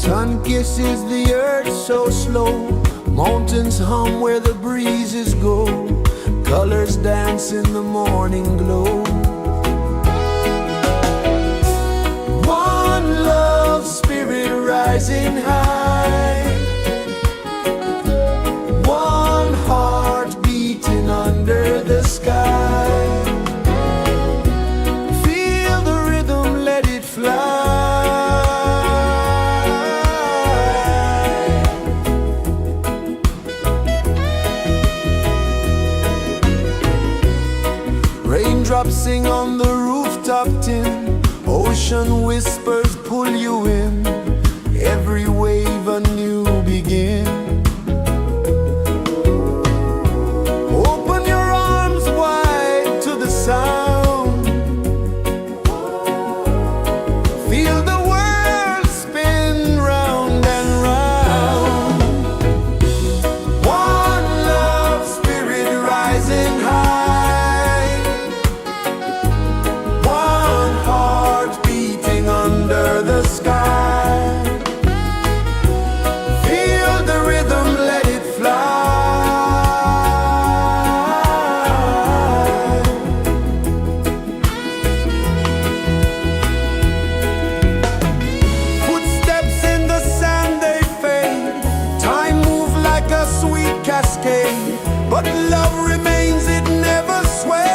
Sun kisses the earth so slow, mountains hum where the breezes go, colors dance in the morning glow. One love, spirit rising high, one heart beating under the sky. Feel the rhythm, let it fly. Raindrops sing on the rooftop tin, ocean whispers pull you in, every wave a new begin. Open your arms wide to the sound, feel the world spin round and round. One love, spirit rising high, one heart beating under the sky. Feel the rhythm, let it fly. Footsteps in the sand, they fade, time moves like a sweet cascade, but love remains, it never sways.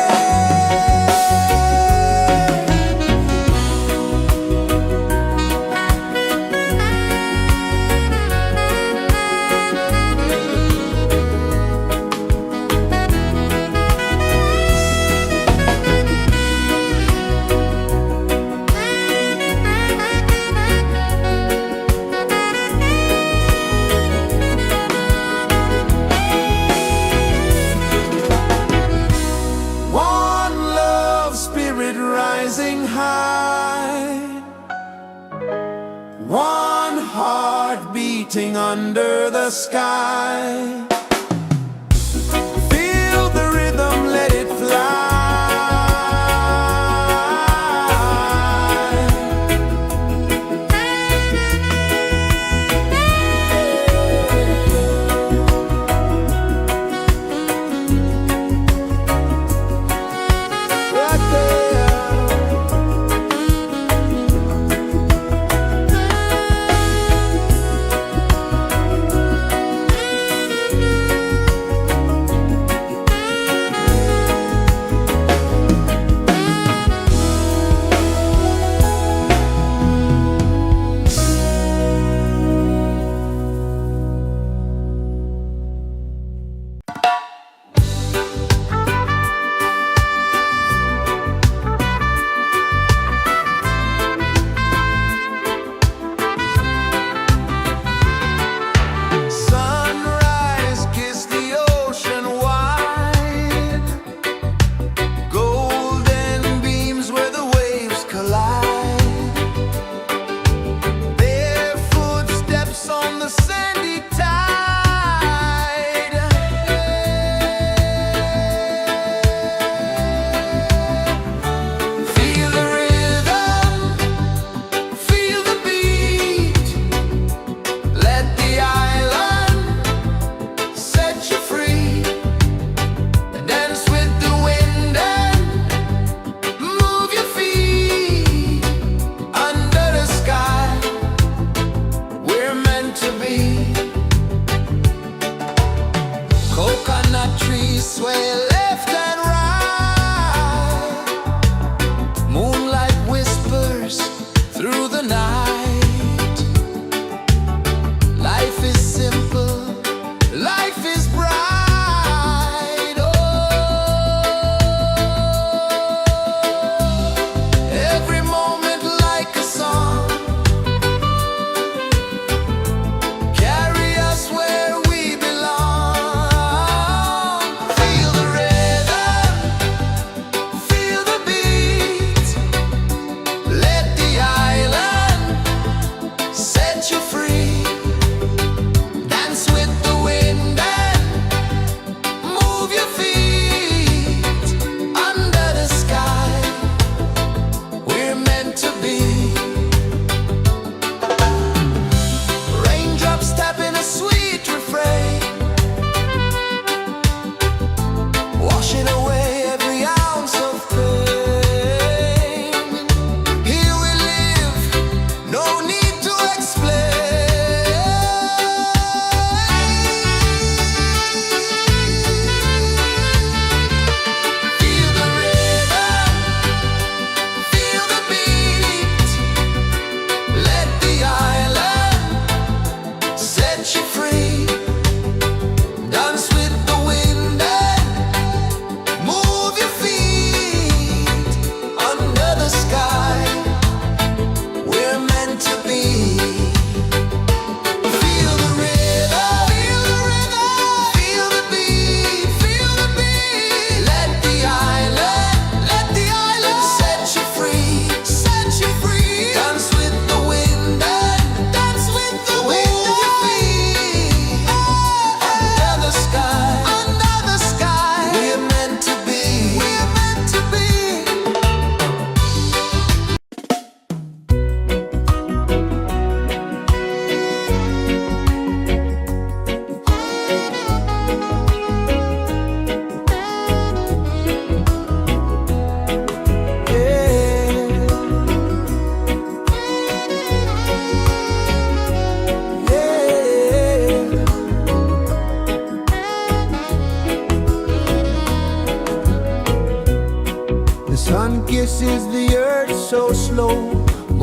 One love, spirit rising high, one heart beating under the sky. Feel the rhythm, let it fly. Right there.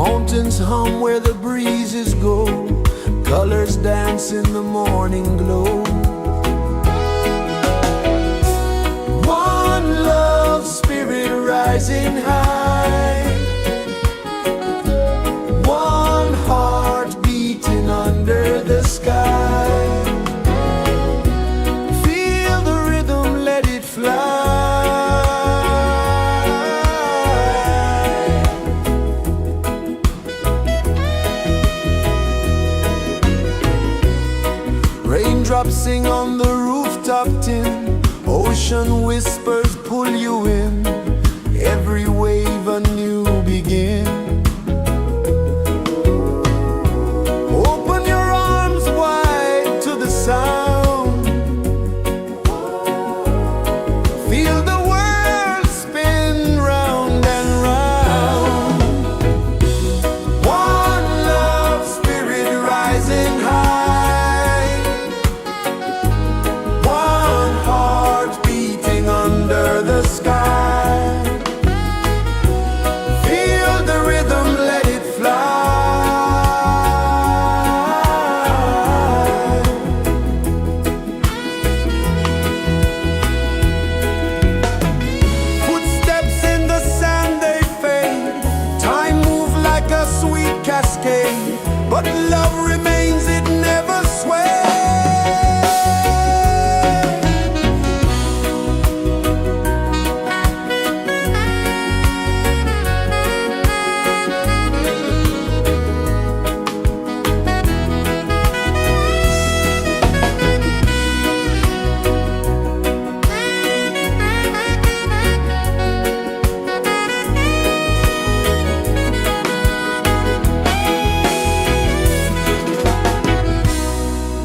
Mountains hum where the breezes go, colors dance in the morning glow. One love spirit rising high, one heart beating under the sky. Feel the rhythm, let it fly. Raindrops sing on the rooftop tin, ocean whispers pull you in, every wave a new begin. Open your arms wide to the sound, feel the world spin round and round. One love spirit rising high, one heart beating under the sky. Feel the rhythm, let it fly. Footsteps in the sand, they fade. Time moves like a sweet cascade, but love remains, it never sways.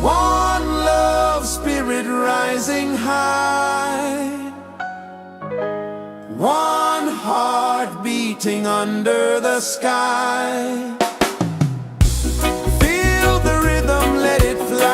One love spirit rising high, one heart beating under the sky. Feel the rhythm, let it fly.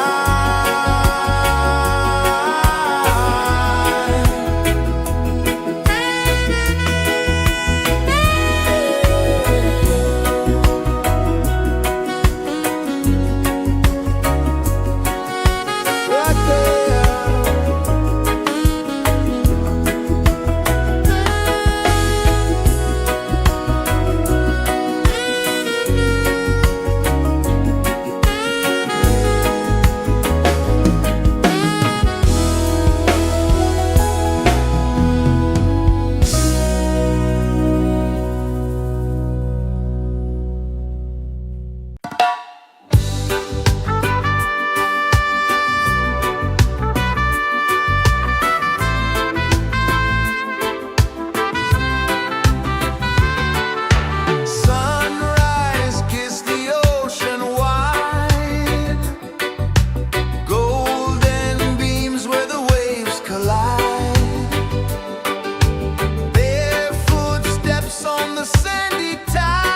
Right there. Sunrise, kiss the ocean wide, golden beams where the waves collide, bare footsteps on the sandy tide.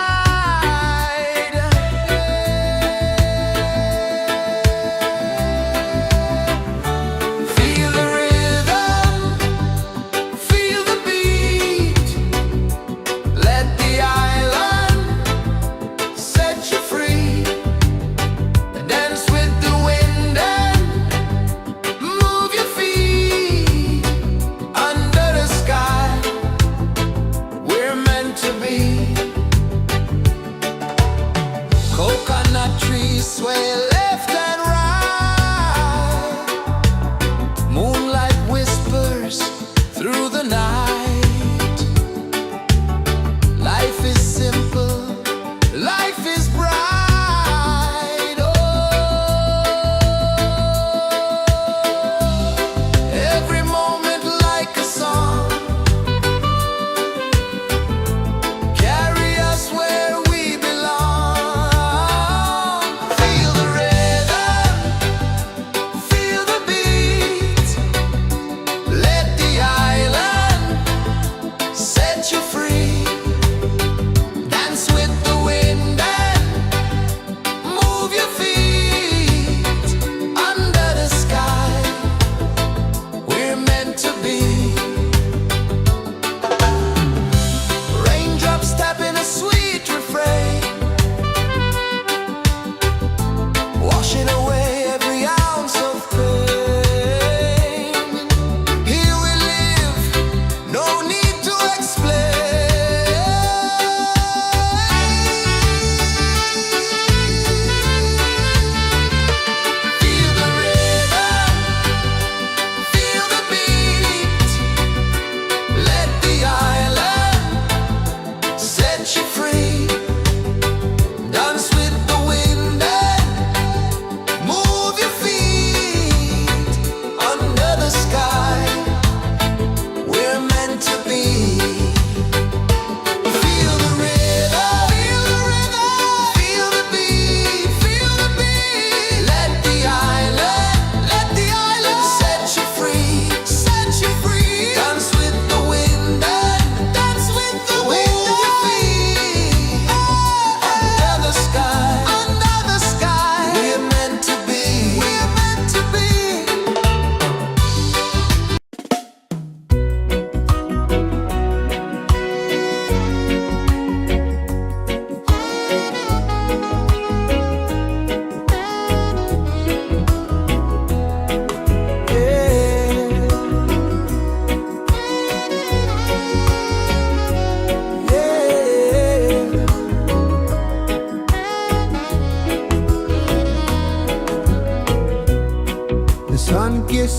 Feel the rhythm, feel the beat, let the island set you free. Dance with the wind and move your feet. Under the sky, we're meant to be. Coconut trees sway left and right, moonlight whispers through the night. Life is simple, life is bright. Oh, every moment like a song, carry us where we belong. Feel the rhythm, feel the beat, let the island set you free. Dance with the wind and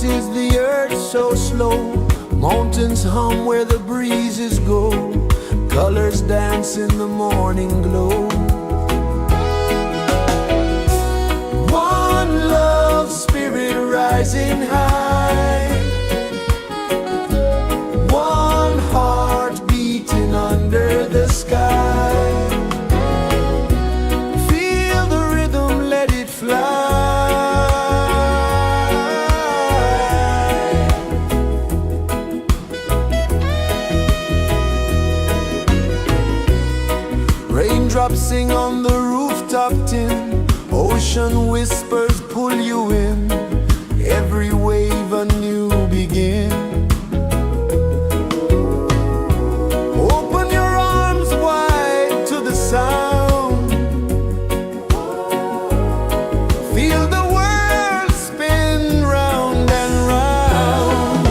is the earth so slow. Mountains hum where the breezes go. Colors dance in the morning glow. One love spirit rising high. One heart beating under the sky. Feel the rhythm, let it fly. Raindrops sing on the rooftop tin. Ocean whispers pull you in. Every wave a new begin. Open your arms wide to the sound. Feel the world spin round and round.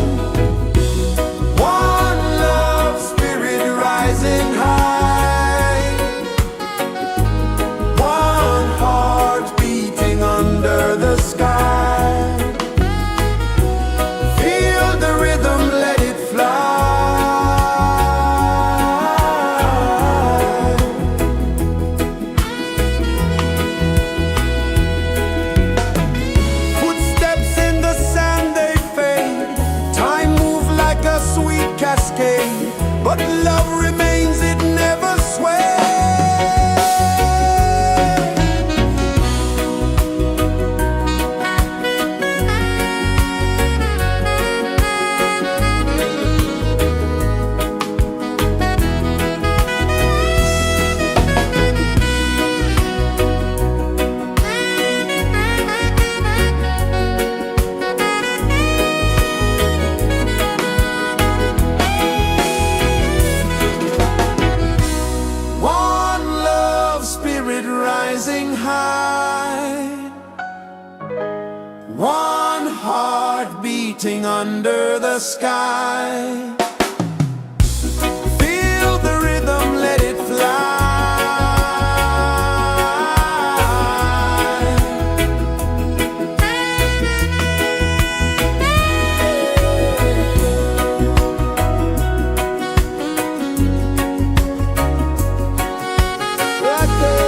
One love spirit rising high. One heart beating under the sky. Feel the rhythm, let it fly. Footsteps in the sand, they fade. Time moves like a sweet cascade, but love remains, it never sways. One love spirit rising high. One heart beating under the sky. Feel the rhythm, let it fly. Right there.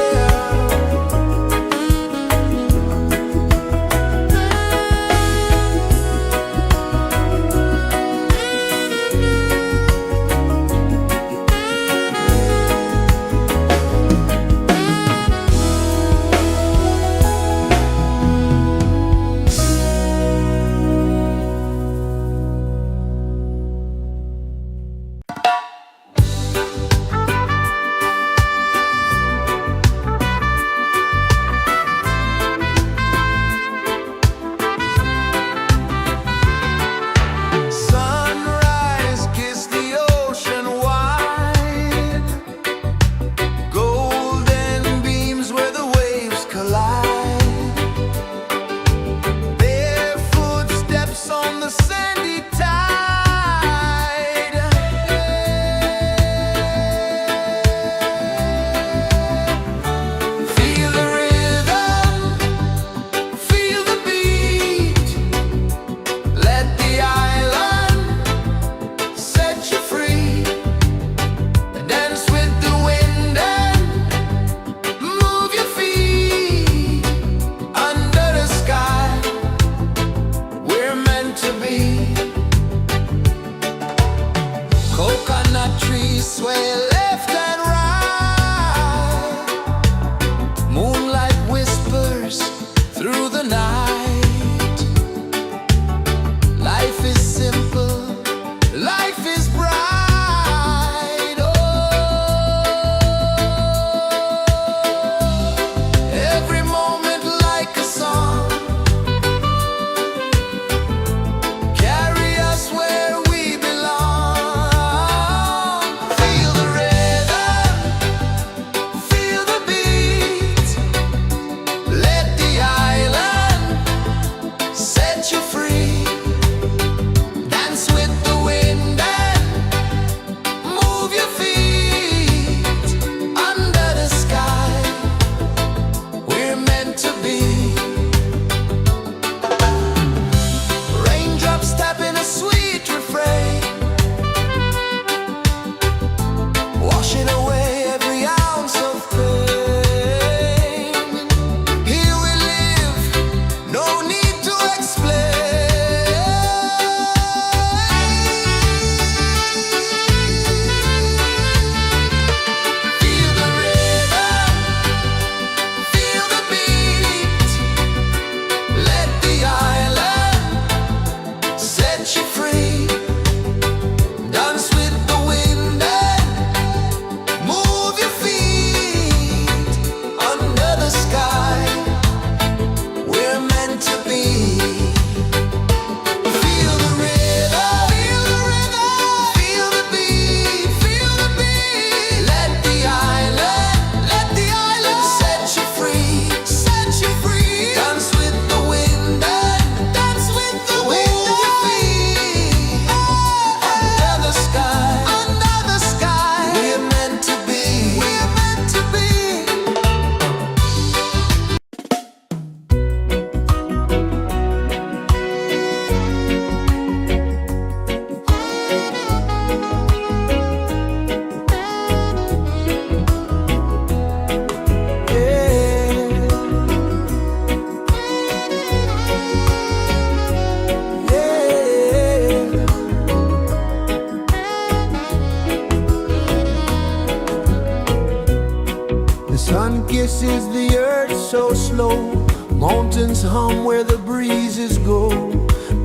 pulses the earth so slow. Mountains hum where the breezes go.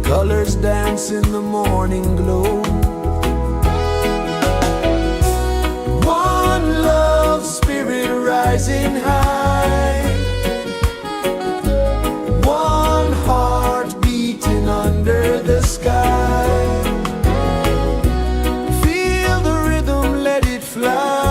Colors dance in the morning glow. One love spirit rising high. One heart beating under the sky. Feel the rhythm, let it fly.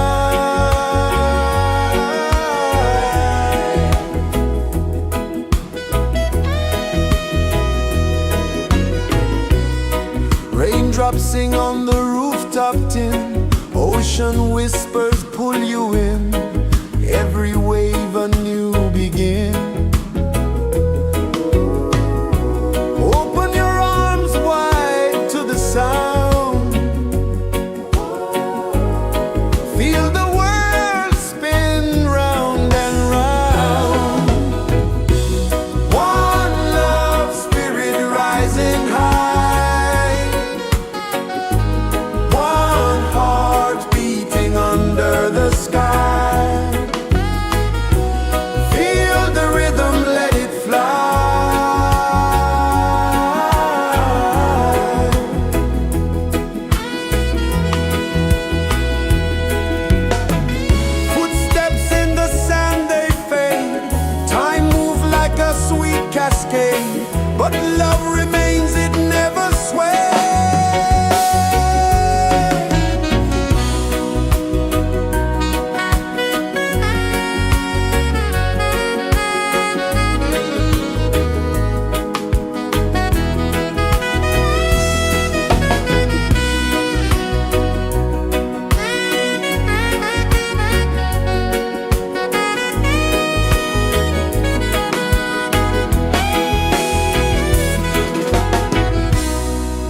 Raindrops sing on the rooftop tin. Ocean whispers pull you in. Every wave a new begin. Open your arms wide to the sound. Feel the world spin round and round. One love spirit rising high. One heart beating under the sky. Feel the rhythm, let it fly. Footsteps in the sand, they fade. Time moves like a sweet cascade, but love remains, it never sways.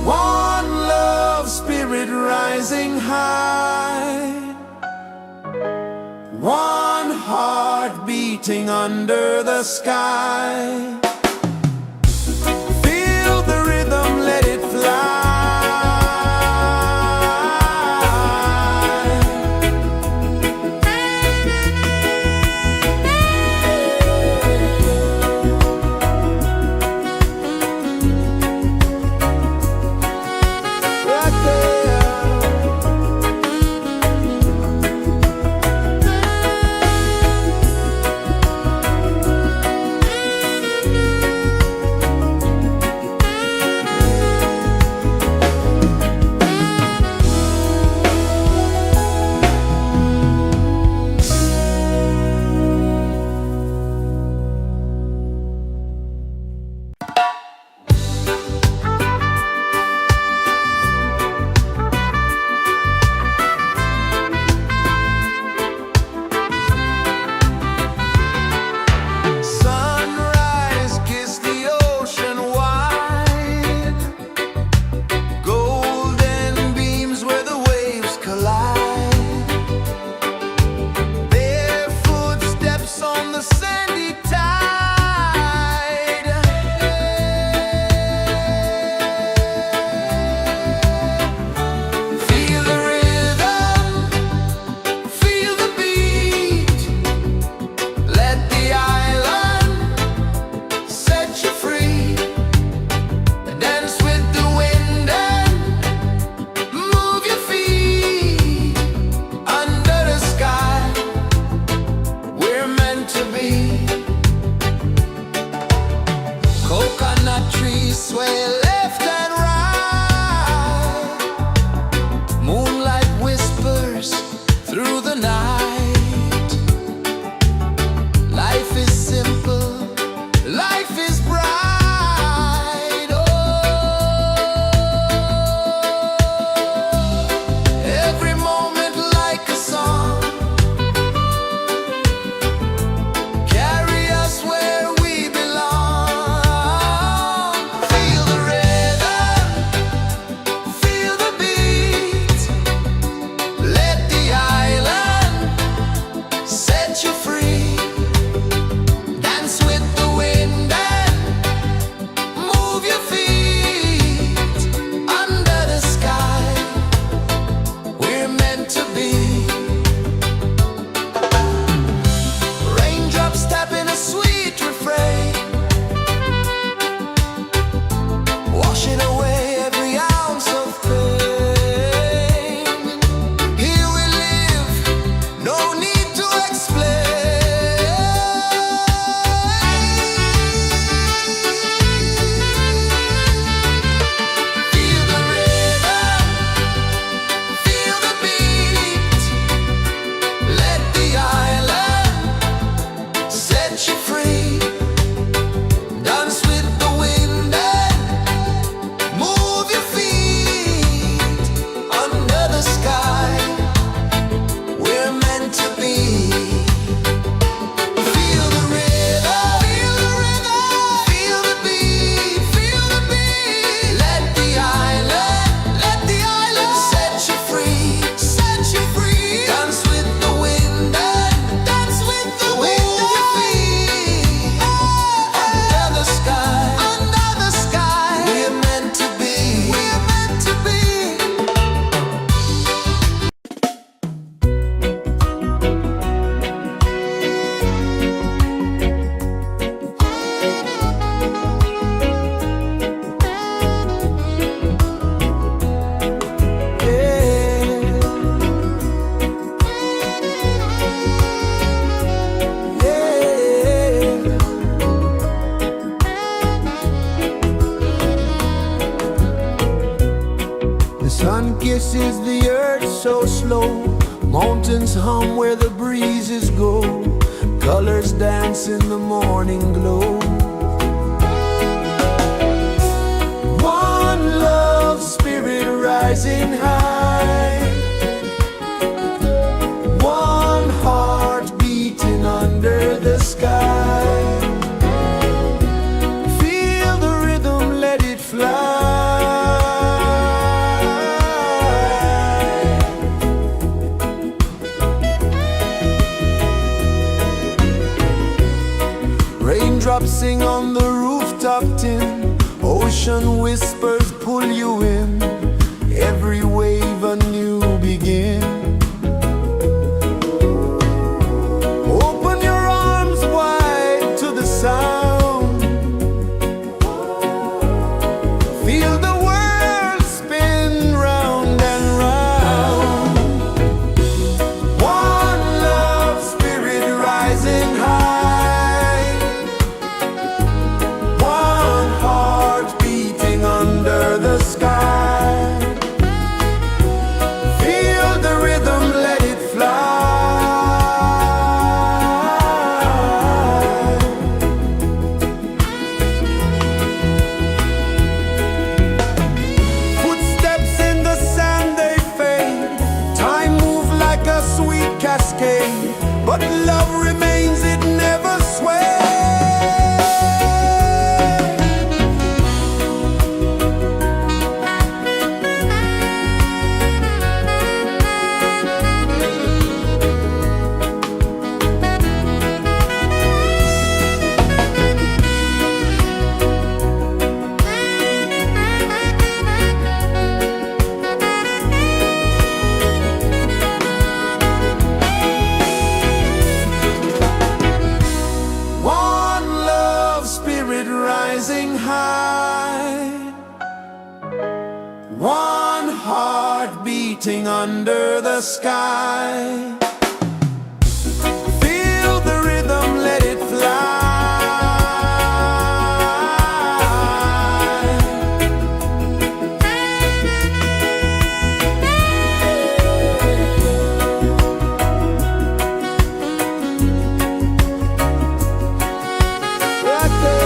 One love spirit rising high. One heart beating under the sky. Feel the rhythm, let it fly. Right there. Sunrise, kiss the ocean wide. Golden beams where the waves collide. Barefoot steps on the sandy tide. Feel the rhythm, feel the beat. Let the island set you free. Dance with the wind and move your feet. Under the sky, we're meant to be. Coconut trees sway left and right. Moonlight whispers through the night. Life is simple, life is bright. Oh, every moment like a song. Carry us where we belong. Feel the rhythm. pulses the earth so slow. Mountains hum where the breezes go. Colors dance in the morning glow. One love spirit rising high. One heart beating under the sky. Feel the rhythm, let it fly. Raindrops sing on the rooftop tin. Ocean whispers pull you in. Every wave a new begin. Open your arms wide to the sound. Feel the world spin round and round. One love spirit rising high. One heart beating under the sky. Feel the rhythm, let it fly. Footsteps in the sand, they fade. Time moves like a sweet cascade. But love remains, it never sways. One love spirit rising high. One heart beating under the sky. Feel the rhythm, let it fly. Right there.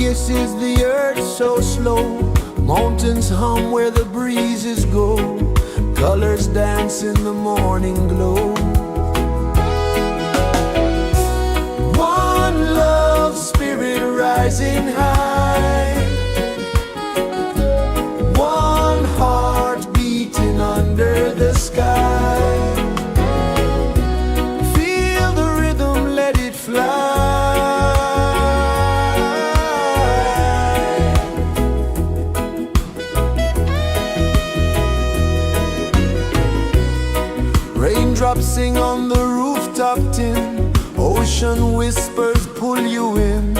kisses the earth so slow. Mountains hum where the breezes go. Colors dance in the morning glow. One love spirit rising high. One heart beating under the sky. Feel the rhythm, let it fly. Raindrops sing on the rooftop tin. Ocean whispers pull you in.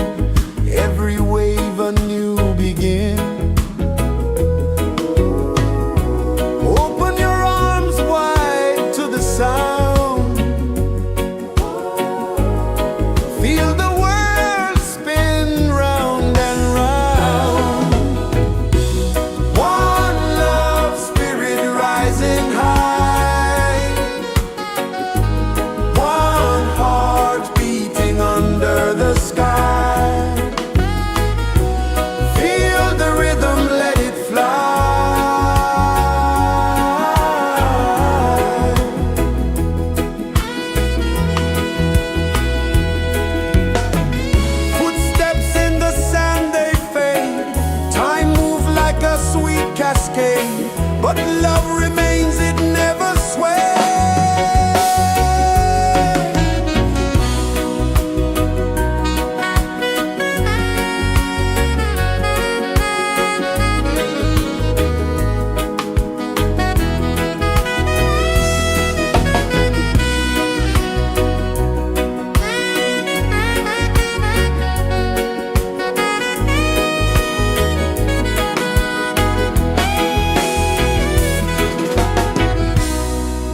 Every wave a new begin. Open your arms wide to the sound. Feel the world spin round and round. One love spirit rising high. One heart beating under the sky. Feel the rhythm, let it fly. Footsteps in the sand, they fade. Time moves like a sweet cascade, but love remains, it never sways.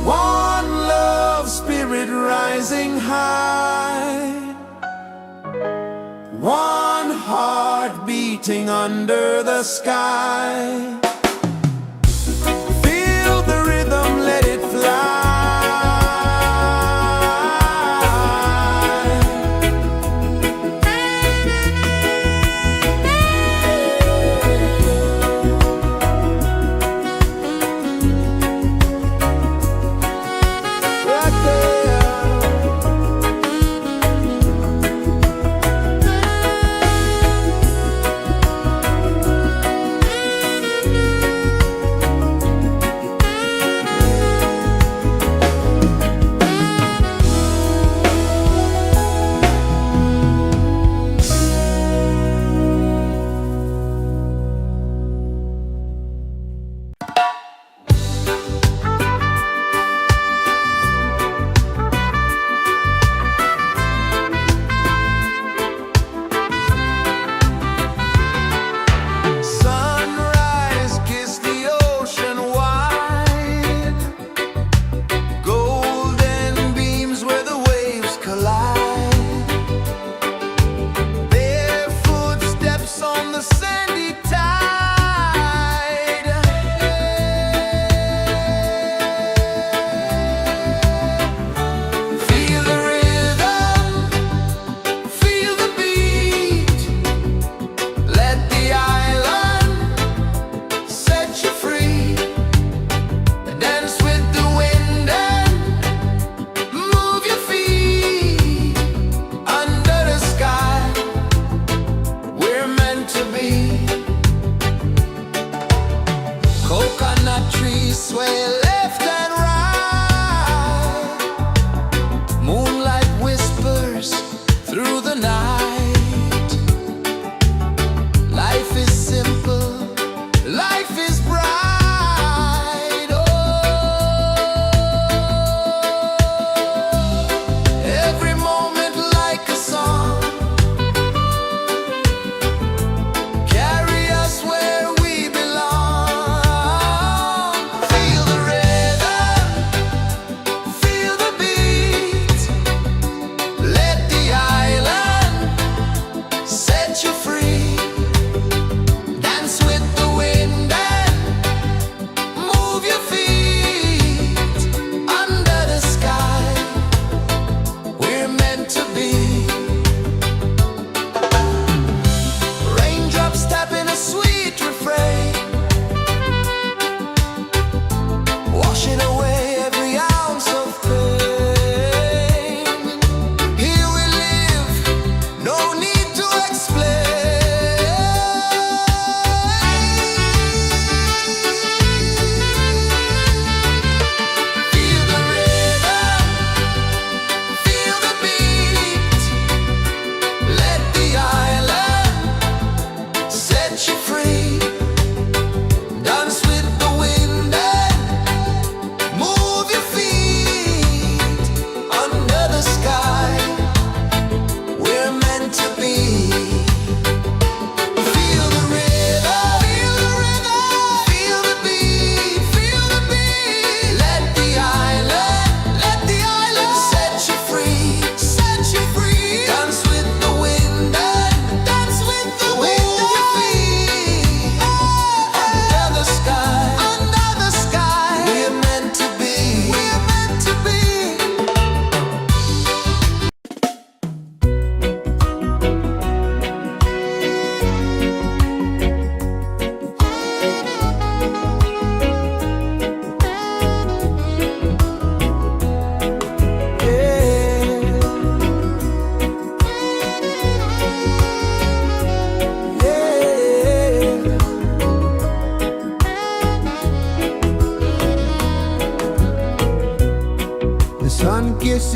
One love spirit rising high. One heart beating under the sky. Feel the rhythm, let it fly. Right there. Sunrise, kiss the ocean wide. Golden beams where the waves collide. Bare footsteps on the sandy tide. Feel the rhythm, feel the beat. Let the island set you free. Dance with the wind and move your feet. Under the sky, we're meant to be. Coconut trees sway left and right. Moonlight whispers through the night. Life is simple, life is bright. Oh, every moment like a song. Carry us where we belong. Feel the rhythm, feel the beat. Let the island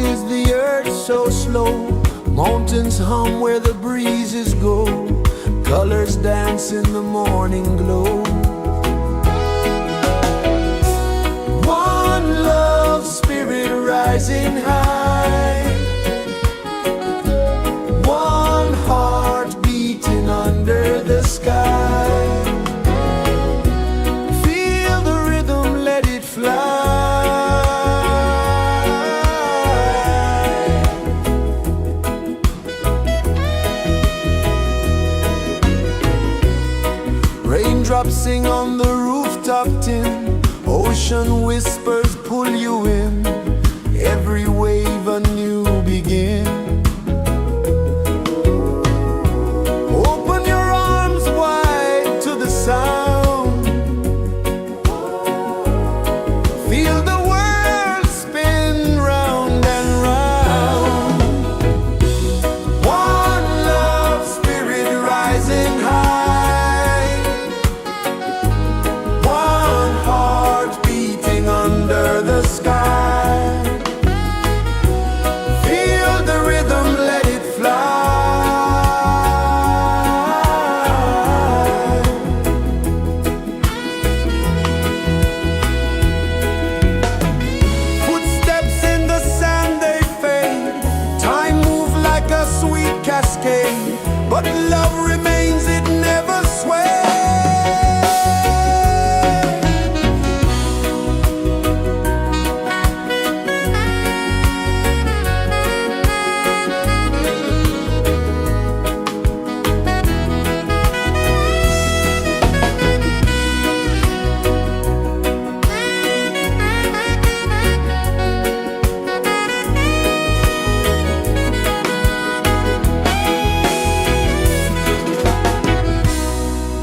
is the earth so slow? Mountains hum where the breezes go. Colors dance in the morning glow. One love spirit rising high. One heart beating under the sky. Feel the rhythm, let it fly. Raindrops sing on the rooftop tin. Ocean whispers pull you in. Every wave a new begin. Open your arms wide to the sound. Feel the world spin round and round. One love spirit rising high. One heart beating under the sky. Feel the rhythm, let it fly. Footsteps in the sand, they fade. Time moves like a sweet cascade, but love remains, it never sways.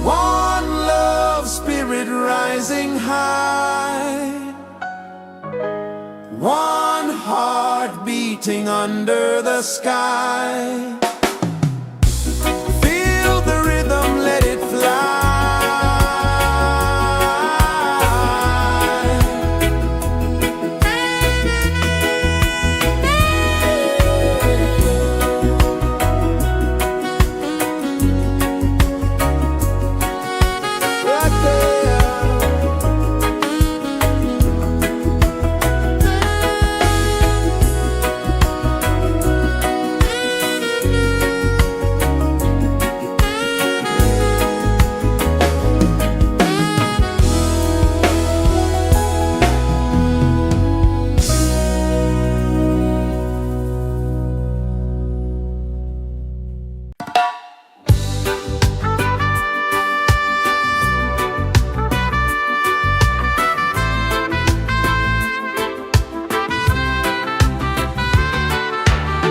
One love spirit rising high. One heart beating under the sky. Feel the rhythm, let it fly. Right there.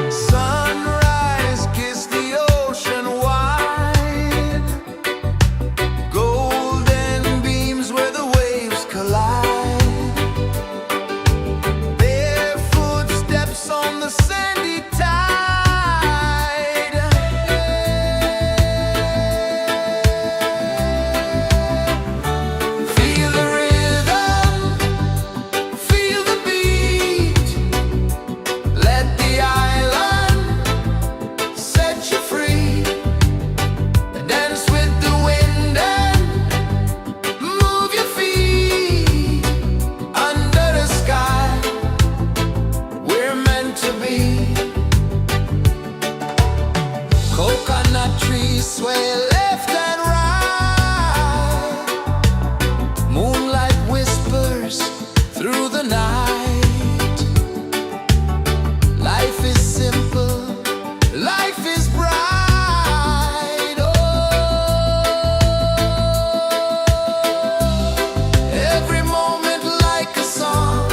Sunrise, kiss the ocean wide. Golden beams where the waves collide. Barefoot steps on the sandy tide. Feel the rhythm, feel the beat. Let the island set you free. Dance with the wind and move your feet. Under the sky, we're meant to be. Coconut trees sway left and right. Moonlight whispers through the night. Life is simple, life is bright. Oh, every moment like a song.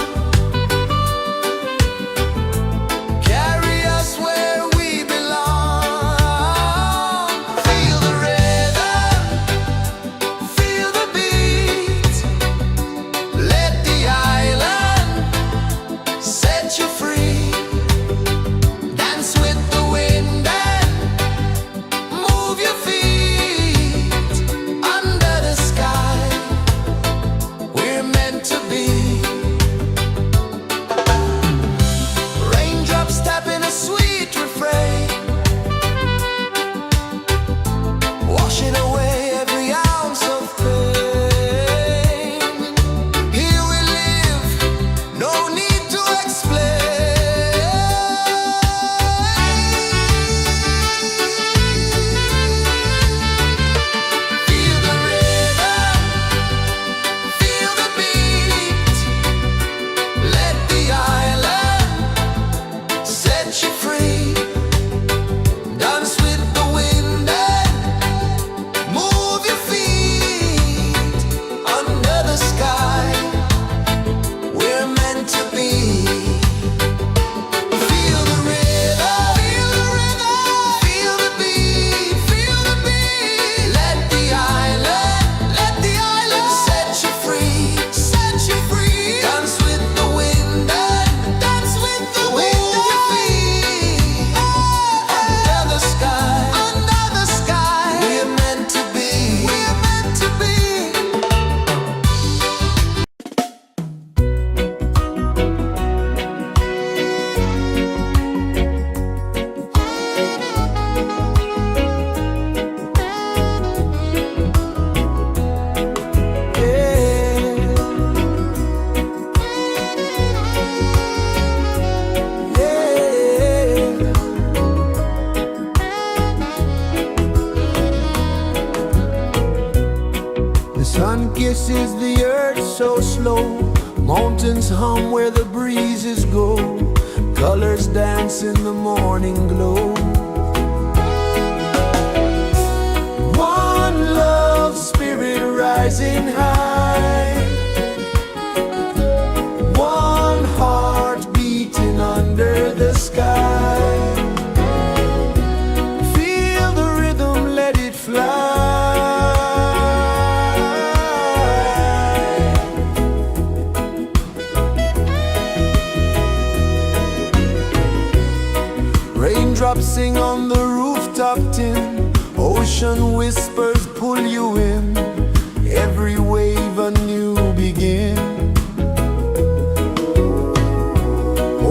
Carry us where we belong. Feel the rhythm. kisses the earth so slow. Mountains hum where the breezes go. Colors dance in the morning glow. One love spirit rising high. One heart beating under the sky. Feel the rhythm, let it fly. Raindrops sing on the rooftop tin. Ocean whispers pull you in. Every wave a new begin.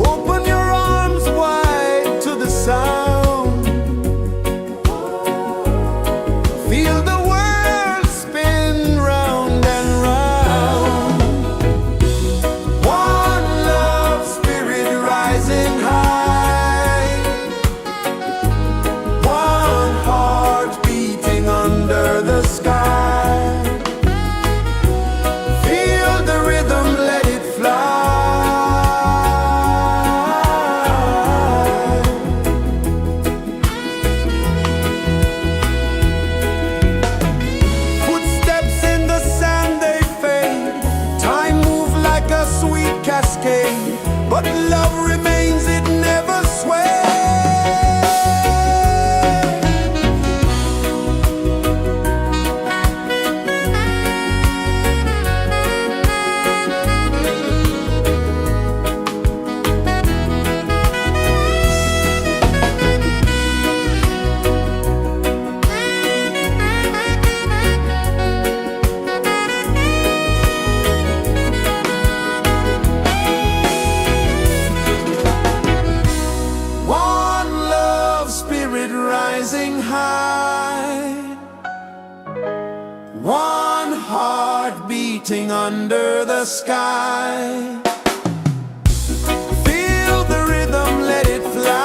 Open your arms wide to the sound. Feel the world spin round and round. One love spirit rising high. One heart beating under the sky. Feel the rhythm, let it fly. Footsteps in the sand, they fade. Time moves like a sweet cascade, but love remains, it never sways. Rising high, one heart beating under the sky. Feel the rhythm, let it fly.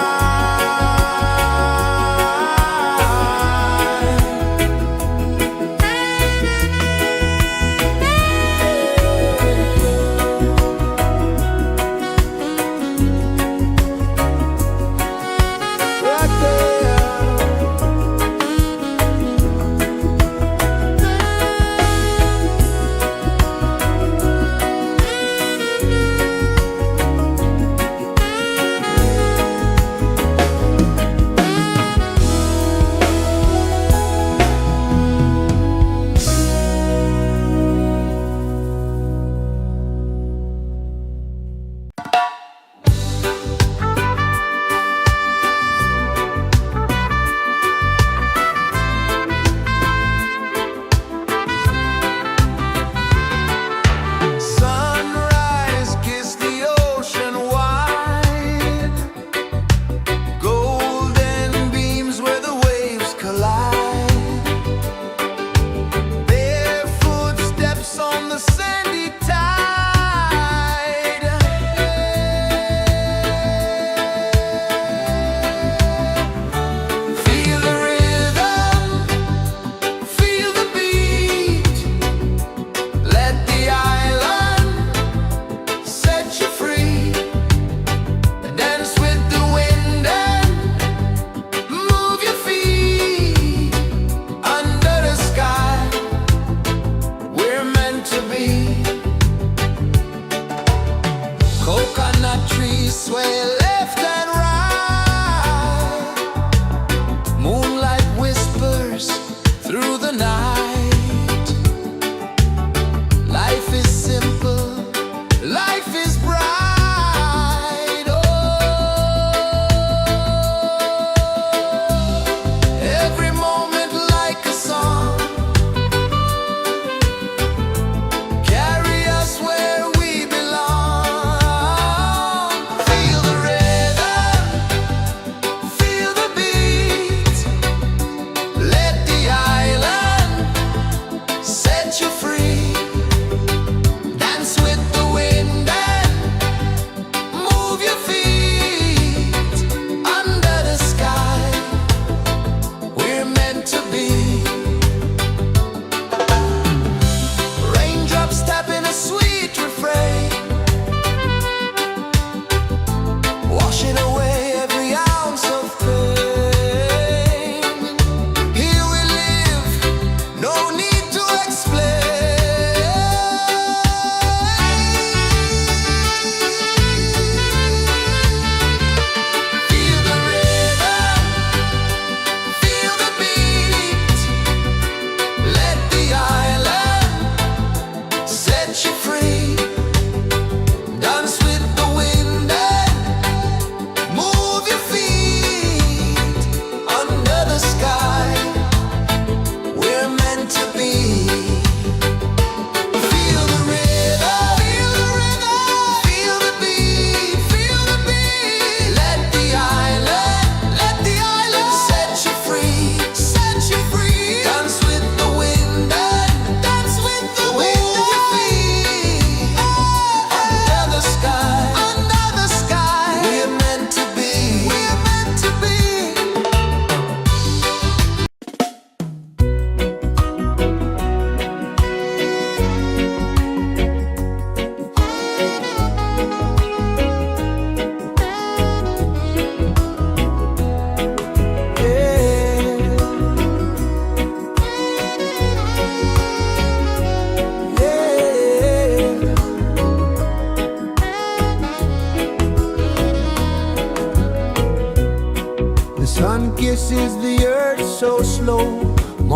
the earth so slow.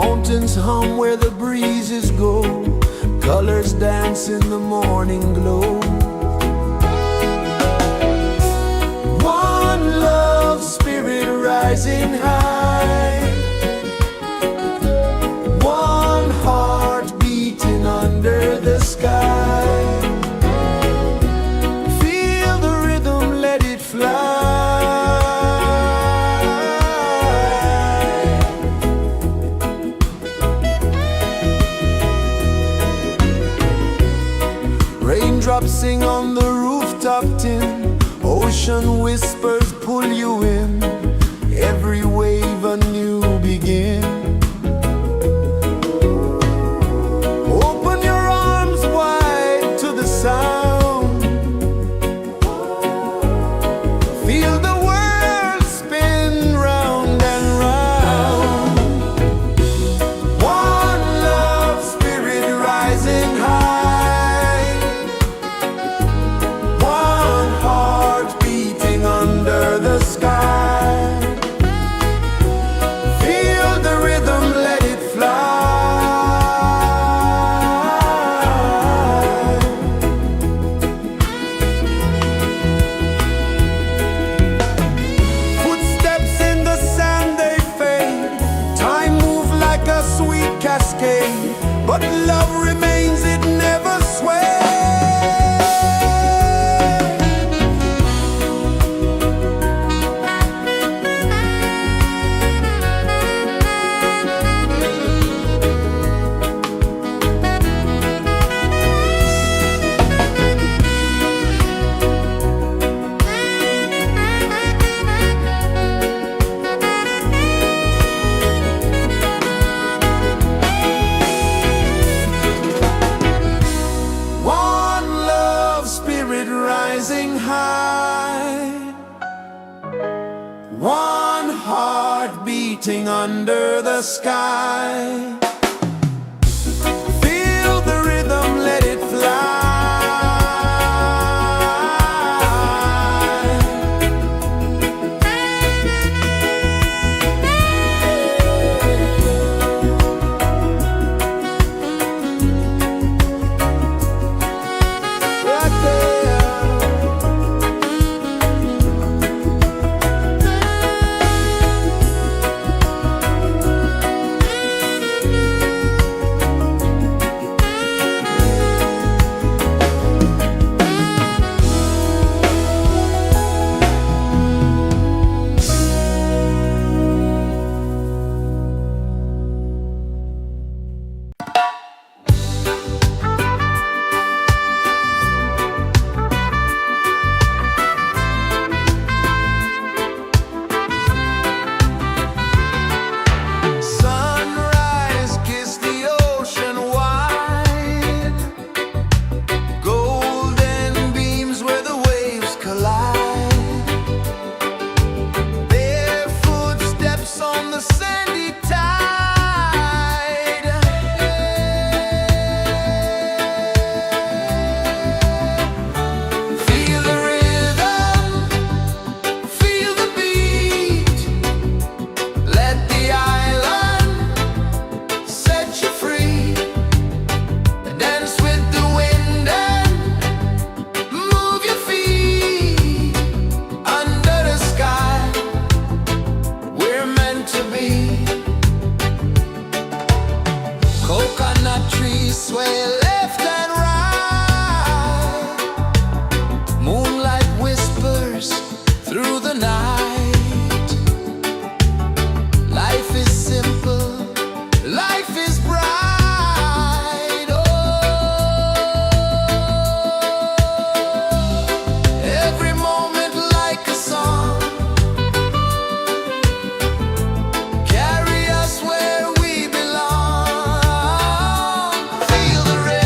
Mountains hum where the breezes go. Colors dance in the morning glow. One love spirit rising high. One heart beating under the sky. Feel the rhythm, let it fly. Raindrops sing on the rooftop tin. Ocean whispers pull you in. Every wave a new begin. Open your arms wide to the sound. Feel the world spin round and round. One love spirit rising high. One heart beating under the sky. Feel the rhythm, let it fly. Footsteps in the sand, they fade. Time moves like a sweet cascade, but love remains, it never sways. One love spirit rising high. One heart beating under the sky. Feel the rhythm, let it fly. Right there. Sunrise, kiss the ocean wide. Golden beams where the waves collide. Barefoot steps on the sandy tide. Feel the rhythm, feel the beat. Let the island set you free. Dance with the wind and move your feet. Under the sky, we're meant to be. Coconut trees sway left and right. Moonlight whispers through the night. Life is simple, life is bright. Oh, every moment like a song. Carry us where we belong. Feel the rhythm.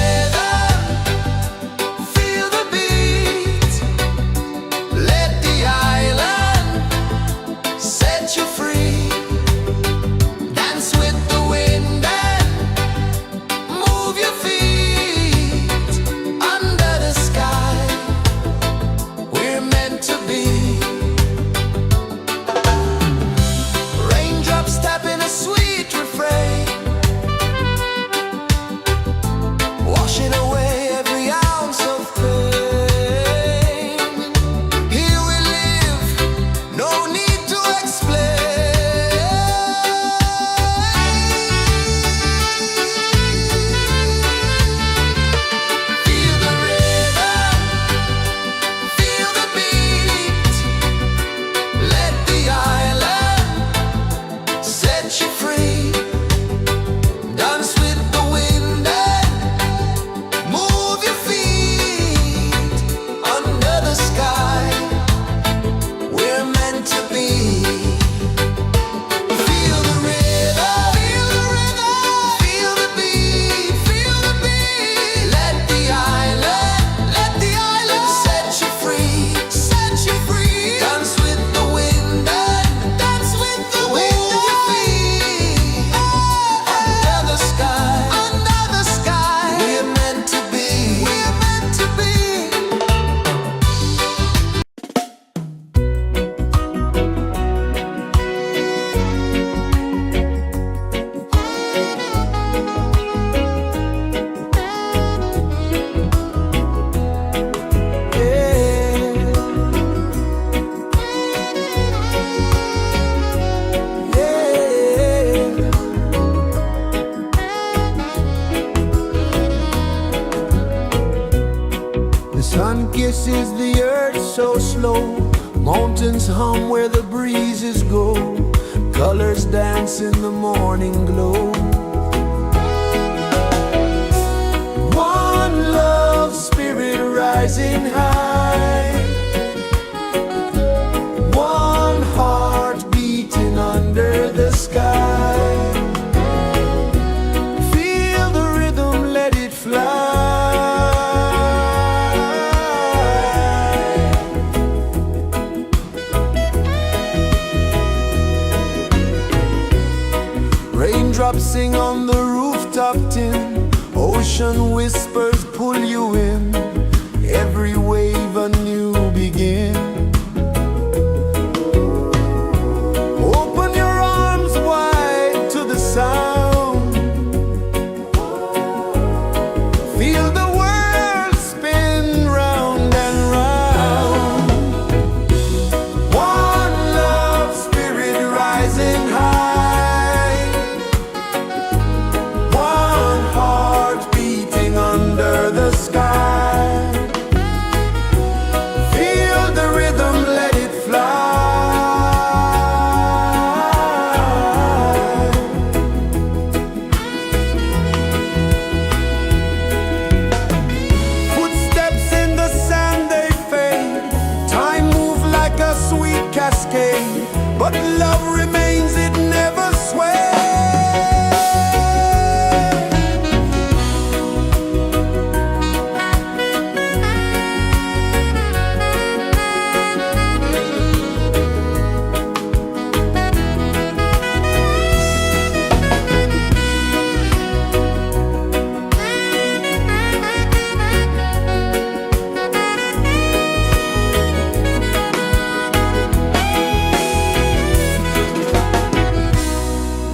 rejoices the earth so slow. Mountains hum where the breezes go. Colors dance in the morning glow. One love spirit rising high. One heart beating under the sky. Feel the rhythm, let it fly. Raindrops sing on the rooftop tin. Ocean whispers pull you in. Every wave a new begin. Open your arms wide to the sound. Feel the world spin round and round. One love spirit rising high. One heart beating under the sky. Feel the rhythm, let it fly. Footsteps in the sand, they fade. Time moves like a sweet cascade, but love remains, it never sways.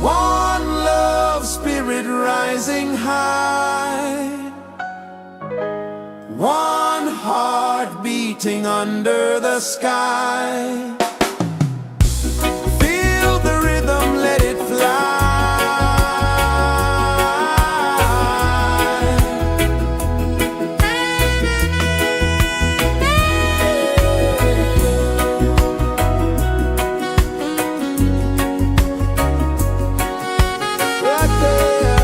One love spirit rising high. One heart beating under the sky. Feel the rhythm, let it fly. Right there.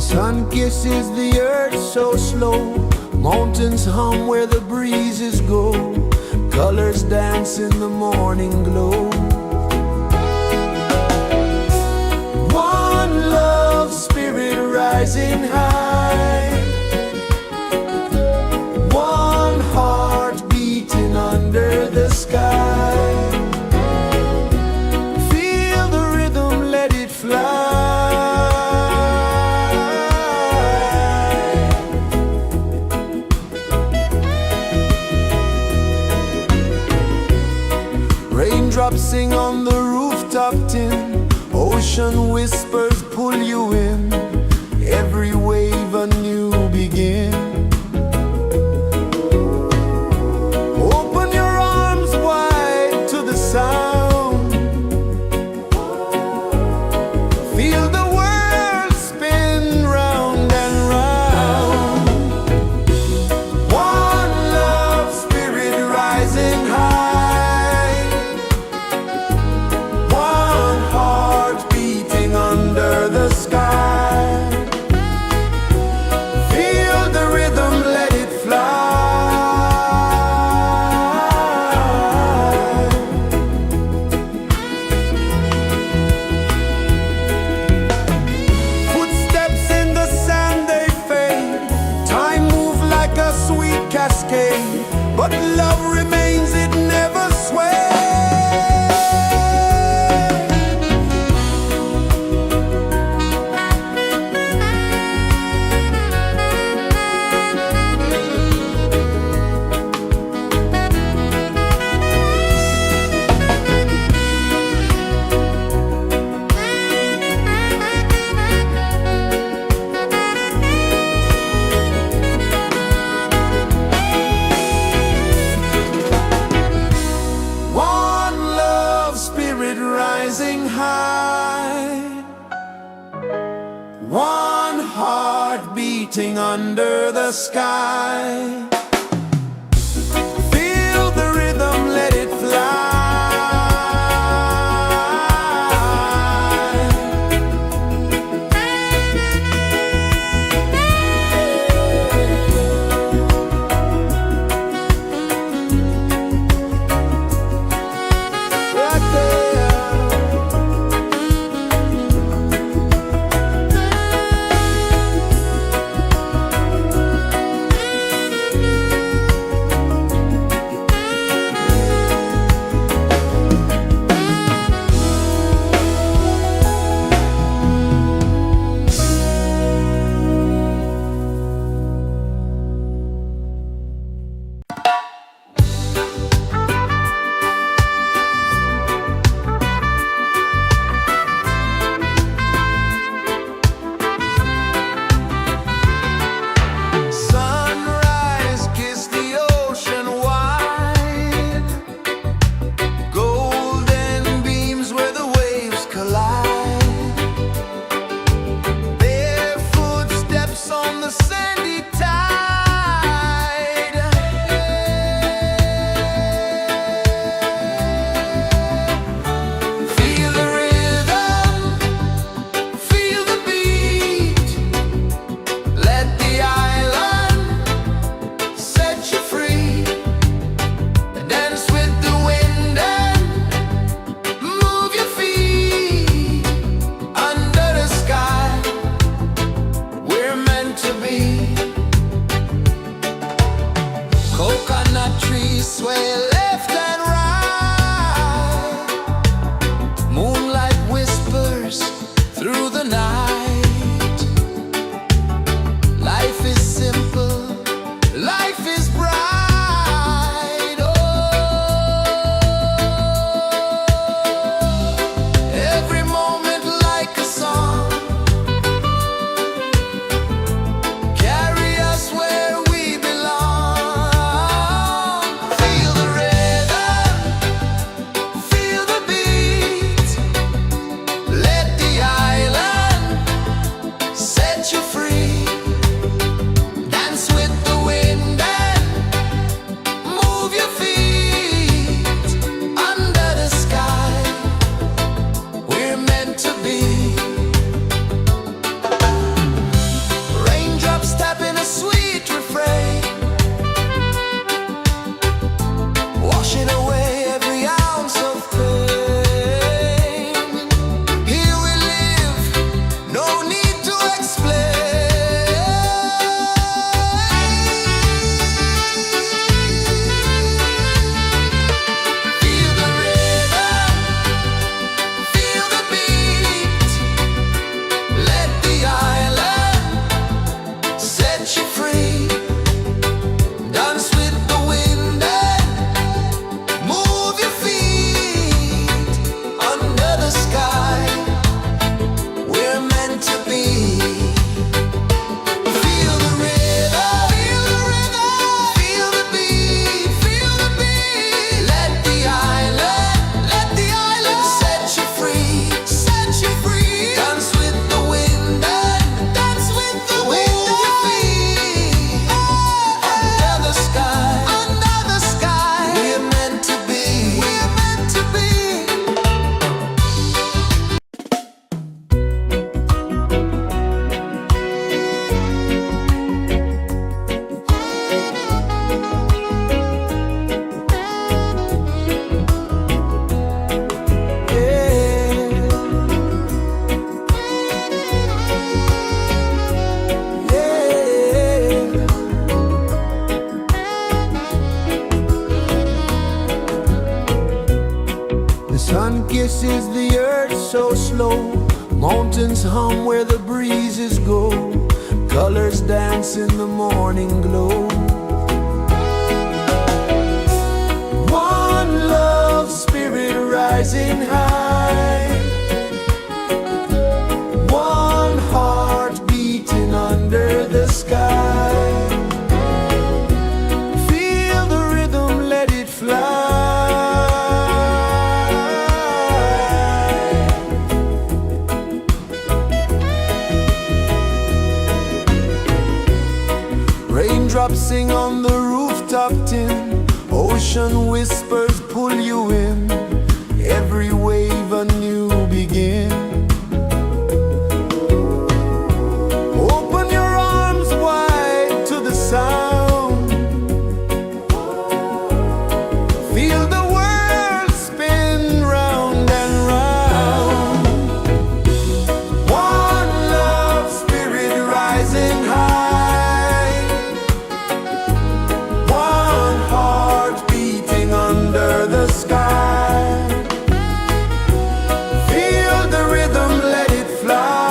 Sun kisses the earth so slow, mountains hum where the breezes go, colors dance in the morning glow. One love spirit rising high, one heart beating under the sky. Feel the rhythm, let it fly. Raindrops sing on the rooftop tin, ocean whispers pull you in, every wave a new begin. Open your arms wide to the sound, feel the world spin round and round. One love spirit rising high, one heart beating under the sky. Feel the rhythm, let it fly. Footsteps in the sand, they fade. Time moves like a sweet cascade, but love remains, it never sways. One love spirit rising high, one heart beating under the sky. Feel the rhythm, let it fly. Right there. Sunrise, kiss the ocean wide, golden beams where the waves collide, bare footsteps on the sandy tide. Feel the rhythm, feel the beat, let the island set you free. Dance with the wind and move your feet under the sky. We're meant to be. Coconut trees sway left and right, moonlight whispers through the night. Life is simple, life is bright. Oh, every moment like a song, carry us where we belong. Feel the rhythm. is the earth so slow. Mountains hum where the breezes go. Colors dance in the morning glow. One love spirit rising high. One heart beating under the sky. Feel the rhythm, let it fly. Raindrops sing on the rooftop tin. Ocean whispers pull you in. Every wave a new begin. Open your arms wide to the sound. Feel the world spin round and round. One love spirit rising high. One heart beating under the sky. Feel the rhythm, let it fly.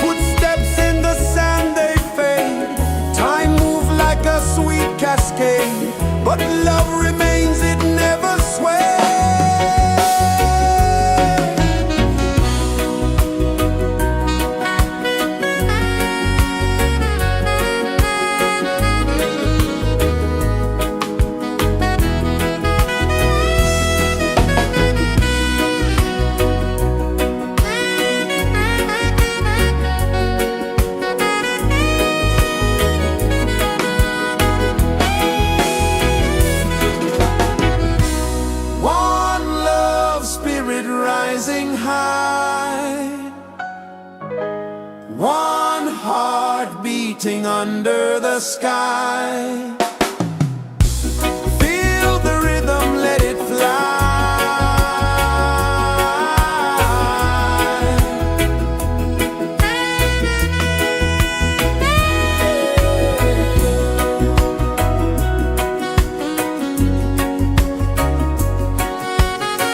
Footsteps in the sand, they fade. Time moves like a sweet cascade, but love remains, it never sways. One love spirit rising high. One heart beating under the sky. Feel the rhythm, let it fly.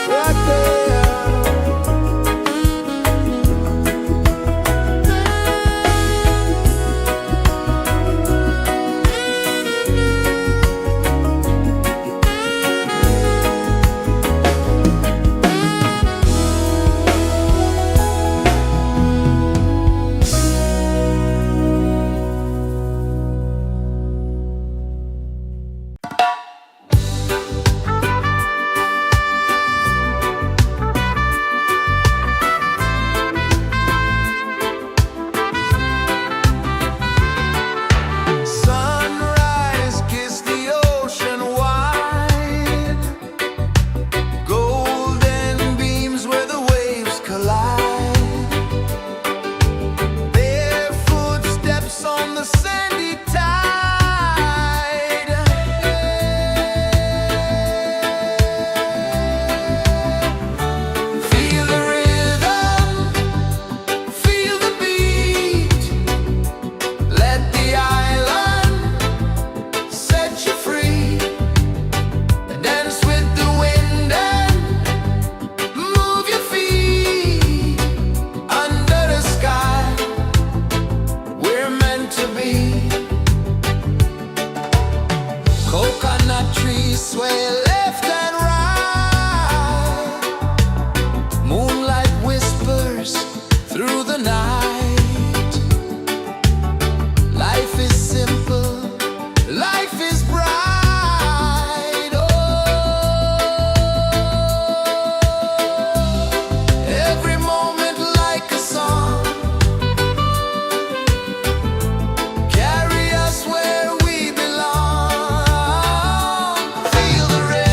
Right there. Sunrise, kiss the ocean wide. Golden beams where the waves collide. Bare footsteps on the sandy tide. Feel the rhythm, feel the beat. Let the island set you free. Dance with the wind and move your feet. Under the sky, we're meant to be. Coconut trees sway left and right. Moonlight whispers through the night. Life is simple, life is bright. Oh, every moment like a song. Carry us where we belong. Feel the rhythm.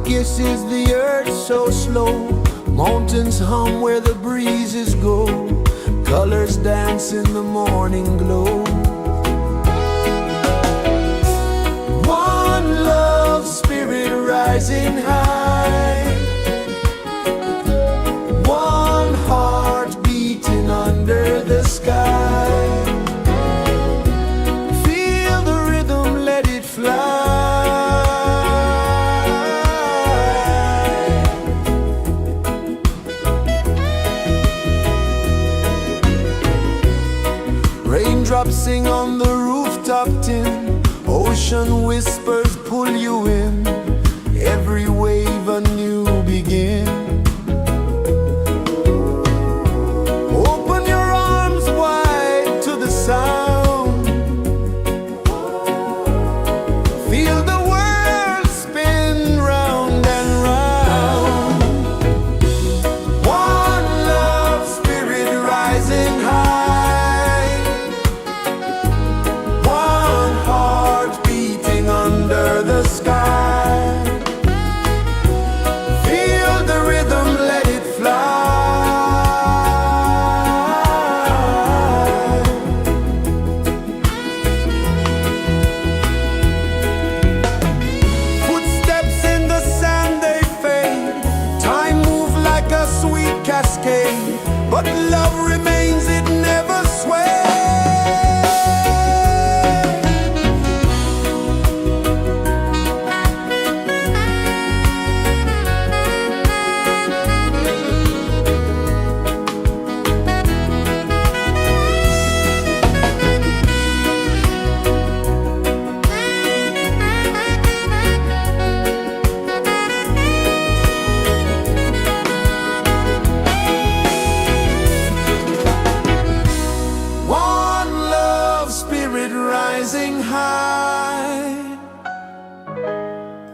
kisses the earth so slow. Mountains hum where the breezes go. Colors dance in the morning glow. One love spirit rising high. One heart beating under the sky. Feel the rhythm, let it fly. Raindrops sing on the rooftop tin. Ocean whispers pull you in. Every wave a new begin. Open your arms wide to the sound. Feel the world spin round and round. One love spirit rising high. One heart beating under the sky. Feel the rhythm, let it fly. Footsteps in the sand, they fade. Time moves like a sweet cascade, but love remains, it never sways. Rising high,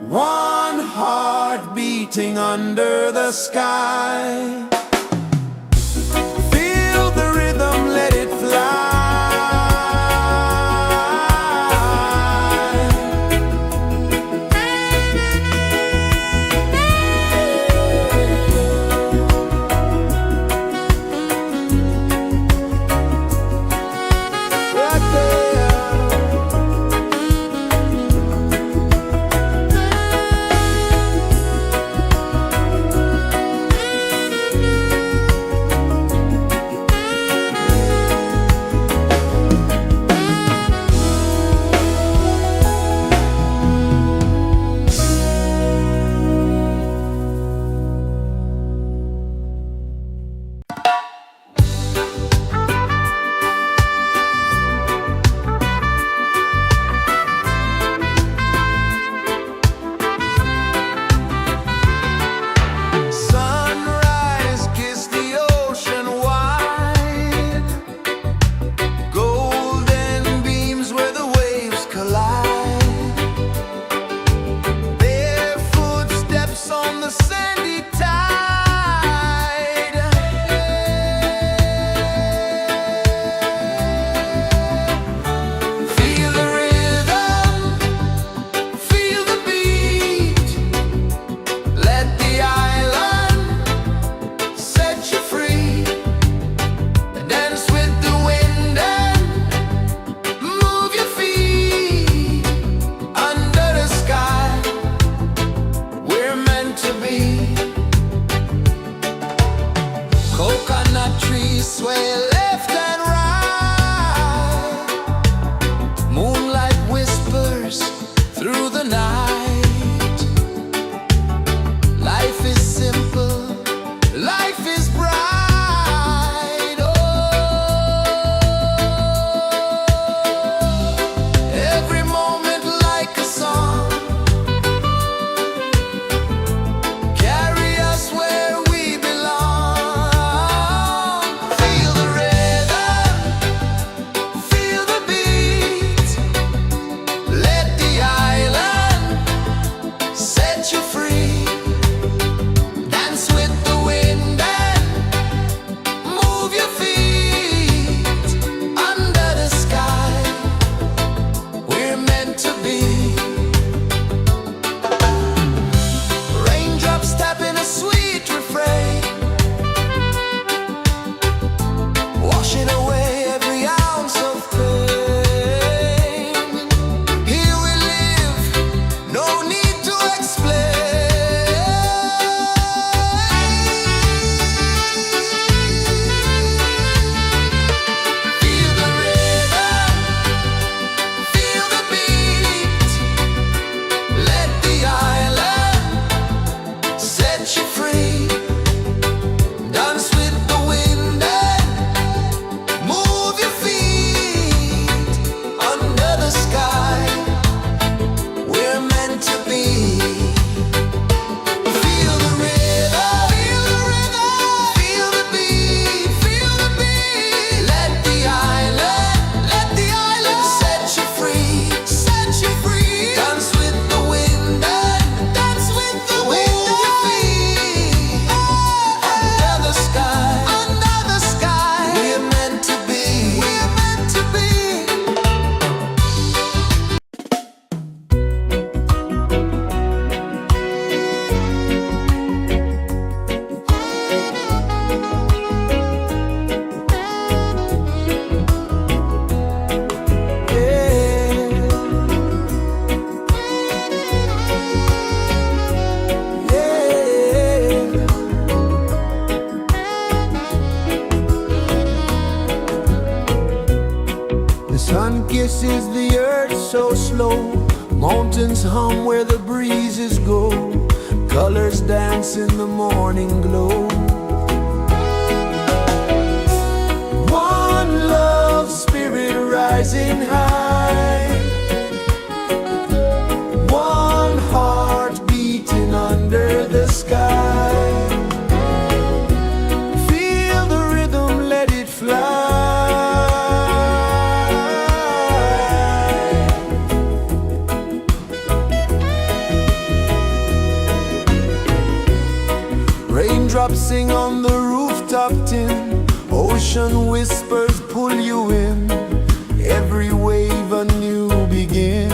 one heart beating under the sky. Feel the rhythm, let it fly. Mountains hum where the breezes go, colors dance in the morning glow. One love spirit rising high, one heart beating under the sky. Feel the rhythm, let it fly. Raindrops sing on the rooftop tin, ocean whispers pull you in, every wave a new begin.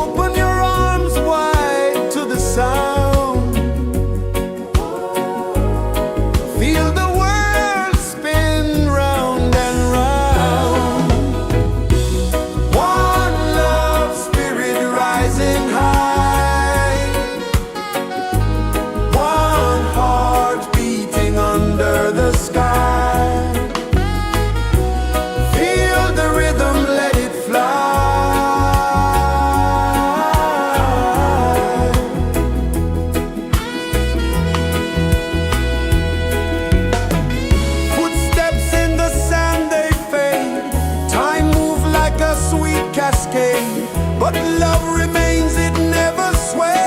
Open your arms wide to the sound, feel the world spin round and round. One love spirit rising high, one heart beating under the sky. Feel the rhythm, let it fly. Footsteps in the sand, they fade. Time moves like a sweet cascade, but love remains, it never sways.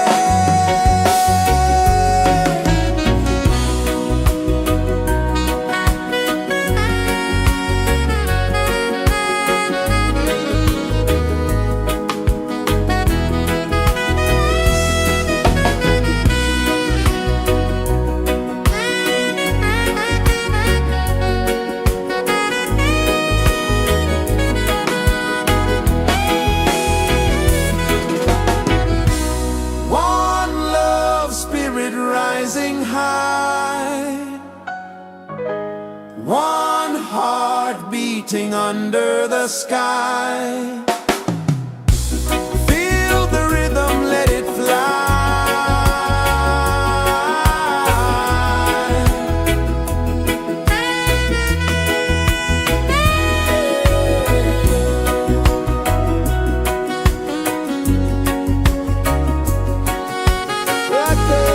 One love spirit rising high, one heart beating under the sky. Feel the rhythm, let it fly. Right there.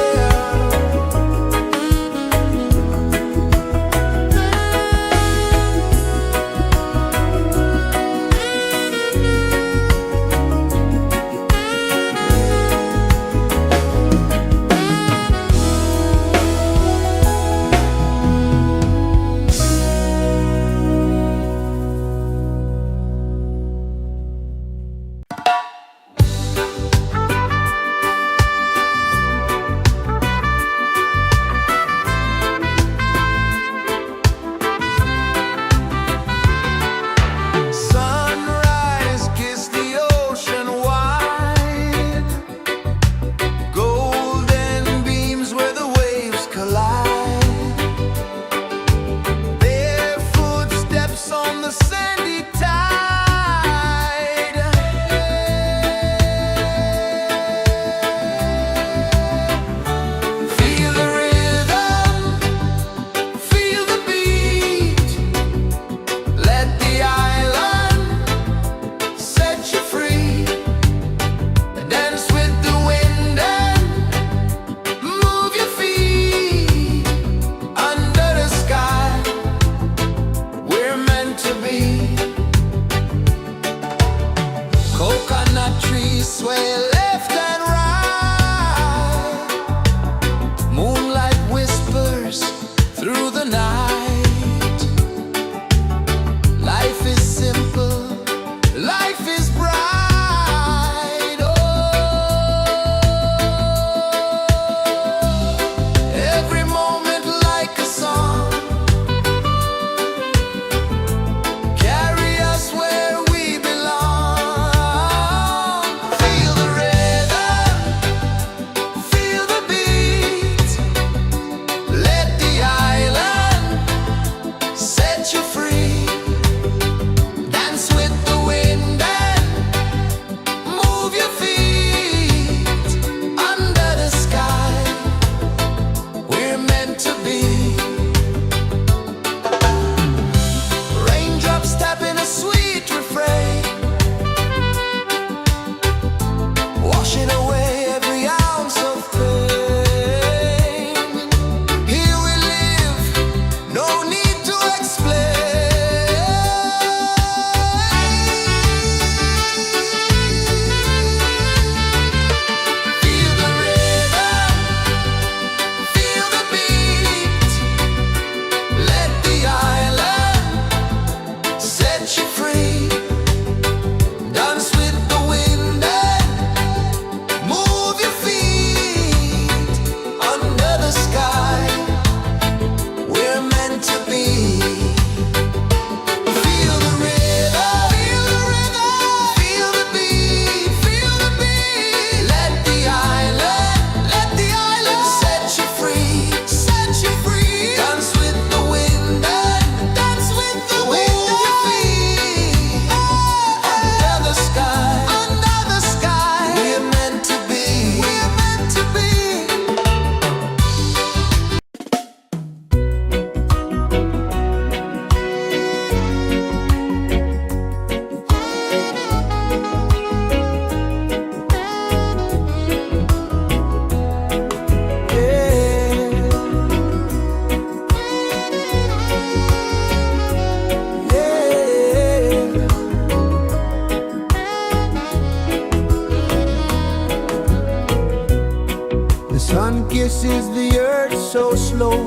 kisses the earth so slow.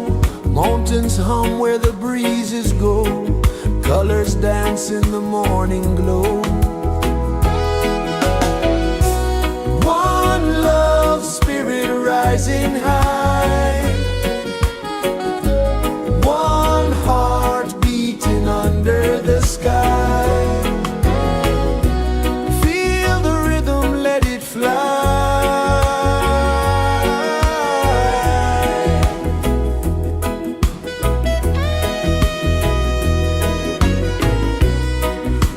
Mountains hum where the breezes go. Colors dance in the morning glow. One love spirit rising high. One heart beating under the sky. Feel the rhythm, let it fly.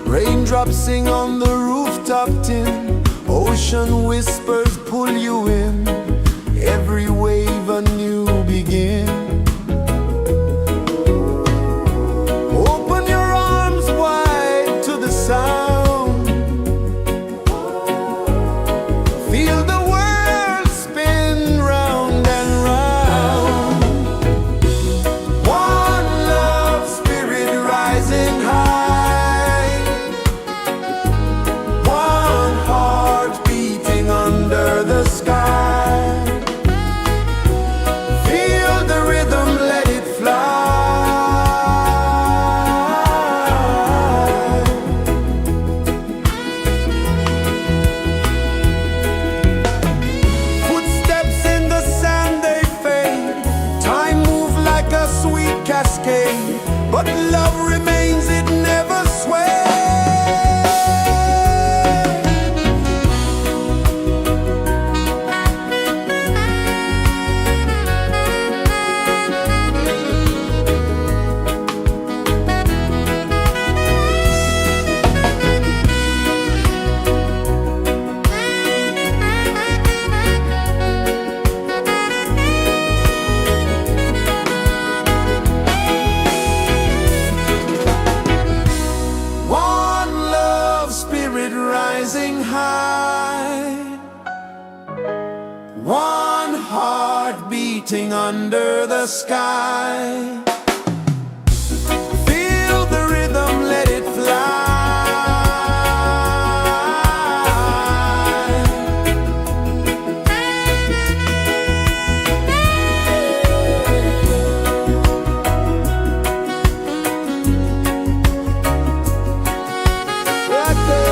Raindrops sing on the rooftop tin. Ocean whispers pull you in. Every wave a new begin. Open your arms wide to the sound. Feel the world spin round and round. One love spirit rising high. One heart beating under the sky. Feel the rhythm, let it fly. Footsteps in the sand, they fade. Time moves like a sweet cascade, but love remains, it never sways. One love spirit rising high. One heart beating under the sky. Feel the rhythm, let it fly. Right there.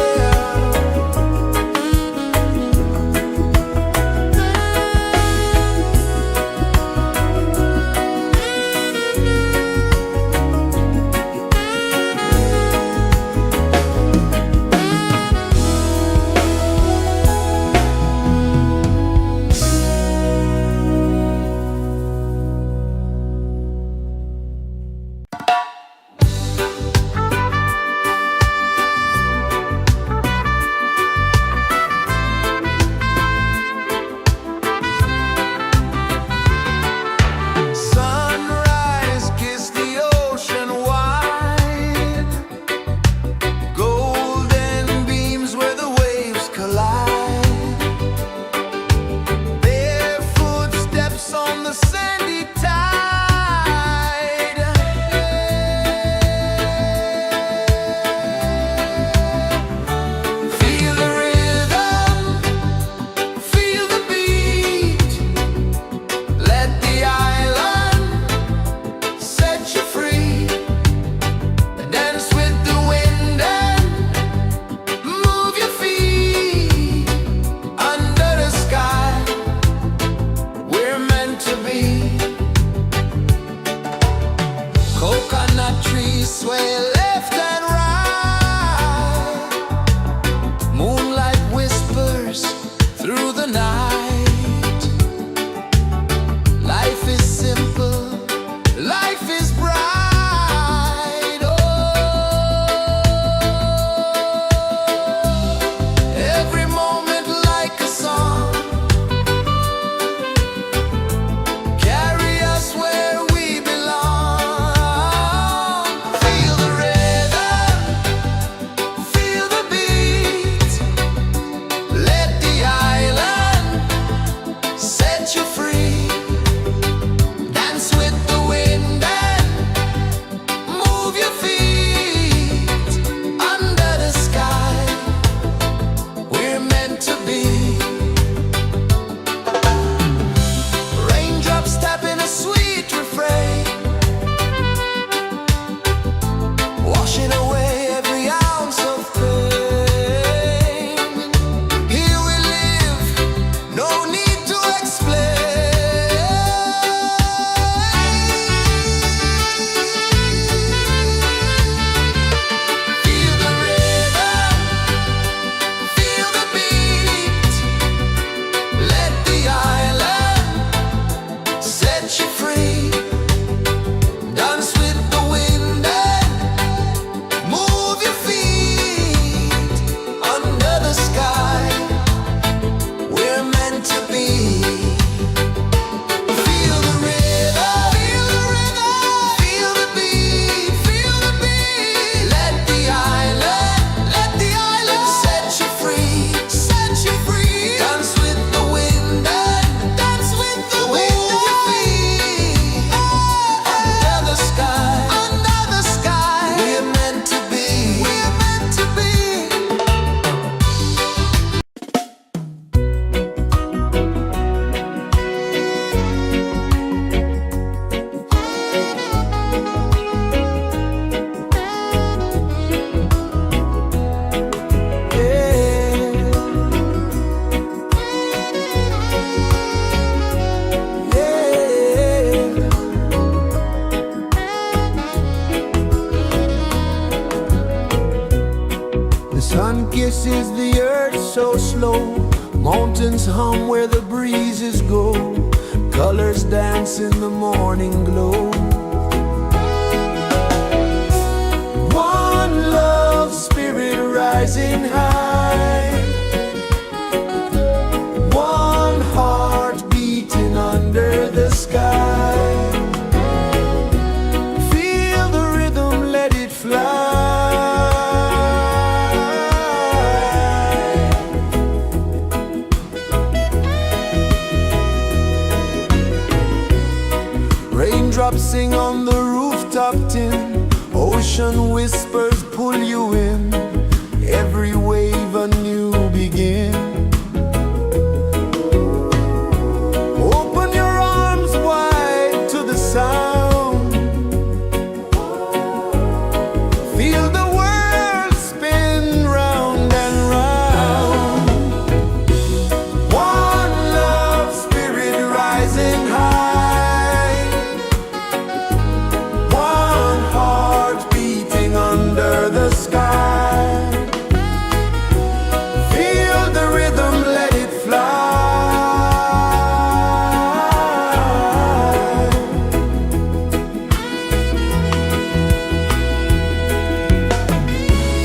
sun kisses the earth so slow. Mountains hum where the breezes go. Colors dance in the morning glow. One love spirit rising high. One heart beating under the sky. Feel the rhythm, let it fly. Raindrops sing on the rooftop tin. Ocean whispers pull you in. Every wave a new begin. Open your arms wide to the sound. Feel the world spin round and round. One love spirit rising high. One heart beating under the sky. Feel the rhythm, let it fly.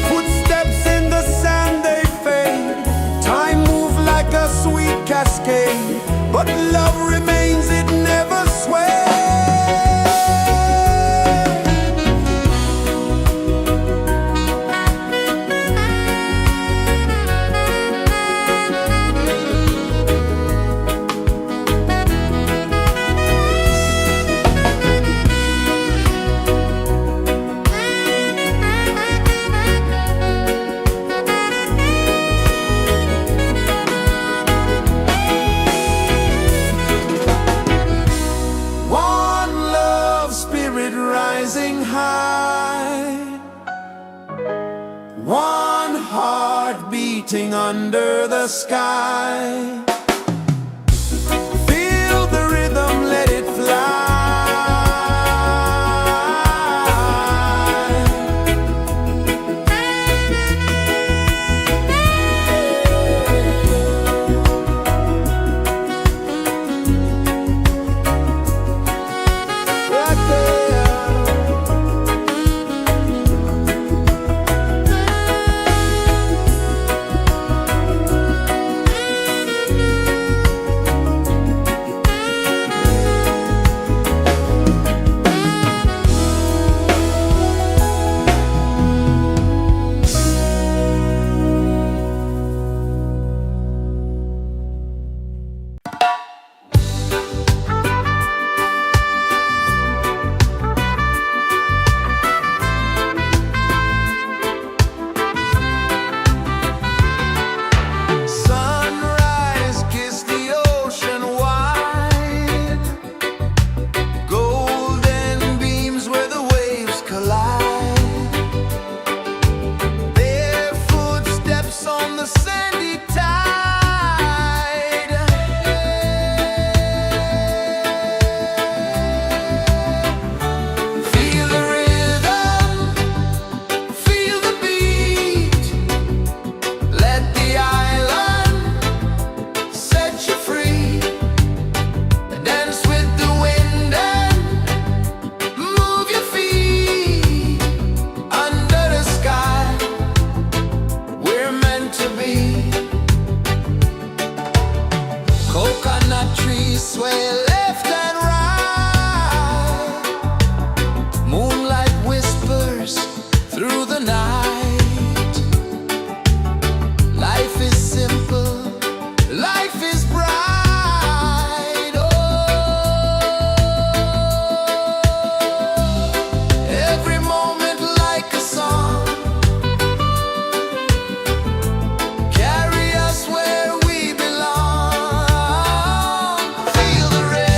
Footsteps in the sand, they fade. Time moves like a sweet cascade, but love remains, it never sways. One love spirit rising high. One heart beating under the sky. Feel the rhythm, let it fly. Right there. Sunrise, kiss the ocean wide. Golden beams where the waves collide. Their footsteps on the sandy tide. Feel the rhythm, feel the beat. Let the island set you free. Dance with the wind and move your feet. Under the sky, we're meant to be. Coconut trees sway left and right. Moonlight whispers through the night. Life is simple, life is bright. Oh, every moment like a song. Carry us where we belong. Feel the rhythm.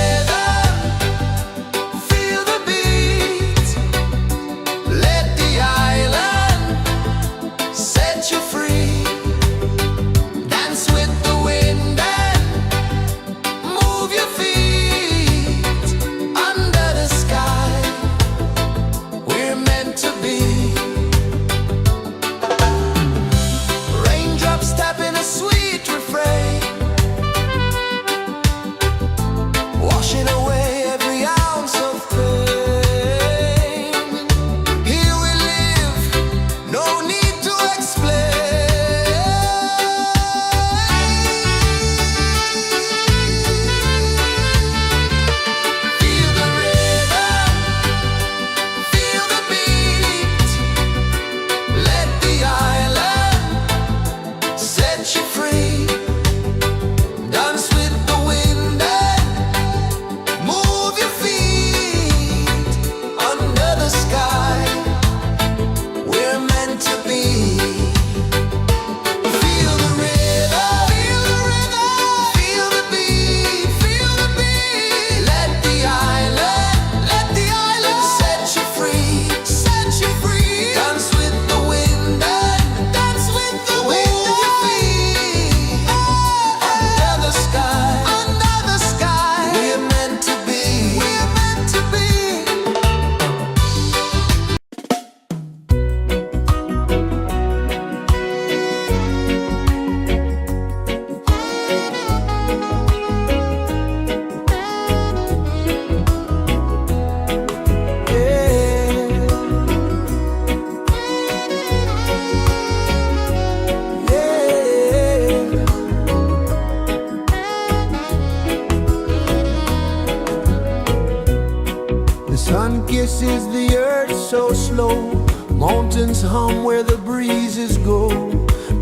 pulses the earth so slow. Mountains hum where the breezes go.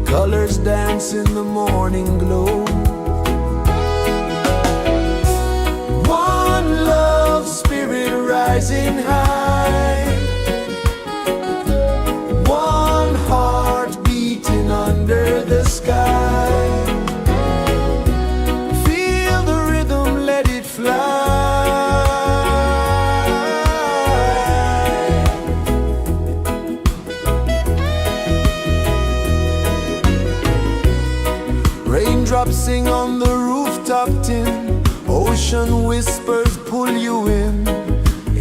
Colors dance in the morning glow. One love spirit rising high. One heart beating under the sky. Feel the rhythm, let it fly. Raindrops sing on the rooftop tin. Ocean whispers pull you in.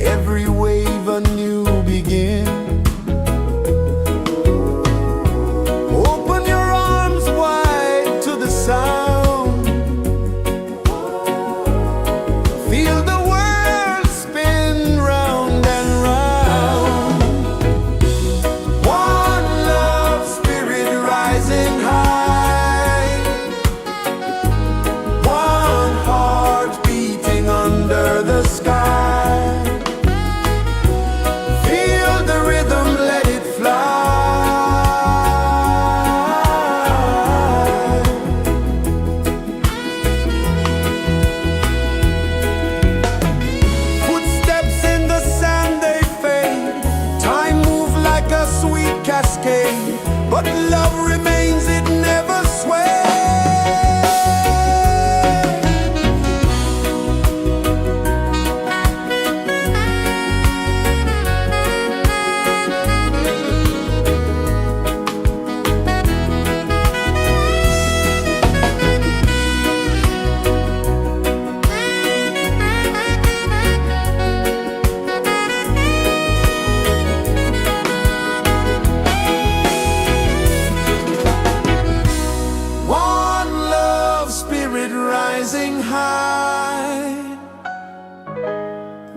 Every wave a new begin. Open your arms wide to the sound. Feel the world spin round and round. One love spirit rising high. One heart beating under the sky. Feel the rhythm, let it fly. Footsteps in the sand, they fade. Time moves like a sweet cascade, but love remains, it never sways. One love spirit rising high.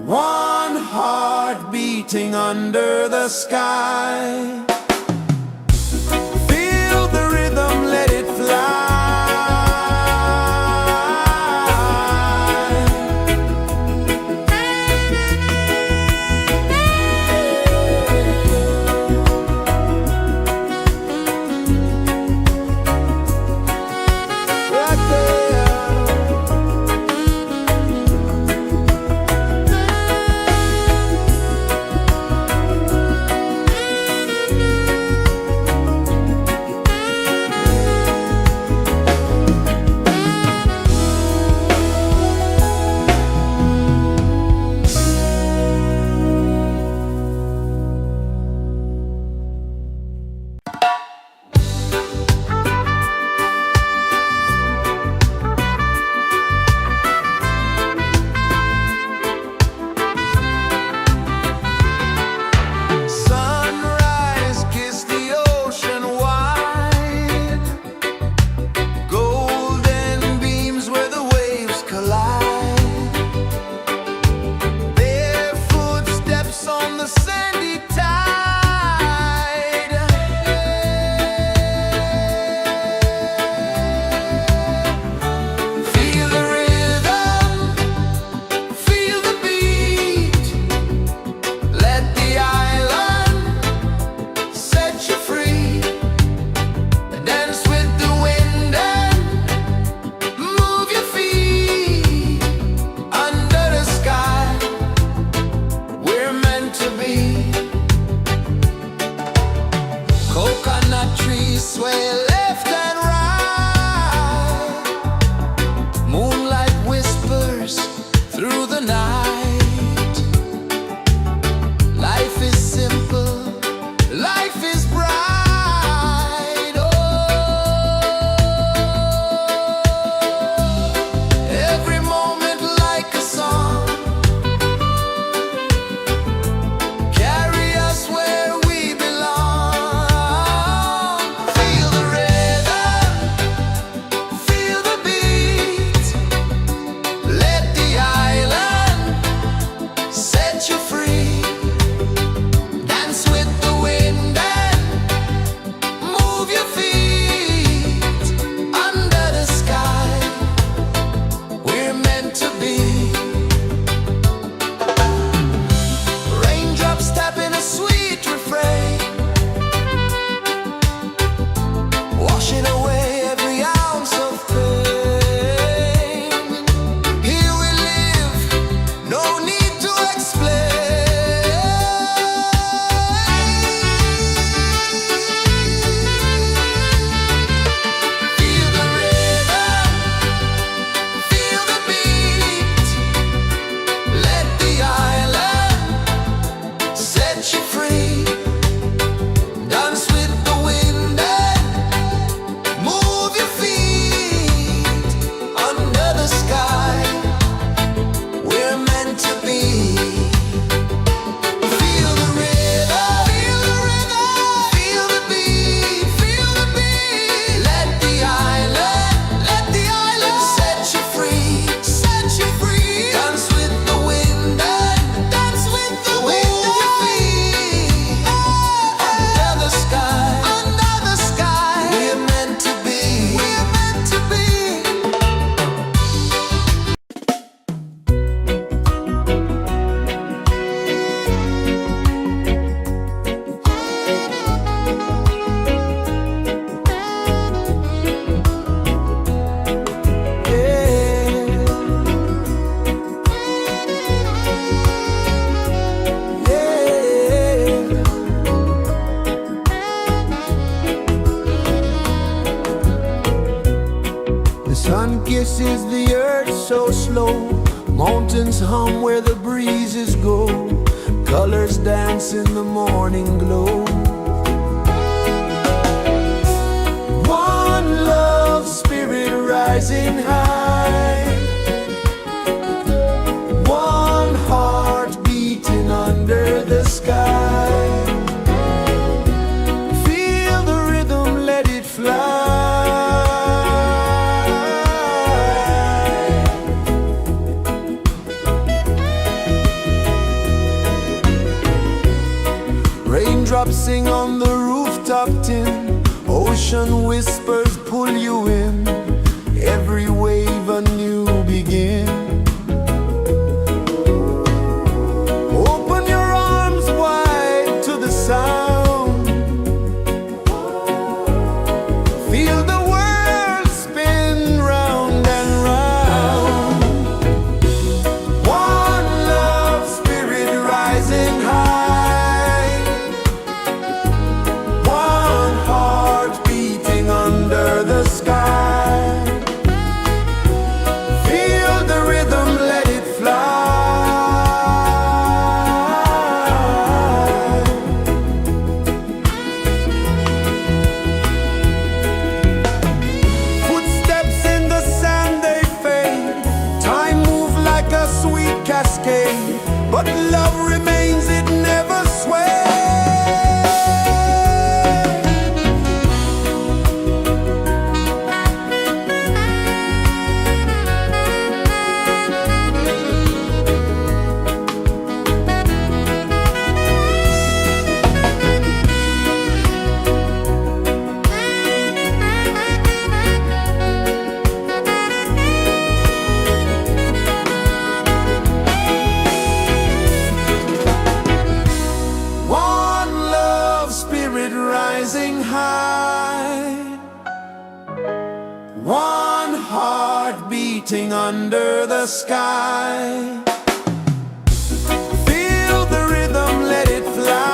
One heart beating under the sky. Feel the rhythm, let it fly. Right there. Sun kisses the earth so slow, mountains hum where the breezes go, colors dance in the morning glow. One love spirit rising high, one heart beating under the sky. Feel the rhythm, let it fly. Raindrops sing on the rooftop tin, ocean whispers pull you in, every wave a new begin. Open your arms wide to the sound, feel the world spin round and round. One love spirit rising high, one heart beating under the sky. Feel the rhythm, let it fly. Footsteps in the sand, they fade. Time moves like a sweet cascade, but love remains, it never sways. Rising high, one heart beating under the sky. Feel the rhythm, let it fly.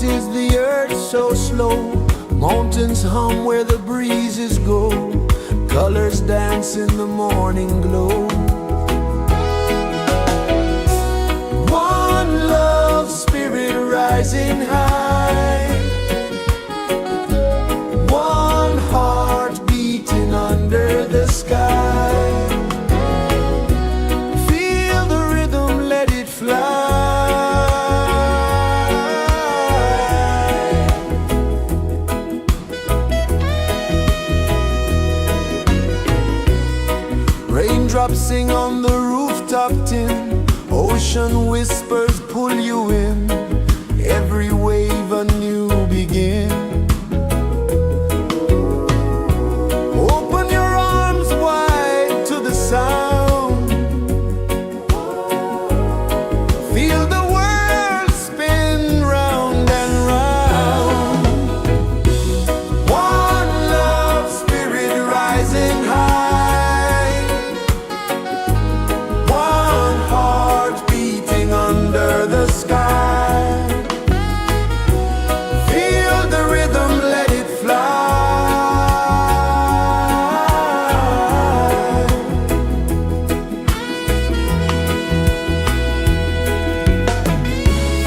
pulses the earth so slow. Mountains hum where the breezes go. Colors dance in the morning glow. One love spirit rising high. One heart beating under the sky. Feel the rhythm, let it fly. Raindrops sing on the rooftop tin. Ocean whispers pull you in. Every wave a new begin. Open your arms wide to the sound. Feel the world spin round and round. One love spirit rising high. One heart beating under the sky. Feel the rhythm, let it fly.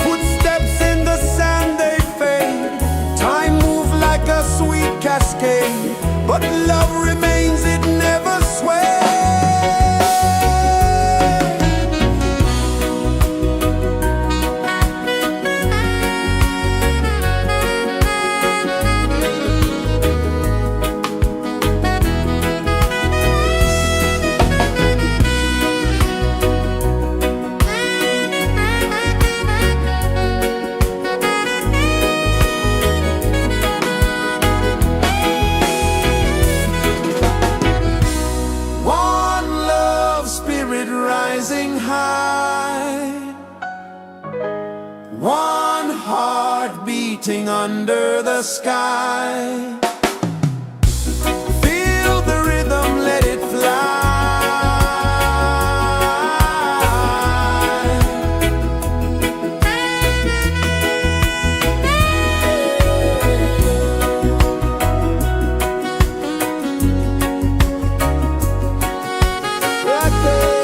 Footsteps in the sand, they fade. Time moves like a sweet cascade, but love remains, it never sways. One love spirit rising high. One heart beating under the sky. Feel the rhythm, let it fly. Right there.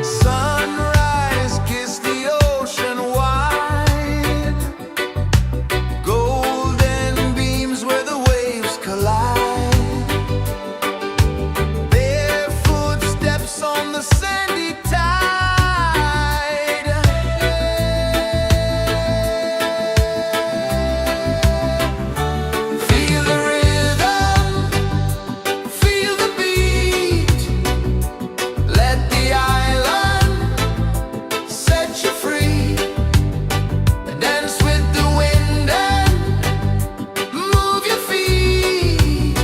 Sunrise, kiss the ocean wide. Golden beams where the waves collide. Bare footsteps on the sandy tide. Feel the rhythm, feel the beat. Let the island set you free. Dance with the wind and move your feet.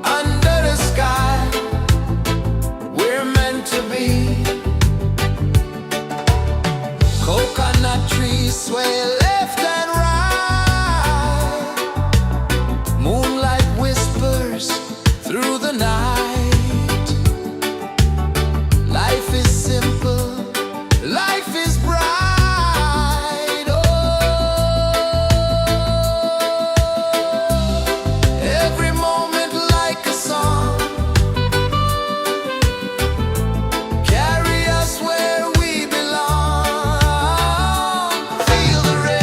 Under the sky, we're meant to be. Coconut trees sway left and right. Moonlight whispers through the night. Life is simple, life is bright. Oh, every moment like a song. Carry us where we belong. Feel the rhythm.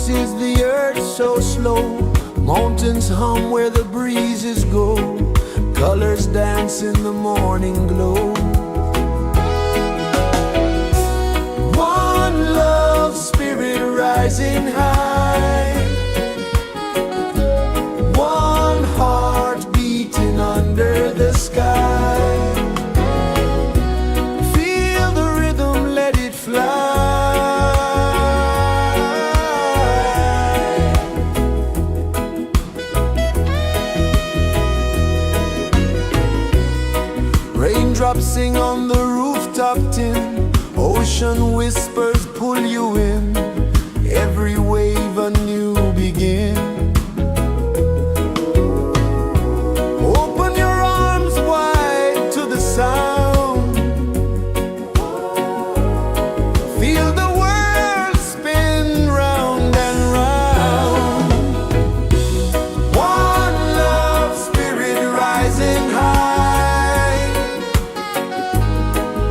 pulses the earth so slow. Mountains hum where the breezes go. Colors dance in the morning glow. One love, spirit rising high. One heart beating under the sky. Feel the rhythm, let it fly. Raindrops sing on the rooftop tin. Ocean whispers pull you in. Every wave a new begin. Open your arms wide to the sound. Feel the world spin round and round. One love, spirit rising high.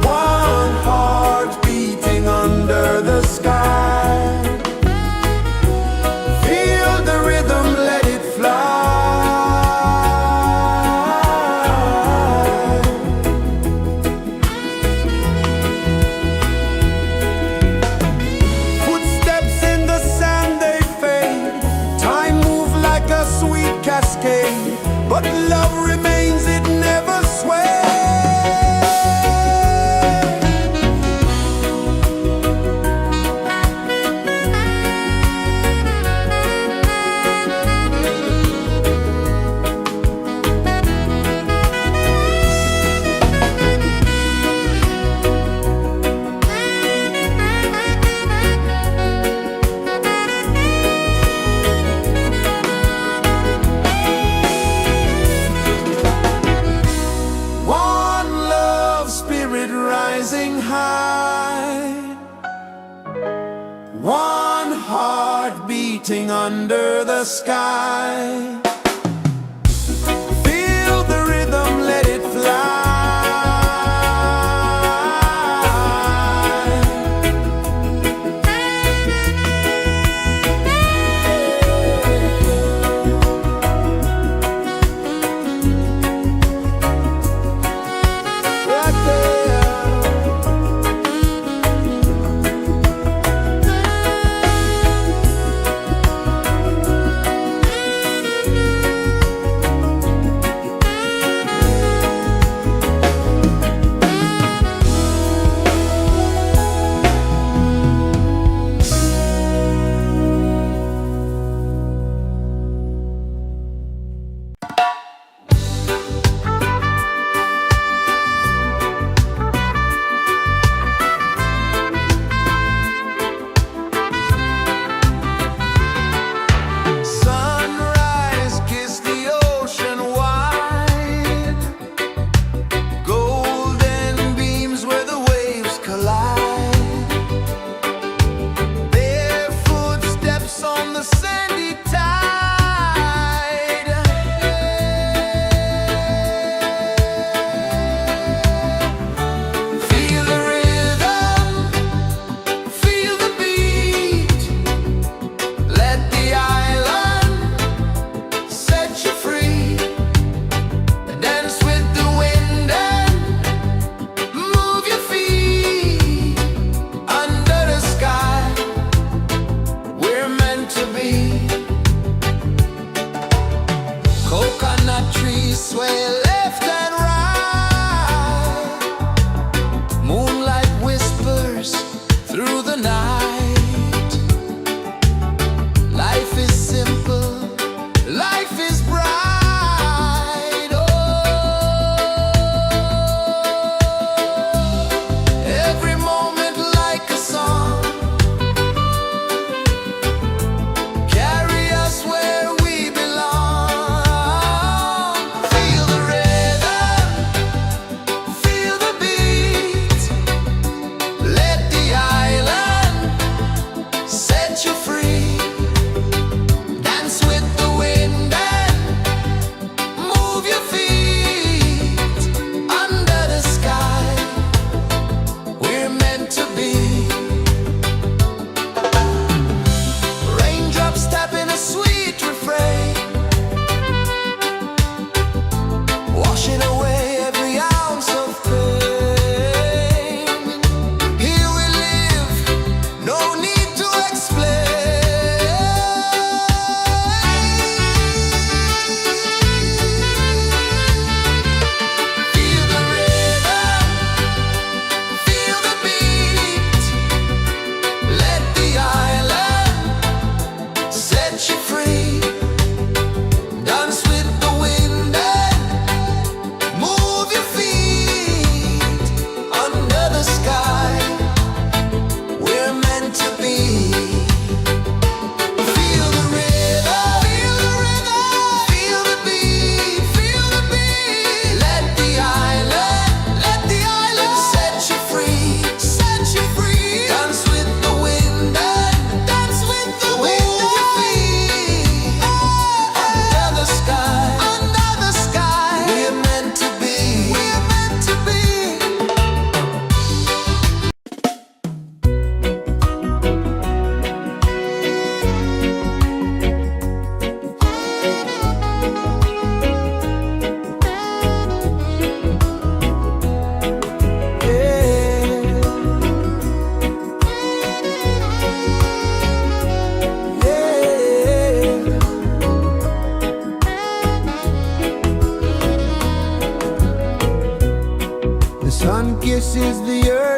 One heart beating under the sky. Feel the rhythm, let it fly. Footsteps in the sand, they fade. Time moves like a sweet cascade, but love remains, it never sways. One love, spirit rising high. One heart beating under the sky. Feel the rhythm, let it fly. Right there.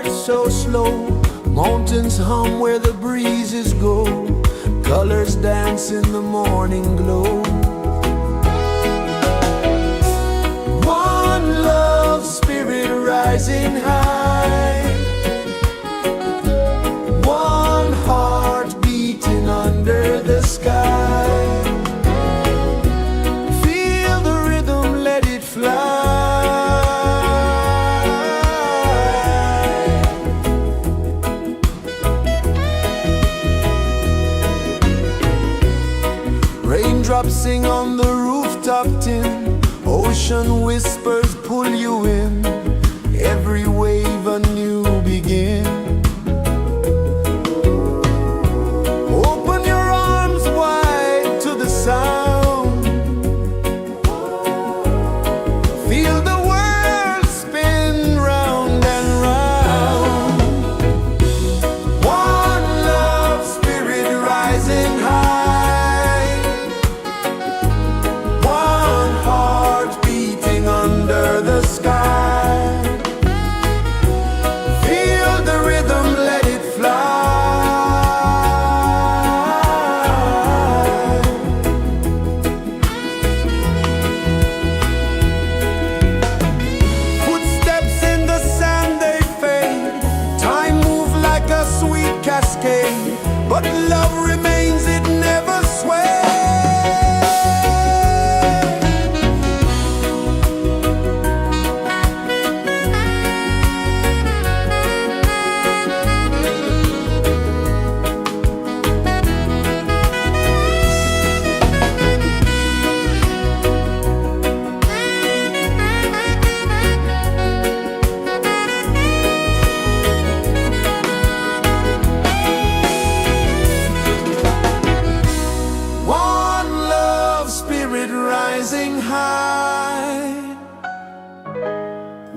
heart so slow. Mountains hum where the breezes go. Colors dance in the morning glow. One love spirit rising high. One heart beating under the sky. Feel the rhythm, let it fly. Raindrops sing on the rooftop tin. Ocean whispers pull you in. Every wave a new begin. Open your arms wide to the sound. Feel the world spin round and round. One love spirit rising high. One heart beating under the sky. Feel the rhythm, let it fly. Footsteps in the sand, they fade. Time moves like a sweet cascade, but love remains, it never sways. One love spirit rising high.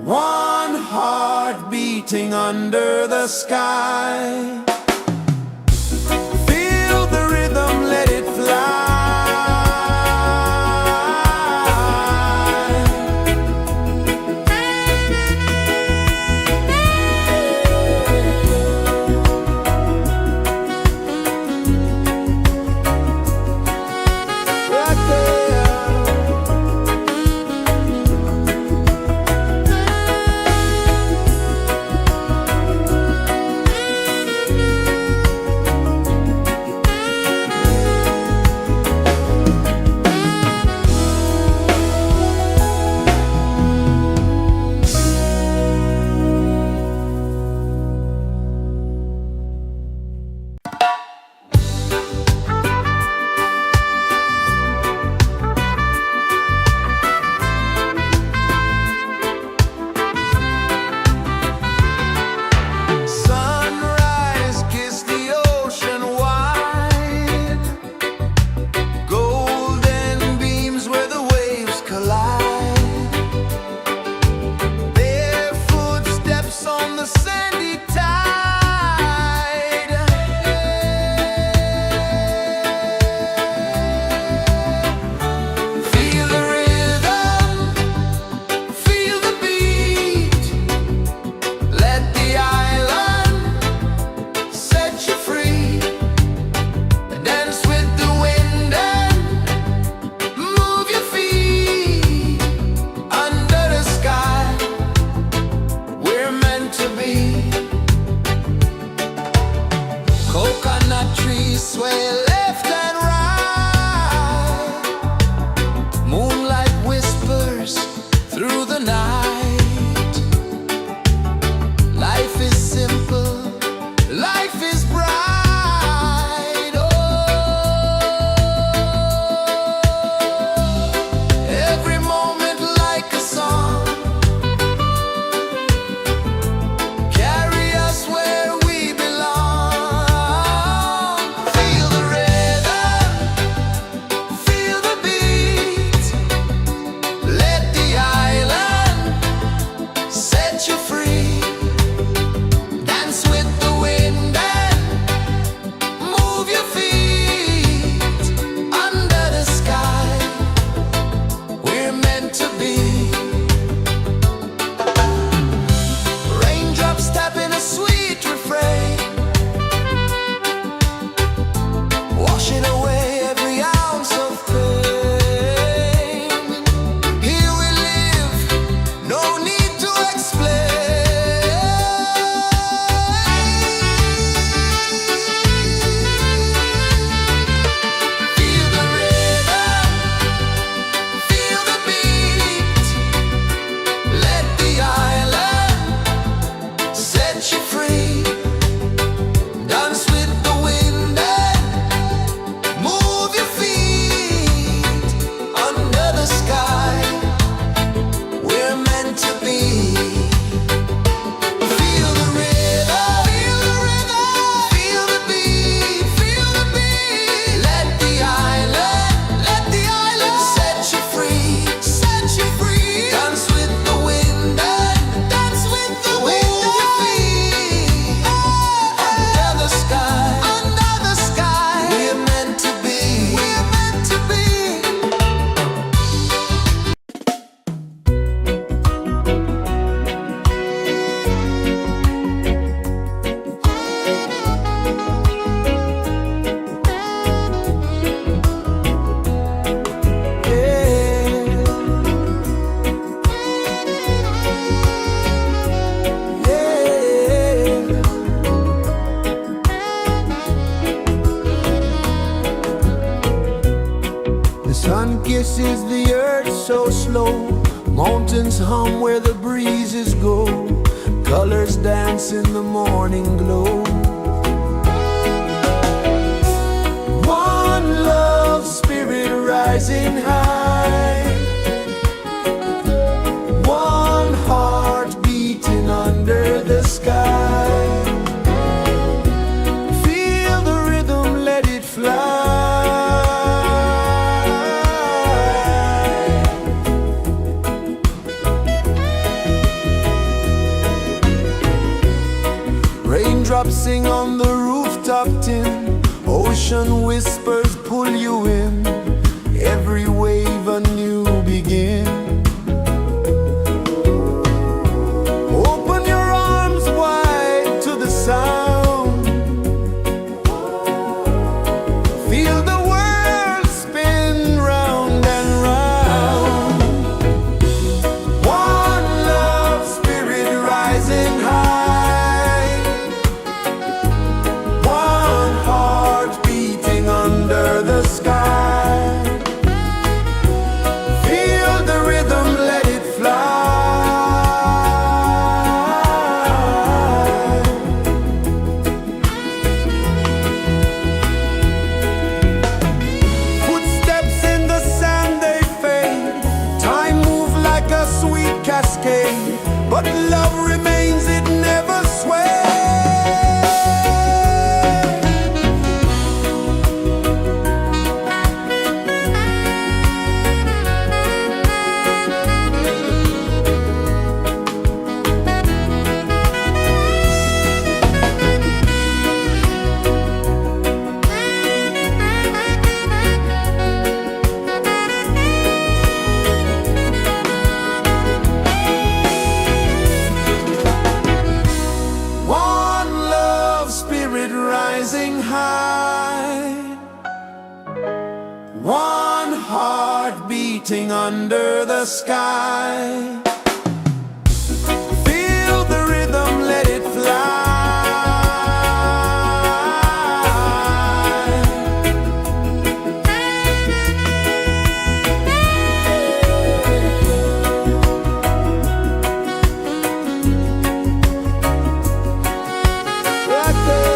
One heart beating under the sky. Feel the rhythm, let it fly. Right there. is the earth so slow? Mountains hum where the breezes go. Colors dance in the morning glow. One love spirit rising high. One heart beating under the sky. Feel the rhythm, let it fly. Raindrops sing on the rooftop tin. Ocean whispers pull you in. Every wave a new begin. Open your arms wide to the sound. Feel the world spin round and round. One love spirit rising high. One heart beating under the sky. Feel the rhythm, let it fly. Footsteps in the sand, they fade. Time moves like a sweet cascade, but love remains, it never sways. One love spirit rising high. One heart beating under the sky. Feel the rhythm, let it fly. Right there.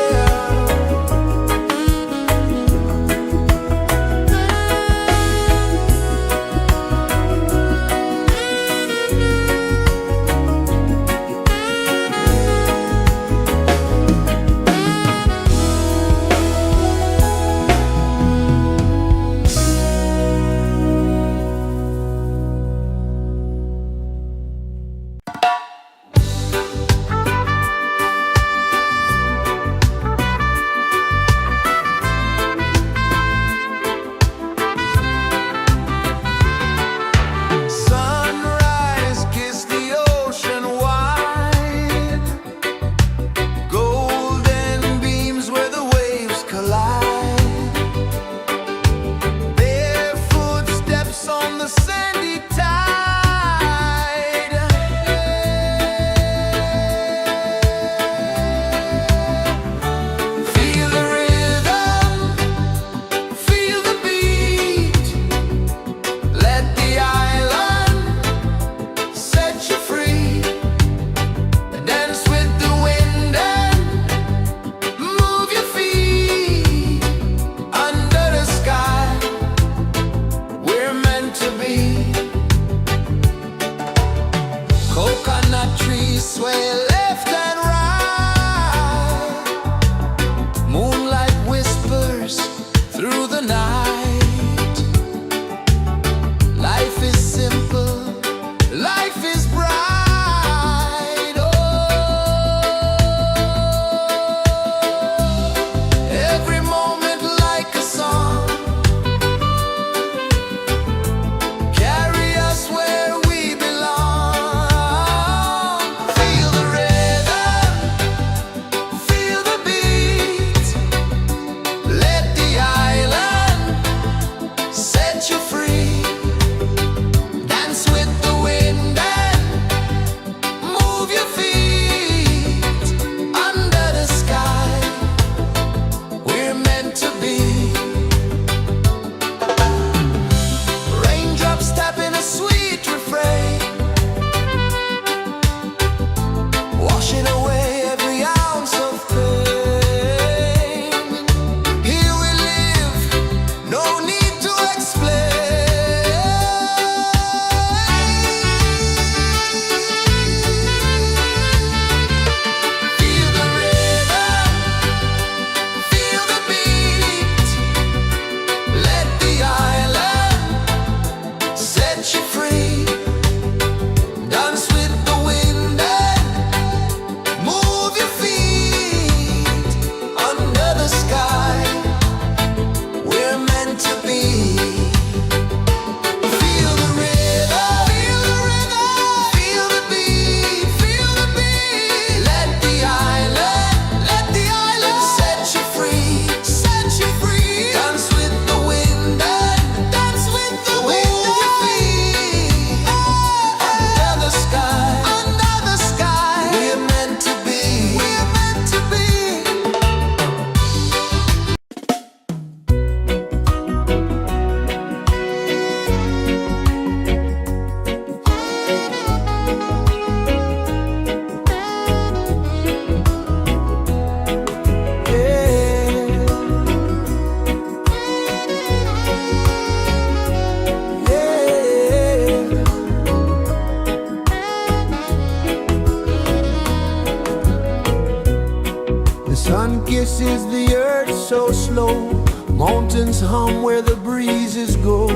Sun kisses the earth so slow, mountains hum where the breezes go,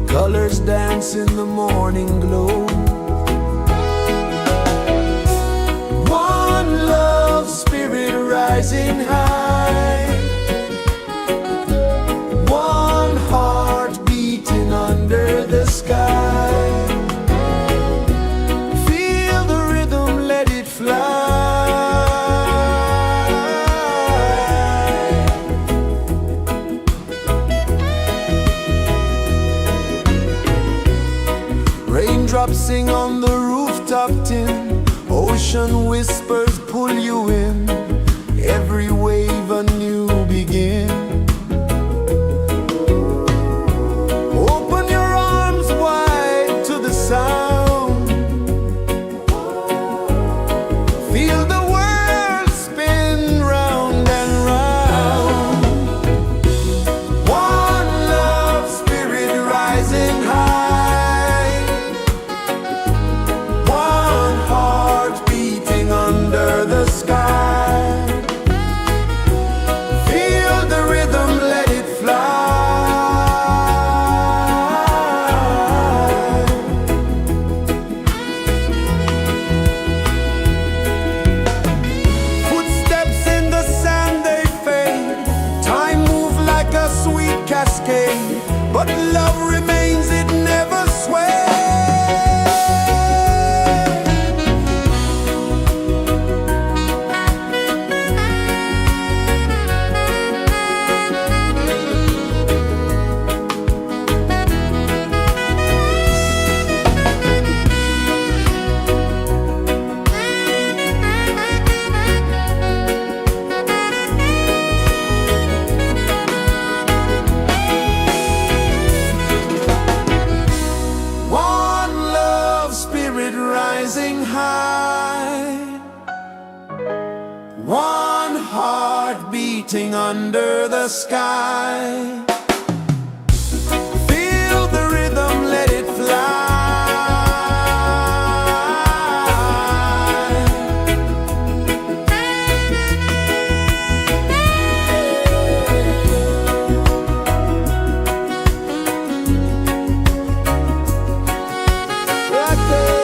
colors dance in the morning glow. One love spirit rising high, one heart beating under the sky. Feel the rhythm, let it fly. Raindrops sing on the rooftop tin, ocean whispers pull you in, every wave a new begin. Open your arms wide to the sound, feel the world spin round and round. One love spirit rising high, one heart beating under the sky. Feel the rhythm, let it fly. Footsteps in the sand, they fade. Time moves like a sweet cascade, but love remains, it never sways. One love spirit rising high, one heart beating under the sky. Feel the rhythm, let it fly. Right there.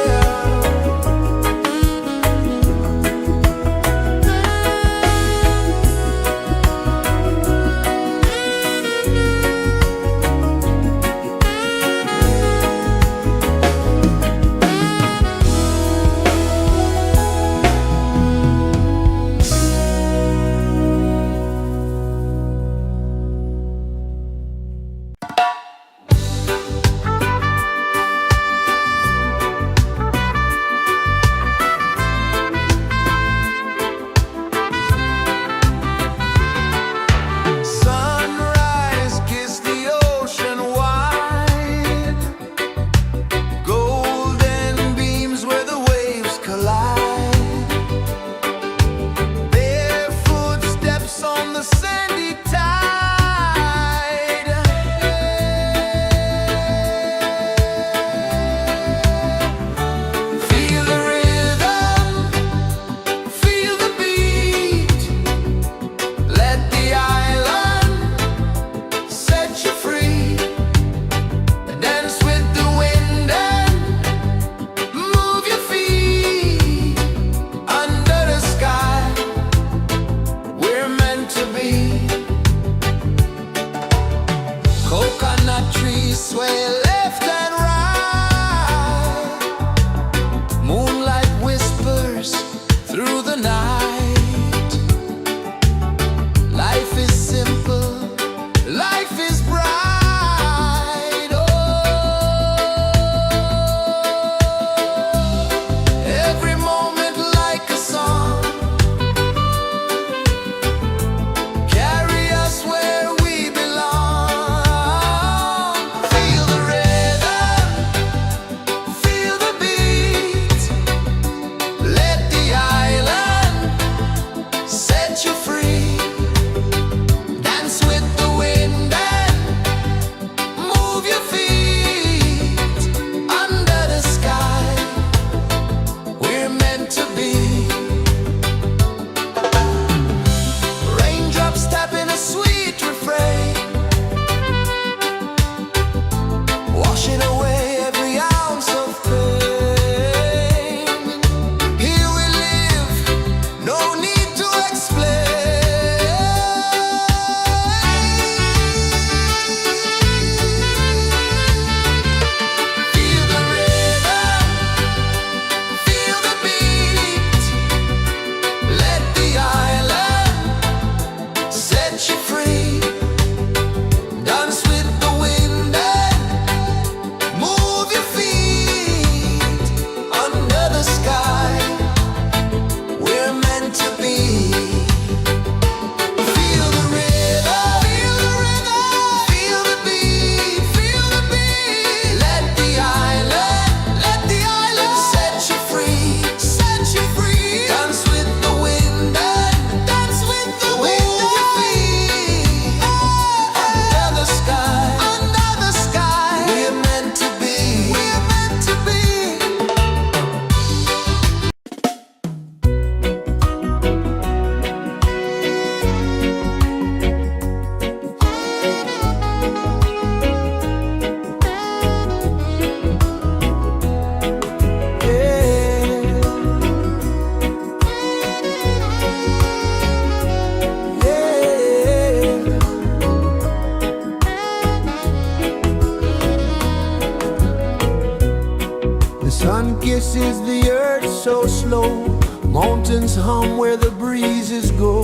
pulses the earth so slow. Mountains hum where the breezes go.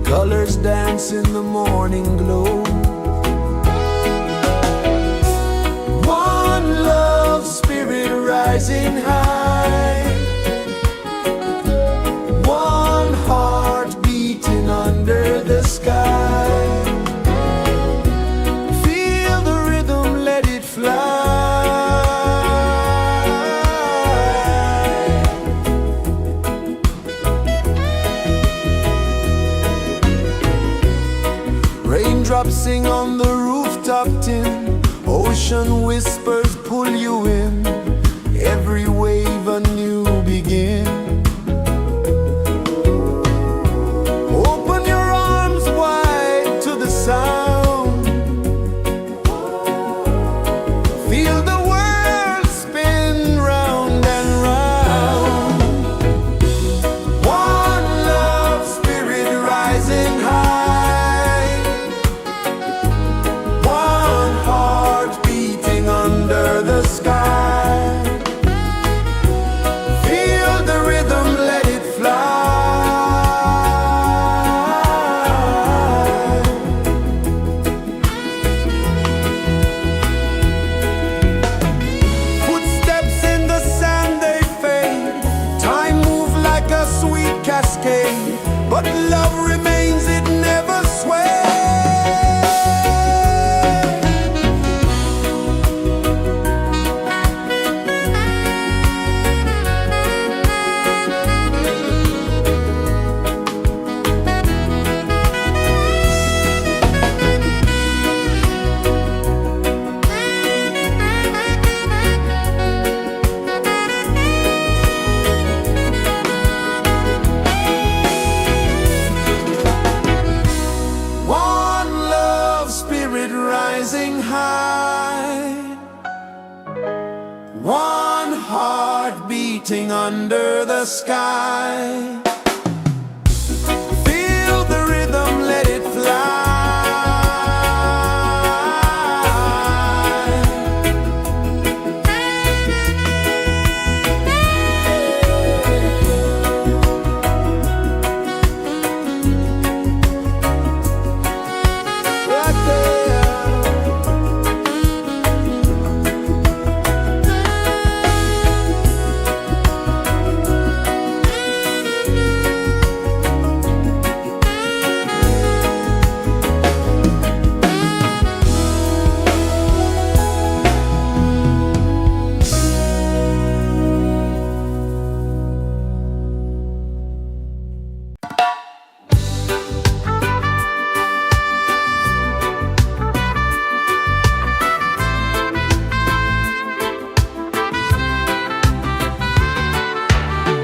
Colors dance in the morning glow. One love spirit rising high. One heart beating under the sky. Feel the rhythm, let it fly. Raindrops sing on the rooftop tin. Ocean whispers pull you in. Every wave a new begin. Open your arms wide to the sound. Feel the world spin round and round. One love spirit rising high. One heart beating under the sky. Feel the rhythm, let it fly. Footsteps in the sand, they fade. Time moves like a sweet cascade, but love remains, it never sways. One love spirit rising high. One heart beating under the sky. Feel the rhythm, let it fly. Right there.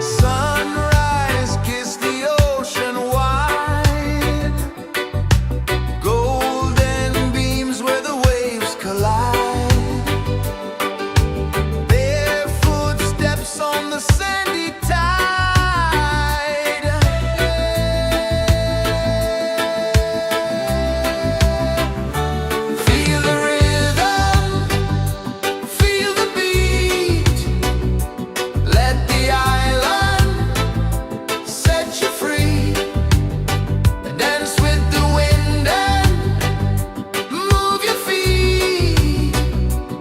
Sunrise, kiss the ocean wide. Golden beams where the waves collide. Barefoot steps on the sandy tide. Feel the rhythm, feel the beat. Let the island set you free. Dance with the wind and move your feet.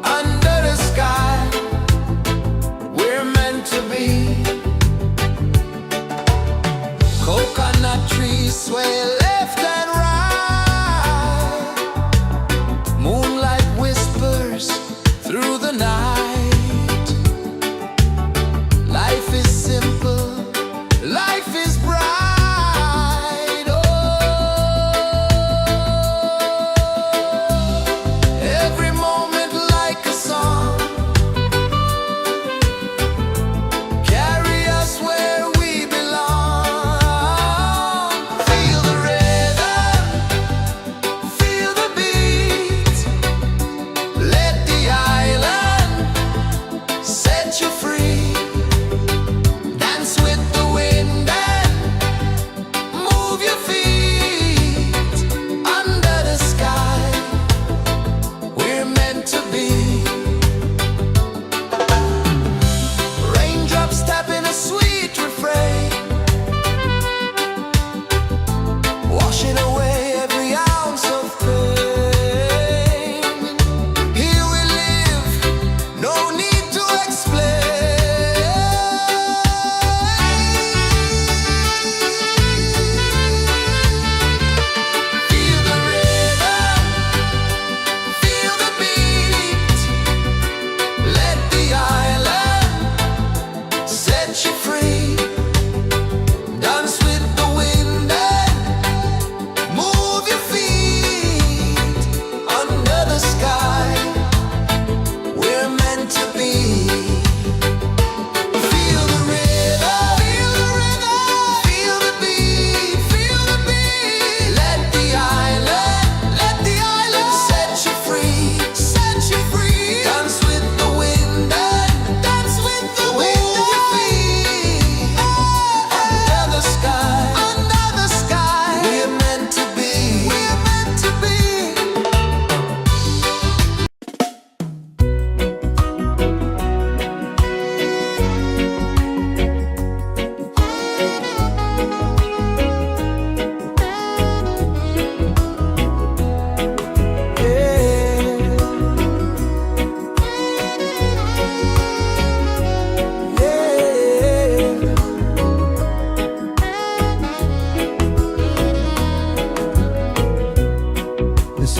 Under the sky, we're meant to be. Coconut trees sway left and right. Moonlight whispers through the night. Life is simple, life is bright. Oh, every moment like a song. Carry us where we belong. Feel the rhythm,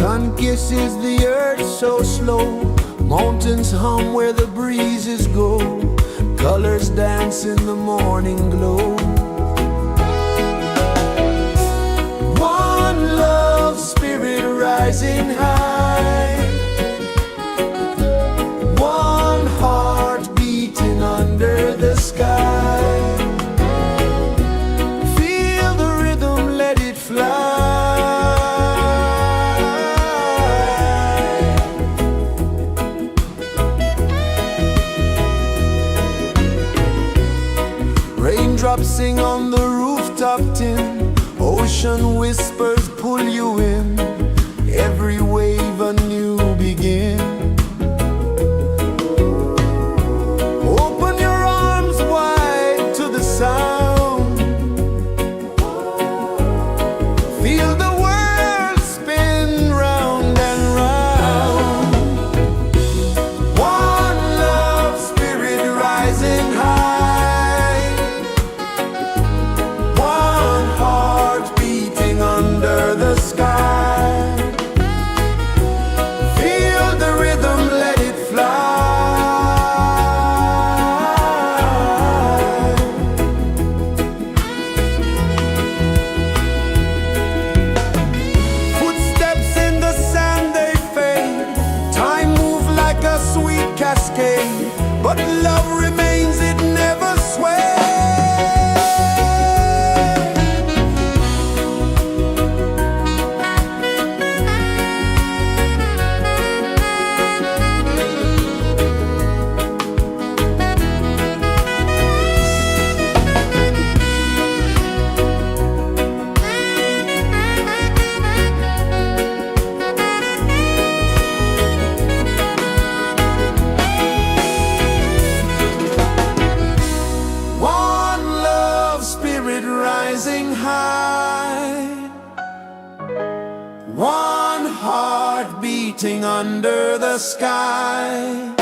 Sun kisses the earth so slow, mountains hum where the breezes go, colors dance in the morning glow. One love spirit rising high, one heart beating under the sky. Feel the rhythm, let it fly. Raindrops sing on the rooftop tin, ocean whispers pull you in, every wave a new begin. Open your arms wide to the sound, feel the world spin round and round. One love spirit rising high, one heart beating under the sky. Feel the rhythm, let it fly. Footsteps in the sand, they fade. Time moves like a sweet cascade, but love remains, it never sways. One love spirit rising high, one heart beating under the sky.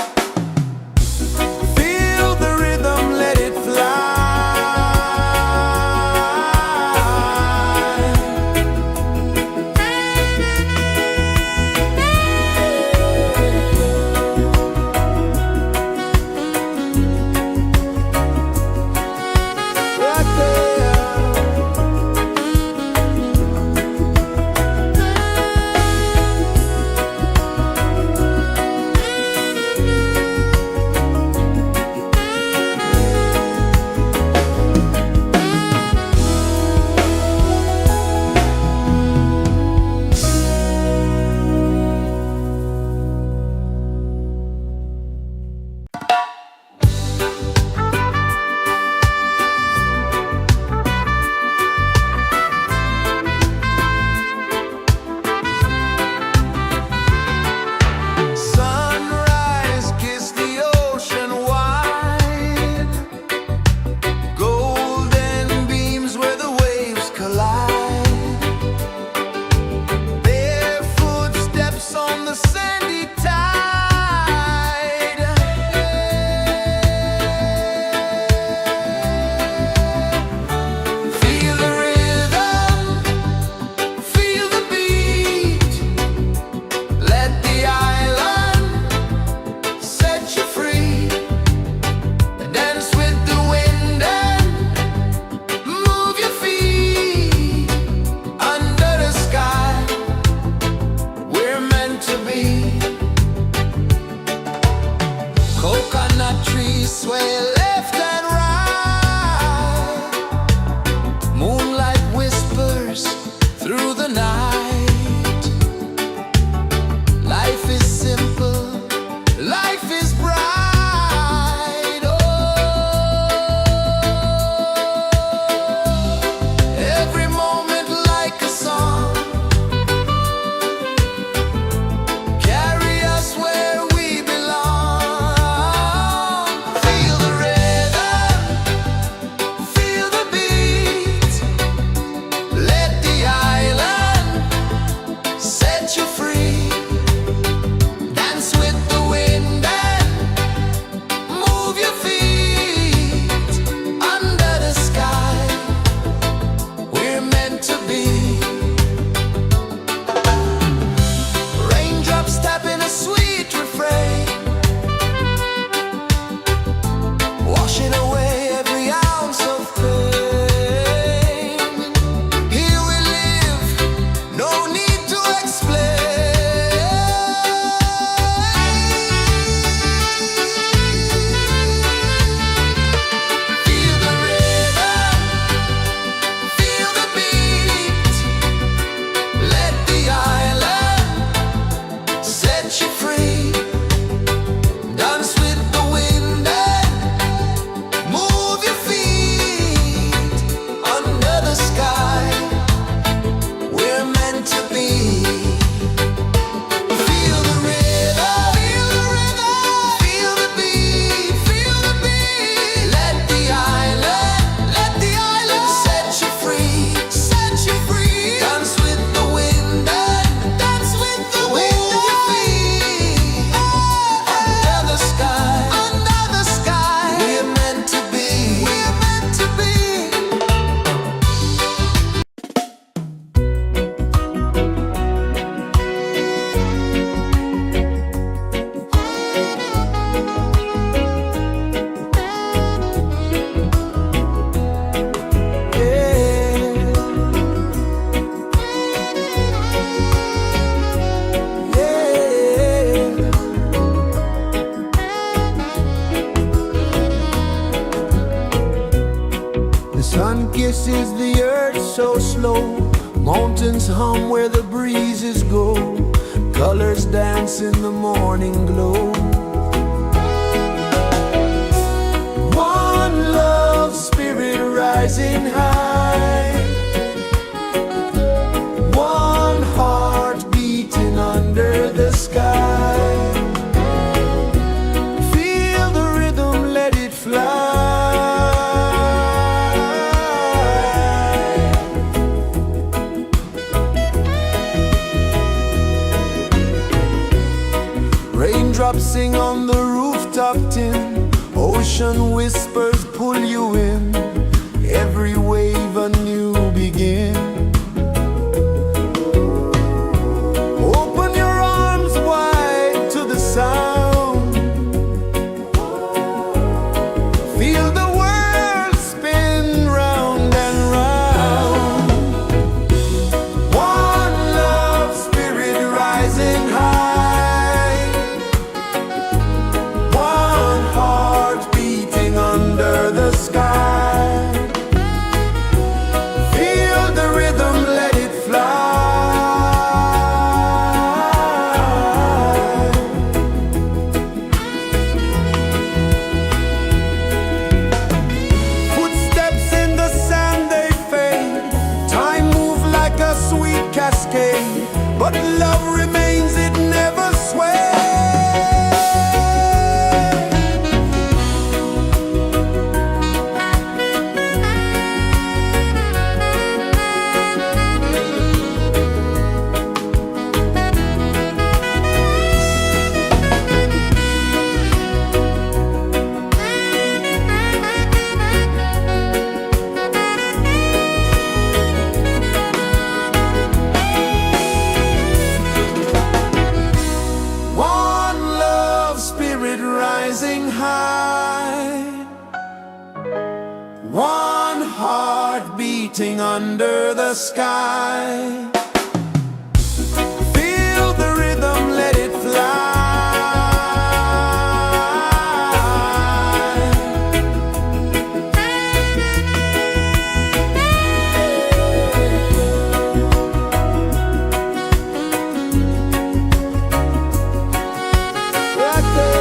Feel the rhythm, let it fly. Right there. so slow. Mountains hum where the breezes go. Colors dance in the morning glow. One love, spirit rising high. One heart beating under the sky. Feel the rhythm, let it fly. Raindrops sing on the rooftop tin. Ocean whispers pull you in. Every wave a new begin. Open your arms wide to the sound. Feel the world spin round and round. One love, spirit rising high. One heart beating under the sky. Feel the rhythm, let it fly. Footsteps in the sand, they fade. Time moves like a sweet cascade, but love remains, it never sways. One love, spirit rising high. One heart beating under the sky. Feel the rhythm, let it fly. Right there.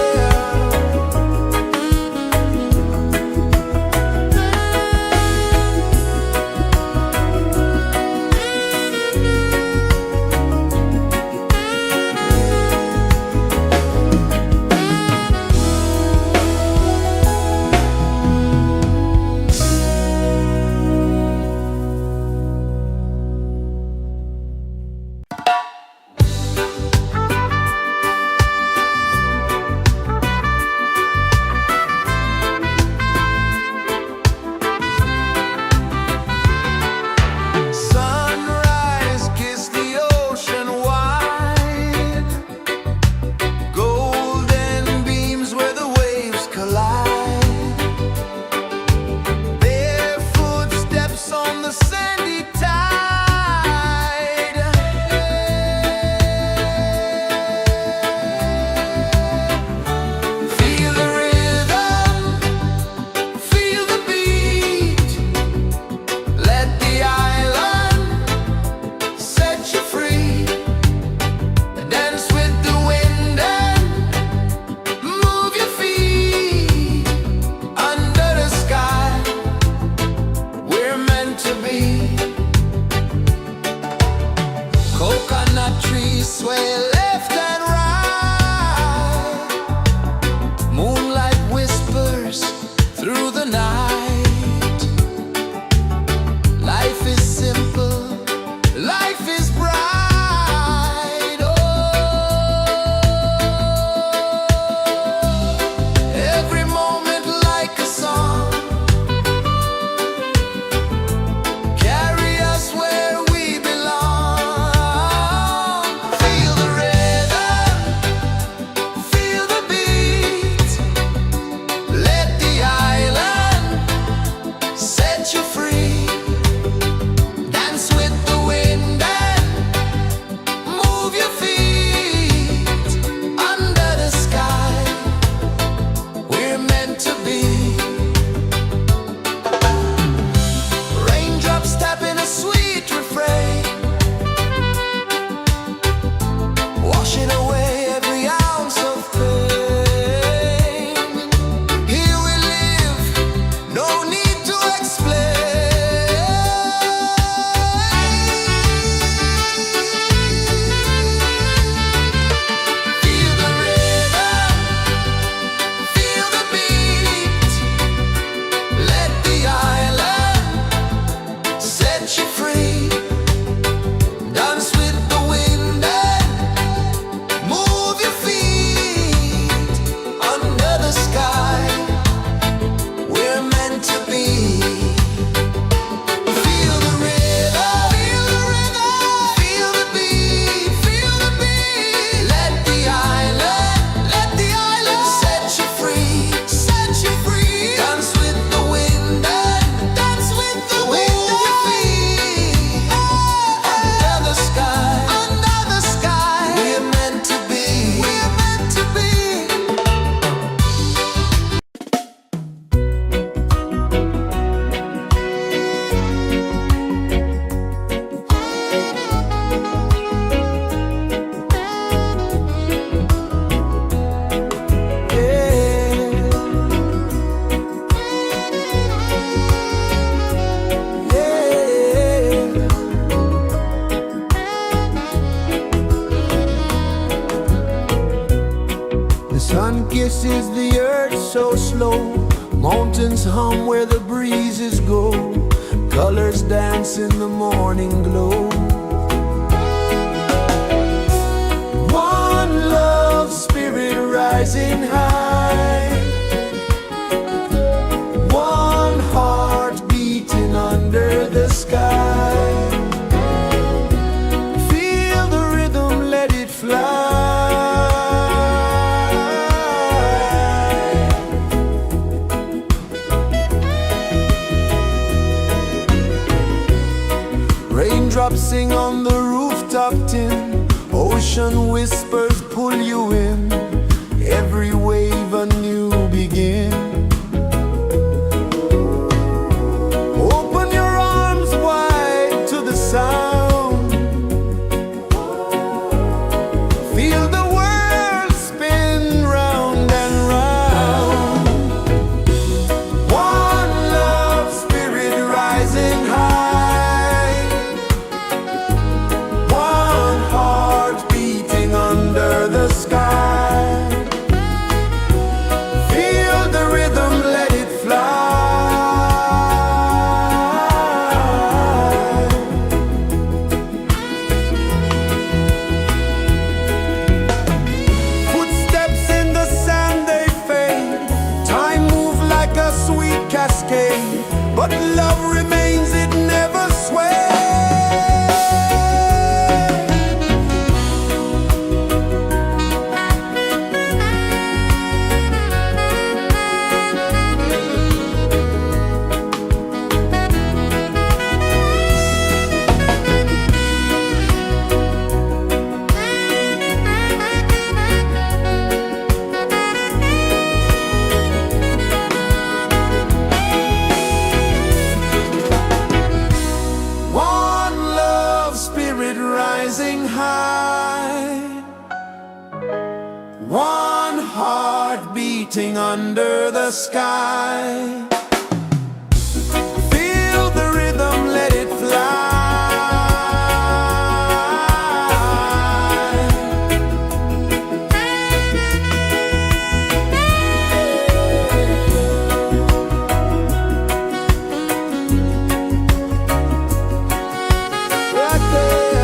is the earth so slow? Mountains hum where the breezes go. Colors dance in the morning glow. One love spirit rising high. One heart beating under the sky. Feel the rhythm, let it fly. Raindrops sing on the rooftop tin. Ocean whispers pull you in. Every wave a new begin. Open your arms wide to the sound. Feel the world spin round and round. One love spirit rising high. One heart beating under the sky. Feel the rhythm, let it fly. Footsteps in the sand, they fade. Time moves like a sweet cascade, but love remains, it never sways. One love spirit rising high. One heart beating under the sky. Feel the rhythm, let it fly. Right there.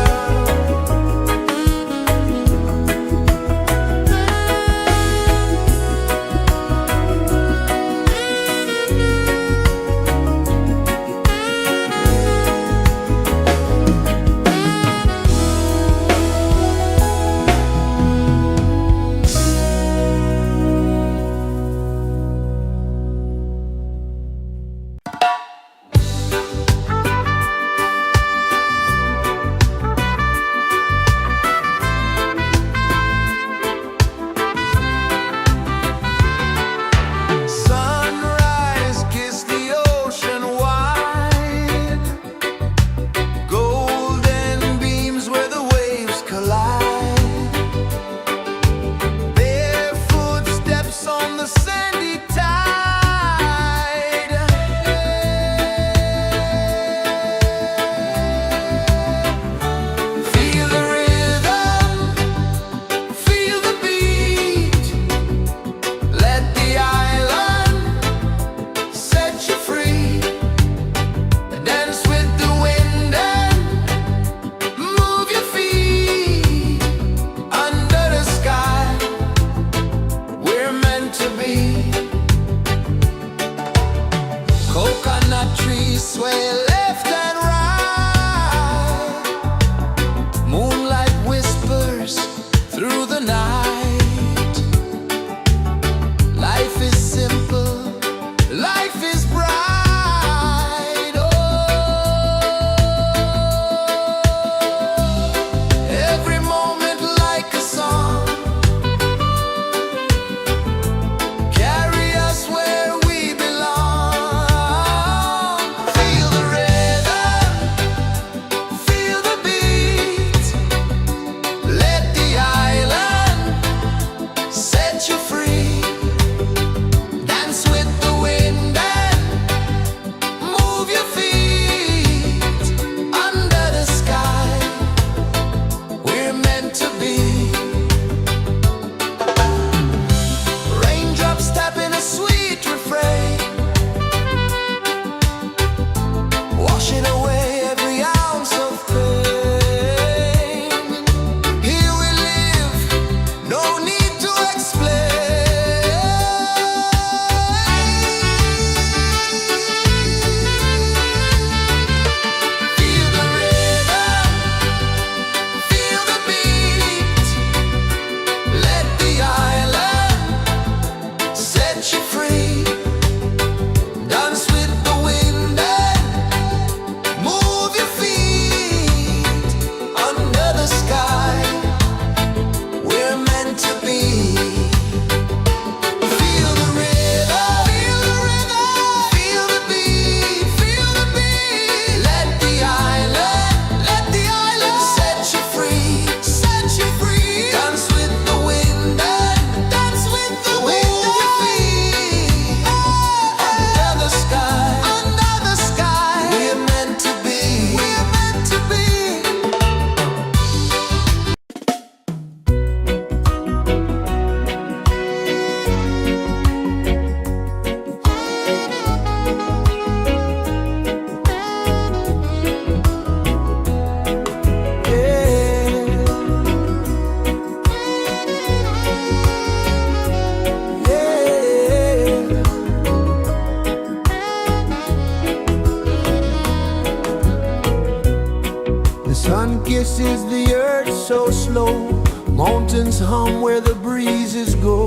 sun kisses the earth so slow. Mountains hum where the breezes go.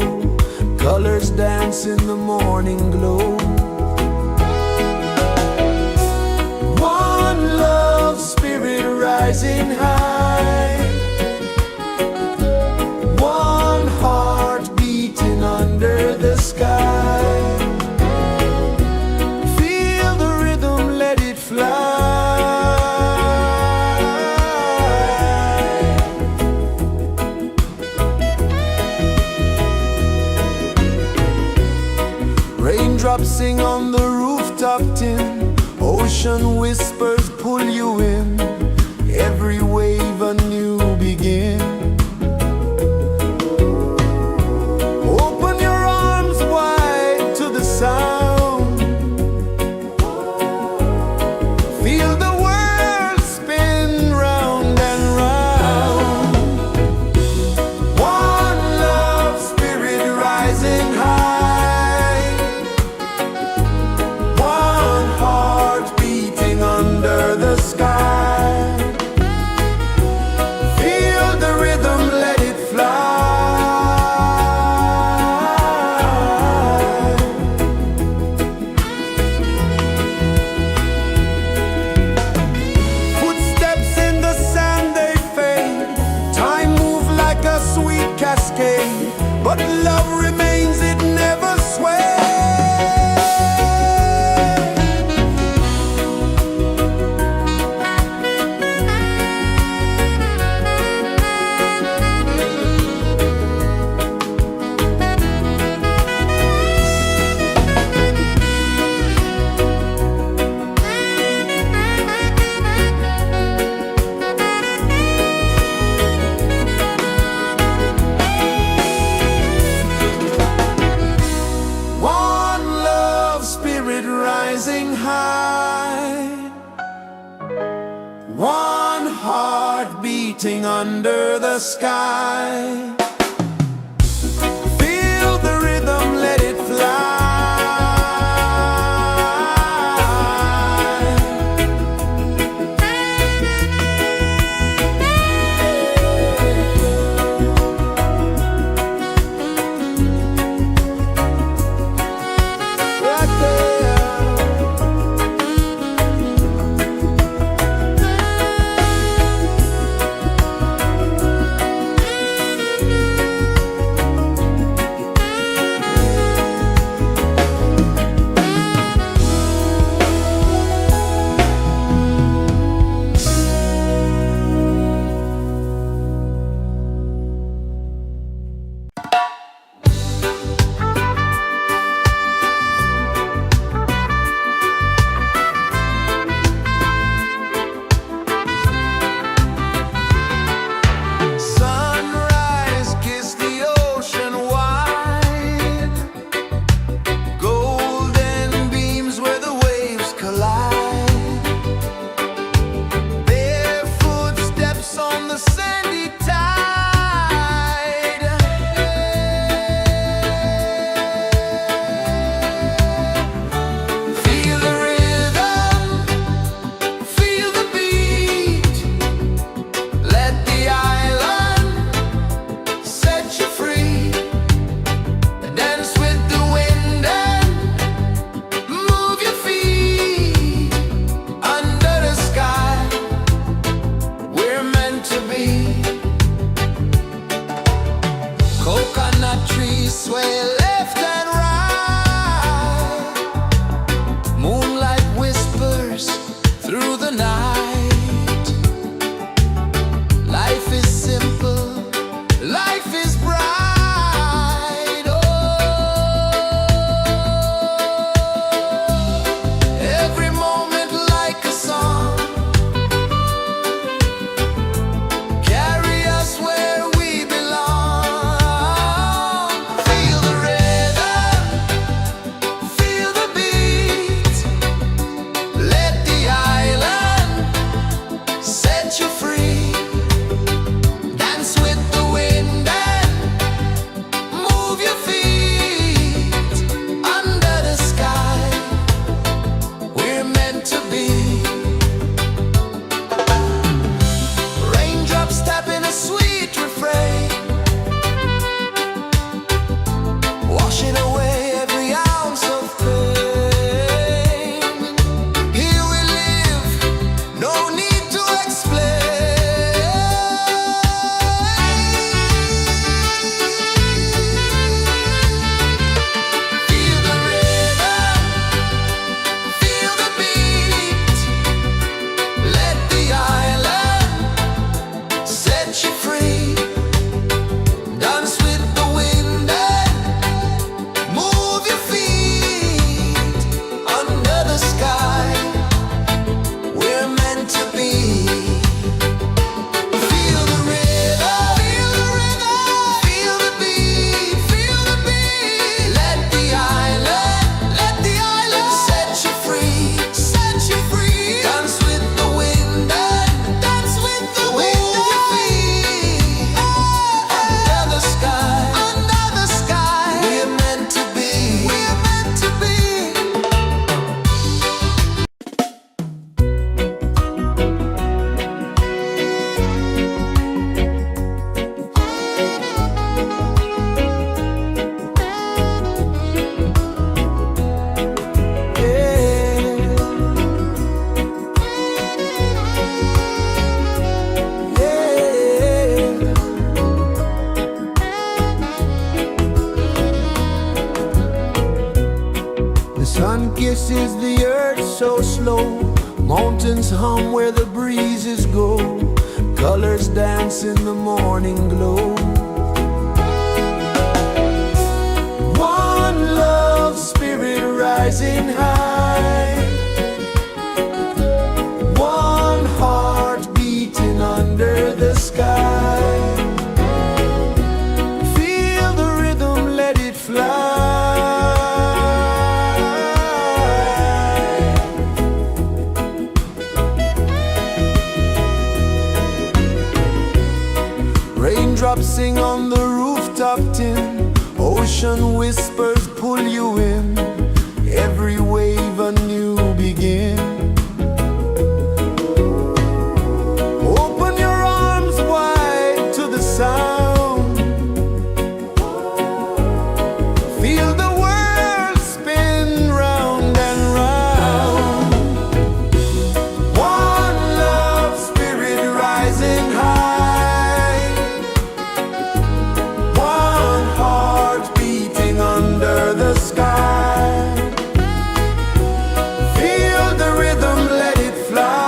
Colors dance in the morning glow. One love spirit rising high. One heart beating under the sky. Feel the rhythm, let it fly. Raindrops sing on the rooftop tin. Ocean whispers pull you in. Every wave a new begin. Open your arms wide to the sound. Feel the world spin round and round. One love spirit rising high. One heart beating under the sky. Feel the rhythm, let it fly. Footsteps in the sand, they fade. Time moves like a sweet cascade, but love remains, it never sways. One love spirit rising high. One heart beating under the sky. Feel the rhythm, let it fly. Right there. pulses the earth so slow. Mountains hum where the breezes go. Colors dance in the morning glow. One love spirit rising high. One heart beating under the sky. Feel the rhythm, let it fly. Raindrops sing on the rooftop tin. Ocean whispers pull you in. Every wave a new begin. Open your arms wide to the sound. Feel the world spin round and round. One love spirit rising high. One heart beating under the sky. Feel the rhythm, let it fly.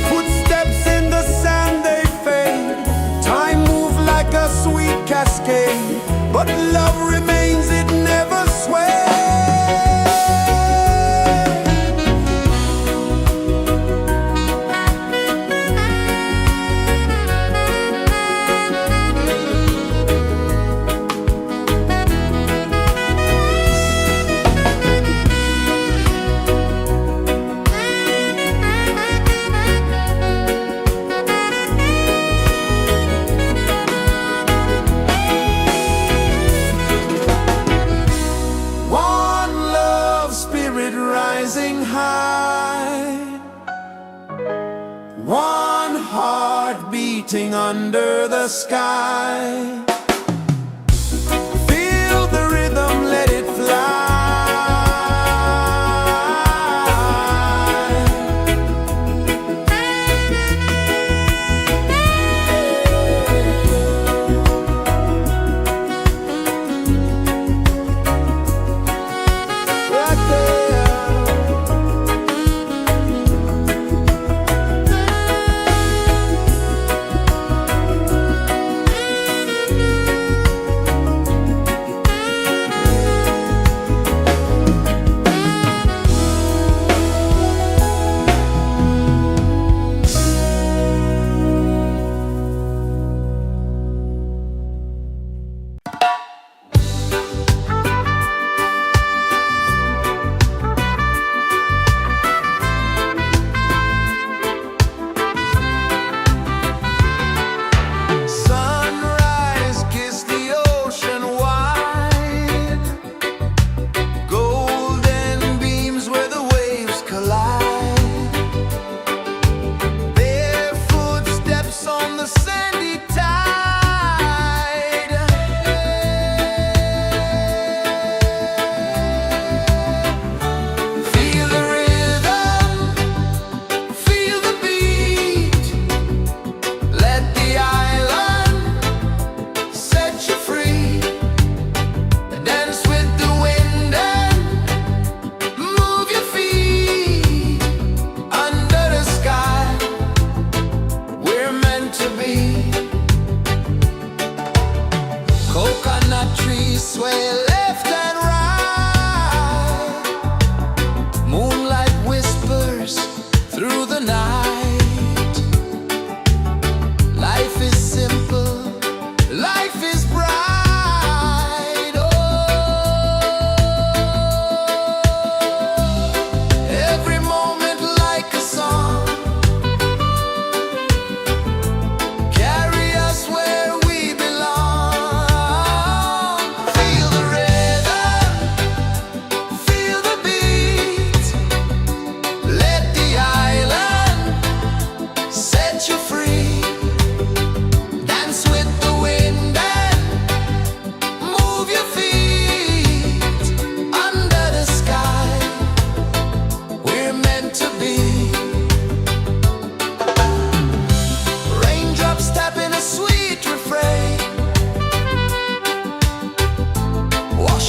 Footsteps in the sand, they fade. Time moves like a sweet cascade, but love remains, it never sways. One love spirit rising high. One heart beating under the sky. Feel the rhythm, let it fly. Right there.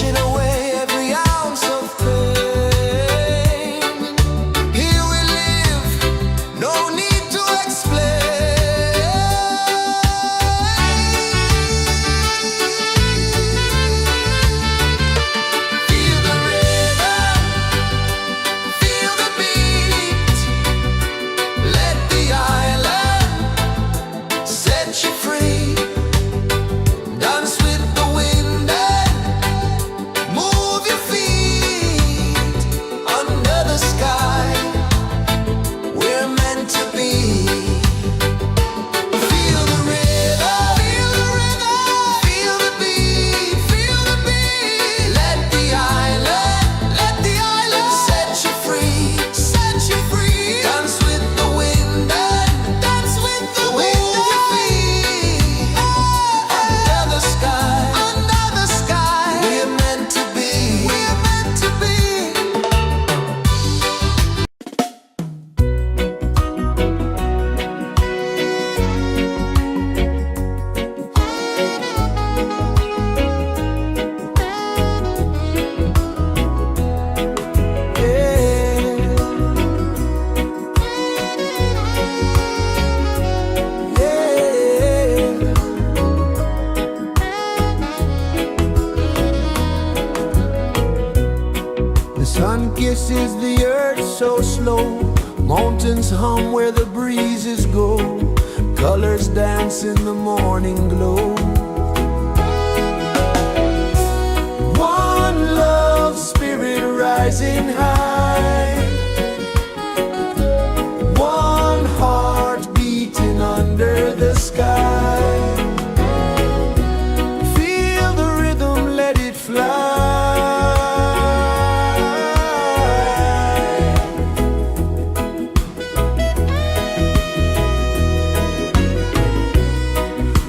washing away every ounce of pain. Here we live, no need to explain. Feel the rhythm, feel the beat. Let the island set you free. Dance with the wind and move your feet under the sky. We're meant to be. Feel the rhythm, feel the rhythm, feel the beat, feel the beat. Let the island set you free, set you free. Dance with the wind and dance with the wind. Move your feet under the sky, under the sky. We're meant to be, we're meant to be. The sun kisses the earth so slow. Mountains hum where the breezes go. Colors dance in the morning glow. One love spirit rising high. One heart beating under the sky. Feel the rhythm, let it fly.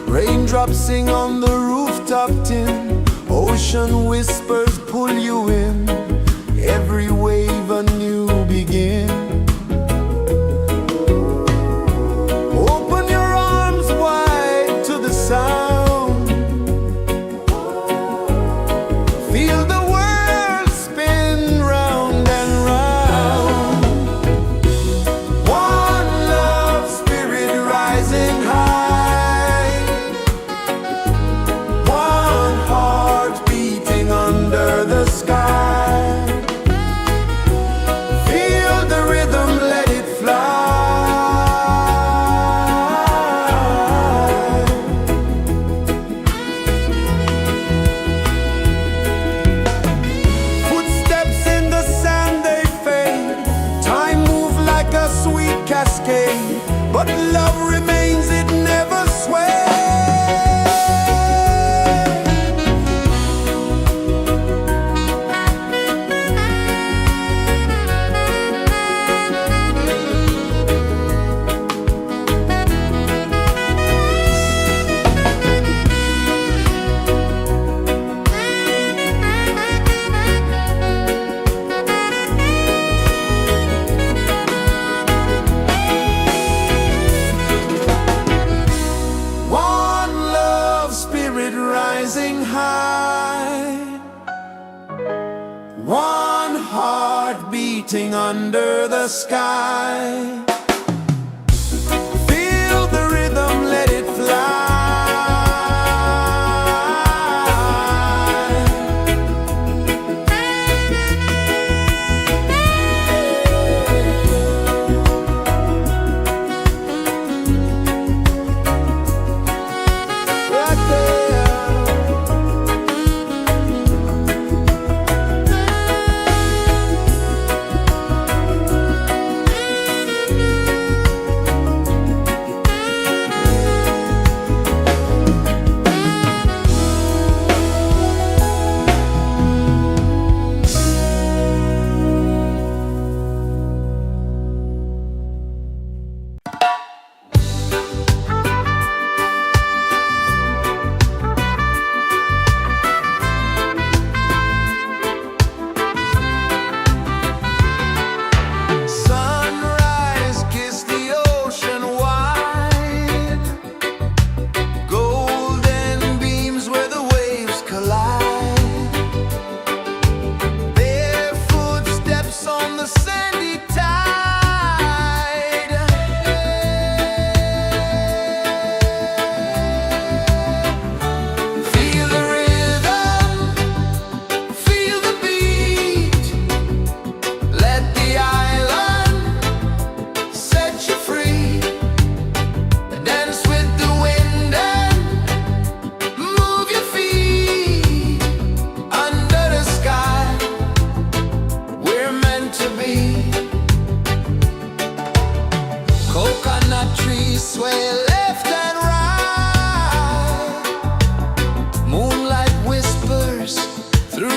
Raindrops sing on the rooftop tin. Ocean whispers pull you in. Every wave a new begin. Open your arms wide to the sound. Feel the world spin round and round. One love spirit rising high. One heart beating under the sky. Feel the rhythm, let it fly. Footsteps in the sand, they fade. Time moves like a sweet cascade, but love remains, it never sways. One love spirit rising high. One heart beating under the sky. Feel the rhythm, let it fly. Right there.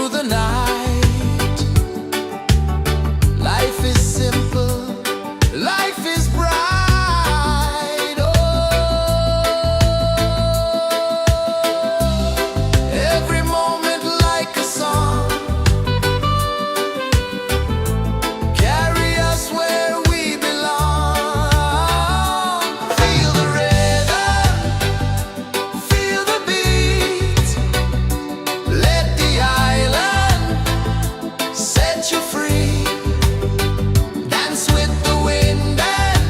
through the night. Life is simple, life is bright. Oh, every moment like a song, carry us where we belong. Feel the rhythm, feel the beat. Let the island set you free. Dance with the wind and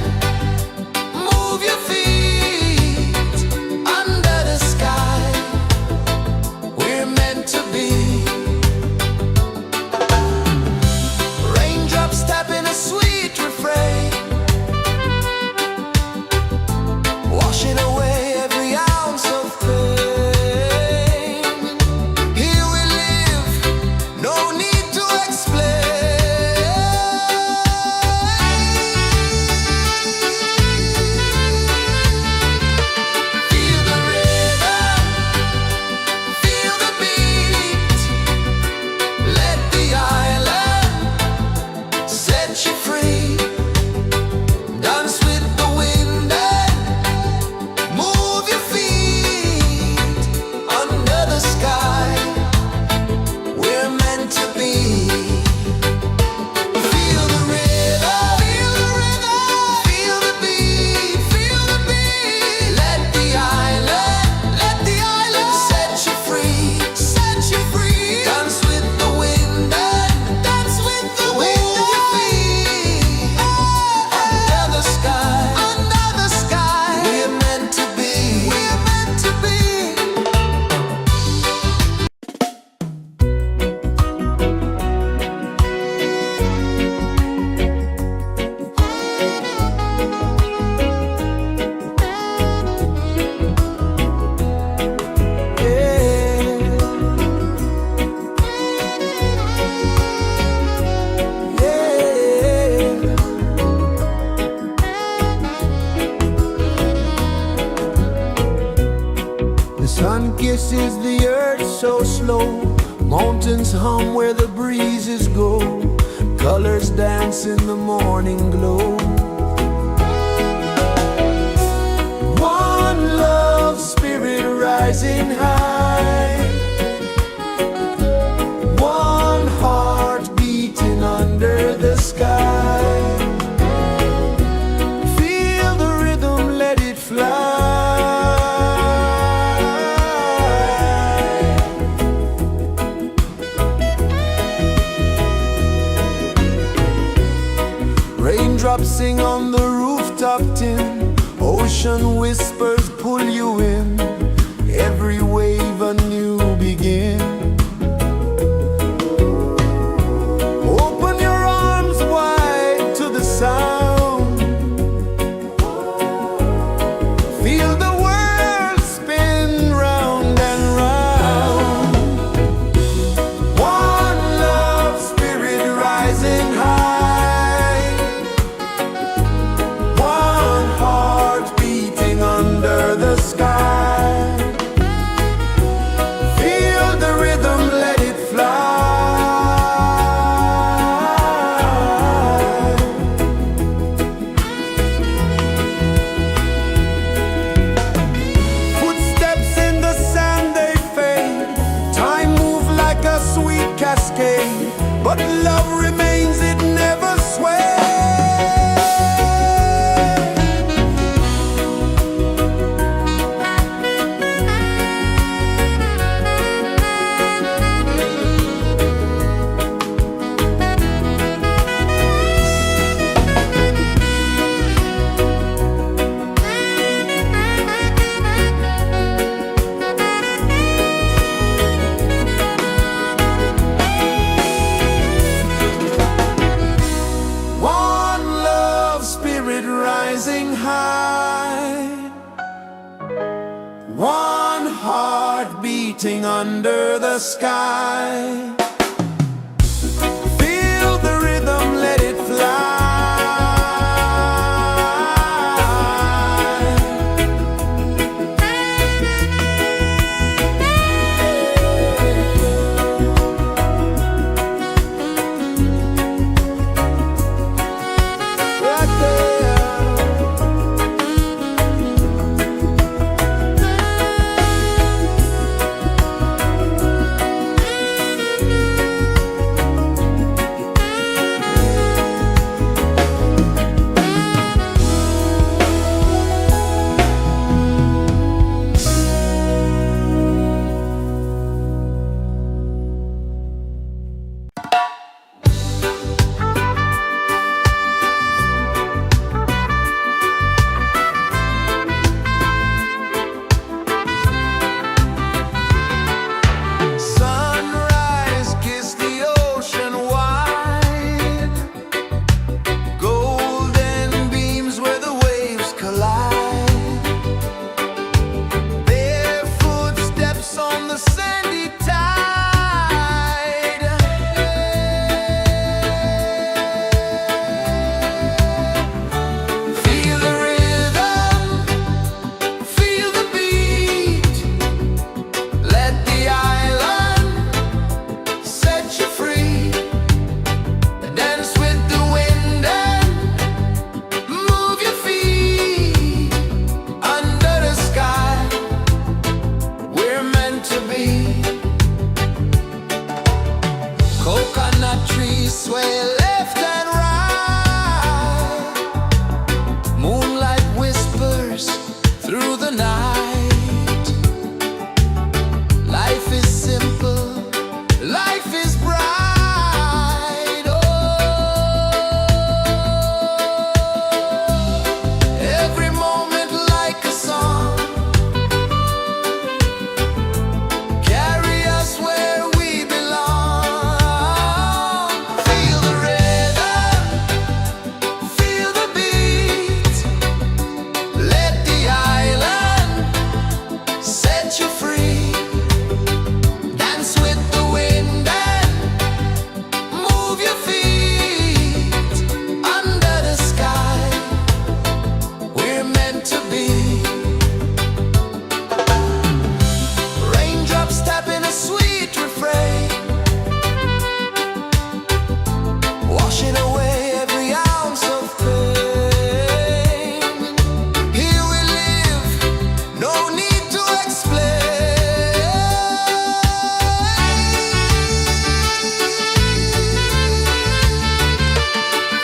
move your feet. Under the sky, we're meant to be. Raindrops tapping a sweet refrain, washing away every ounce of pain. Here we live, no need to explain. Feel the rhythm, feel the beat. Let the island set you free. Dance with the wind and move your feet. Under the sky, we're meant to be. Feel the rhythm, feel the beat, feel the beat. Let the island set you free, set you free. Dance with the wind and dance with the wind. Move your feet. Under the sky, we're meant to be, we're meant to be. The sun kisses the earth so slow. Mountains hum where the breezes go. Colors dance in the morning glow. One love spirit rising high. One heart beating under the sky. Feel the rhythm, let it fly. Raindrops sing on the rooftop tin. Ocean whispers pull you in. Every wave a new begin. Open your arms wide to the sound. Feel the world spin round and round. One love spirit rising high. One heart beating under the sky. Feel the rhythm, let it fly. Footsteps in the sand, they fade. Time moves like a sweet cascade, but love remains, it never sways. One love spirit rising high. One heart beating under the sky. Feel the rhythm, let it fly. trees sway left and right. Moonlight whispers through the night. Life is simple, life is bright. Oh, every moment like a song. Carry us where we belong. Feel the rhythm, feel the beat. Let the island set you free. Dance with the wind and move your feet. Under the sky, we're meant to be. Raindrops tapping a sweet refrain, washing away every ounce of pain. Here we live, no need to explain.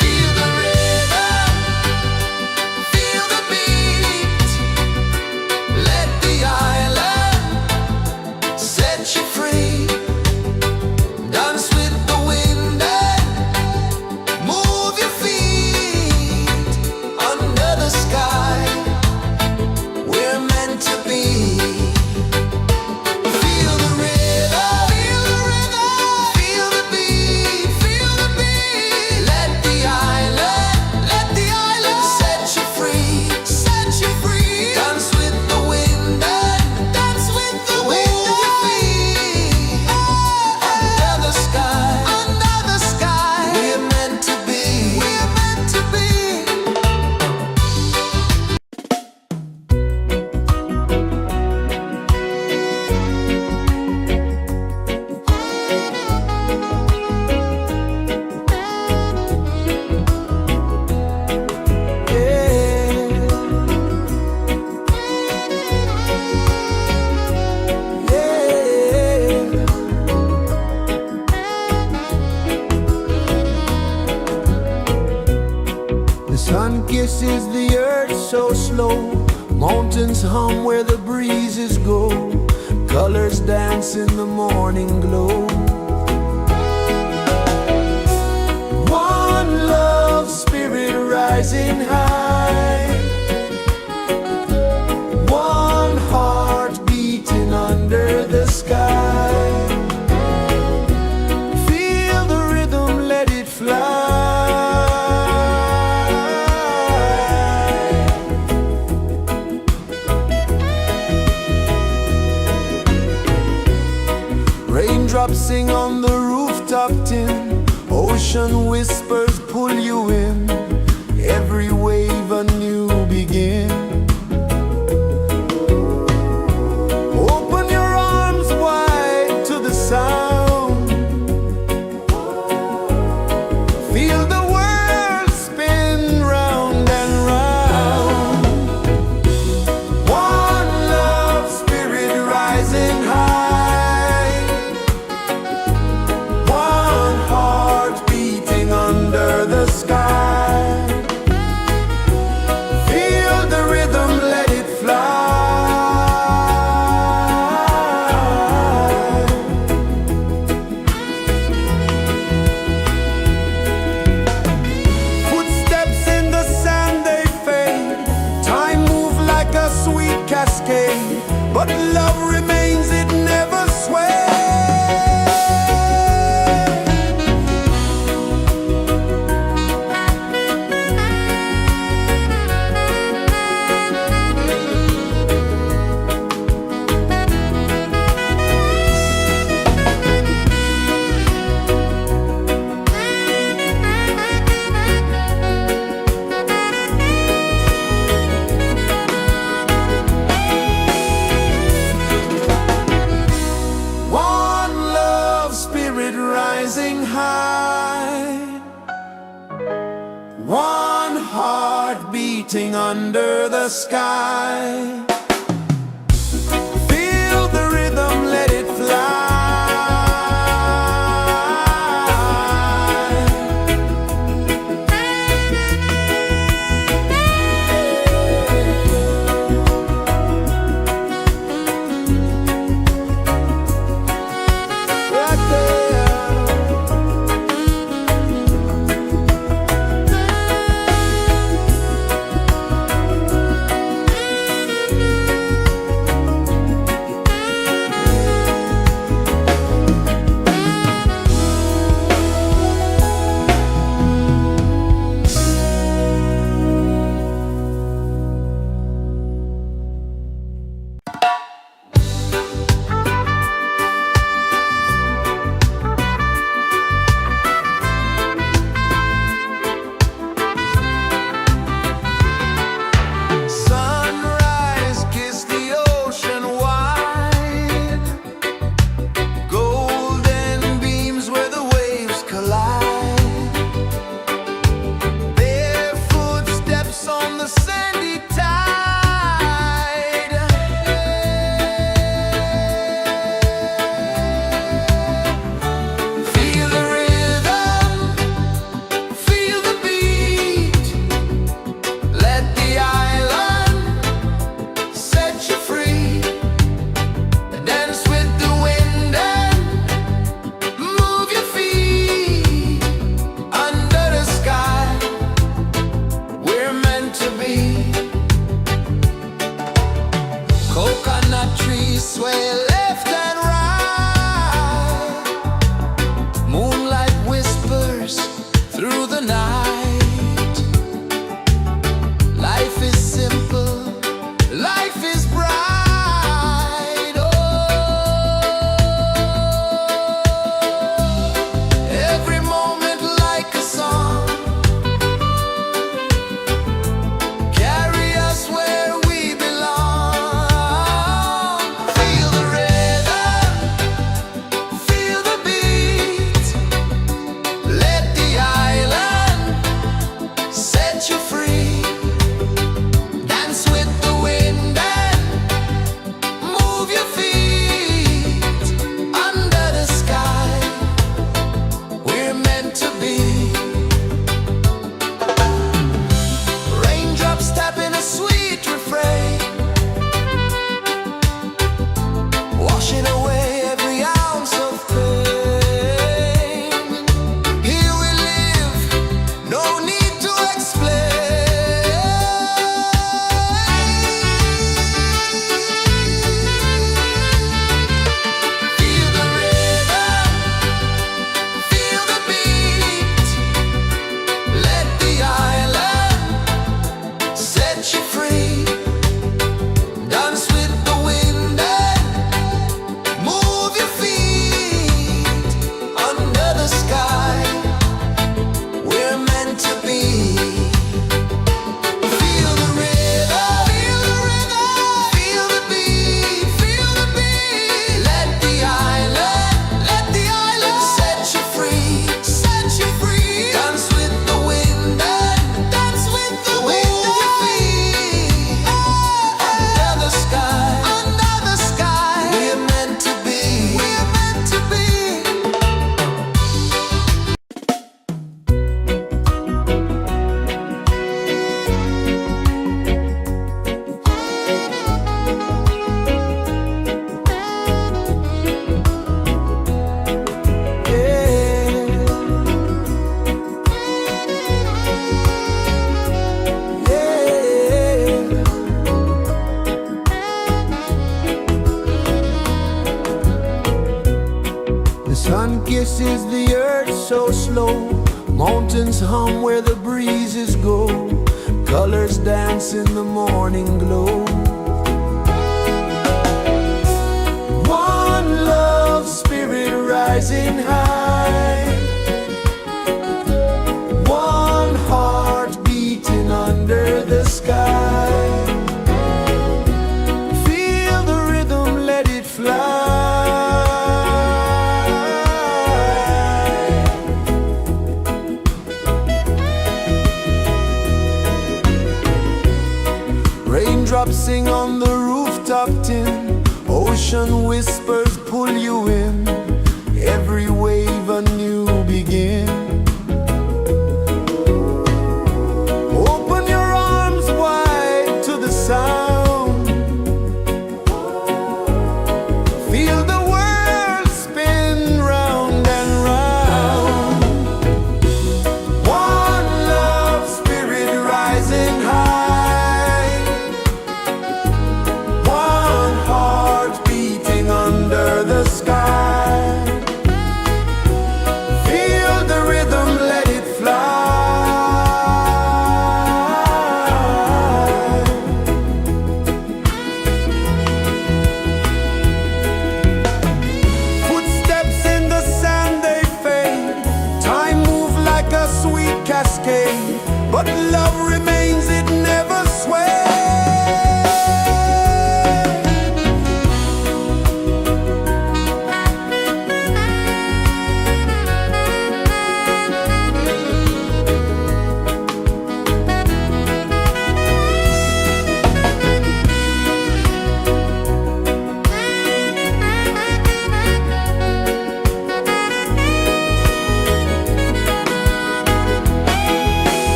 Feel the rhythm, feel the beat. Let the island set you free. Dance with the wind and move your feet. Under the sky, we're meant to be. Feel the rhythm, feel the beat, feel the beat. Let the island set you free, set you free. Dance with the wind and dance with the wind of your feet. Under the sky, we're meant to be, we're meant to be. The sun kisses the earth so slow. Mountains hum where the breezes go. Colors dance in the morning glow. One love spirit rising high. One heart beating under the sky. Feel the rhythm, let it fly. Raindrops sing on the rooftop tin. Ocean whispers pull you in. Every wave a new begin. Open your arms wide to the sound. Feel the world spin round and round. One love spirit rising high. One heart beating under the sky. Feel the rhythm, let it fly. Footsteps in the sand, they fade. Time moves like a sweet cascade, but love remains, it never sways. rising high, one heart beating under the sky. Feel the rhythm, let it fly. the earth so slow. Mountains hum where the breezes go. Colors dance in the morning glow. One love spirit rising high. One heart beating under the sky. Feel the rhythm, let it fly. Raindrops sing on the rooftop tin. Ocean whispers pull you in. Every wave a new begin. Open your arms wide to the sound. Feel the world spin round and round. One love spirit rising high. One heart beating under the sky. Feel the rhythm, let it fly. Footsteps in the sand, they fade. Time moves like a sweet cascade, but love remains, it never sways.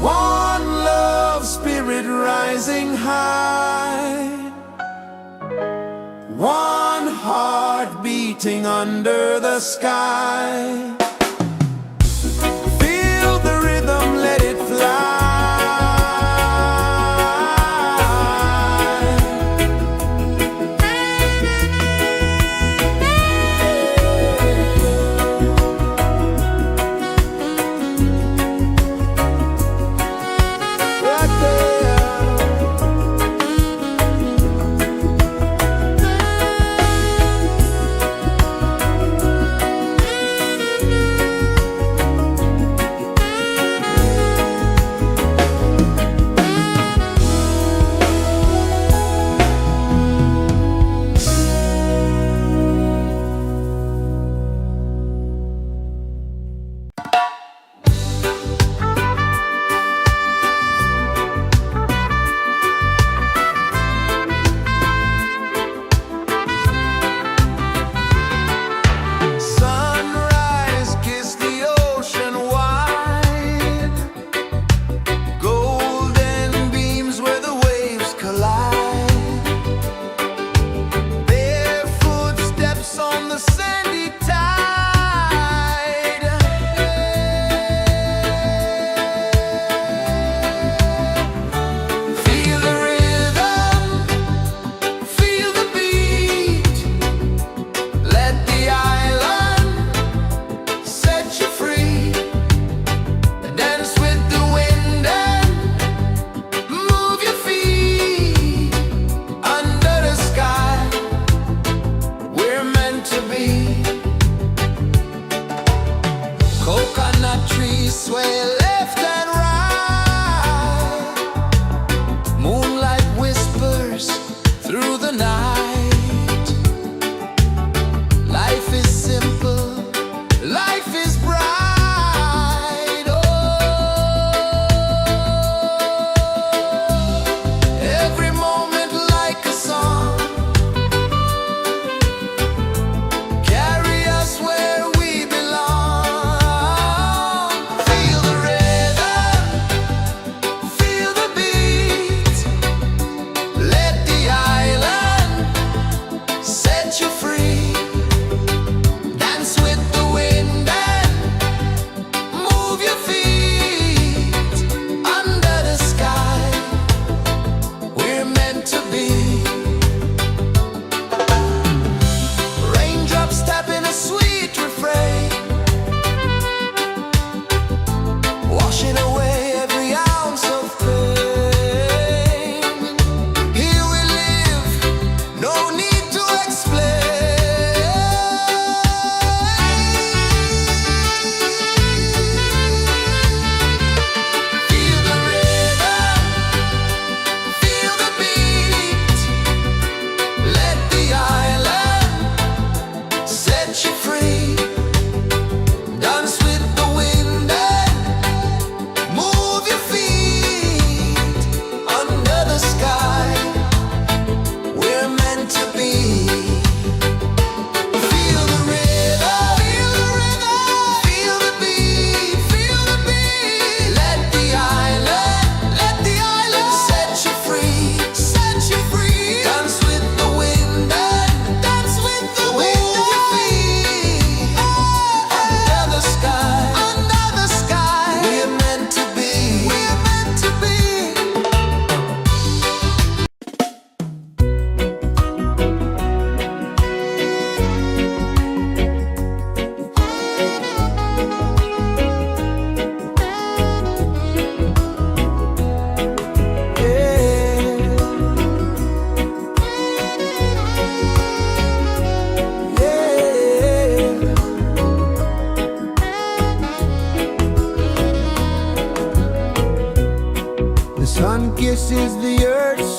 One love spirit rising high. One heart beating under the sky. Feel the rhythm, let it fly. Right there.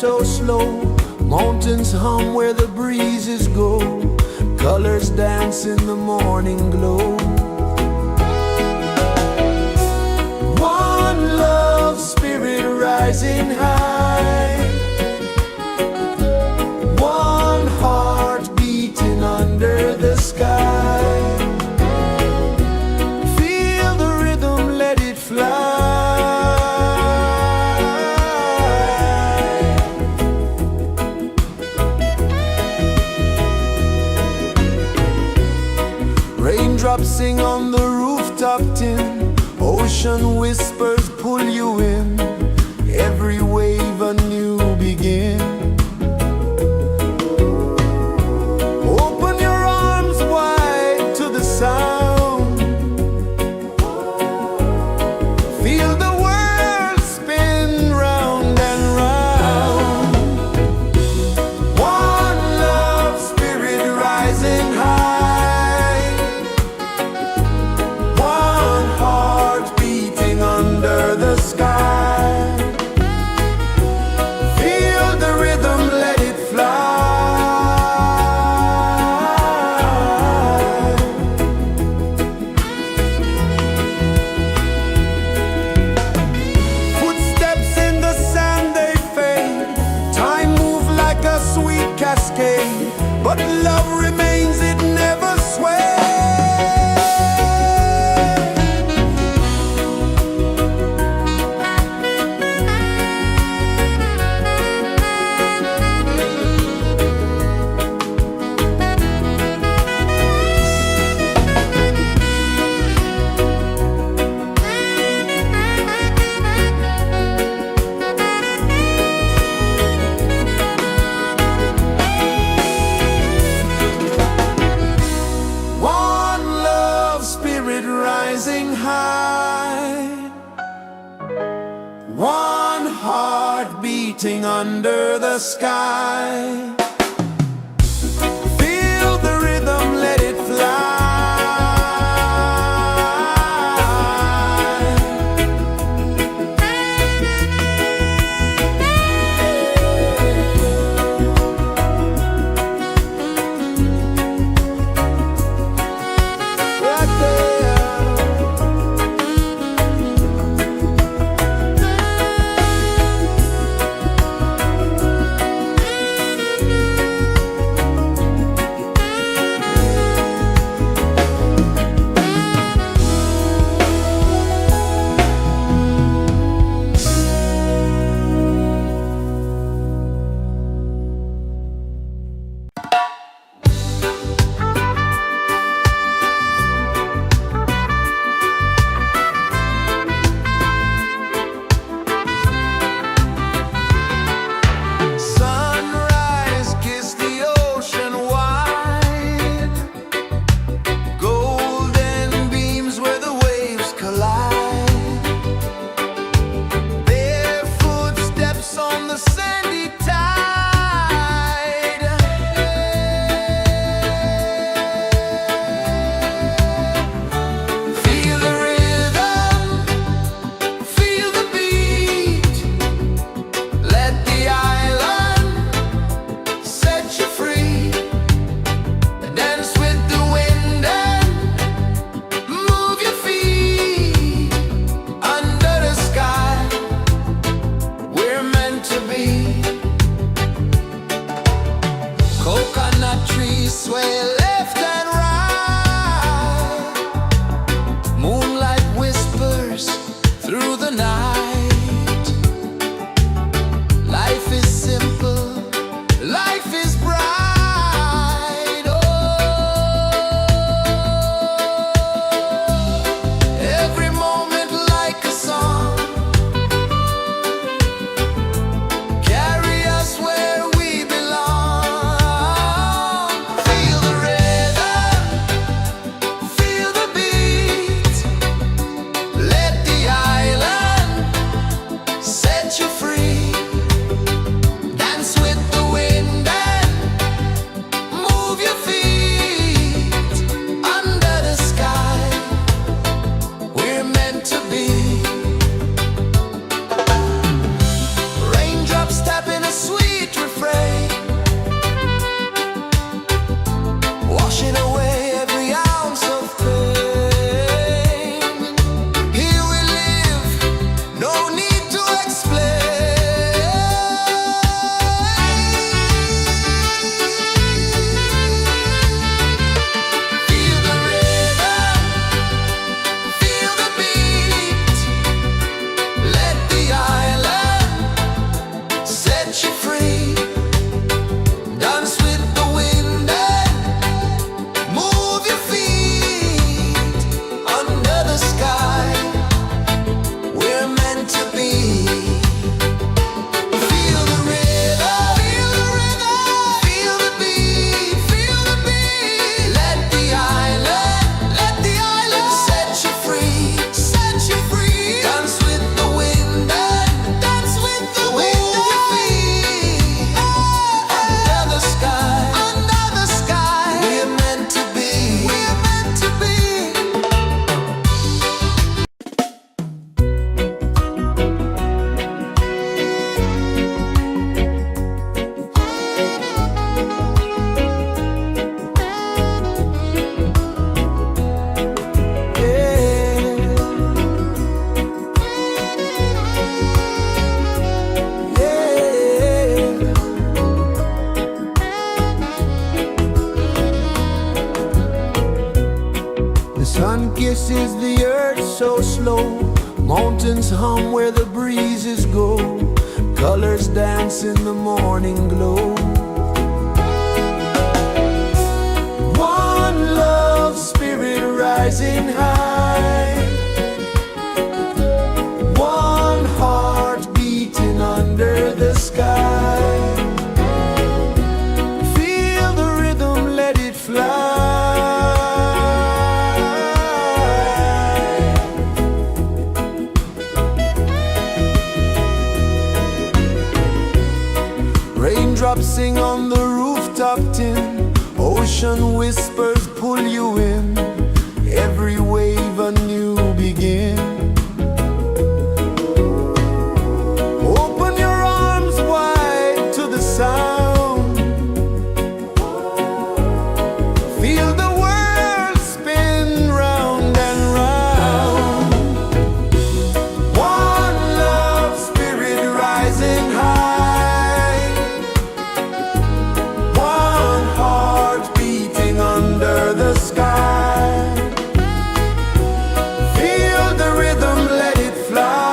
so slow. Mountains hum where the breezes go. Colors dance in the morning glow. One love, spirit rising high. One heart beating under the sky. Feel the rhythm, let it fly. Raindrops sing on the rooftop tin. Ocean whispers pull you in. Every wave a new begin. Open your arms wide to the sound. Feel the world spin round and round. One love, spirit rising high. One heart beating under the sky. Feel the rhythm, let it fly. Footsteps in the sand, they fade. Time moves like a sweet cascade, but love remains, it never sways. One love, spirit rising high. One heart beating under the sky. Feel the rhythm, let it fly. Right there. Sun kisses the earth so slow, mountains hum where the breezes go, colors dance in the morning glow. One love, spirit rising high, one heart beating under the sky. Feel the rhythm, let it fly. Raindrops sing on the rooftop tin, ocean whispers pull you in, every wave a new begin. Open your arms wide to the sound, feel the world spin round and round. One love, spirit rising high, one heart beating under the sky. Feel the rhythm, let it fly.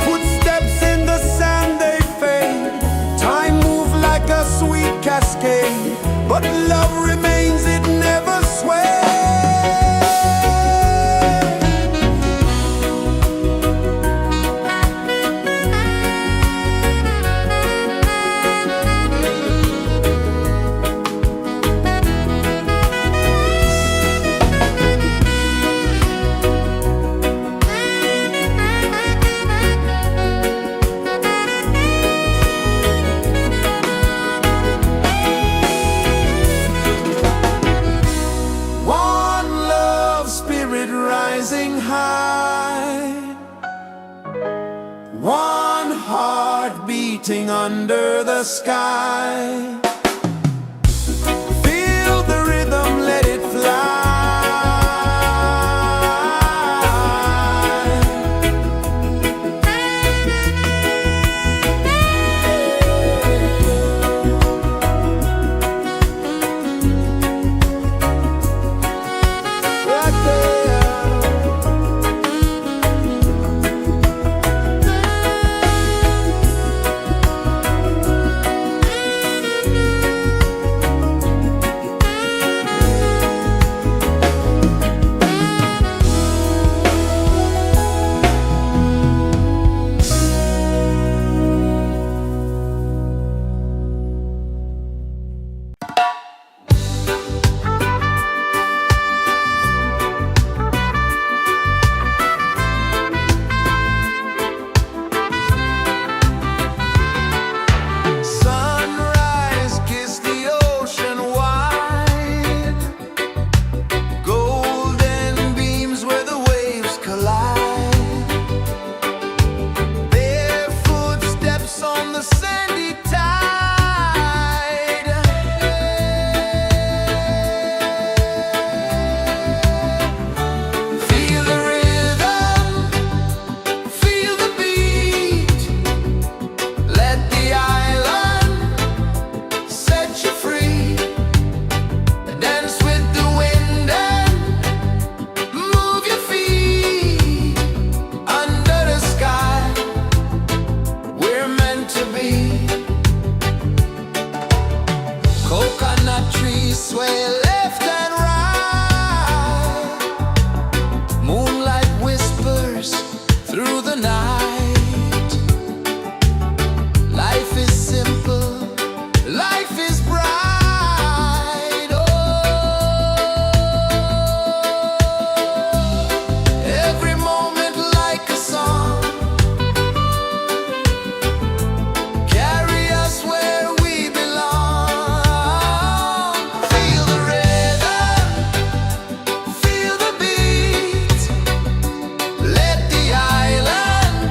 Footsteps in the sand, they fade, time moves like a sweet cascade, but love remains, it never sways. One love, spirit rising high, one heart beating under the sky. Feel the rhythm, let it fly. Right there. Sunrise, kiss the ocean wide, golden beams where the waves collide, bare footsteps on the sandy tide. Feel the rhythm, feel the beat, let the island set you free. Dance with the wind and move your feet under the sky. We're meant to be. Coconut trees sway left and right, moonlight whispers through the night. Life is simple, life is bright. Oh, every moment like a song, carry us where we belong. Feel the rhythm, feel the beat, let the island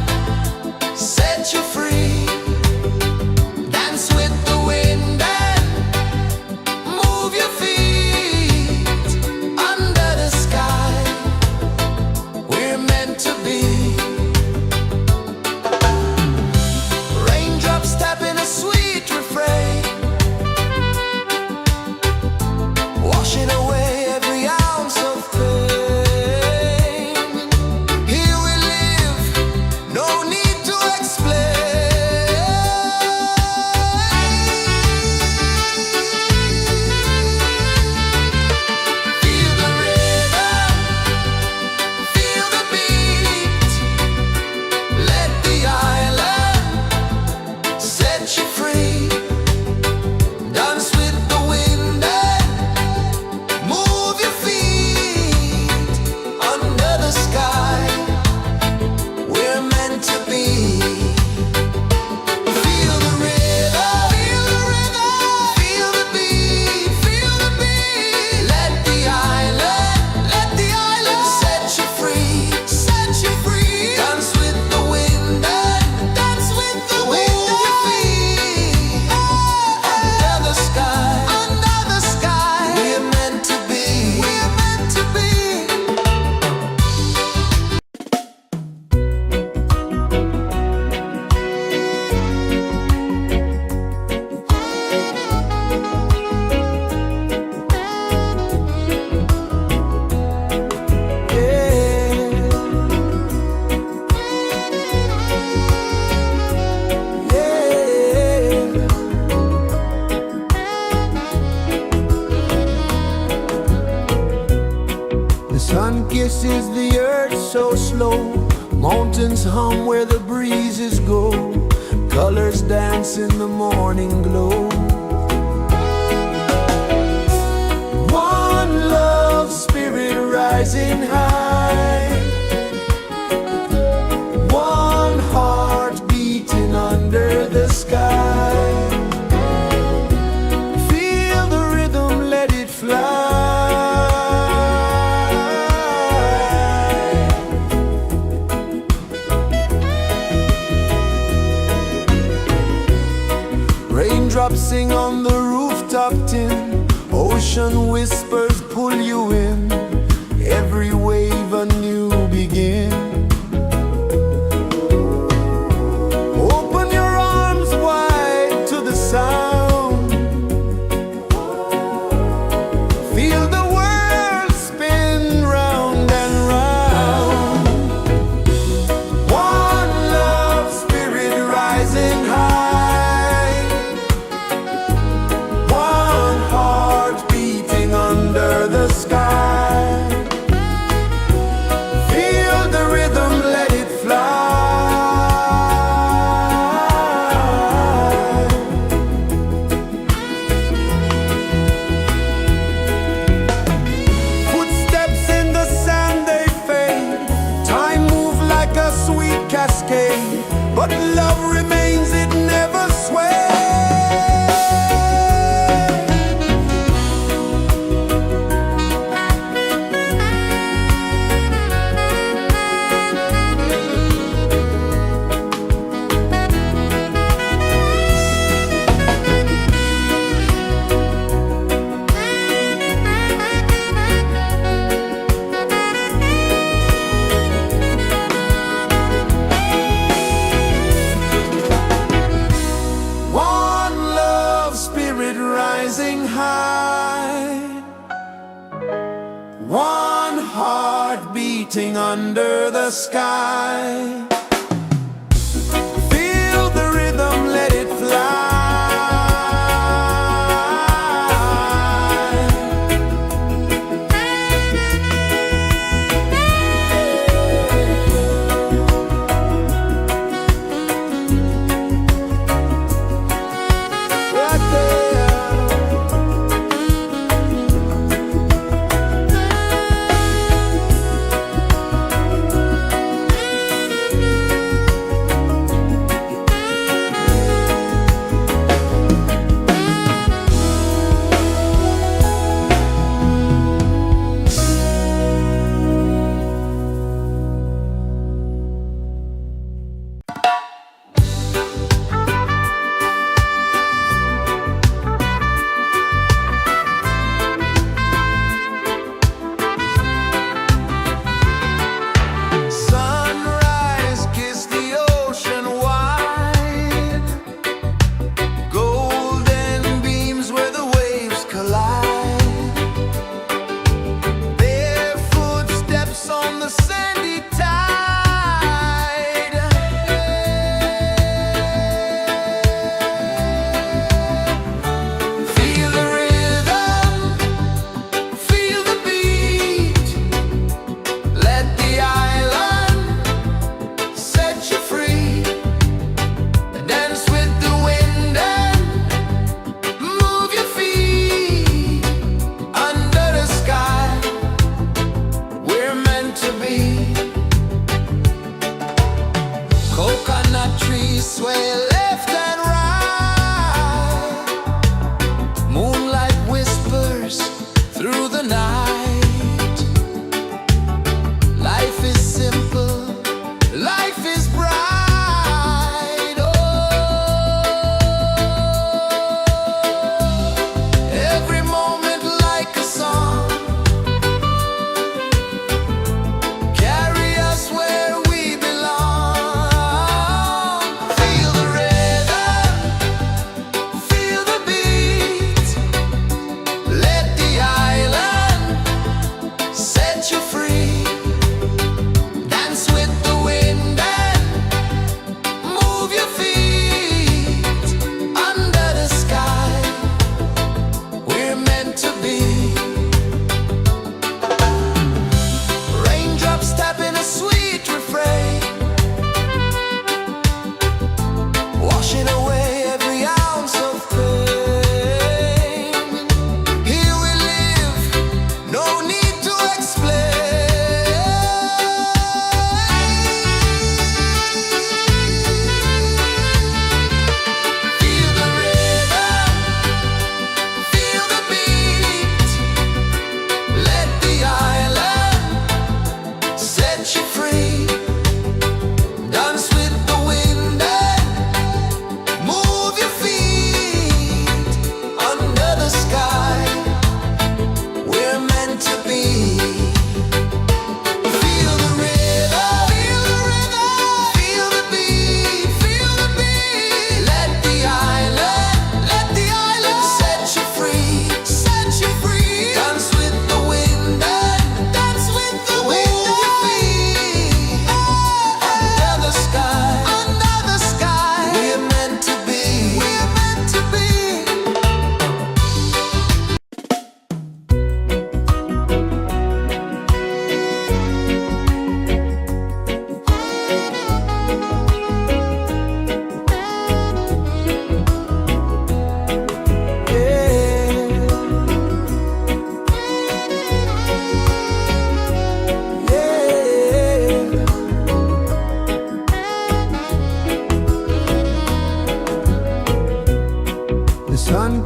is the earth so slow? Mountains hum where the breezes go. Colors dance in the morning glow. One love, spirit rising high. One heart beating under the sky. Feel the rhythm, let it fly. Raindrops sing on the rooftop tin. Ocean whispers pull you in. Every wave a new begin. Open your arms wide to the sound. Feel the world spin round and round. One love, spirit rising high. One heart beating under the sky. Feel the rhythm, let it fly. Footsteps in the sand, they fade. Time moves like a sweet cascade, but love remains, it never sways. One love, spirit rising high. One heart beating under the sky. Feel the rhythm, let it fly. Right there.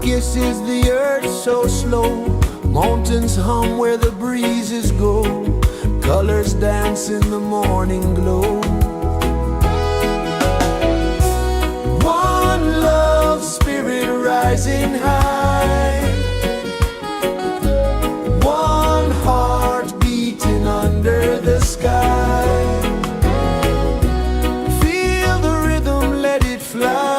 kisses the earth so slow. Mountains hum where the breezes go. Colors dance in the morning glow. One love spirit rising high. One heart beating under the sky. Feel the rhythm, let it fly.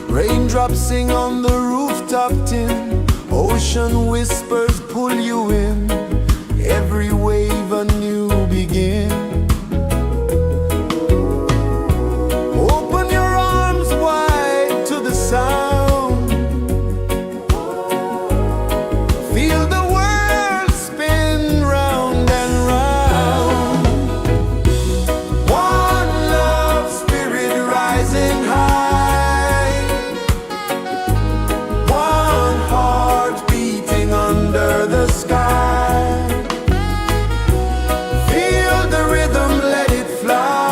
Raindrops sing on the rooftop tin. Ocean whispers pull you in. Every wave a new begin. Open your arms wide to the sound. Feel the world spin round and round. One love spirit rising high. One heart beating under the sky. Feel the rhythm, let it fly.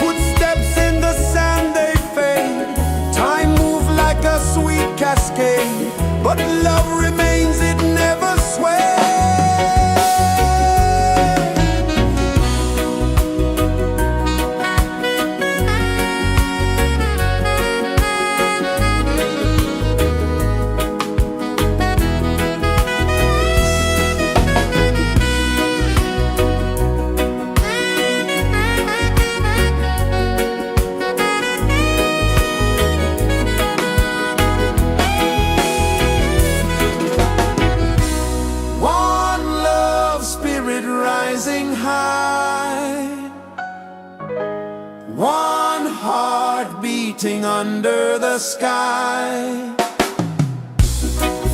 Footsteps in the sand, they fade. Time moves like a sweet cascade, but love remains, it never sways. One love spirit rising high. One heart beating under the sky.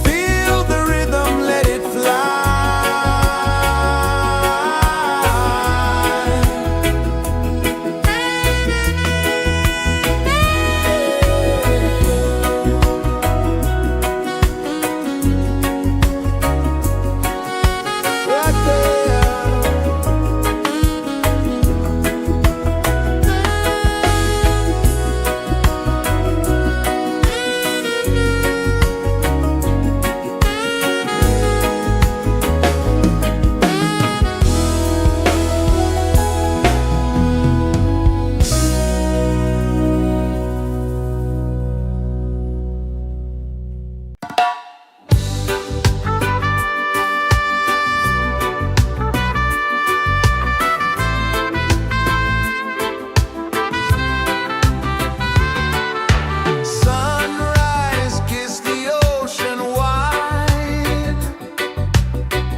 Feel the rhythm, let it fly. Right there. Sunrise, kiss the ocean wide.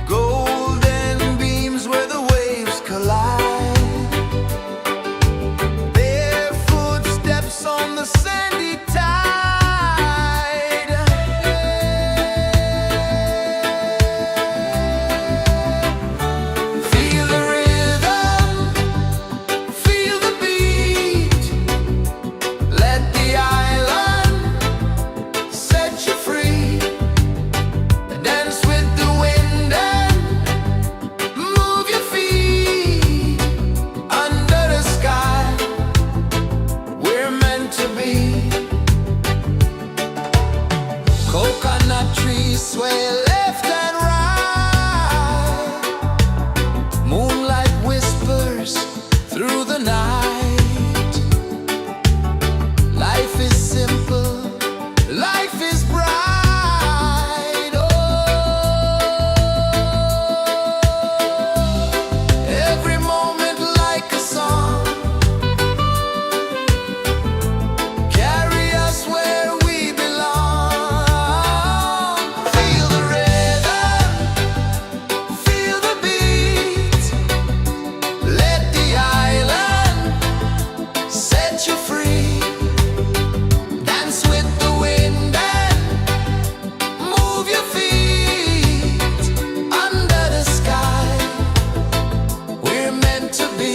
Golden beams where the waves collide. Bare footsteps on the sandy tide. Feel the rhythm, feel the beat. Let the island set you free. Dance with the wind and move your feet. Under the sky, we're meant to be. Coconut trees sway left and right. Moonlight whispers through the night. Life is simple, life is bright. Oh, every moment like a song. Carry us where we belong. Feel the rhythm, feel the beat. Let the island set you free. Dance with the wind and move your feet. Under the sky, we're meant to be.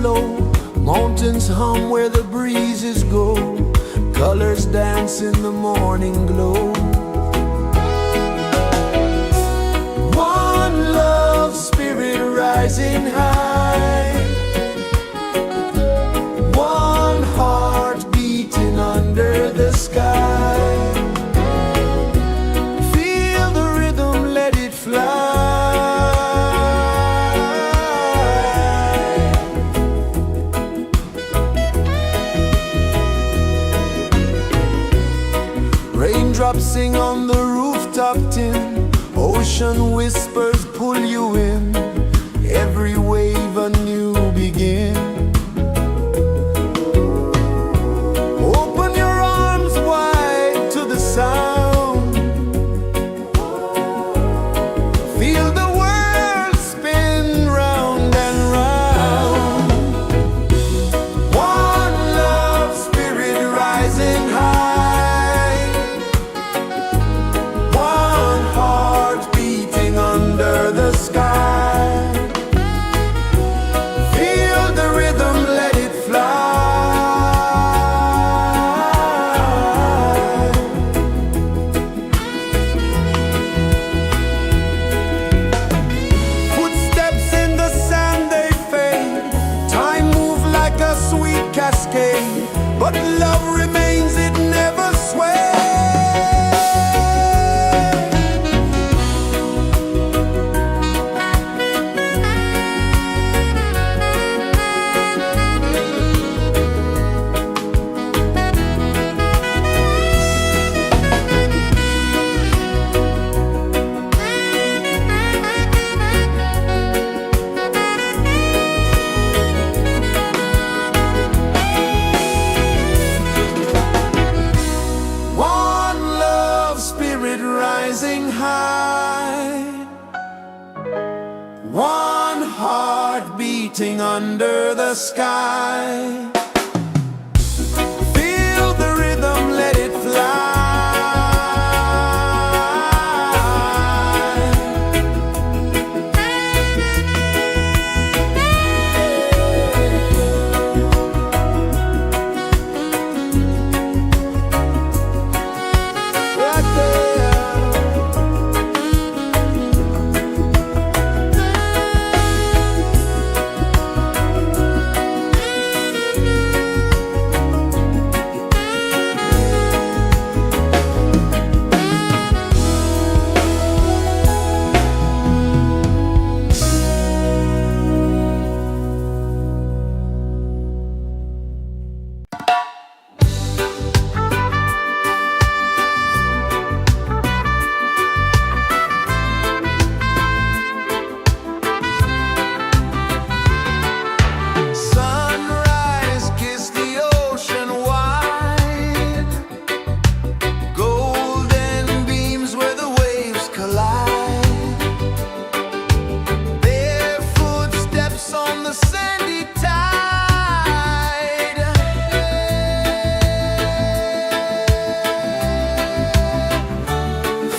flow, mountains hum where the breezes go, colors dance in the morning glow. One love, spirit rising high, one heart beating under the sky. Feel the rhythm, let it fly. Raindrops sing on the rooftop tin, ocean whispers pull you in, every wave a new begin. Open your arms wide to the sound, feel the world spin round and round. One love, spirit rising high, one heart beating under the sky. Feel the rhythm, let it fly. Footsteps in the sand, they fade, time move like a sweet cascade, but love remains, it never sways. One love, spirit rising high, one heart beating under the sky. Feel the rhythm, let it fly. Right there. Sunrise, kiss the ocean wide, golden beams where the waves collide, bare footsteps on the sandy tide.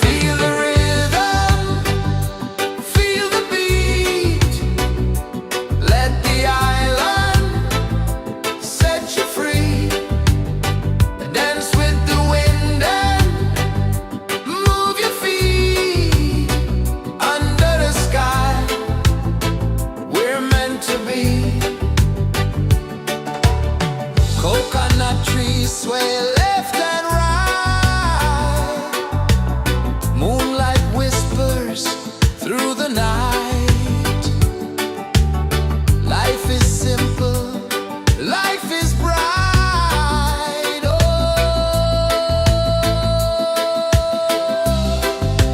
Feel the rhythm, feel the beat, let the island set you free. Dance with the wind and move your feet under the sky. We're meant to be. Coconut trees sway left and right, moonlight whispers through the night. Life is simple, life is bright. Oh,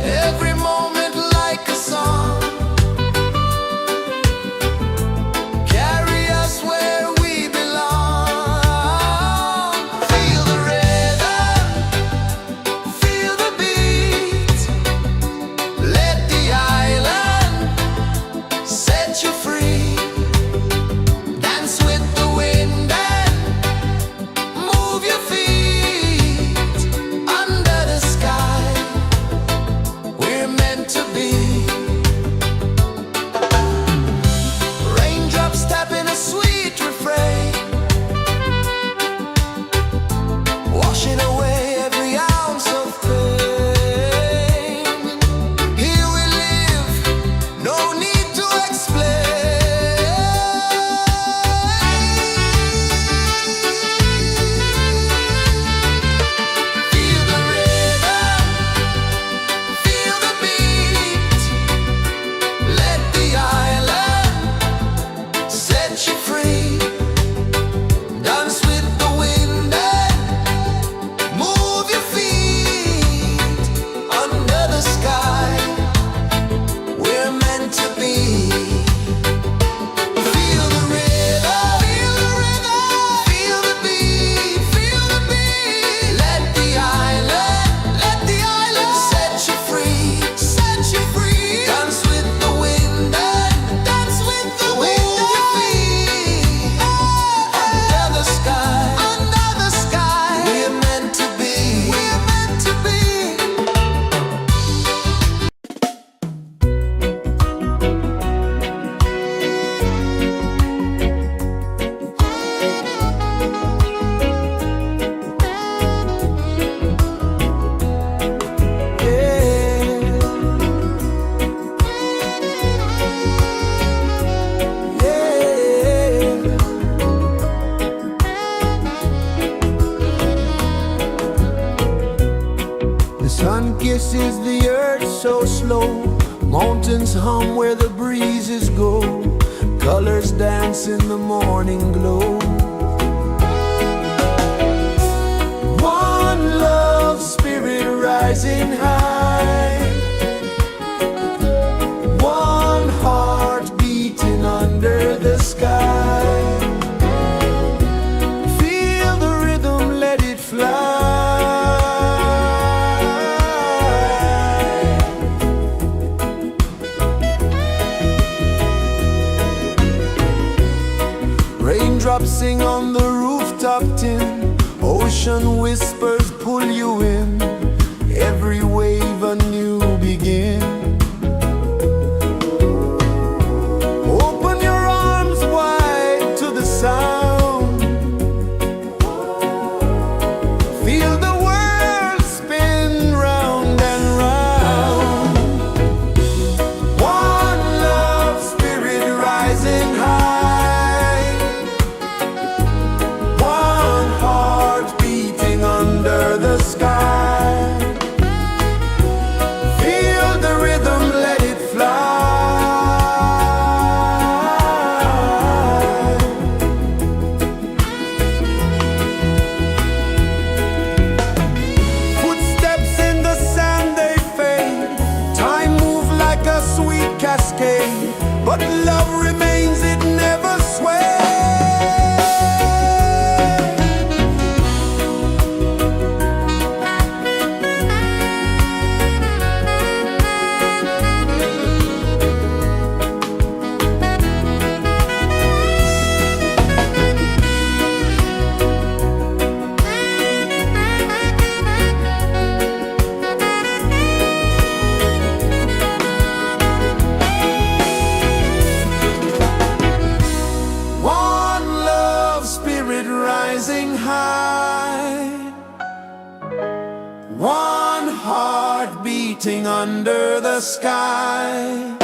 every moment like a song, carry us where we belong. Feel the rhythm, rejoices the earth so slow. Mountains hum where the breezes go. Colors dance in the morning glow. One love spirit rising high. One heart beating under the sky. Feel the rhythm, let it fly. Raindrops sing on the rooftop tin. Ocean whispers pull you in. Every wave a new begin. Open your arms wide to the sound. Feel the world spin round and round. One love spirit rising high. One heart beating under the sky. Feel the rhythm, let it fly. Footsteps in the sand, they fade. Time moves like a sweet cascade, but love remains, it never sways. One love spirit rising high. One heart beating under the sky.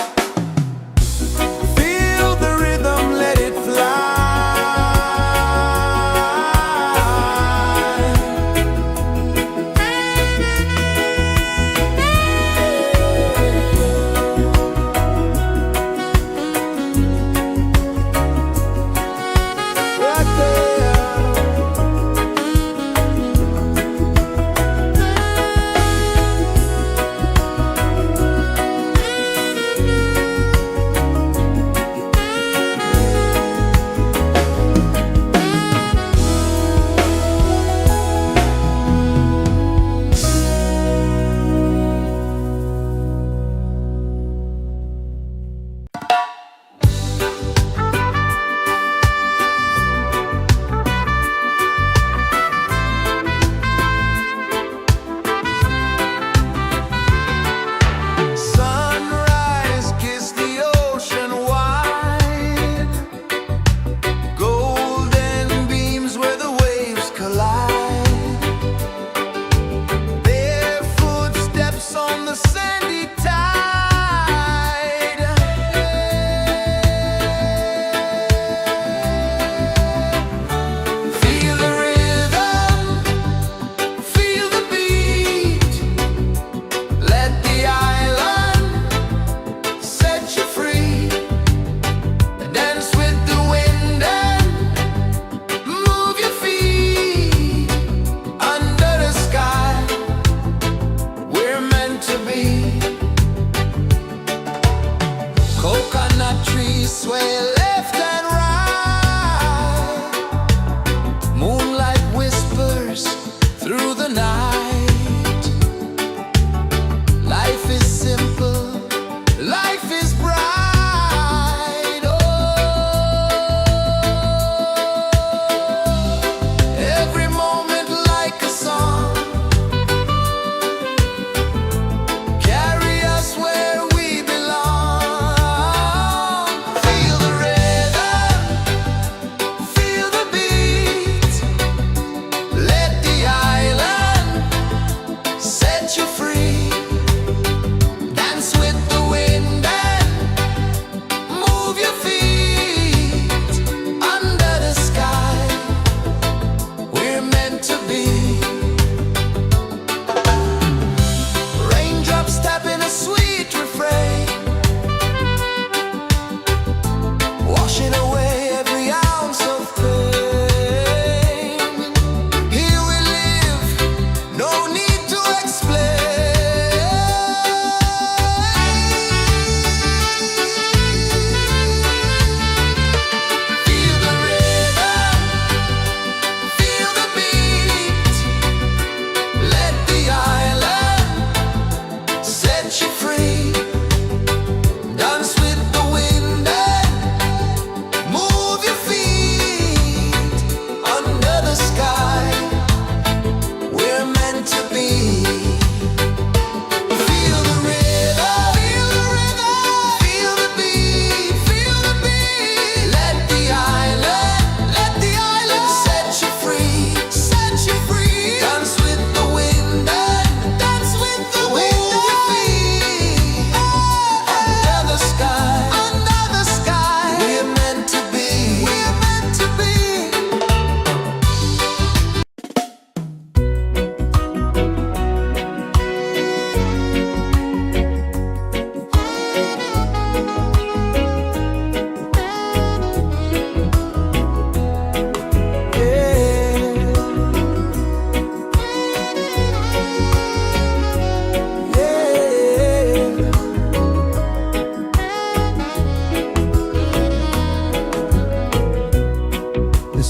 Feel the rhythm, let it fly. Right there.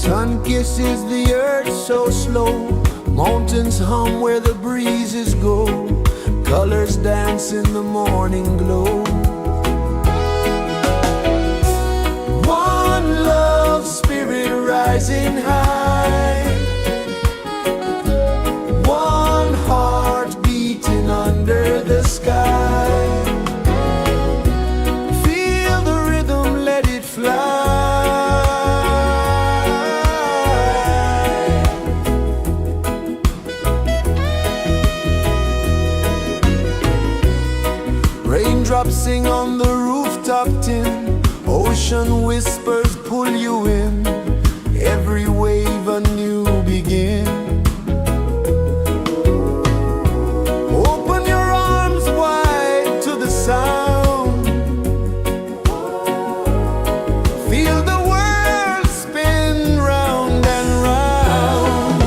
Sun kisses the earth so slow, mountains hum where the breezes go, colors dance in the morning glow. One love, spirit rising high, one heart beating under the sky. Feel the rhythm, let it fly. Raindrops sing on the rooftop tin, ocean whispers pull you in, every wave a new begin. Open your arms wide to the sound, feel the world spin round and round.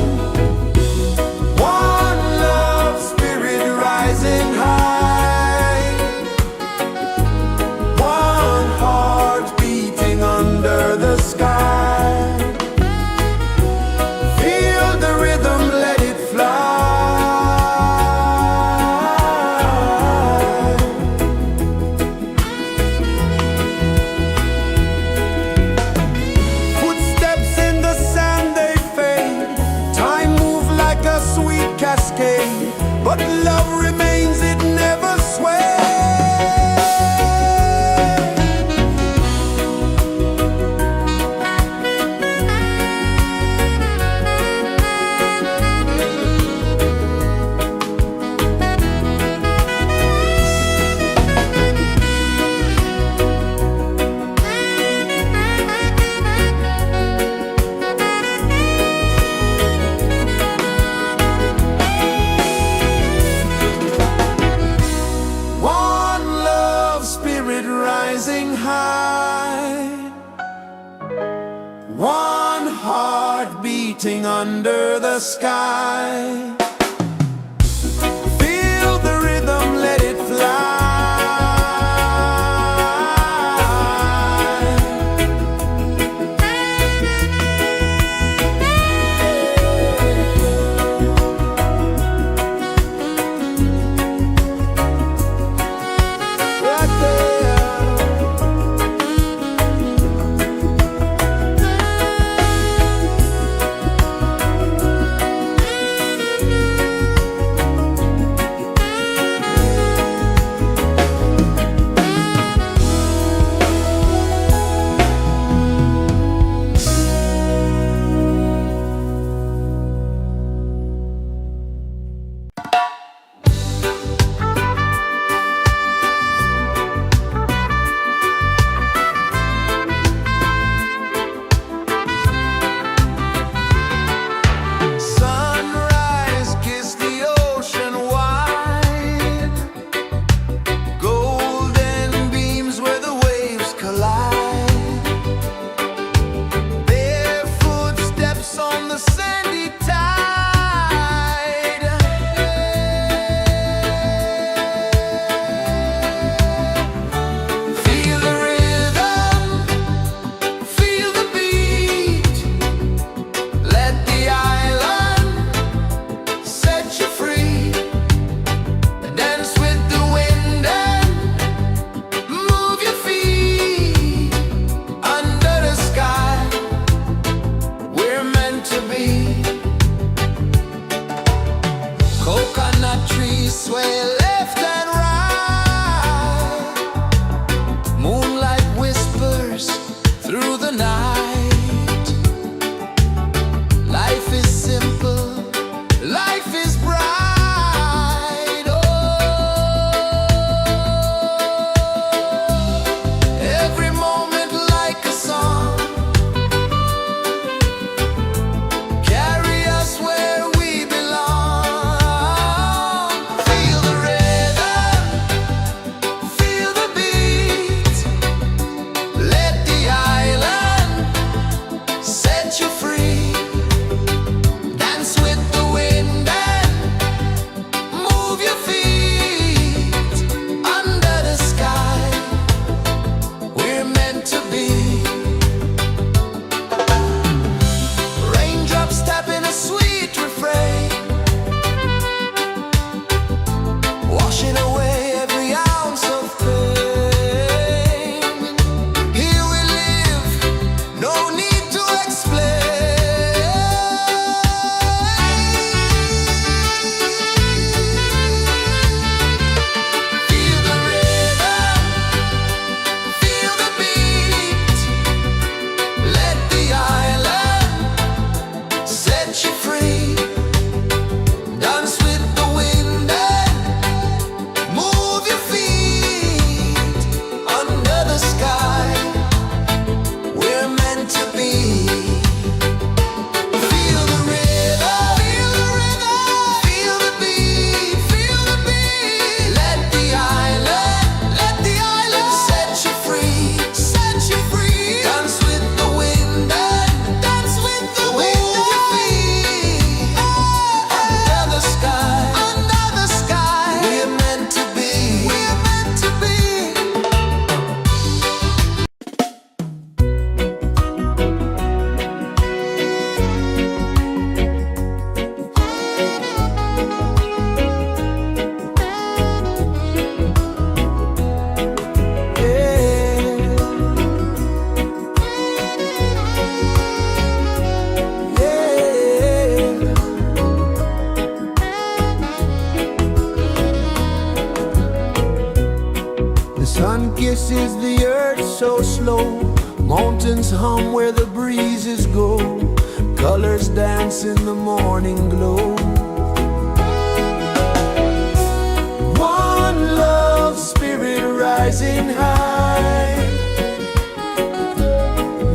One love, spirit rising high, one heart beating under the sky. Feel the rhythm, let it fly. Footsteps in the sand, they fade, time moves like a sweet cascade, but love remains, it never sways. One love, spirit rising high, one heart beating under the sky. Feel the rhythm, let it fly. Right there. so slow. Mountains hum where the breezes go. Colors dance in the morning glow. One love, spirit rising high.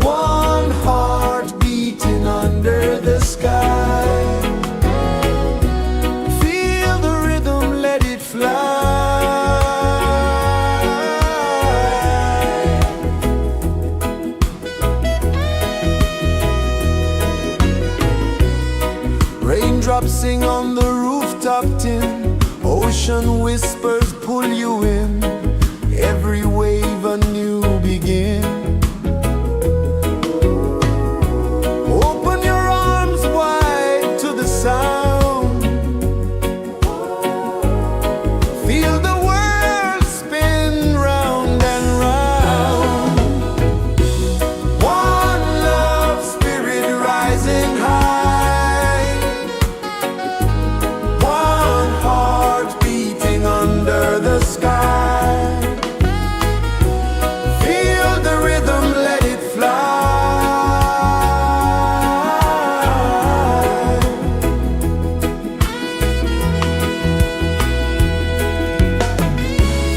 One heart beating under the sky. Feel the rhythm, let it fly. Raindrops sing on the rooftop tin. Ocean whispers pull you in. Every wave a new begin. Open your arms wide to the sound. Feel the world spin round and round. One love, spirit rising high. One heart beating under the sky. Feel the rhythm, let it fly.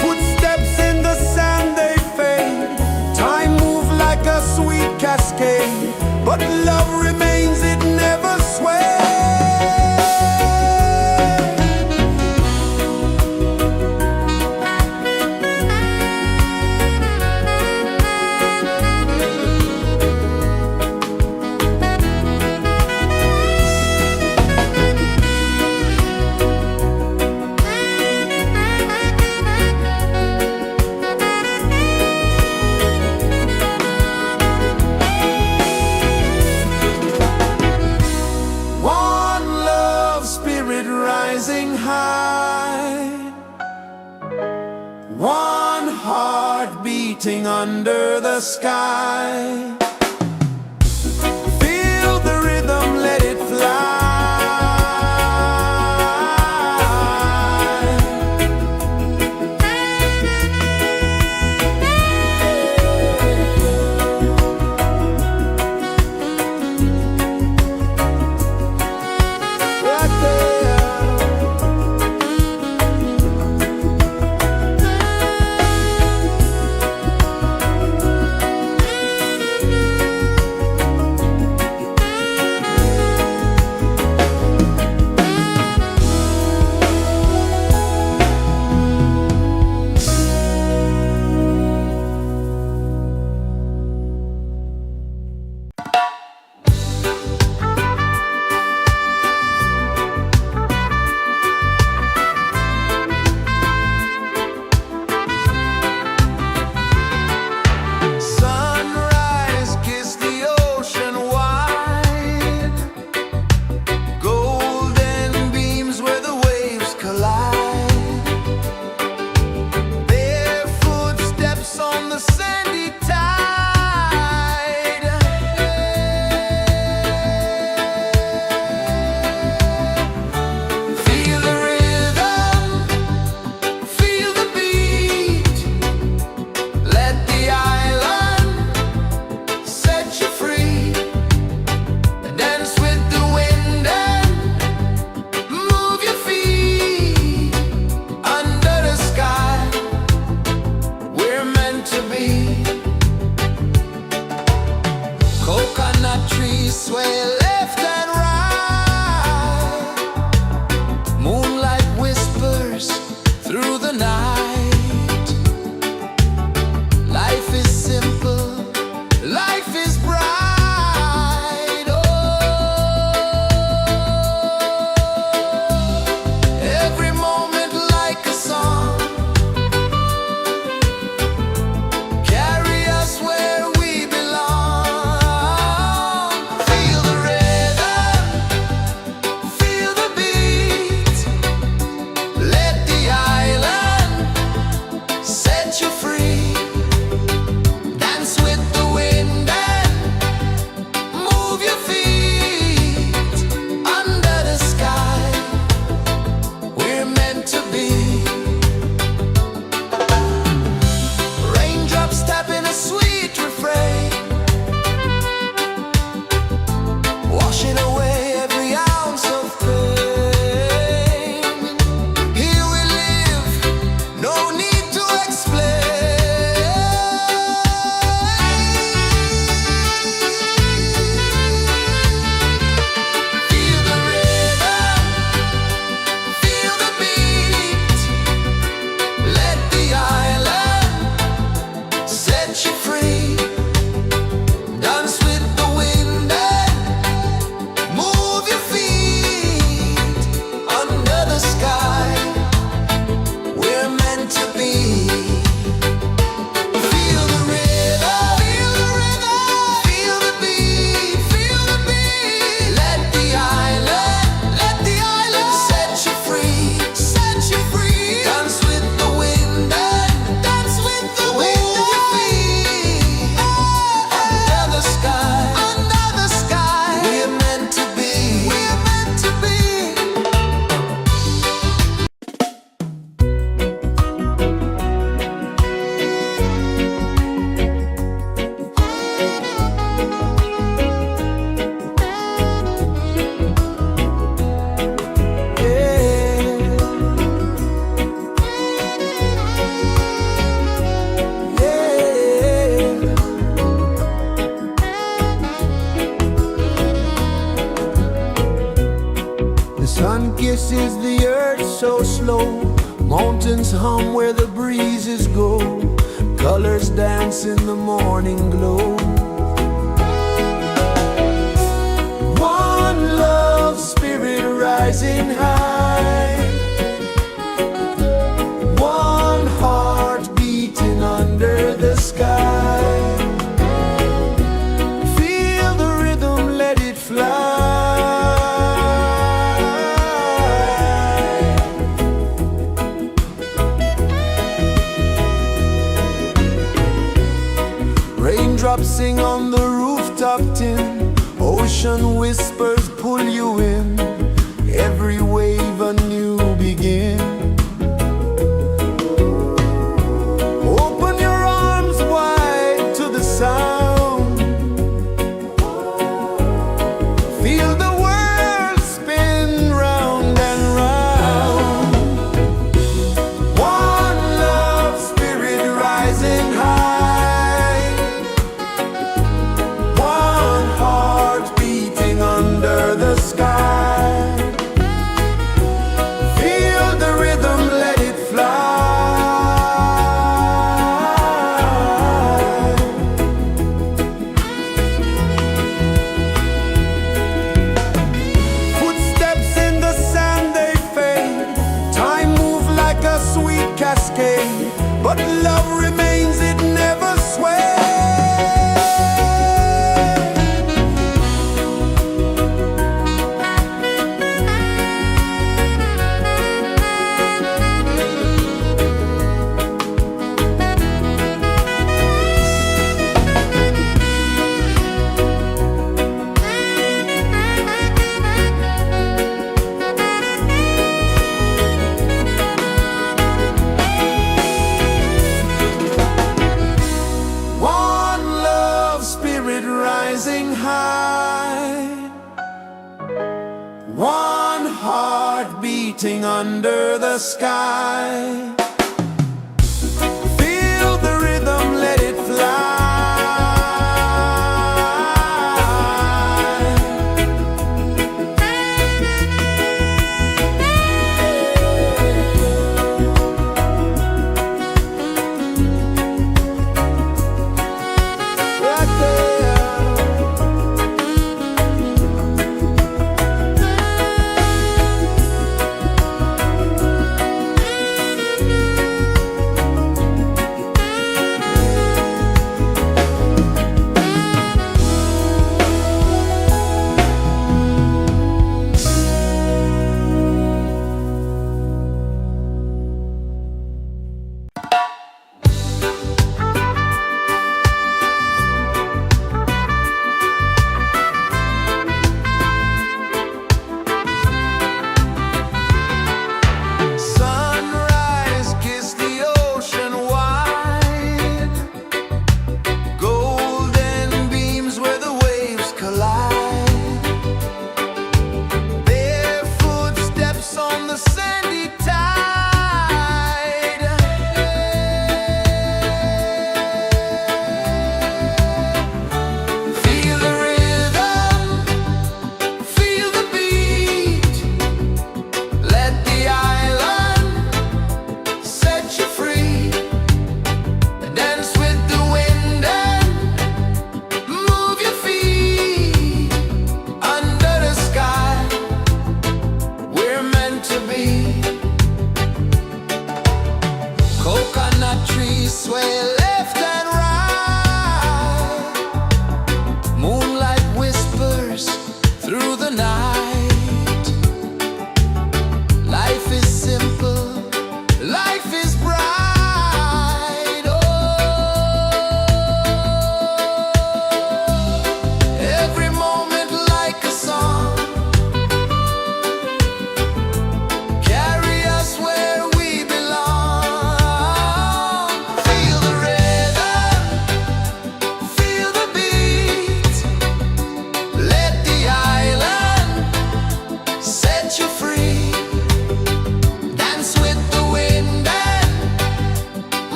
Footsteps in the sand, they fade. Time moves like a sweet cascade, but love remains, it never sways. One love, spirit rising high. One heart beating under the sky. Feel the rhythm, let it fly. Right there. guess is the earth so slow? Mountains hum where the breezes go, colors dance in the morning glow. One love spirit rising high, one heart beating under the sky. Feel the rhythm, let it fly. Raindrops sing on the rooftop tin, ocean whispers pull you in, every wave a new begin. Open your arms wide to the sound, feel the world spin round and round. One love spirit rising high, one heart beating under the sky. Feel the rhythm, let it fly. Footsteps in the sand, they fade. Time moves like a sweet cascade, but love remains, it never sways. Rising high, one heart beating under the sky. Feel the rhythm, let it fly.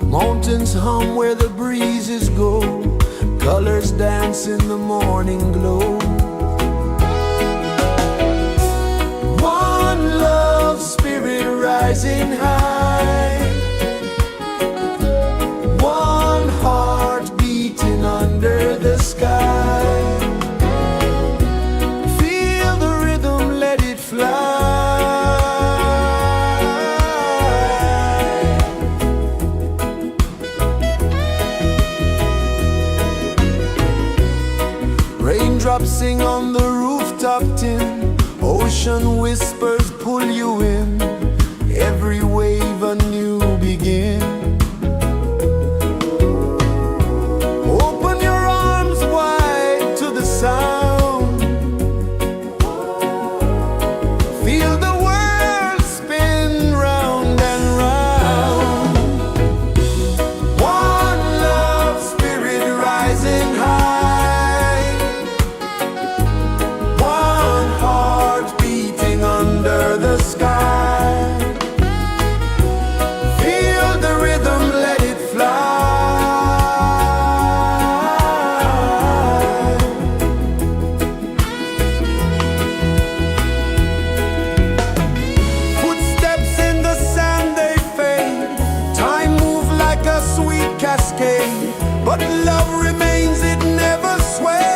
Mountains hum where the breezes go, colors dance in the morning glow. One love spirit rising high, one heart beating under the sky. Feel the rhythm, let it fly. Raindrops sing on the rooftop tin, ocean whispers pull you in, every wave a new begin. Open your arms wide to the sound, feel the world spin round and round. One love spirit rising high, one heart beating under the sky. Feel the rhythm, let it fly. Footsteps in the sand, they fade. Time moves like a sweet cascade, but love remains, it never sways.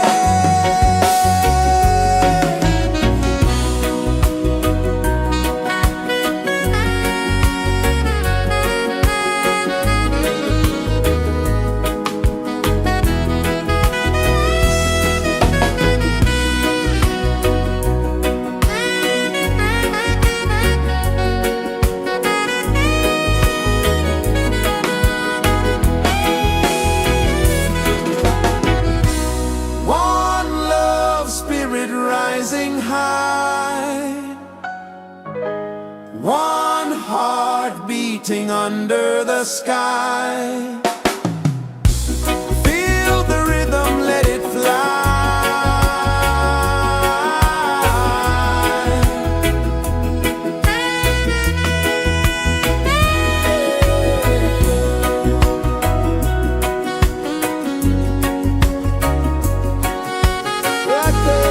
One love spirit rising high, one heart beating under the sky. Feel the rhythm, let it fly. Right there.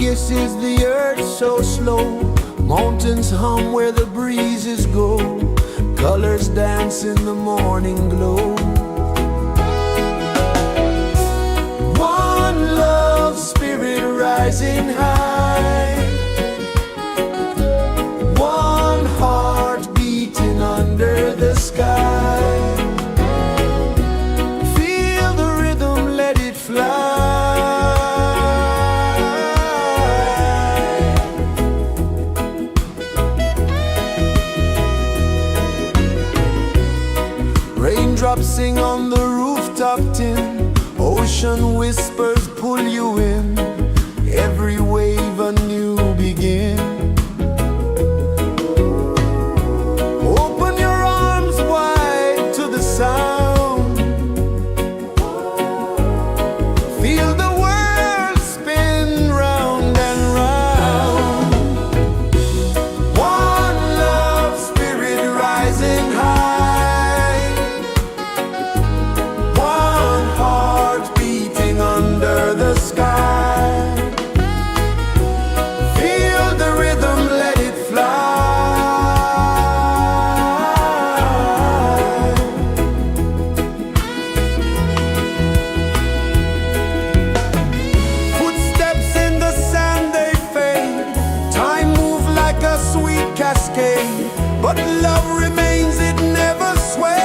kisses the earth so slow. Mountains hum where the breezes go. Colors dance in the morning glow. One love spirit rising high. One heart beating under the sky. Feel the rhythm, let it fly. Raindrops sing on the rooftop tin. Ocean whispers pull you in. Every wave a new begin. Open your arms wide to the sound. Feel the world spin round and round. One love spirit rising high. One heart beating under the sky. Feel the rhythm, let it fly. Footsteps in the sand, they fade. Time moves like a sweet cascade, but love remains, it never sways.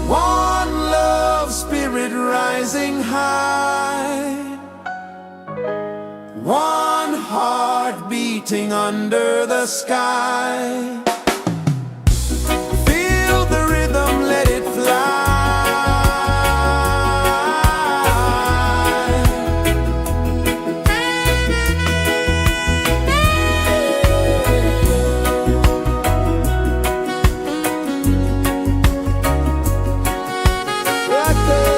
One love spirit rising high. One heart beating under the sky. Feel the rhythm, let it fly. Right there.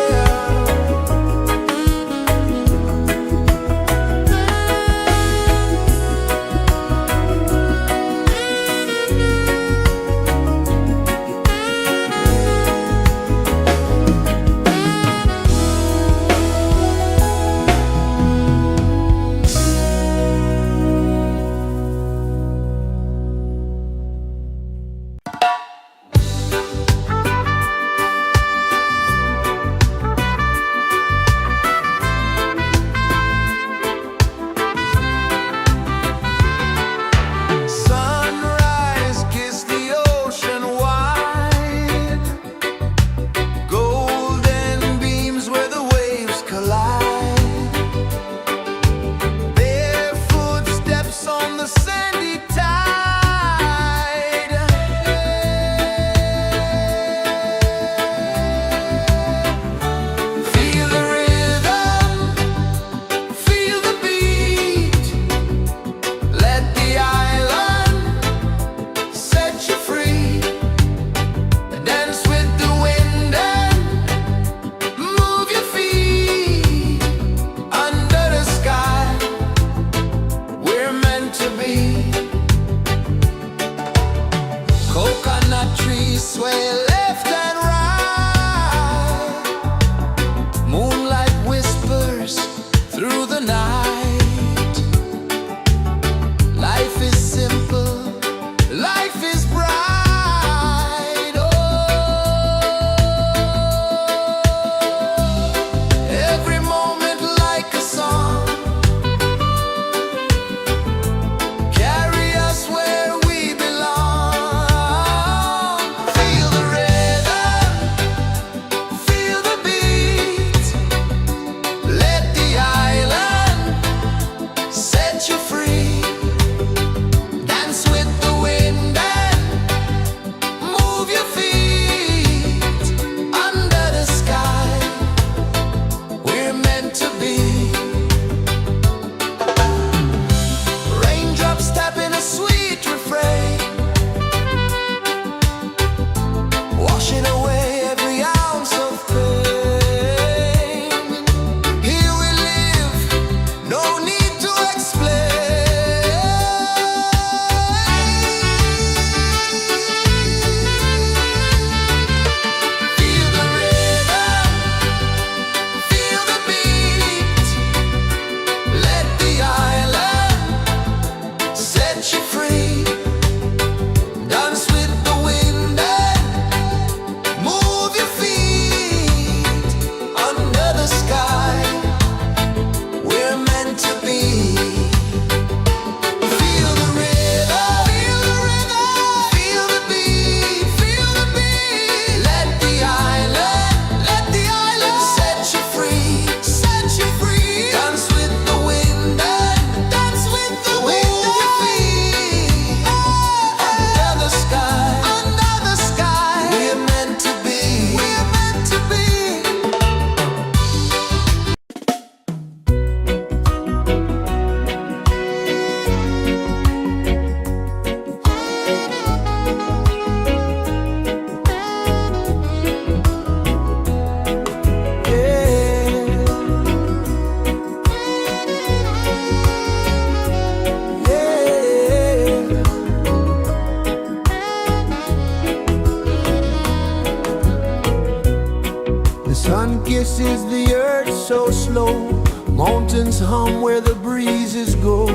sun kisses the earth so slow. Mountains hum where the breezes go.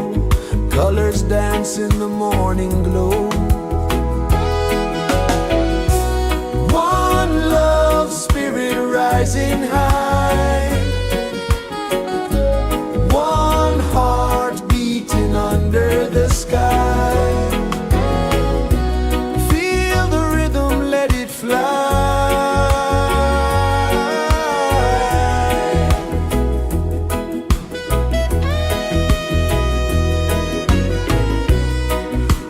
Colors dance in the morning glow. One love, spirit rising high. One heart beating under the sky. Feel the rhythm, let it fly.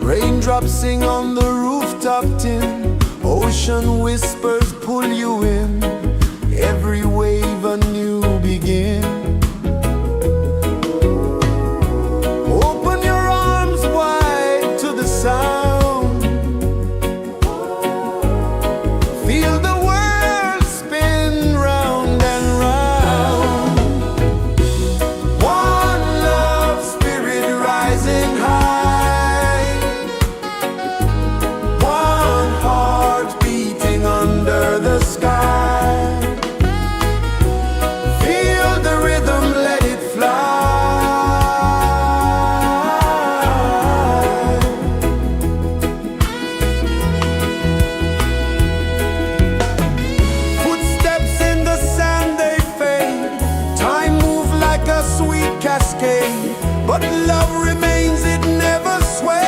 Raindrops sing on the rooftop tin. Ocean whispers pull you in. Every wave a new begin. Open your arms wide to the sound. Feel the world spin round and round. One love, spirit rising high. One heart beating under the sky. Feel the rhythm, let it fly. Footsteps in the sand, they fade. Time moves like a sweet cascade, but love remains, it never sways.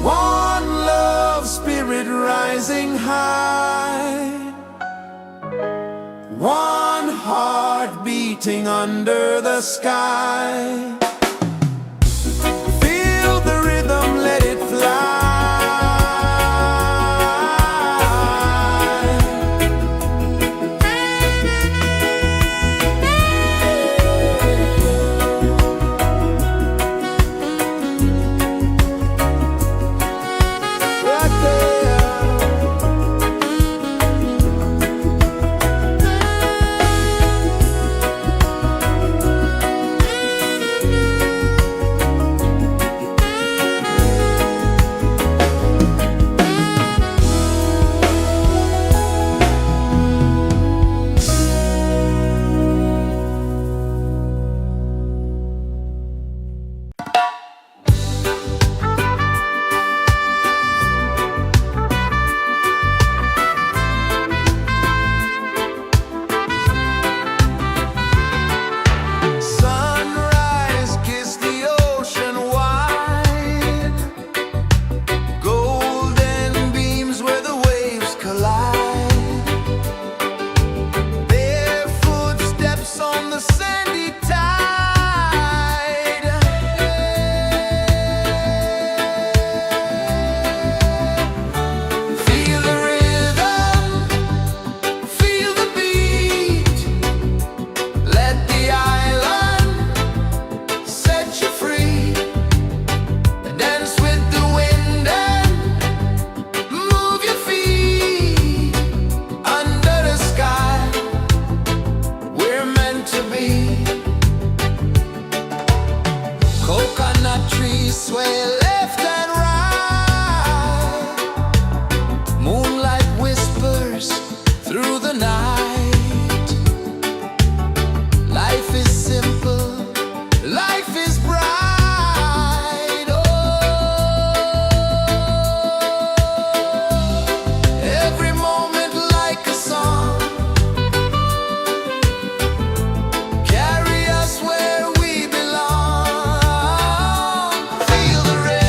One love, spirit rising high. One heart beating under the sky. Feel the rhythm, let it fly. Right there. Sunrise, kiss the ocean wide. Golden beams where the waves collide. Bare footsteps on the sandy tide. Feel the rhythm, feel the beat. Let the island set you free. Dance with the wind and move your feet. Under the sky, we're meant to be. Coconut trees sway left and right. Moonlight whispers through the night. Life is simple, life is bright. Oh, every moment like a song. Carry us where we belong. Feel the rhythm.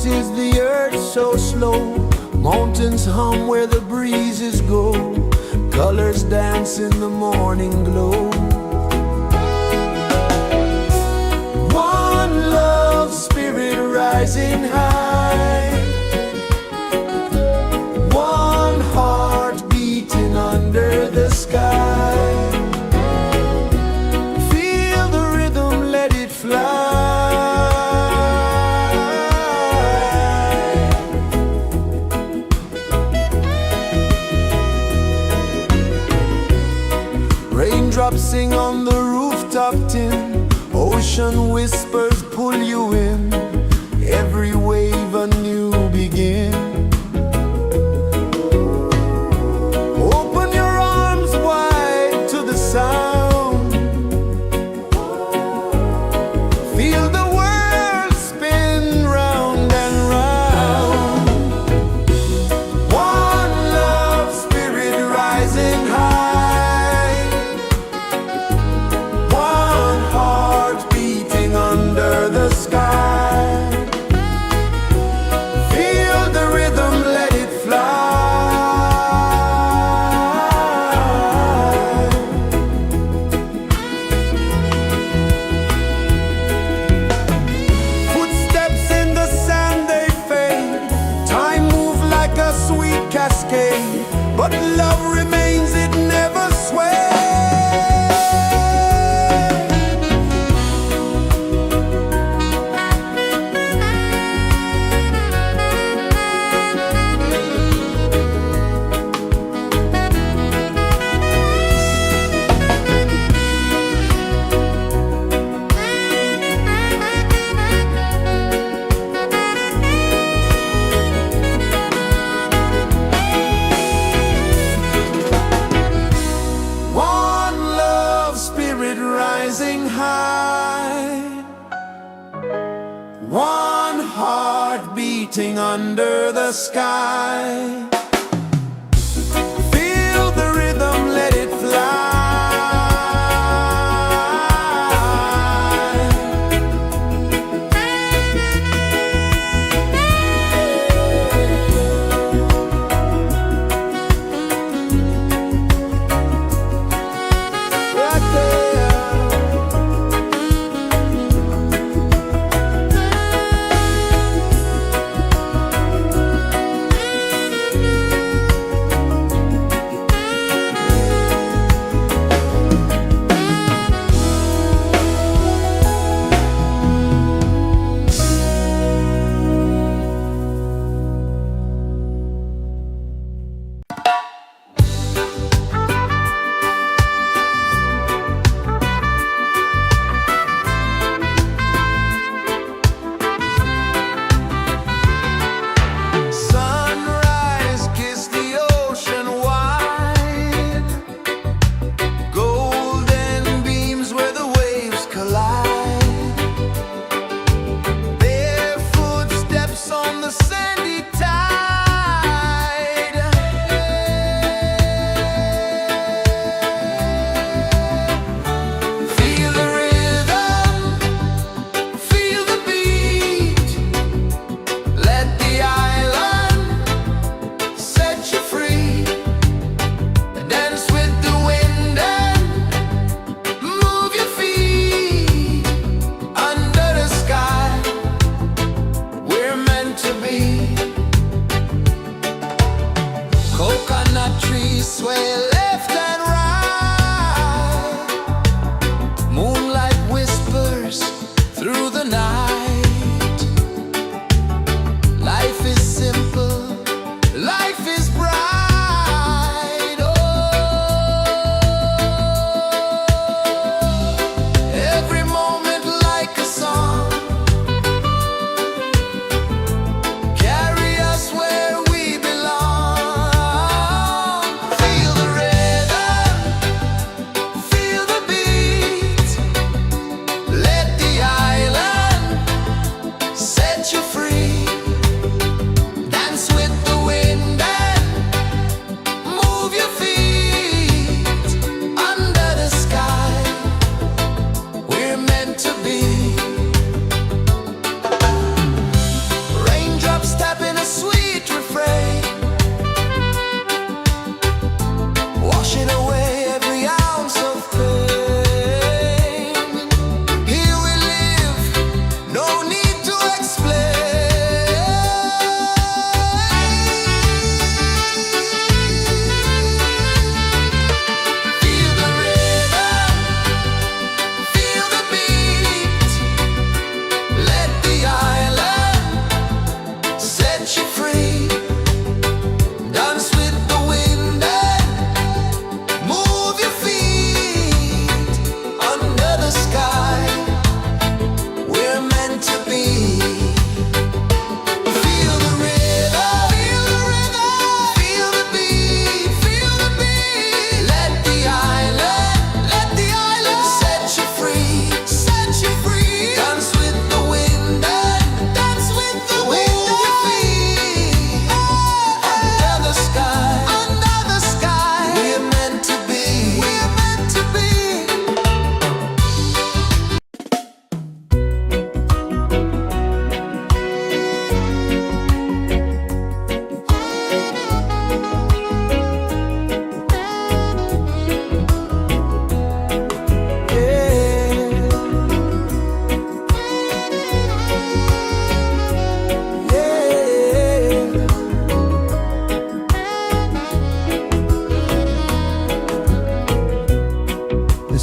is the earth so slow. Mountains hum where the breezes go. Colors dance in the morning glow. One love, spirit rising high. One heart beating under the sky. Feel the rhythm, let it fly. Raindrops sing on the rooftop tin. Ocean whispers pull you in. Every wave a new begin. Open your arms wide to the sound. Feel the world spin round and round. One love, spirit rising high. One heart beating under the sky. Feel the rhythm, let it fly. Footsteps in the sand, they fade. Time moves like a sweet cascade, but love remains, it never sways. One love, spirit rising high. One heart beating under the sky. Feel the rhythm, let it fly. Right there.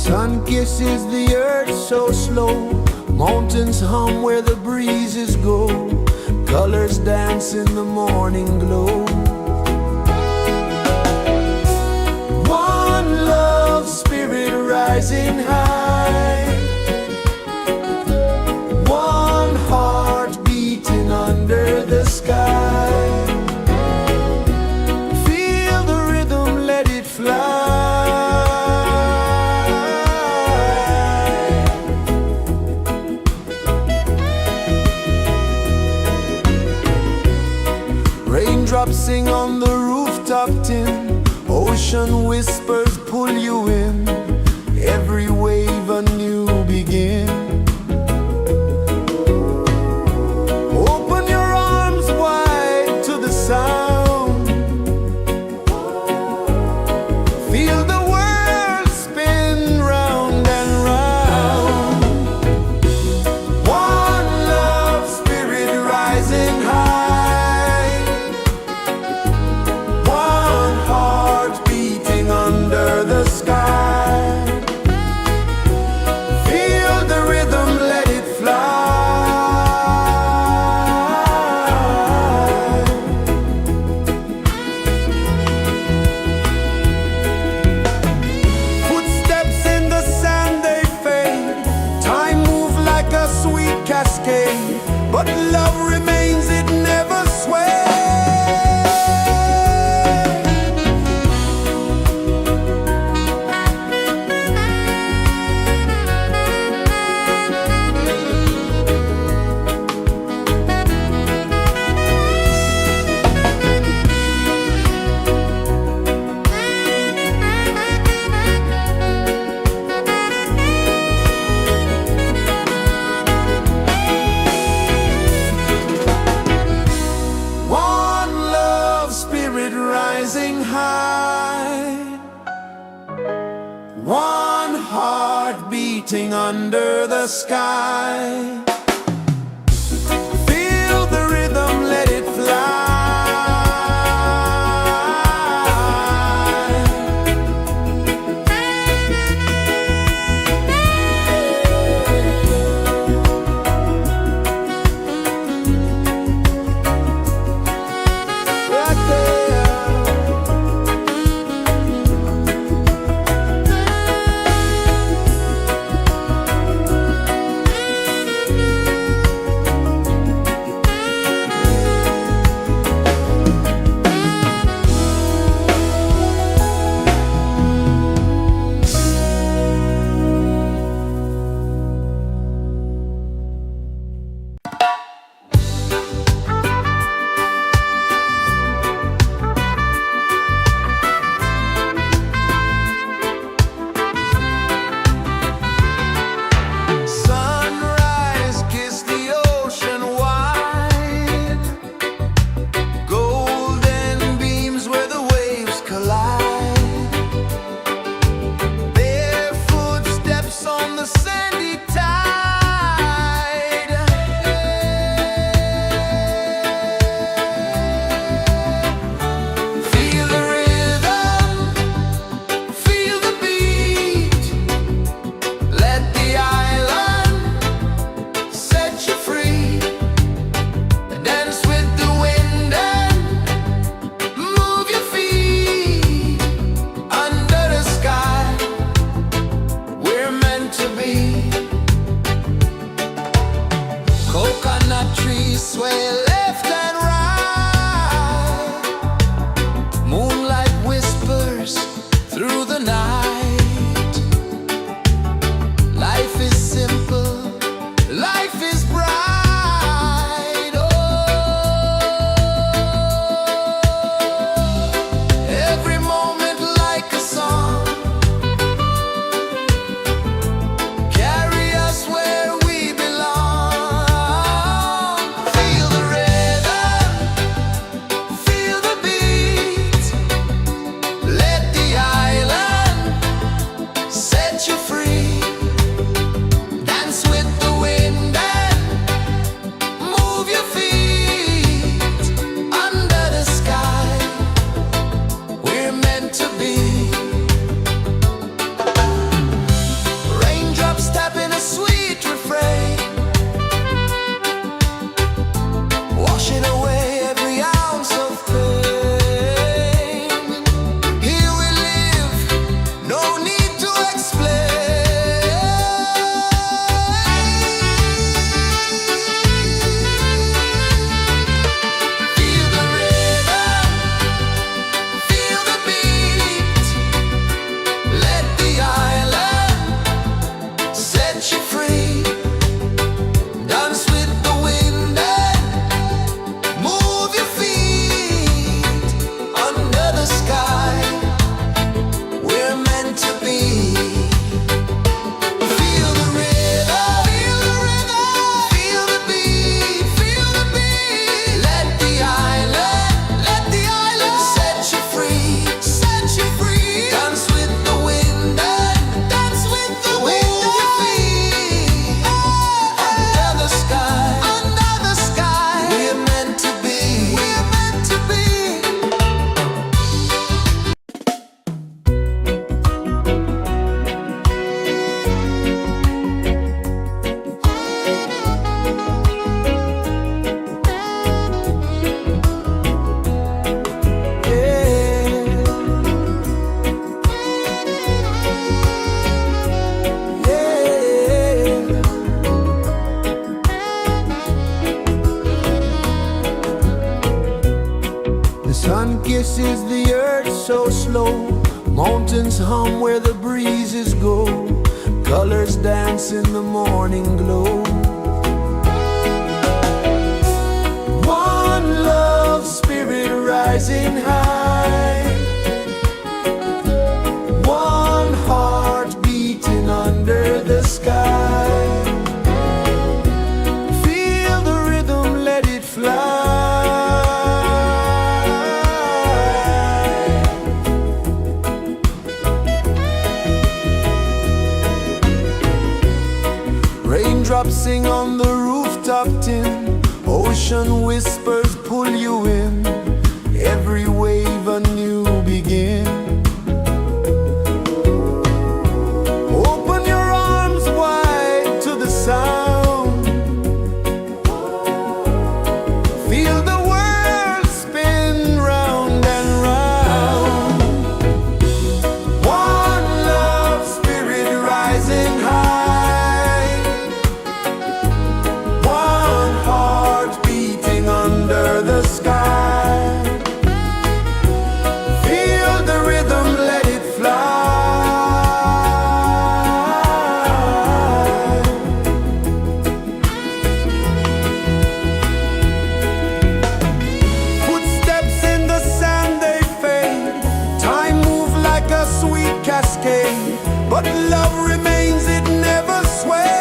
Sun kisses the earth so slow, mountains hum where the breezes go, colors dance in the morning glow. One love spirit rising high, one heart beating under the sky. Feel the rhythm, let it fly. Raindrops sing on the rooftop tin, ocean whispers pull you in, every wave a new begin. Open your arms wide to the sound, feel the world spin round and round. One love spirit rising high, one heart beating under the sky. Feel the rhythm, let it fly. Footsteps in the sand, they fade, time moves like a sweet cascade, but love remains, it never sways. Rising high, one heart beating under the sky. Feel the rhythm, let it fly. so slow. Mountains hum where the breezes go. Colors dance in the morning glow. One love spirit rising high. One heart beating under the sky. Feel the rhythm, let it fly. Raindrops sing on the rooftop tin. Ocean whispers pull you in. Every wave a new begin. Open your arms wide to the sound. Feel the world spin round and round. One love spirit rising high. One heart beating under the sky. Feel the rhythm, let it fly. Footsteps in the sand, they fade. Time moves like a sweet cascade, but love remains, it never sways.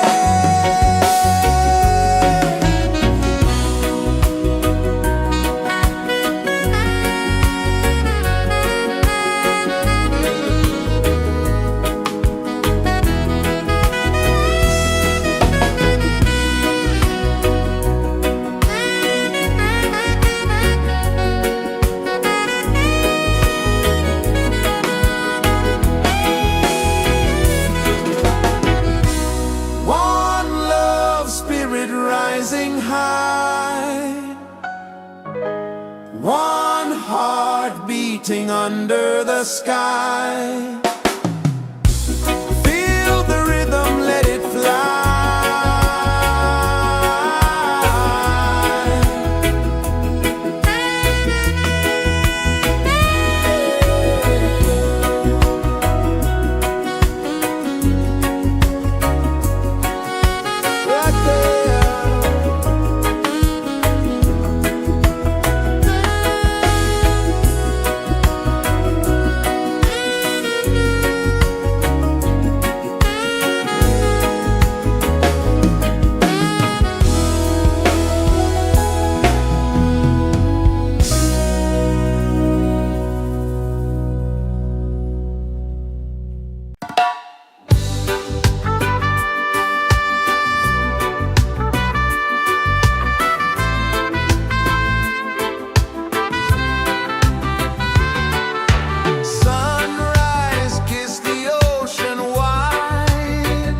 One love spirit rising high. One heart beating under the sky. Feel the rhythm, let it fly. Right there. Sunrise, kiss the ocean wide.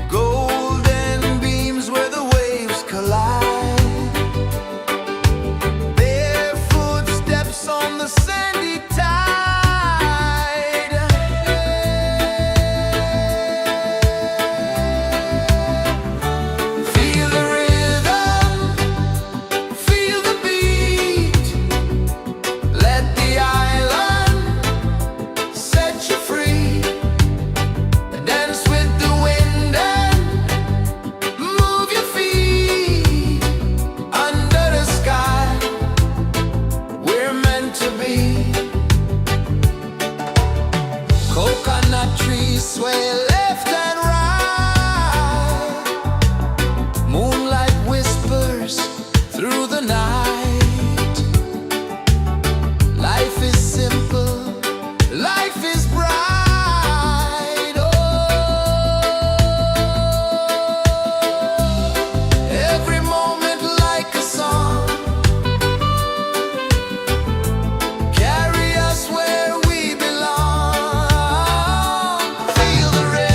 Golden beams where the waves collide. Barefoot steps on the sandy tide. Feel the rhythm, feel the beat. Let the island set you free. Dance with the wind and move your feet. Under the sky, we're meant to be. Coconut trees sway left and right. Moonlight whispers through the night. Life is simple, life is bright. Oh, every moment like a song. Carry us where we belong. Feel the rhythm.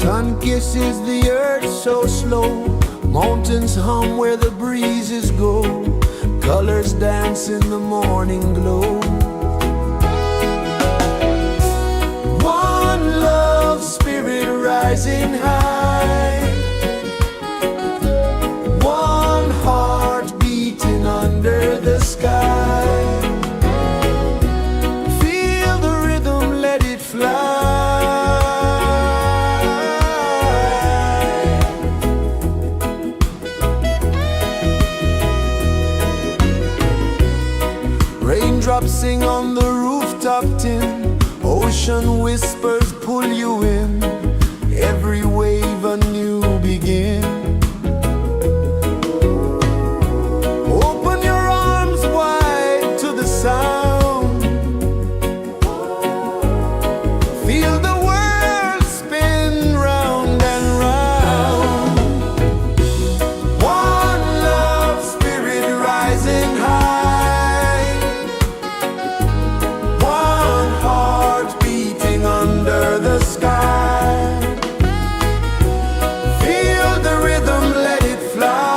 Sun kisses the earth so slow, mountains hum where the breezes go, colors dance in the morning glow. One love spirit rising high, one heart beating under the sky. Feel the rhythm, let it fly. Raindrops sing on the rooftop tin, ocean whispers pull you in, every wave a new begin. Open your arms wide to the sound, feel the world spin round and round. One love spirit rising high, one heart beating under the sky. Feel the rhythm, let it fly.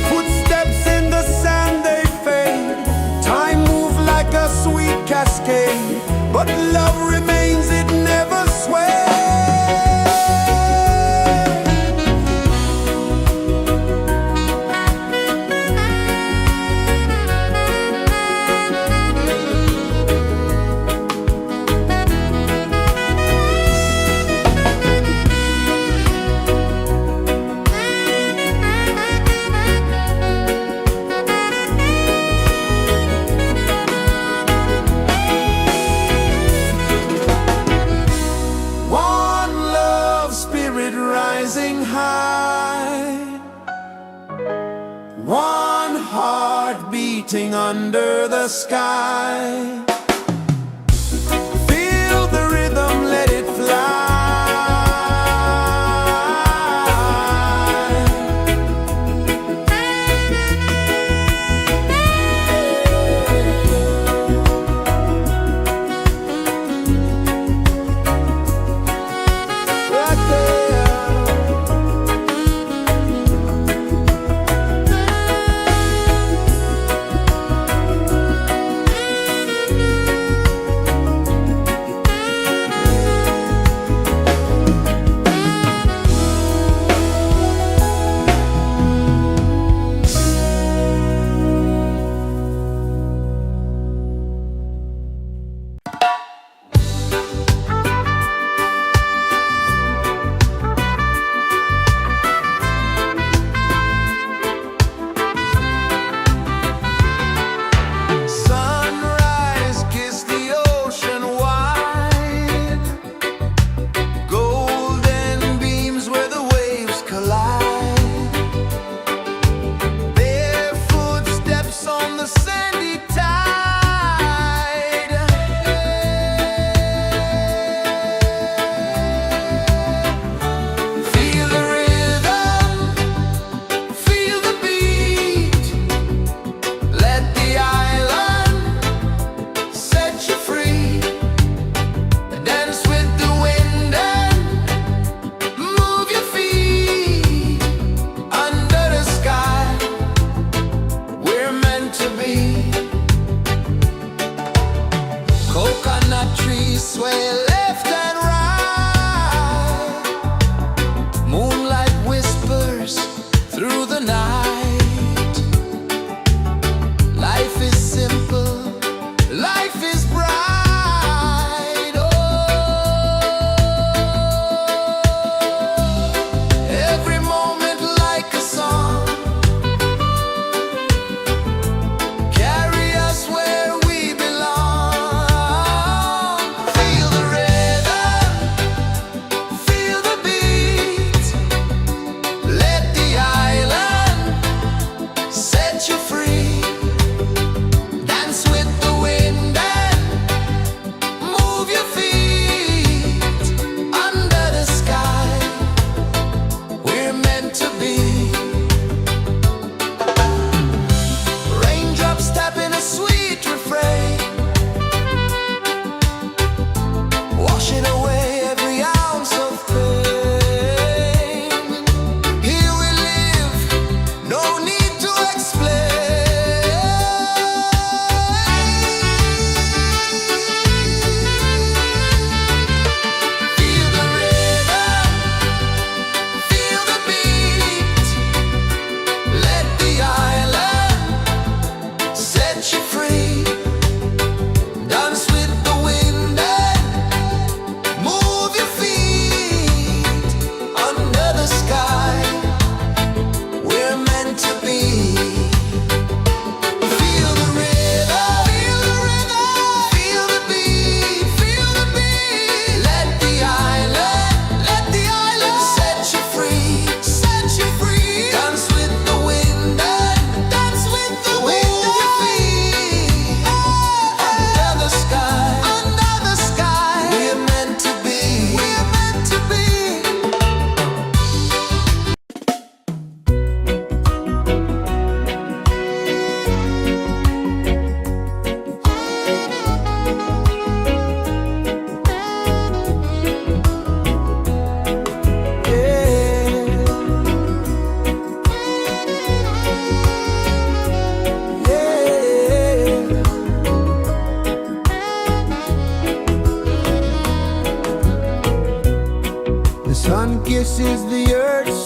Footsteps in the sand, they fade, time moves like a sweet cascade, but love remains, it never sways. One love spirit rising high, one heart beating under the sky. Feel the rhythm, let it fly. Right there.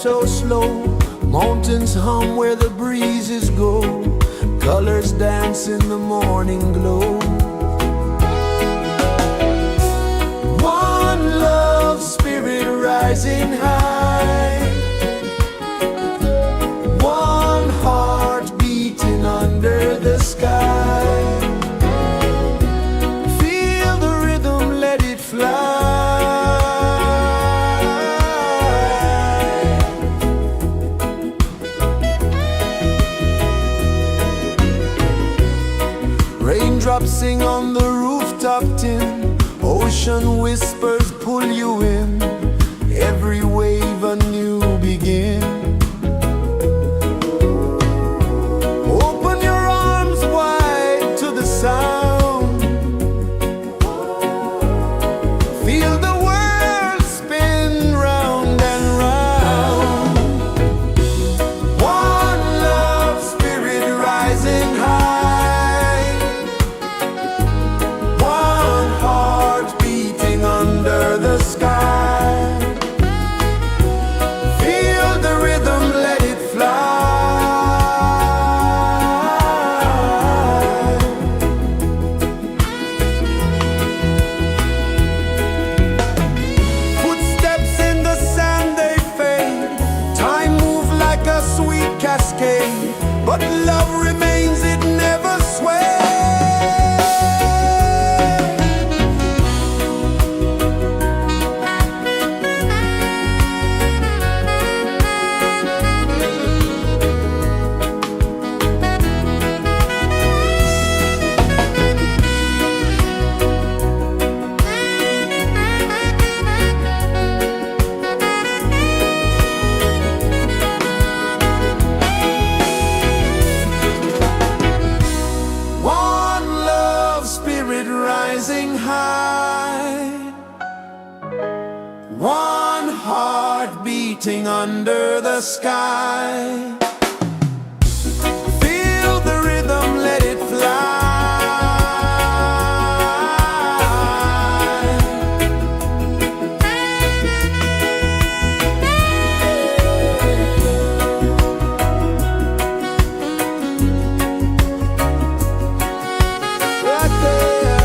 so slow. Mountains hum where the breezes go. Colors dance in the morning glow. One love spirit rising high. One heart beating under the sky. Feel the rhythm, let it fly. Raindrops sing on the rooftop tin. Ocean whispers pull you in. Every wave a new begin. Open your arms wide to the sound. Feel the world spin round and round. One love spirit rising high. One heart beating under the sky. Feel the rhythm, let it fly. Footsteps in the sand, they fade. Time moves like a sweet cascade, but love remains, it never sways. One love spirit rising high. One heart beating under the sky. Feel the rhythm, let it fly. Right there.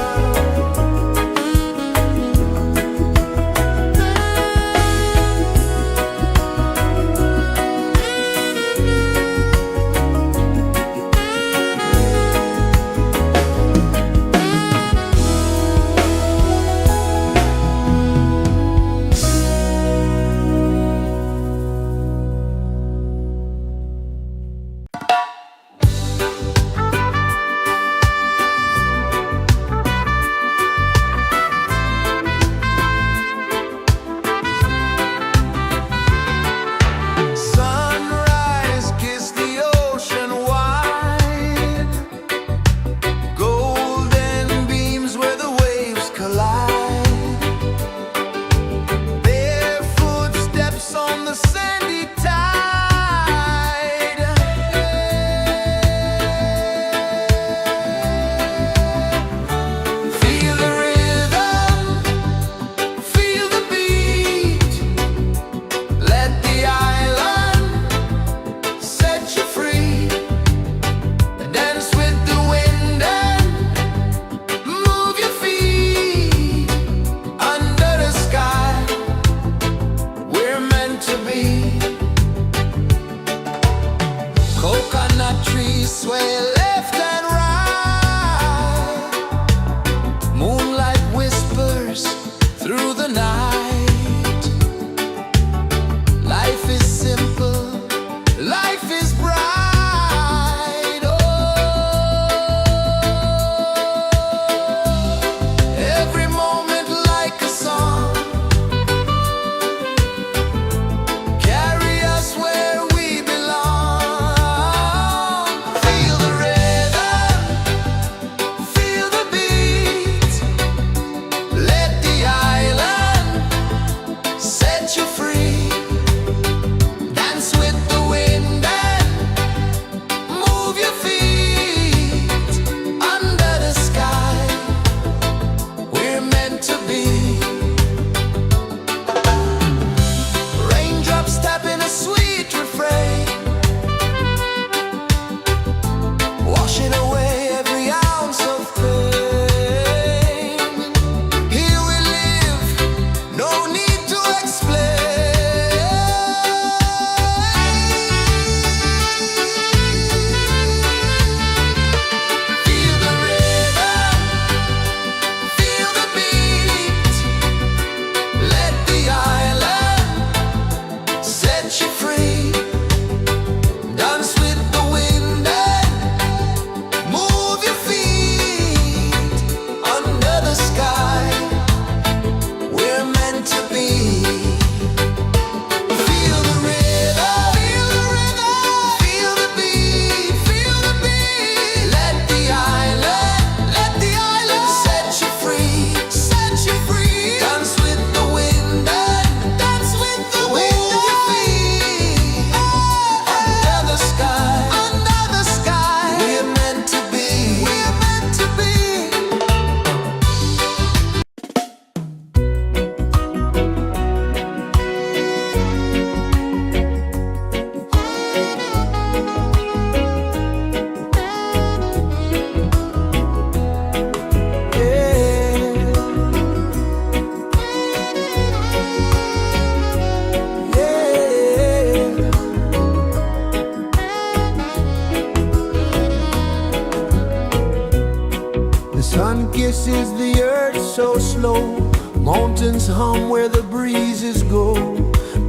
races the earth so slow. Mountains hum where the breezes go.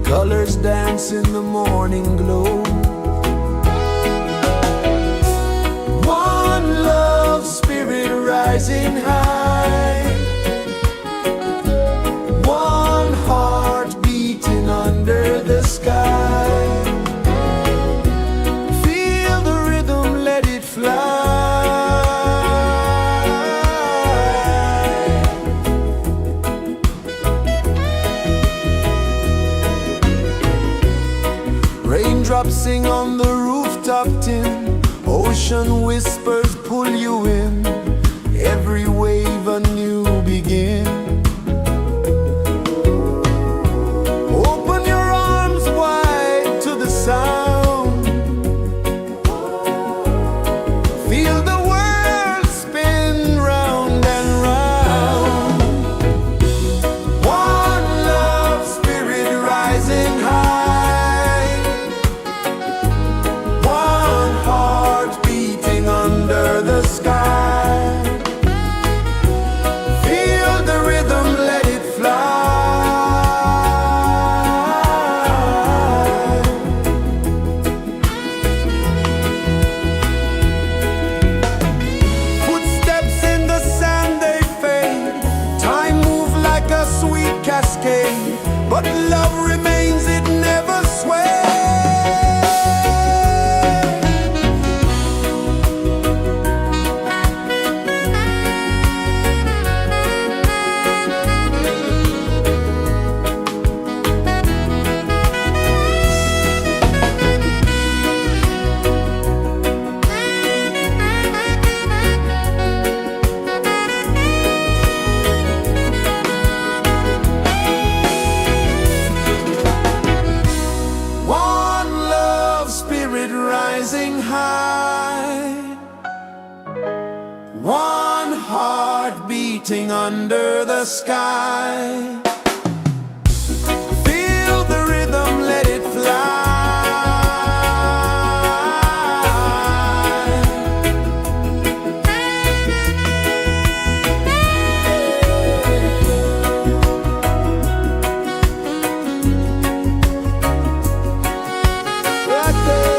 Colors dance in the morning glow. One love spirit rising high. One heart beating under the sky. Feel the rhythm, let it fly. Raindrops sing on the rooftop tin. Ocean whispers pull you in. Every wave a new begin. Open your arms wide to the sound. Feel the world spin round and round. One love spirit rising high. One heart beating under the sky. Feel the rhythm, let it fly. Footsteps in the sand, they fade. Time moves like a sweet cascade, but love remains, it never sways. One love spirit rising high. One heart beating under the sky. Feel the rhythm, let it fly. Right there.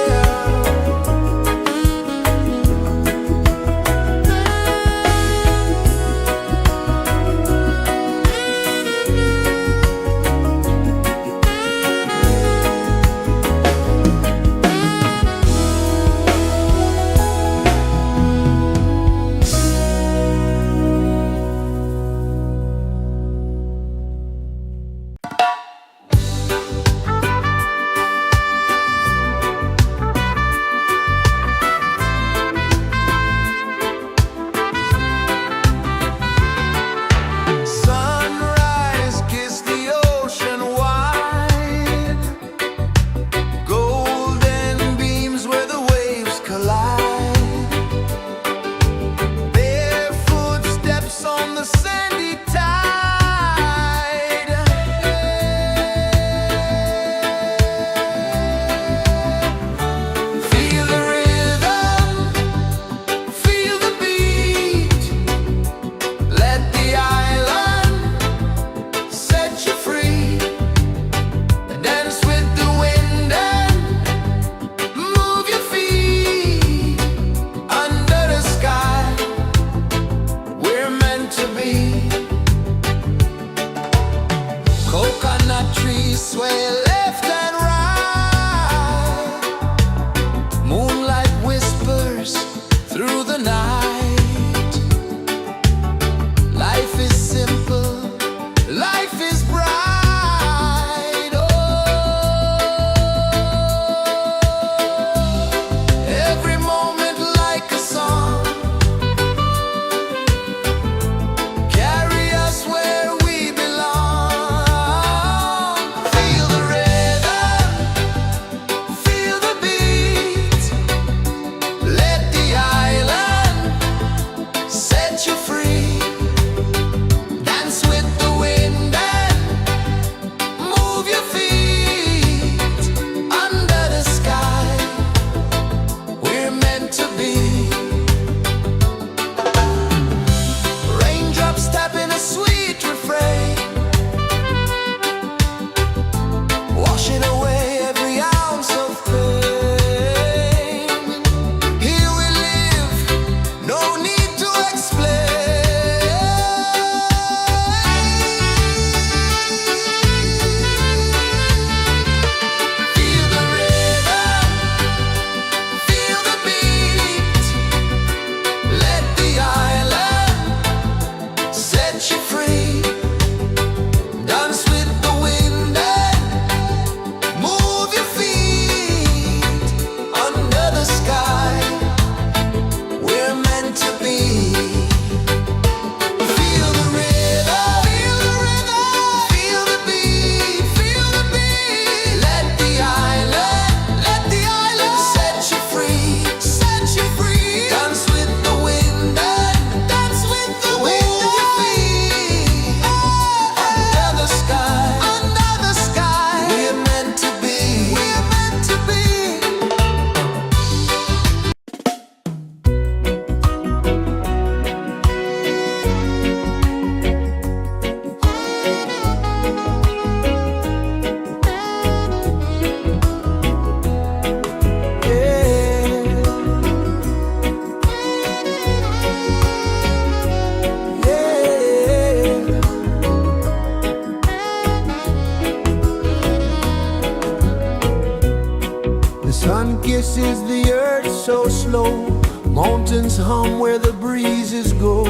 Sun kisses the earth so slow, mountains hum where the breezes go,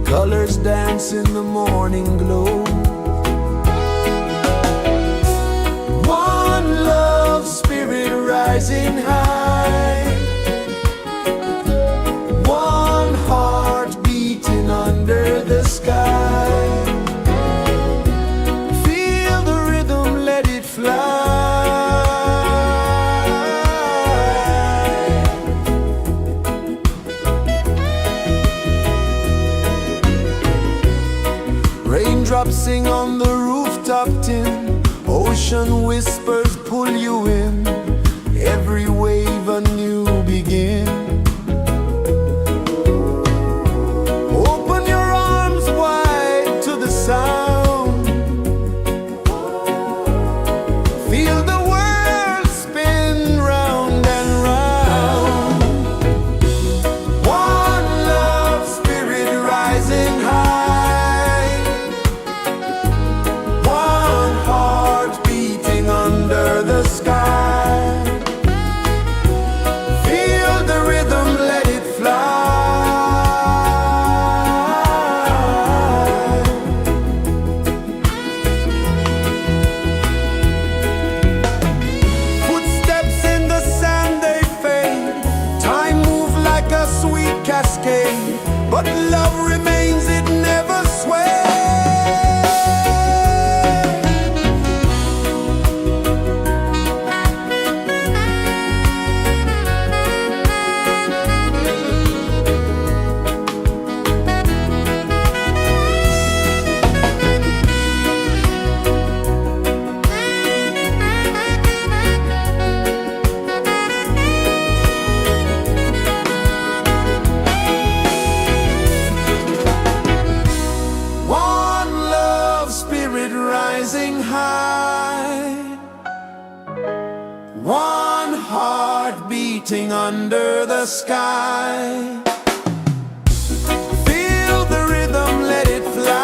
colors dance in the morning glow. One love spirit rising high, one heart beating under the sky. Feel the rhythm, let it fly. Raindrops sing on the rooftop tin, ocean whispers pull you in, every wave a new begin. Open your arms wide to the sound, feel the world spin round and round. One love spirit rising high, one heart beating under the sky. Feel the rhythm, let it fly. Footsteps in the sand, they fade, time moves like a sweet cascade, but love remains, it never sways. One love spirit rising high, one heart beating under the sky. Feel the rhythm, let it fly.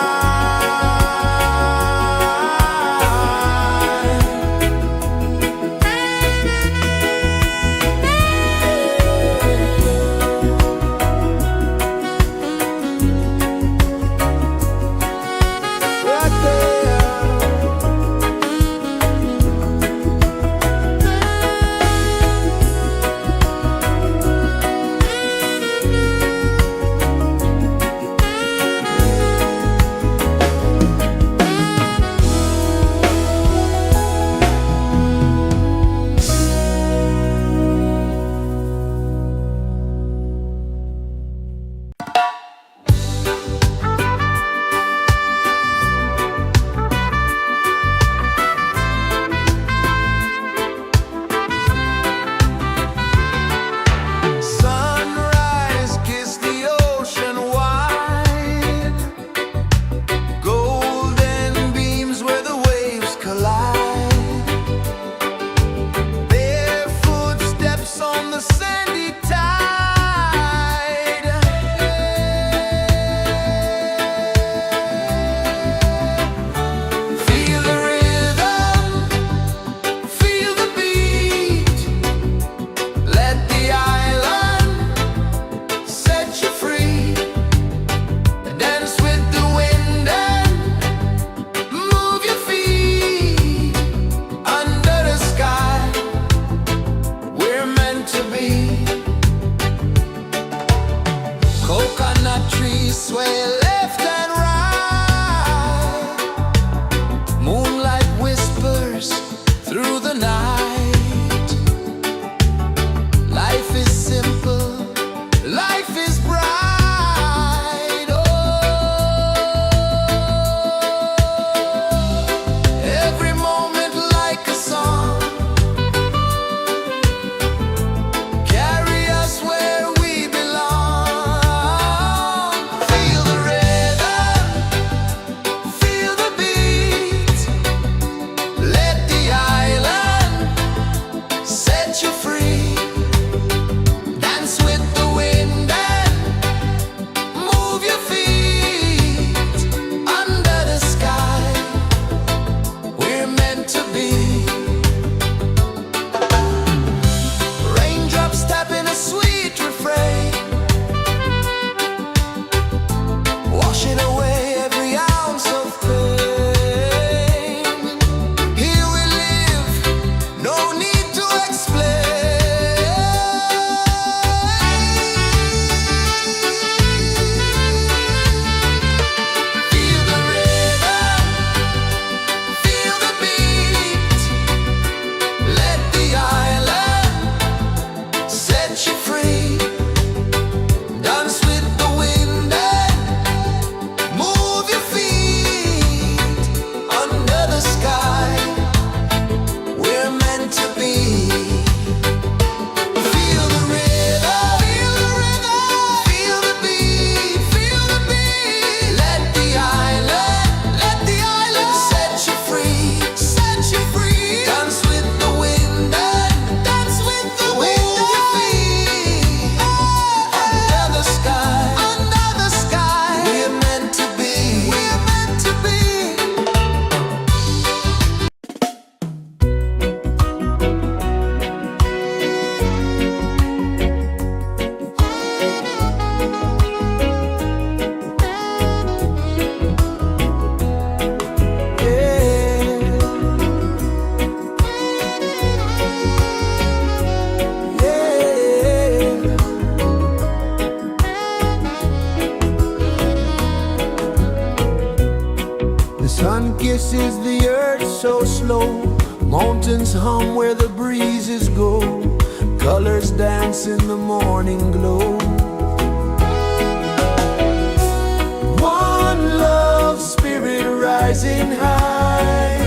Right there. Sunrise, kiss the ocean wide, golden beams where the waves collide, barefoot steps on the sandy tide. Feel the rhythm, feel the beat, let the island set you free. Dance with the wind and move your feet under the sky. We're meant to be. Coconut trees sway left and right, moonlight whispers through the night. Life is simple, life is bright. Oh, every moment like a song, carry us where we belong. Feel the rhythm. pulses the earth so slow. Mountains hum where the breezes go. Colors dance in the morning glow. One love spirit rising high.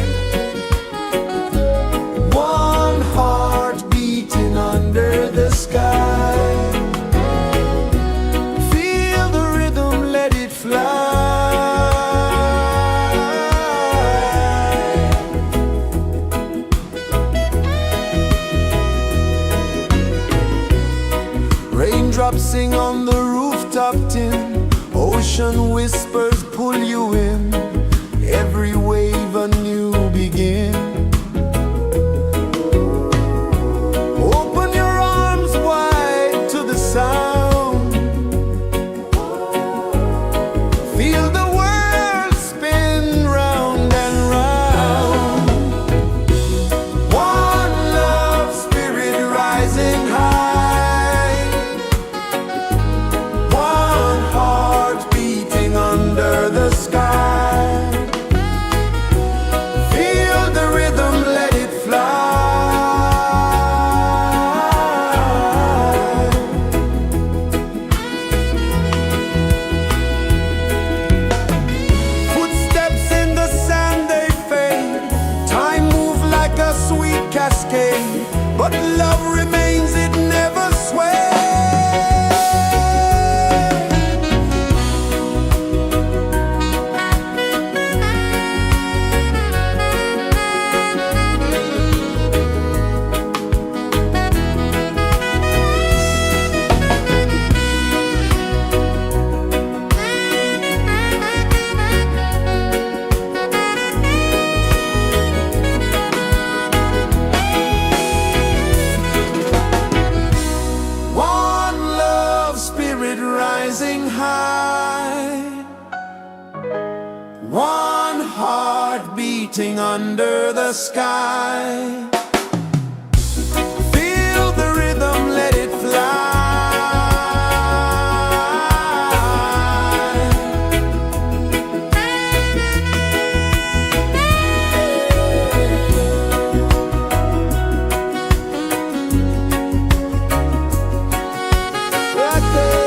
One heart beating under the sky. Feel the rhythm, let it fly. Raindrops sing on the rooftop tin. Ocean whispers pull you in. Every wave a new begin. Open your arms wide to the sound. Feel the world spin round and round. One love spirit rising high. One heart beating under the sky. Feel the rhythm, let it fly. Footsteps in the sand, they fade. Time moves like a sweet cascade, but love remains, it never sways. One love spirit rising high. One heart beating under the sky. Feel the rhythm, let it fly. Right there.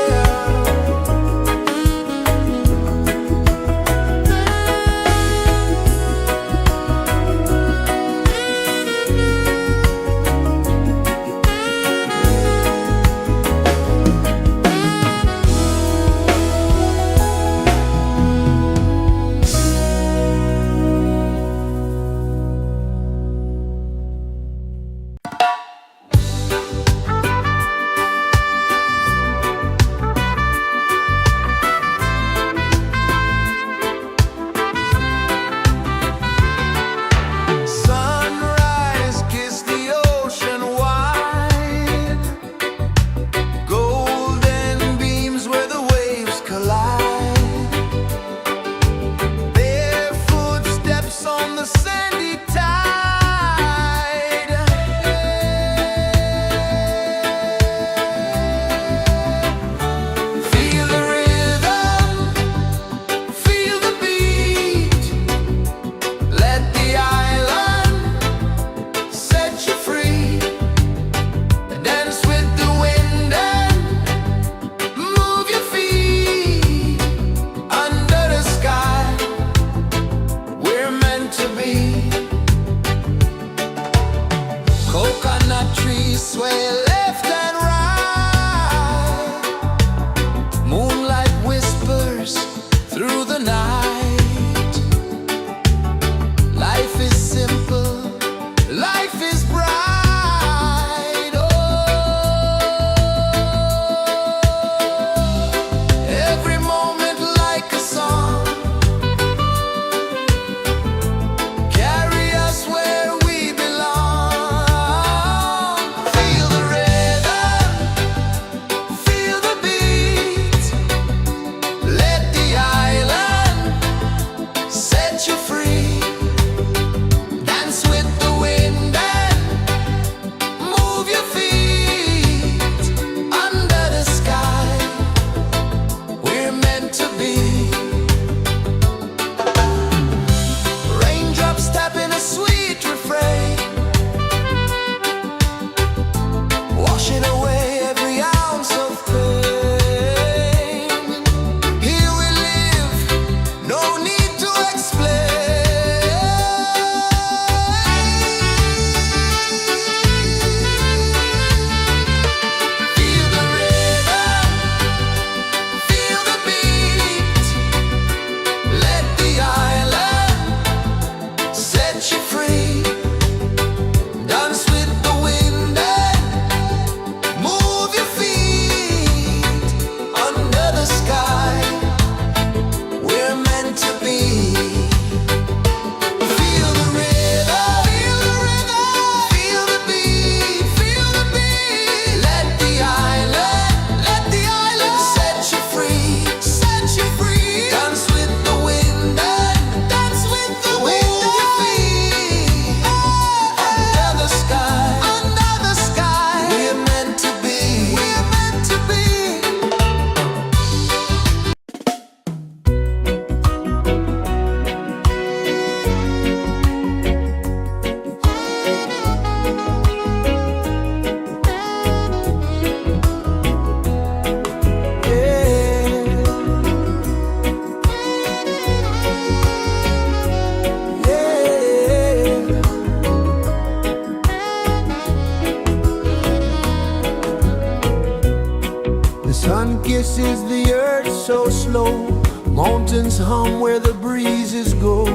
Sun kisses the earth so slow, mountains hum where the breezes go,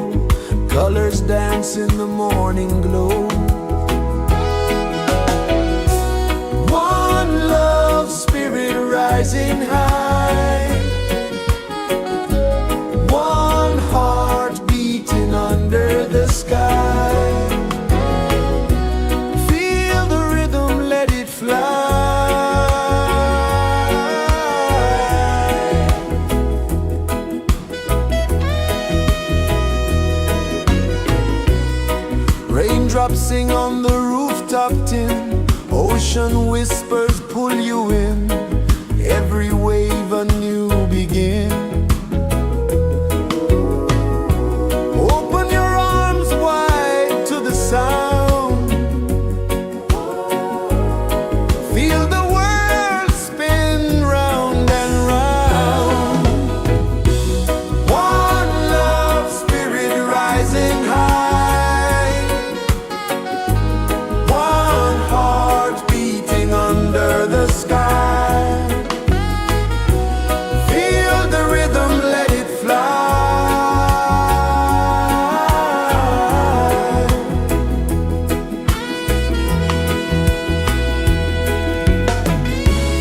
colors dance in the morning glow. One love spirit rising high, one heart beating under the sky. Feel the rhythm, let it fly. Raindrops sing on the rooftop tin, ocean whispers pull you in, every wave a new begin. Open your arms wide to the sound, feel the world spin round and round. One love spirit rising high, one heart beating under the sky. Feel the rhythm, let it fly.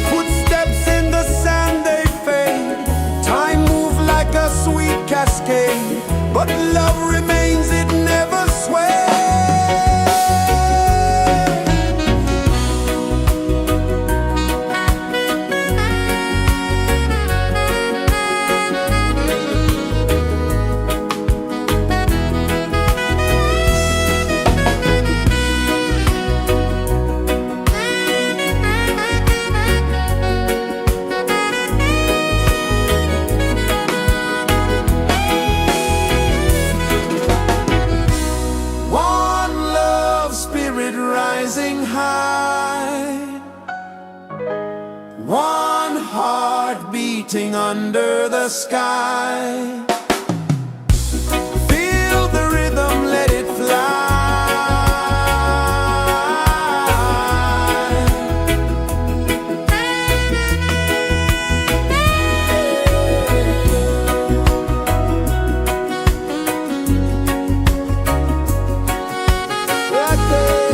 Footsteps in the sand, they fade, time moves like a sweet cascade, but love remains, it never sways. One love spirit rising high, one heart beating under the sky. Feel the rhythm, let it fly. Right there.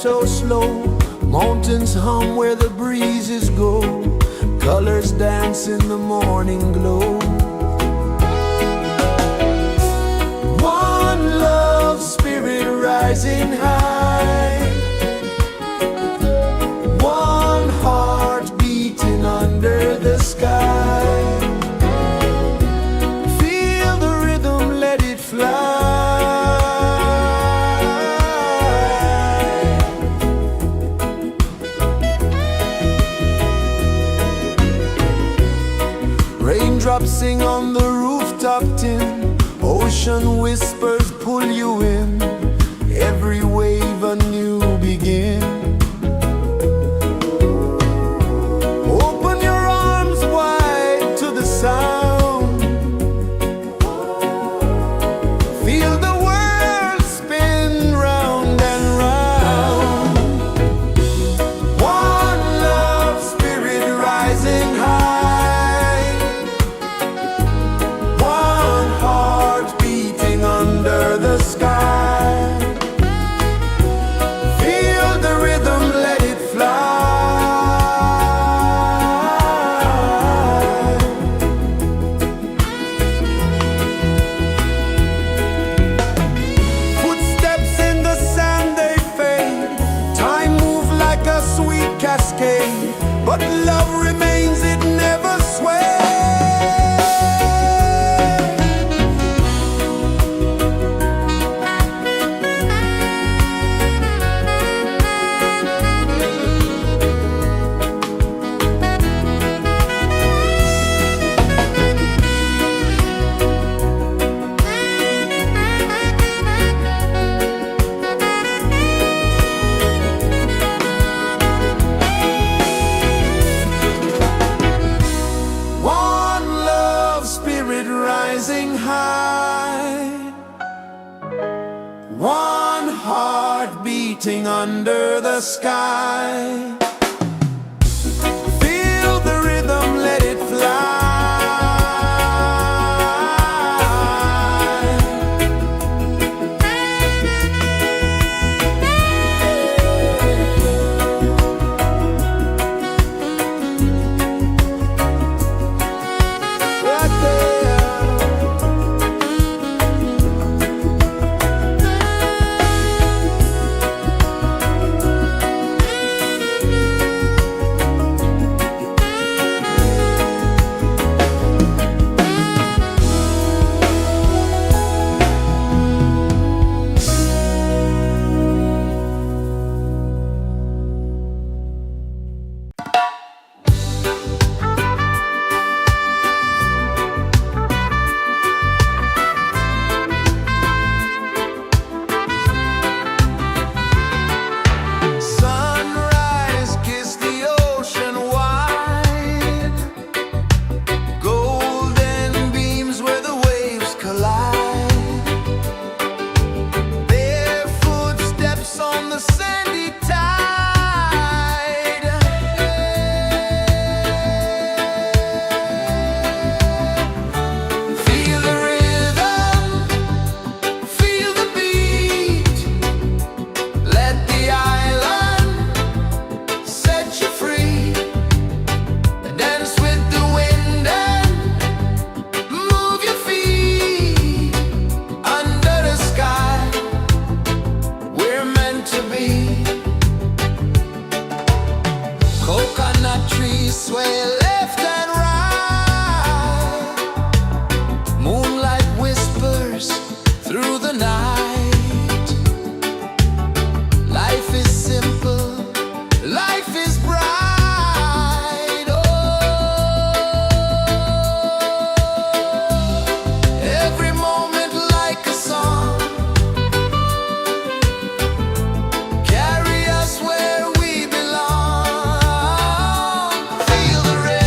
so slow. Mountains hum where the breezes go. Colors dance in the morning glow. One love, spirit rising high. One heart beating under the sky. Feel the rhythm, let it fly. Raindrops sing on the rooftop tin. Ocean whispers pull you in. Every wave a new begin. Open your arms wide to the sound. Feel the world spin round and round. One love, spirit rising high. One heart beating under the sky. Feel the rhythm, let it fly. Footsteps in the sand, they fade. Time moves like a sweet cascade, but love remains, it never sways. One love, spirit rising high. One heart beating under the sky. Feel the rhythm, let it fly. Right there. Sunrise, kiss the ocean wide. Golden beams where the waves collide. Their footsteps on the sandy tide. Feel the rhythm, feel the beat. Let the island set you free. Dance with the wind and move your feet. Under the sky, we're meant to be. Coconut trees sway left and right. Moonlight whispers through the night. Life is simple, life is bright. Oh, every moment like a song. Carry us where we belong. Feel the rhythm.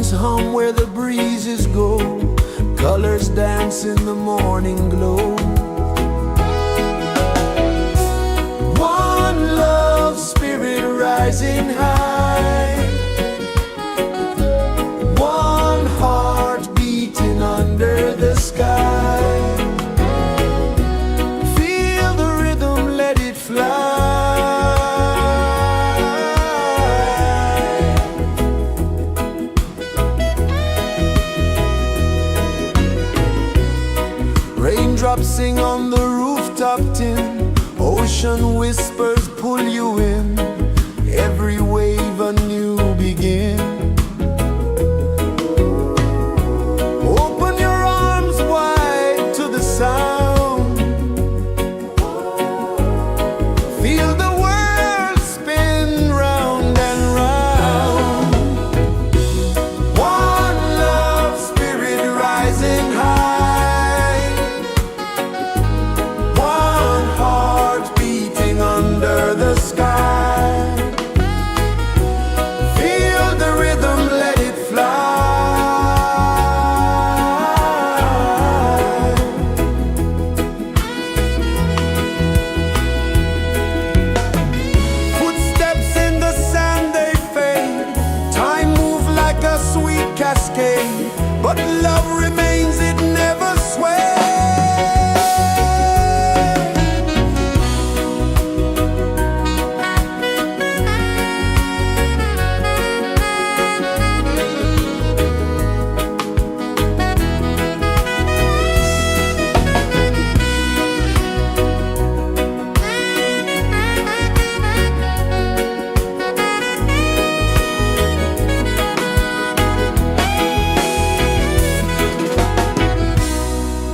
Songs hum where the breezes go, colors dance in the morning glow. One love spirit rising high, one heart beating under the sky. Feel the rhythm, let it fly. Raindrops sing on the rooftop tin, ocean whispers pull you in, every wave a new begin. Open your arms wide to the sound, feel the world spin round and round. One love spirit rising high, one heart beating under the sky. Feel the rhythm, let it fly. Footsteps in the sand, they fade. Time moves like a sweet cascade, but love remains, it never sways.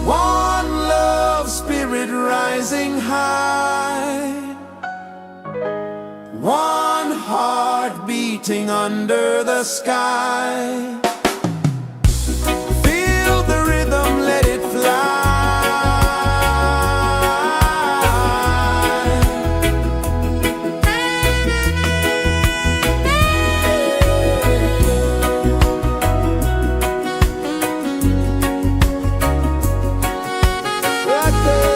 One love spirit rising high, one heart beating under the sky. Feel the rhythm, let it fly. Right there.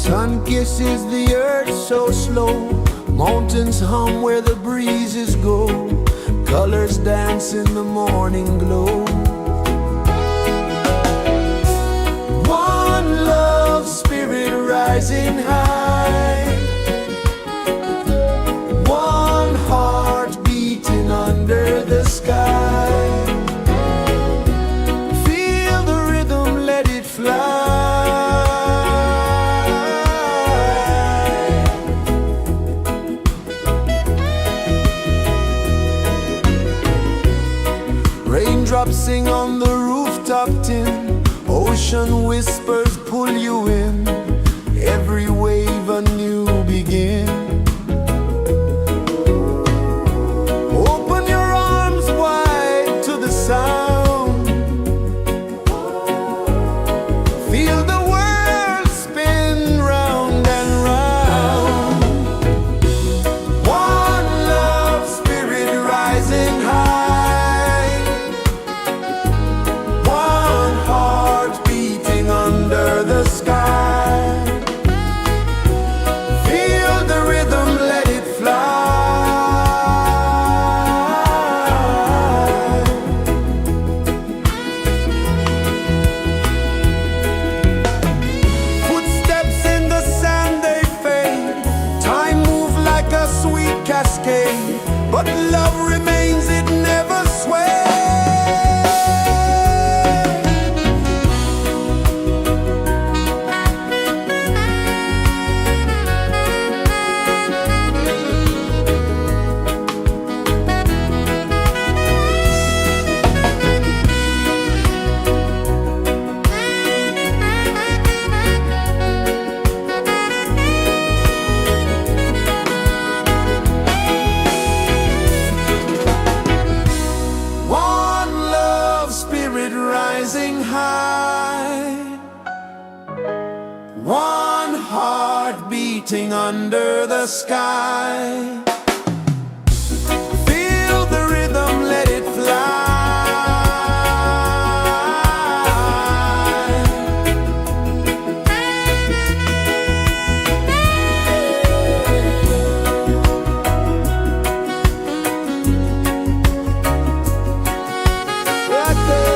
Sun kisses the earth so slow, mountains hum where the breezes go, colors dance in the morning glow. One love spirit rising high, one heart beating under the sky. Feel the rhythm, let it fly. Raindrops sing on the rooftop tin, ocean whispers pull you in, every wave a new begin. Open your arms wide to the sound, feel the world spin round and round. One love spirit rising high, one heart beating under the sky. Feel the rhythm, let it fly. Footsteps in the sand, they fade, time moves like a sweet cascade, but love remains, it never sways. One love spirit rising high, one heart beating under the sky. Feel the rhythm, let it fly. Right there.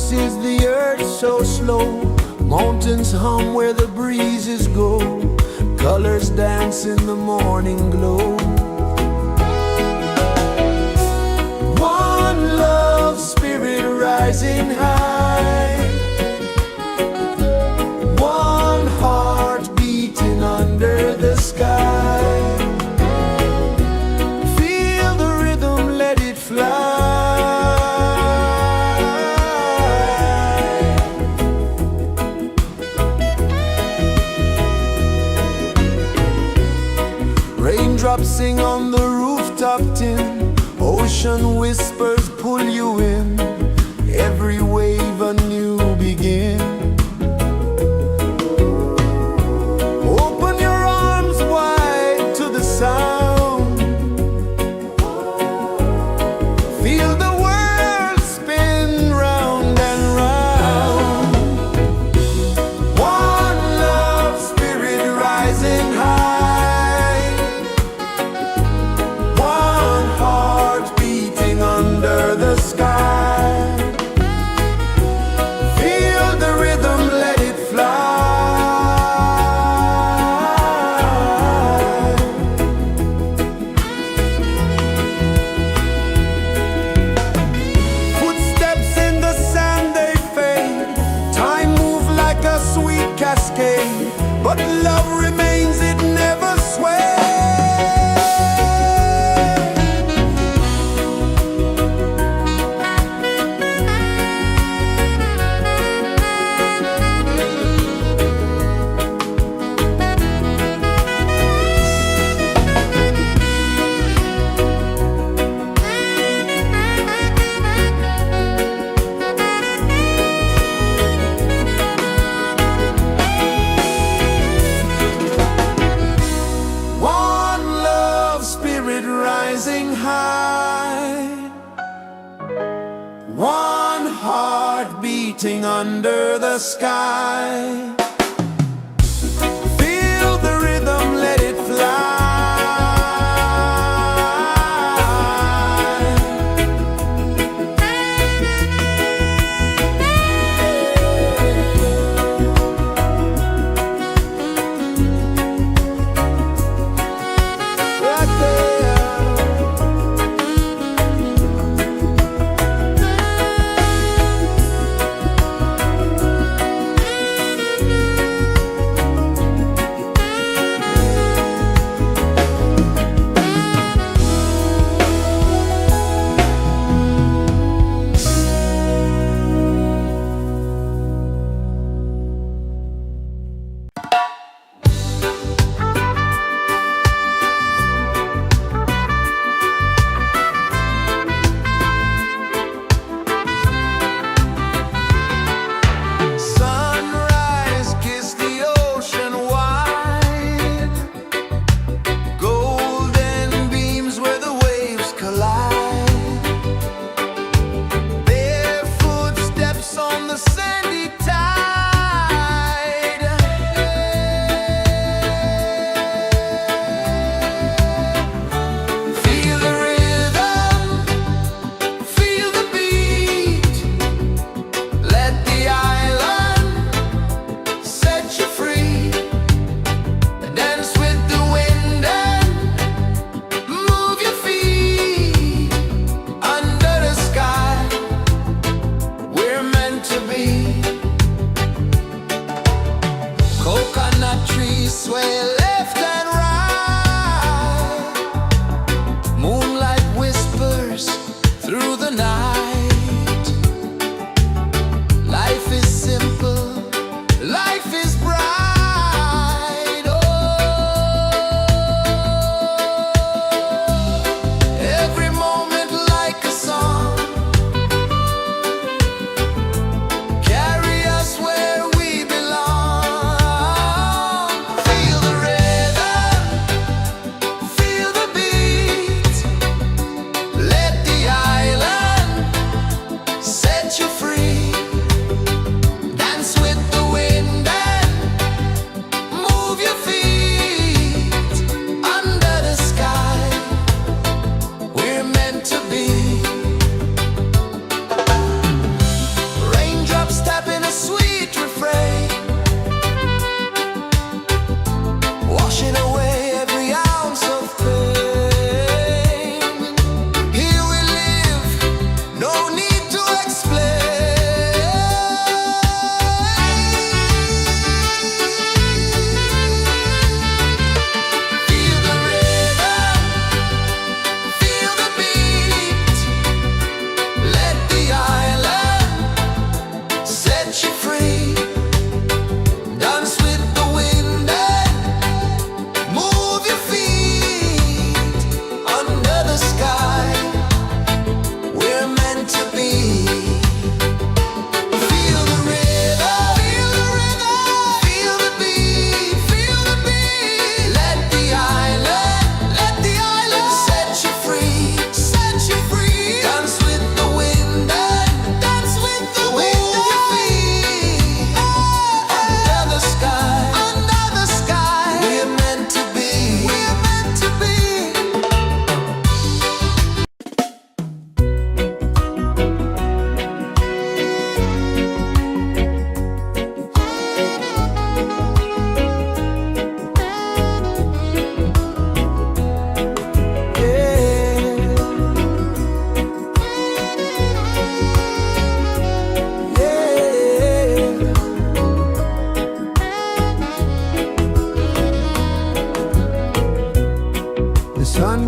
pulses the earth so slow. Mountains hum where the breezes go. Colors dance in the morning glow. One love spirit rising high. One heart beating under the sky. Feel the rhythm, let it fly. Raindrops sing on the rooftop tin. Ocean whispers pull you in. Every wave a new begin. Open your arms wide to the sound. Feel the world spin round and round. One love spirit rising high. One heart beating under the sky. Feel the rhythm, let it fly. Footsteps in the sand, they fade. Time moves like a sweet cascade, but love remains, it never sways. One love spirit rising high. One heart beating under the sky. Feel the rhythm, let it fly. Right there.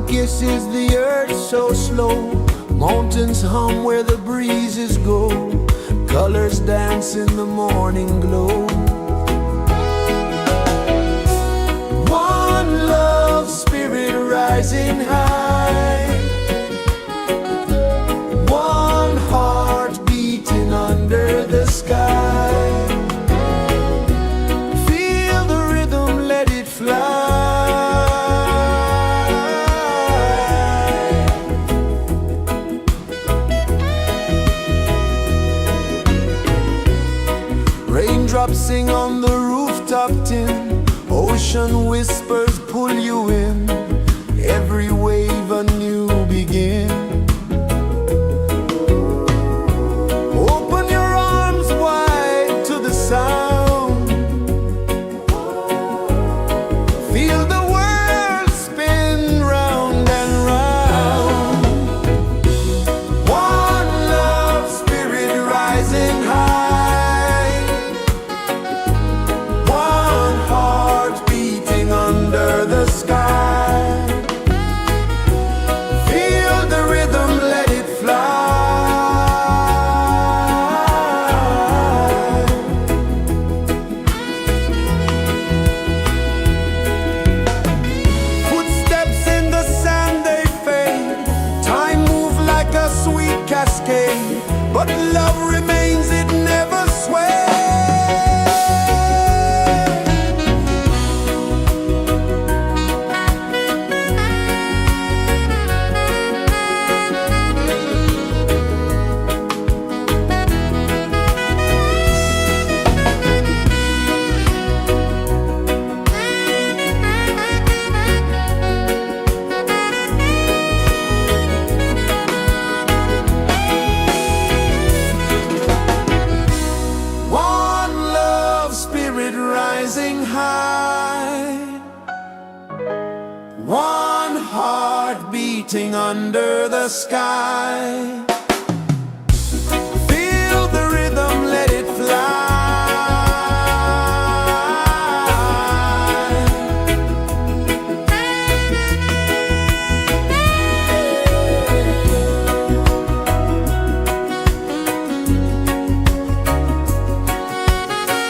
Sun kisses the earth so slow, mountains hum where the breezes go, colors dance in the morning glow. One love spirit rising high, one heart beating under the sky. Feel the rhythm, let it fly. Raindrops sing on the rooftop tin, ocean whispers pull you in, every wave a new begin. Open your arms wide to the sound, feel the world spin round and round. One love spirit rising high, one heart beating under the sky. Feel the rhythm, let it fly. Footsteps in the sand, they fade, time moves like a sweet cascade, but love remains, it never sways. One love spirit rising high, one heart beating under the sky. Feel the rhythm, let it fly.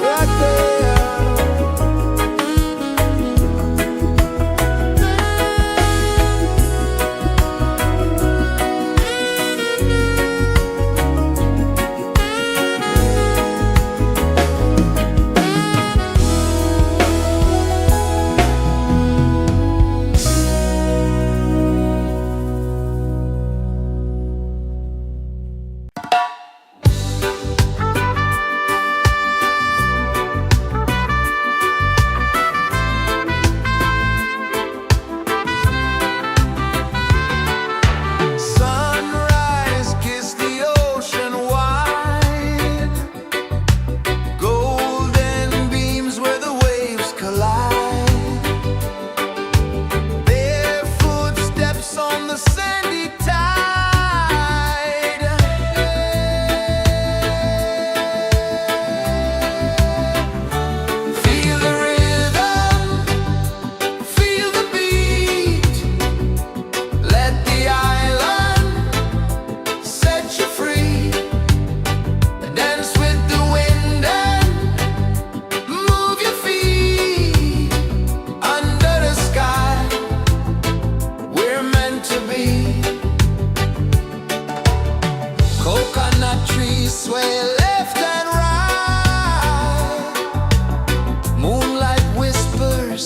Right there. Sunrise, kiss the ocean wide, golden beams where the waves collide, their footsteps on the sandy tide. Feel the rhythm, feel the beat, let the island set you free. Dance with the wind and move your feet under the sky. We're meant to be. Coconut trees sway left and right, moonlight whispers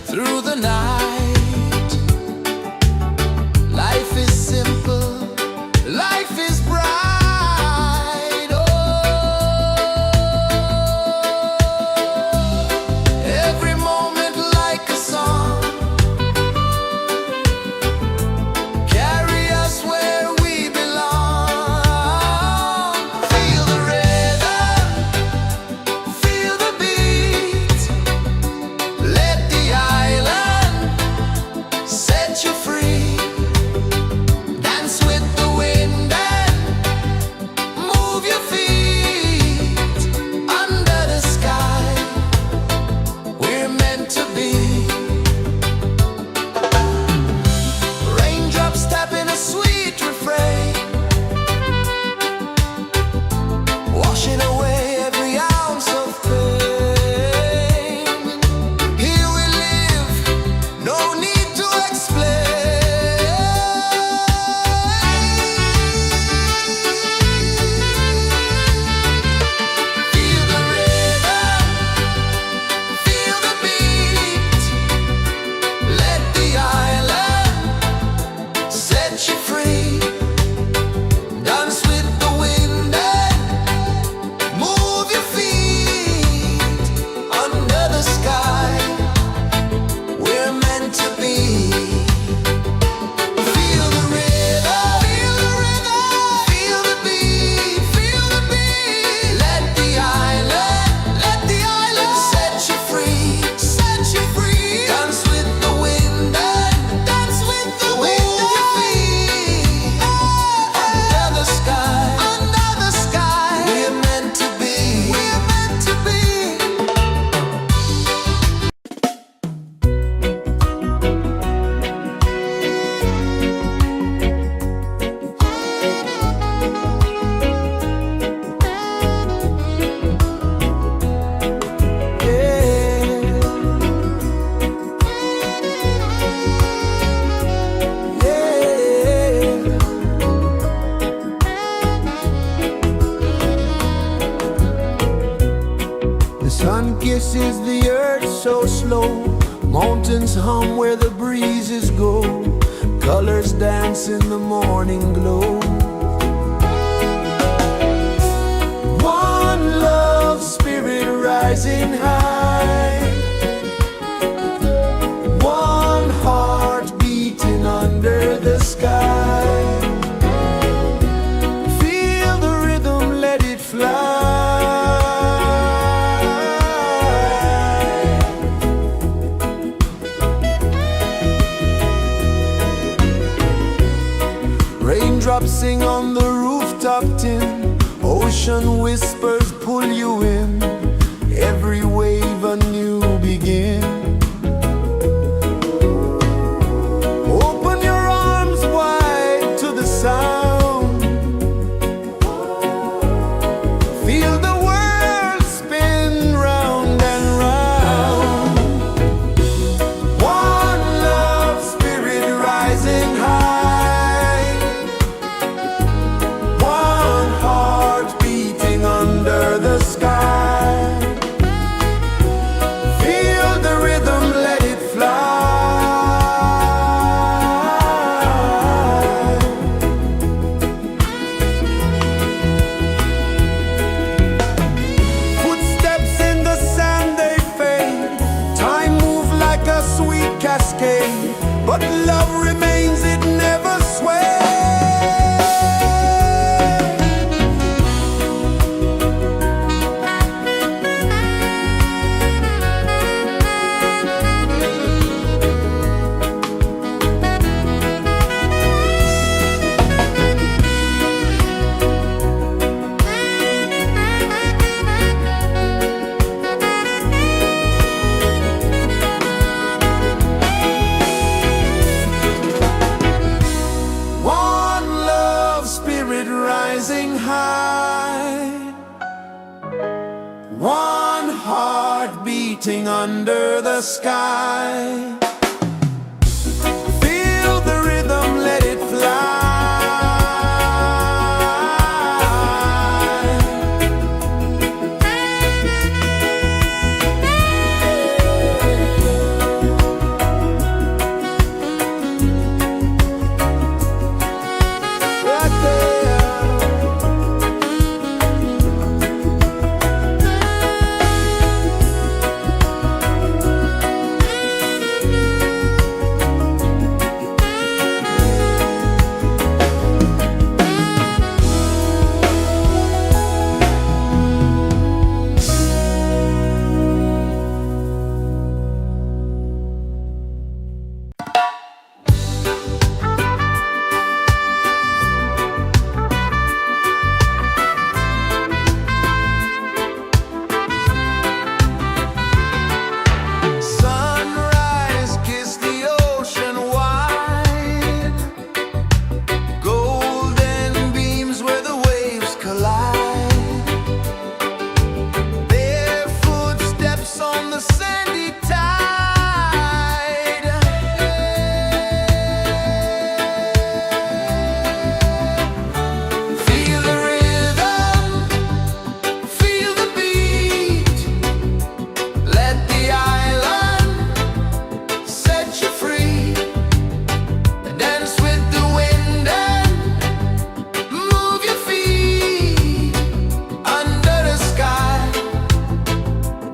through the night. Life is simple, life is bright. Oh, every moment like a song, carry us where we belong. Feel the rhythm, feel the beat, let the island is the earth so slow? Mountains hum where the breezes go. Colors dance in the morning glow. One love, spirit rising high. One heart beating under the sky. Feel the rhythm, let it fly. Raindrops sing on the rooftop tin. Ocean whispers pull you in. Every wave a new begin. Open your arms wide to the sound. Feel the world spin round and round. One love, spirit rising high. One heart beating under the sky. Feel the rhythm, let it fly. Footsteps in the sand, they fade. Time moves like a sweet cascade, but love remains, it never sways. One love, spirit rising high. One heart beating under the sky. Feel the rhythm, let it fly. Right there. Sunrise, kiss the ocean wide. Golden beams where the waves collide. Their footsteps on the sandy tide. Feel the rhythm, feel the beat. Let the island set you free. Dance with the wind and move your feet. Under the sky,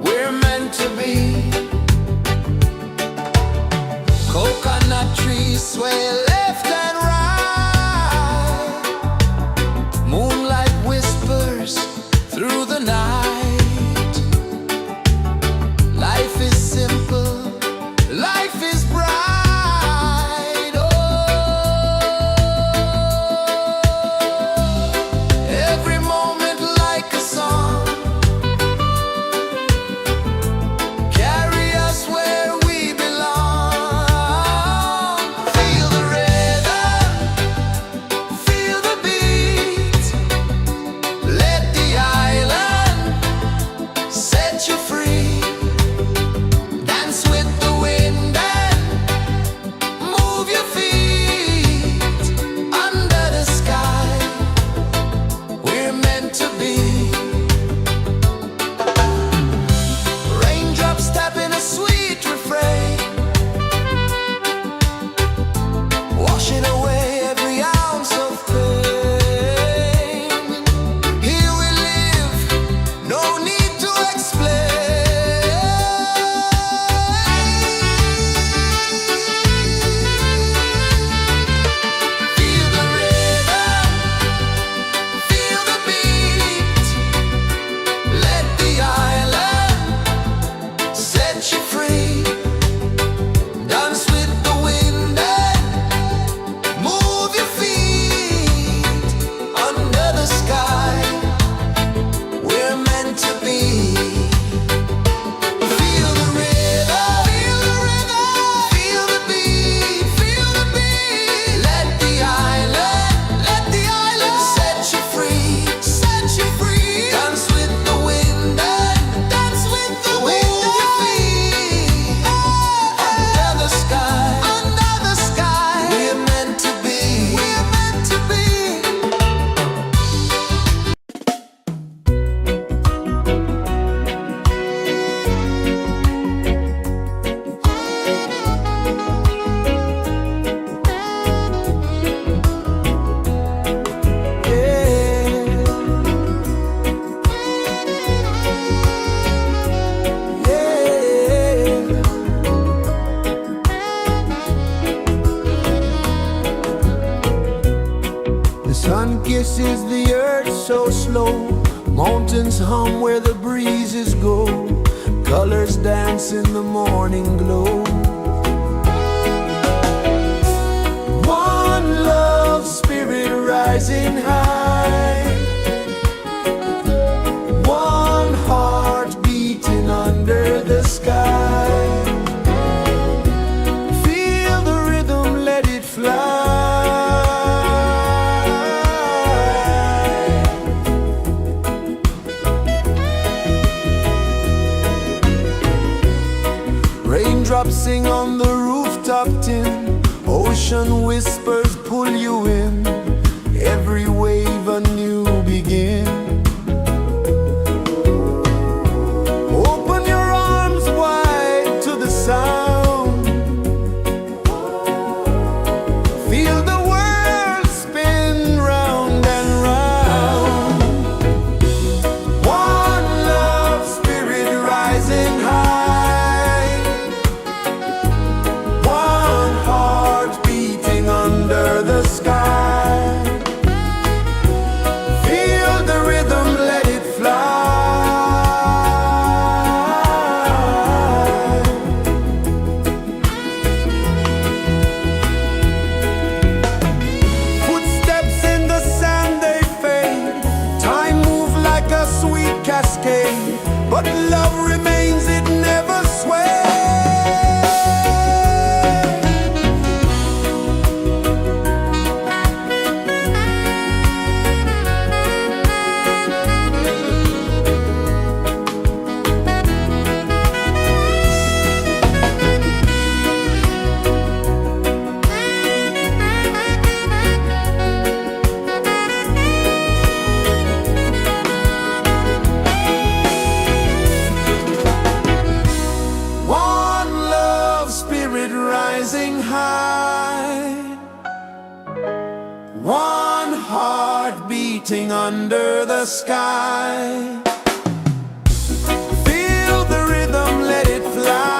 we're meant to be. Coconut trees sway left and right. Moonlight whispers through the night. Life is simple, life is bright. Oh, every moment like a song. Carry us where we belong. Feel the rhythm, Sun kisses the earth so slow, mountains hum where the breezes go, colors dance in the morning glow. One love spirit rising high, one heart beating under the sky. Feel the rhythm, let it fly. Raindrops sing on the rooftop tin, ocean whispers pull you in, every wave a new begin. Open your arms wide to the sound, feel the world spin round and round. One love spirit rising high, one heart beating under the sky. Feel the rhythm, let it fly. Footsteps in the sand, they fade, time moves like a sweet cascade, but love remains, it never sways. One love spirit rising high, one heart beating under the sky. Feel the rhythm, let it fly.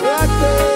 Right there.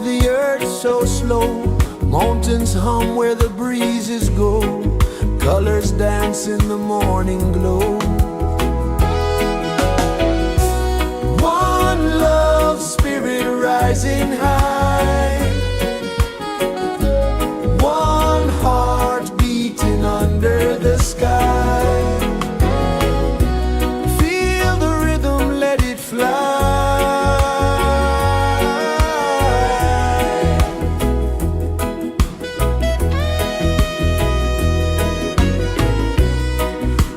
the earth so slow. Mountains hum where the breezes go. Colors dance in the morning glow. One love spirit rising high. One heart beating under the sky. Feel the rhythm, let it fly.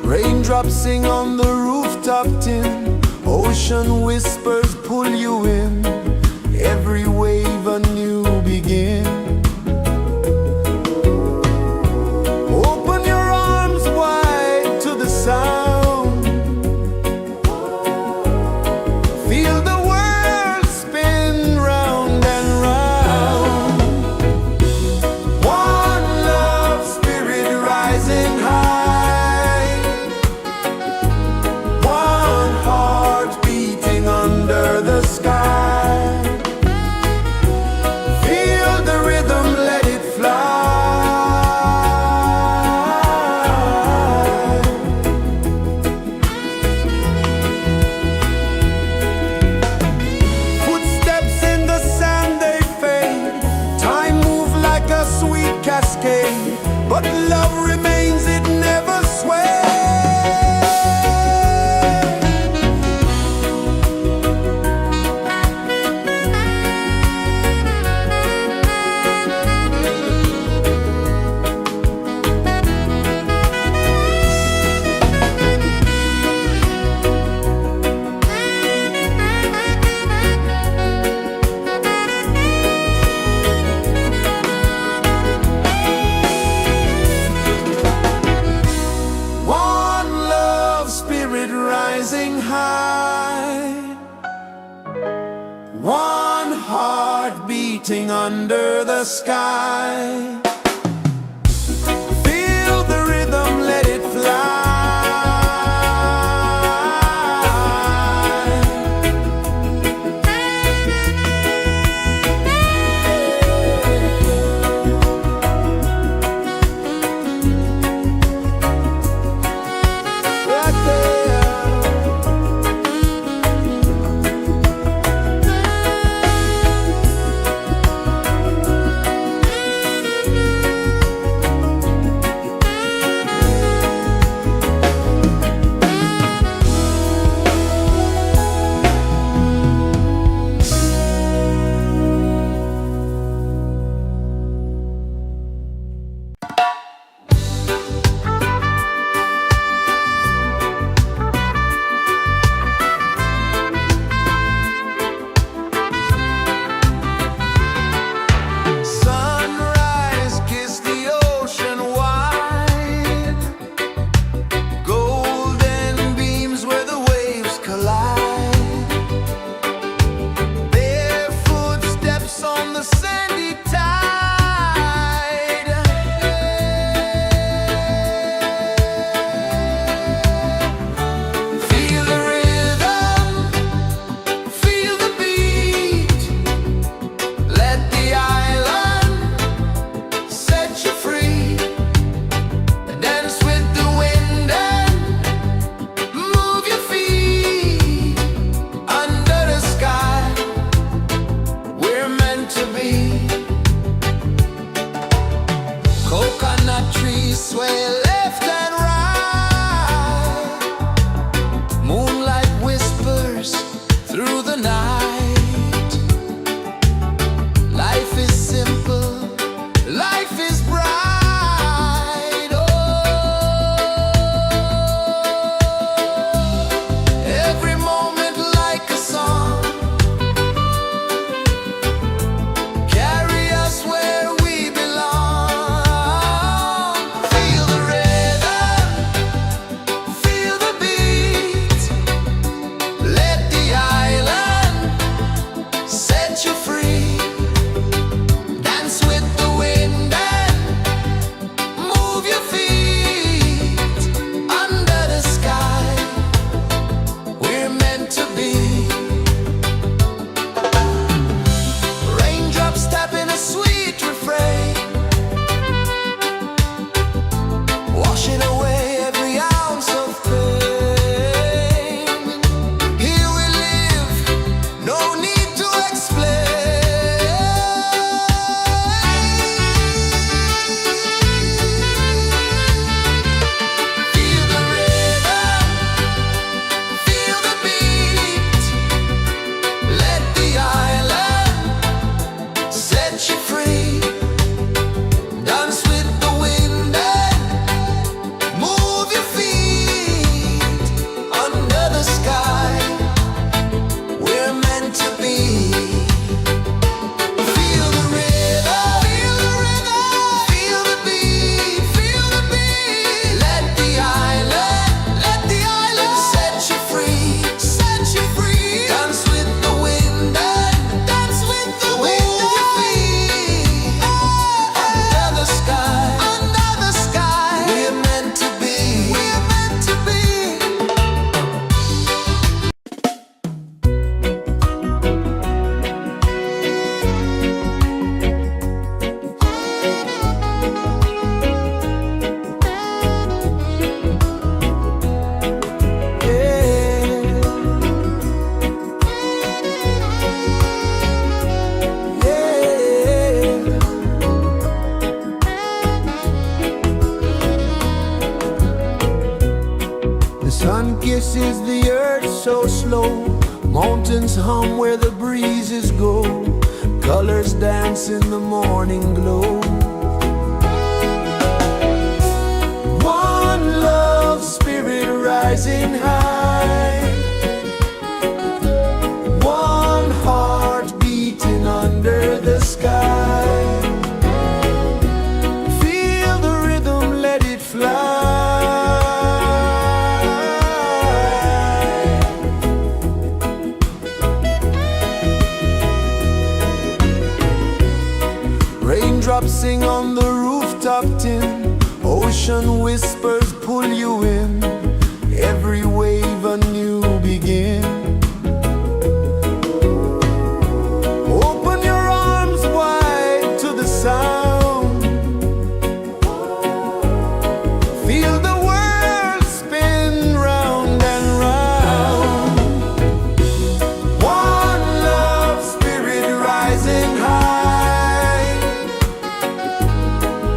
Raindrops sing on the rooftop tin. Ocean whispers pull you in. Every wave a new begin. Open your arms wide to the sound. Feel the world spin round and round. One love spirit rising high. One heart beating under the sky. Feel the rhythm, let it fly. Footsteps in the sand, they fade. Time moves like a sweet cascade, but love remains, it never sways. One love spirit rising high. One heart beating under the sky. Feel the rhythm, let it fly. Right there. Instruments hum where the breezes go, colors dance in the morning glow. One love spirit rising high, one heart beating under the sky. Feel the rhythm, let it fly. Raindrops sing on the rooftop tin, ocean whispers pull you in, every wave a new begin. Open your arms wide to the sound, feel the world spin round and round. One love spirit rising high,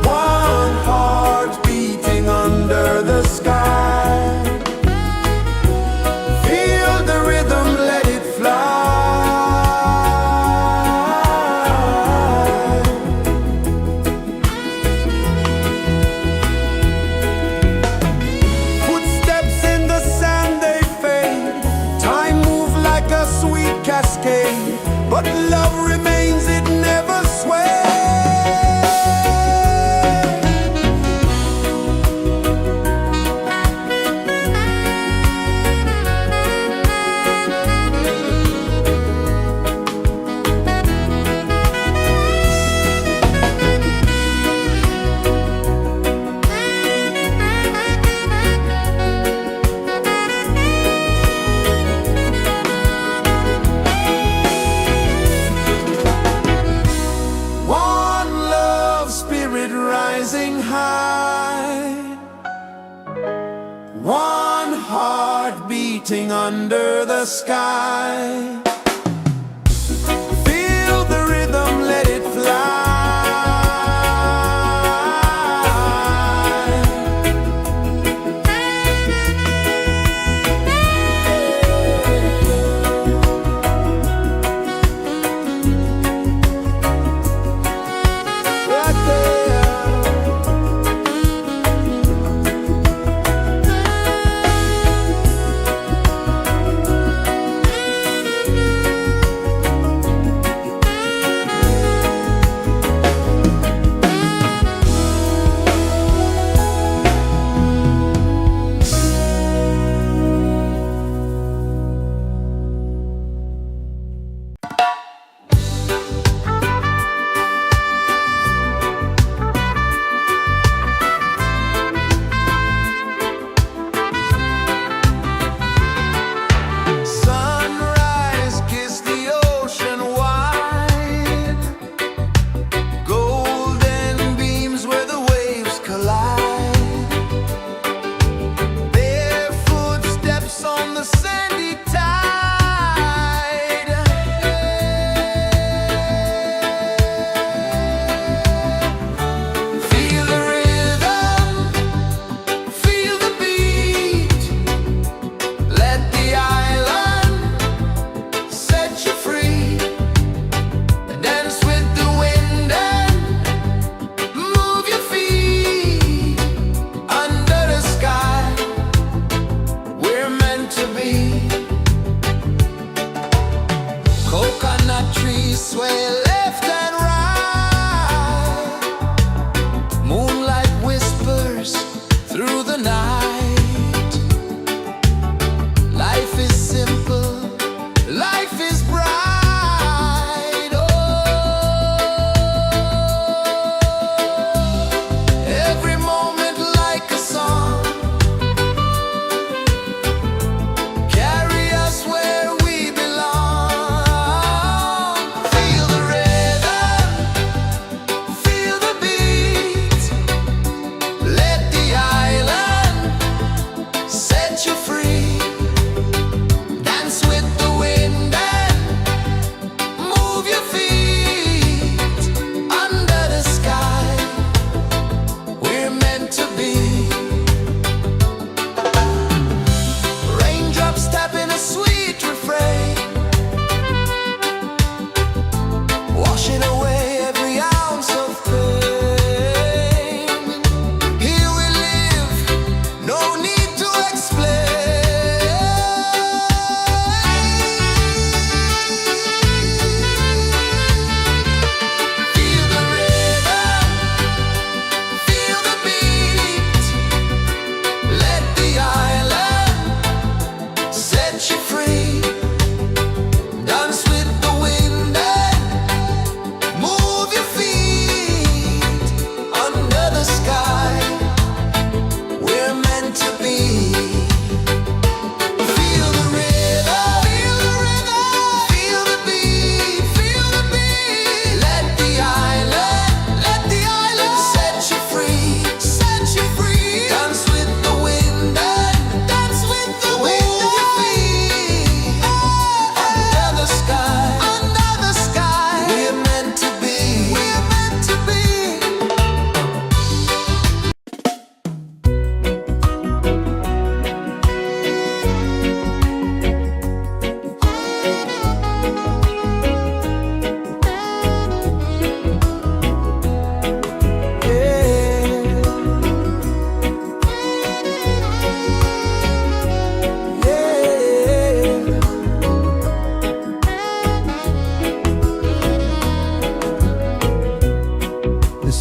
one heart beating under the sky. Feel the rhythm, let it fly. Footsteps in the sand, they fade. Time moves like a sweet cascade, but love remains, it never sways. One love spirit rising high, one heart beating under the sky. Feel the rhythm, let it fly. Right there.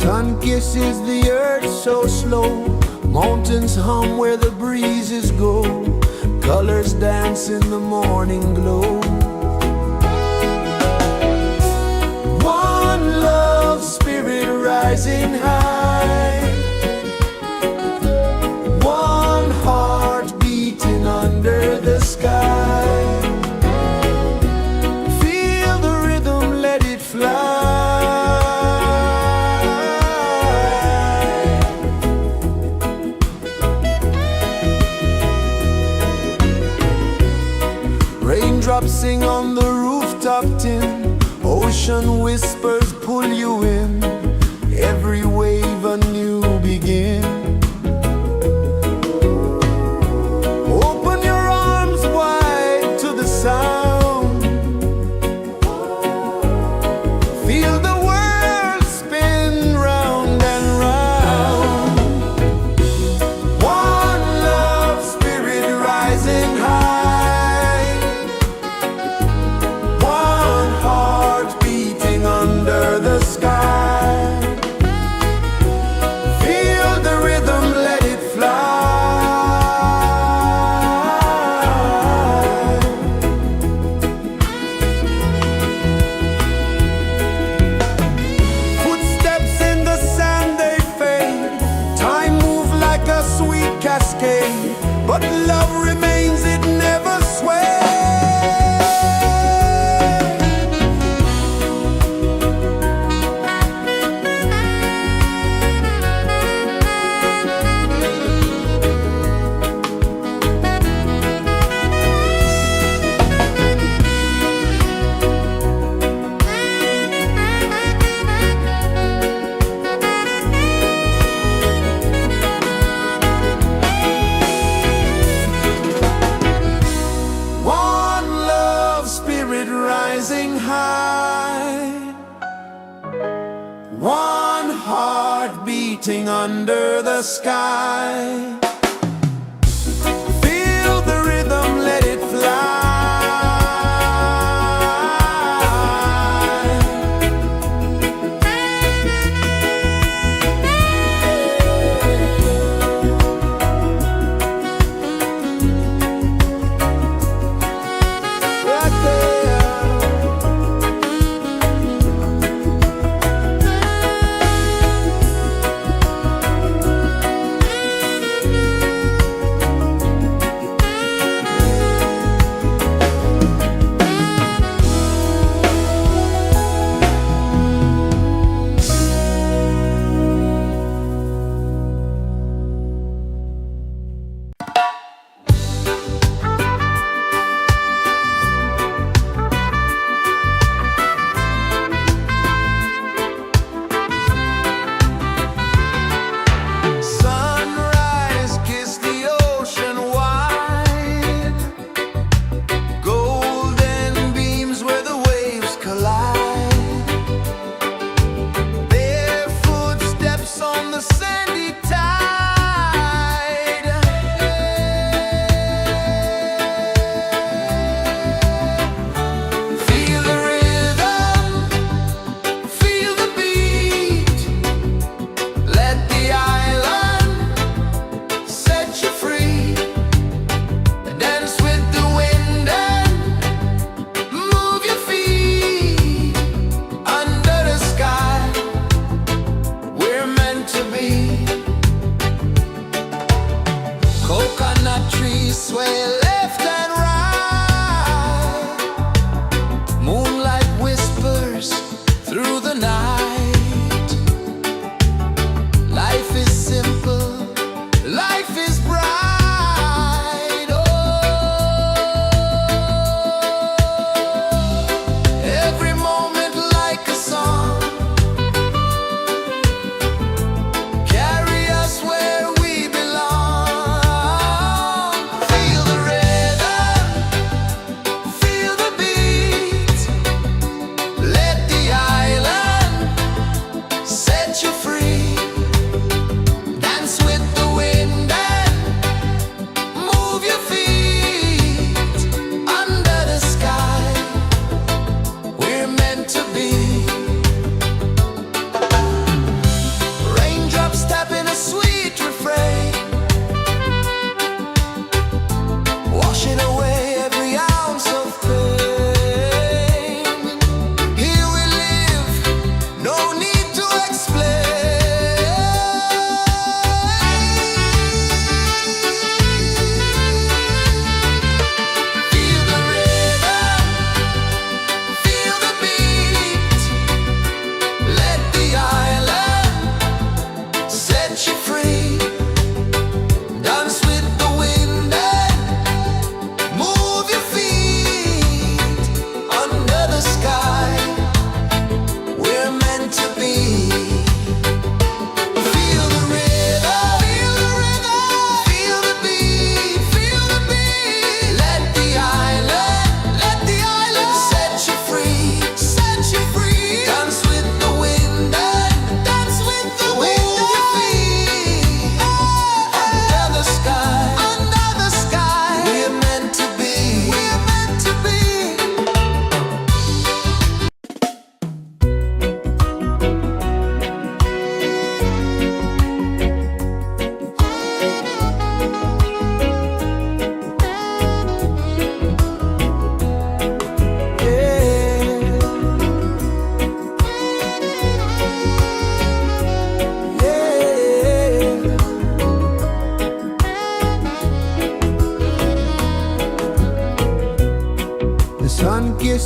Sun kisses the earth so slow, mountains hum where the breezes go, colors dance in the morning glow. One love spirit rising high, one heart beating under the sky. Feel the rhythm, let it fly. Raindrops sing on the rooftop tin, ocean whispers pull you in, every wave a new begin. Open your arms wide to the sound, feel the world spin round and round. One love spirit rising high, one heart beating under the sky. Feel the rhythm, let it fly. Footsteps in the sand, they fade, time moves like a sweet cascade, but love remains, it never sways. One love spirit rising high, one heart beating under the sky. Feel the rhythm, let it fly. Right there.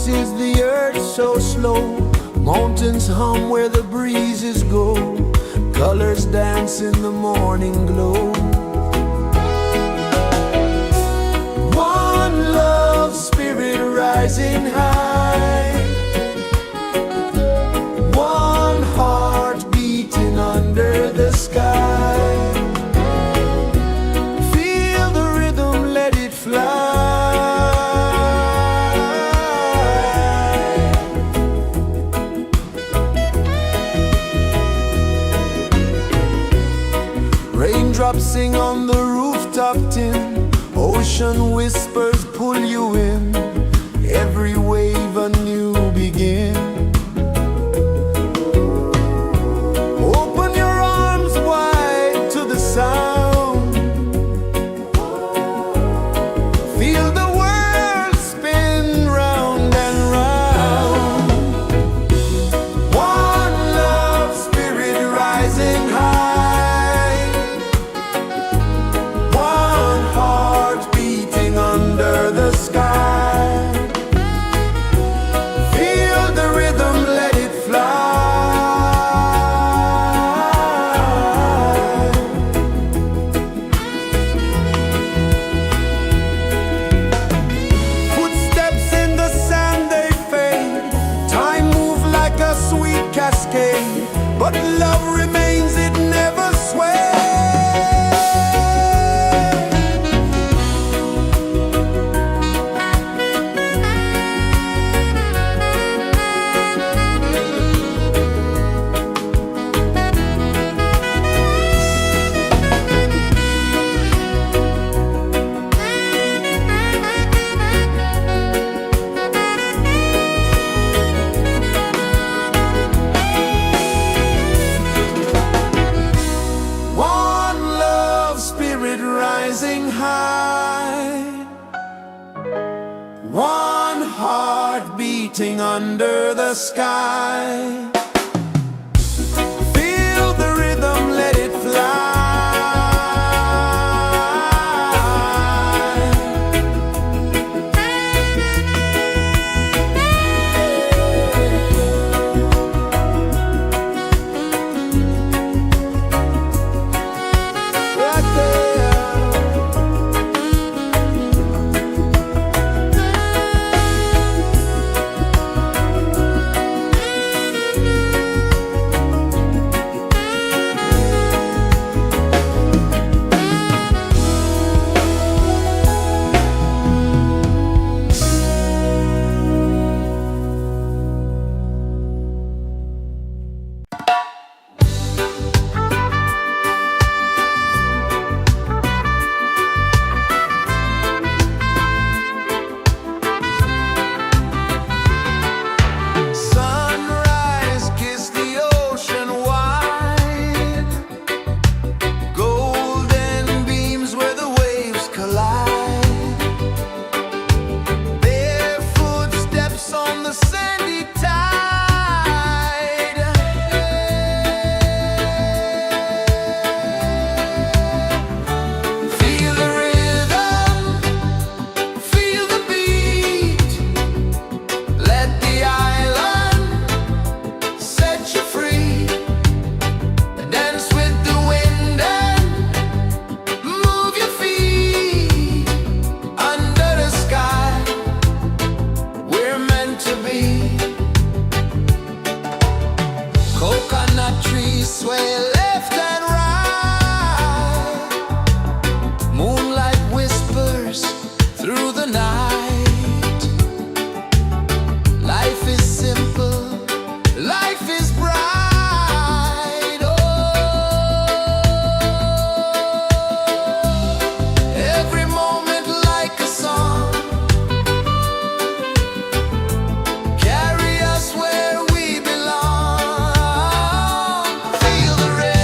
is the earth so slow? Mountains hum where the breezes go. Colors dance in the morning glow. One love spirit rising high. One heart beating under the sky. Feel the rhythm, let it fly. Raindrops sing on the rooftop tin. Ocean whispers pull you in. Every wave a new begin. Open your arms wide to the sound. Feel the world spin round and round. One love spirit rising high. One heart beating under the sky. Feel the rhythm, let it fly. Footsteps in the sand, they fade. Time moves like a sweet cascade, but love remains, it never sways. One love spirit rising high. One heart beating under the sky. Feel the rhythm, let it fly. Right there. Sunrise, kiss the ocean wide. Golden beams where the waves collide. Barefoot steps on the sandy tide. Feel the rhythm, feel the beat. Let the island set you free. Dance with the wind and move your feet. Under the sky, we're meant to be. Coconut trees sway left and right. Moonlight whispers through the night. Life is simple, life is bright. Oh, every moment like a song. Carry us where we belong. Feel the rhythm.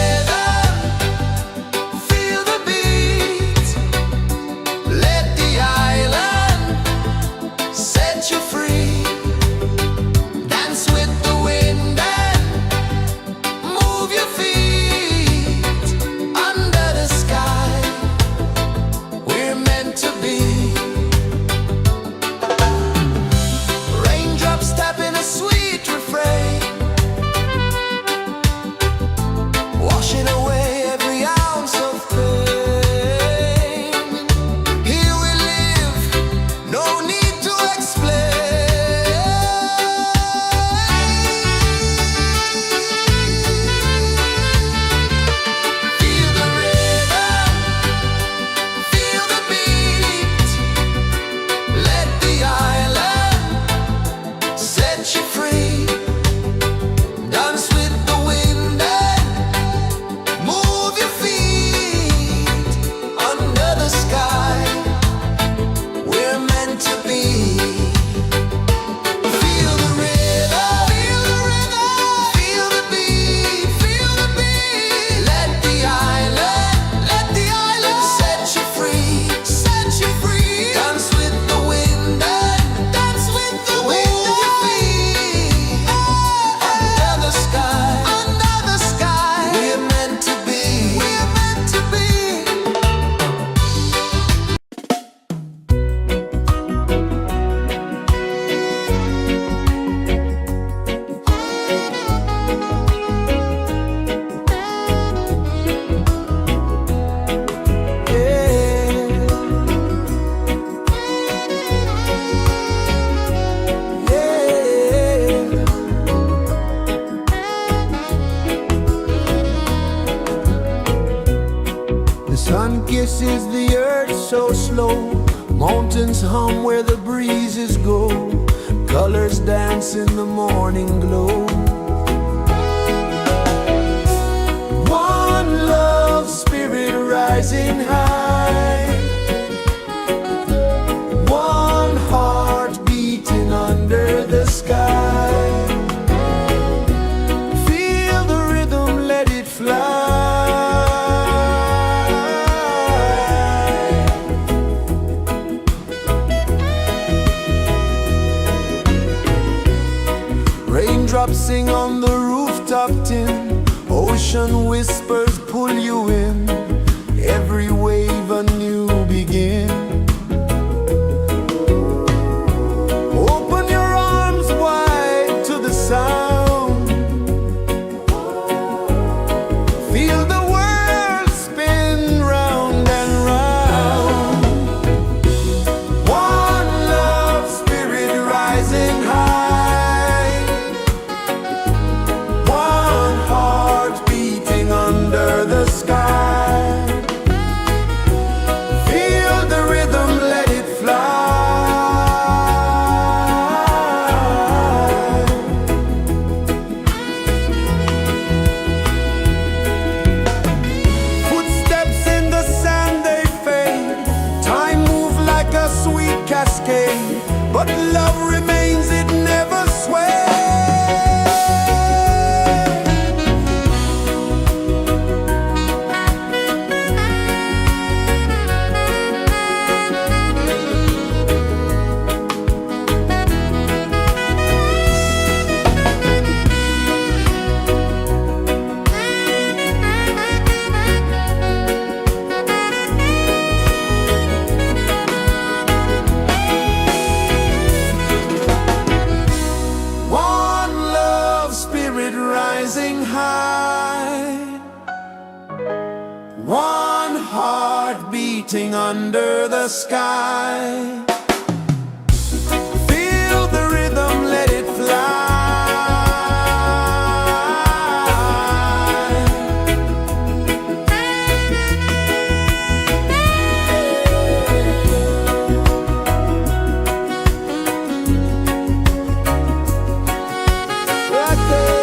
kisses the earth so slow. Mountains hum where the breezes go. Colors dance in the morning glow. One love spirit rising high. One heart beating under the sky. Feel the rhythm, let it fly. Raindrops sing on the rooftop tin. Ocean whispers pull you in. Every wave a new begin. Open your arms wide to the sound. Feel the world spin round and round. One love spirit rising high. One heart beating under the sky. Feel the rhythm, let it fly. Footsteps in the sand, they fade. Time moves like a sweet cascade, but love remains, it never sways. One love spirit rising high. One heart beating under the sky. Feel the rhythm, let it fly. Right there.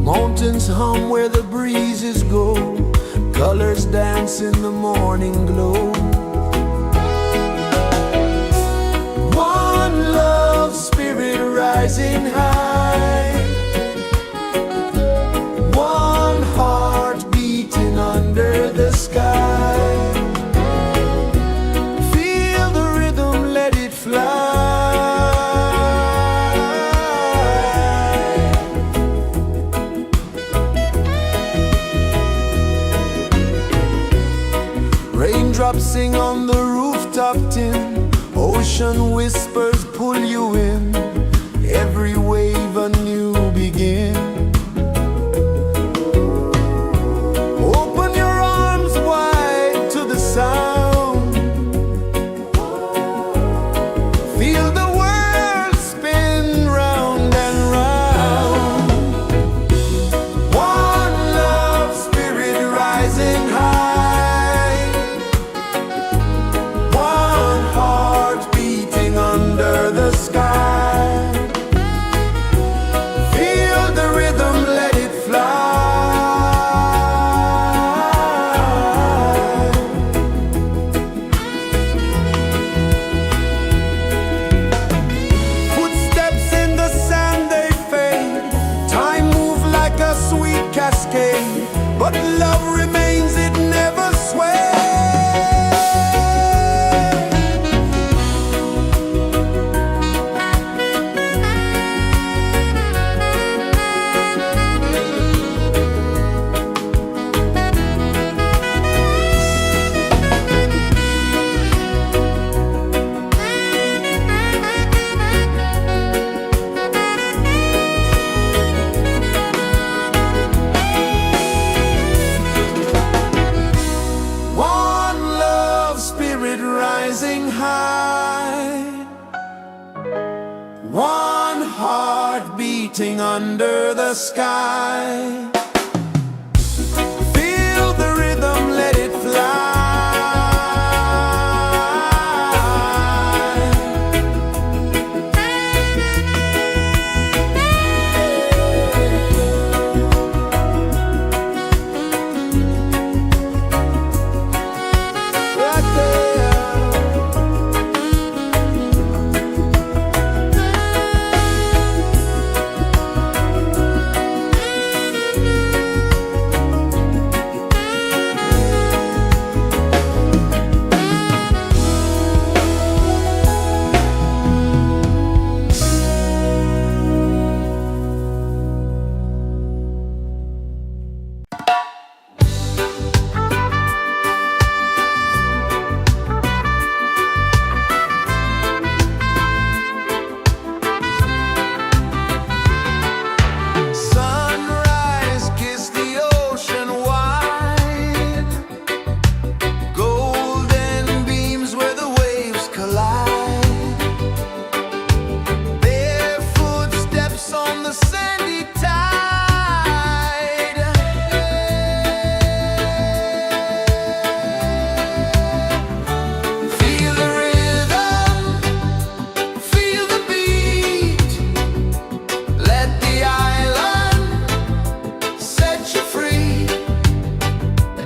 Mountains hum where the breezes go, colors dance in the morning glow. One love spirit rising high, one heart beating under the sky. Feel the rhythm, let it fly. Raindrops sing on the rooftop tin, ocean whispers pull you in, every wave a new begin. Open your arms wide to the sound, feel the world spin round and round. One love spirit rising high, one heart beating under the sky. Feel the rhythm, let it fly. Footsteps in the sand, they fade. Time moves like a sweet cascade, but love remains, it never sways. One love spirit rising high, one heart beating under the sky. Feel the rhythm, let it fly. Right there. Sunrise, kiss the ocean wide, golden beams where the waves collide, barefoot steps on the sandy tide. Feel the rhythm, feel the beat, let the island set you free.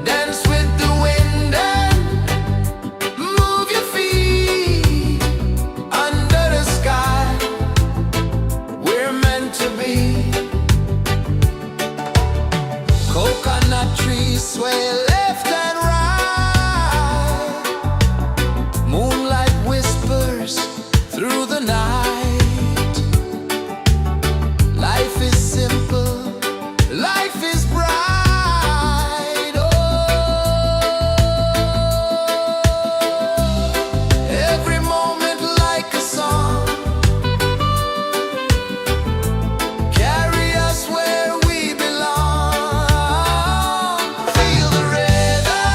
Dance with the wind and move your feet under the sky. We're meant to be. Coconut trees sway left and right, moonlight whispers through the night. Life is simple, life is bright. Oh, every moment like a song, carry us where we belong. Feel the rhythm,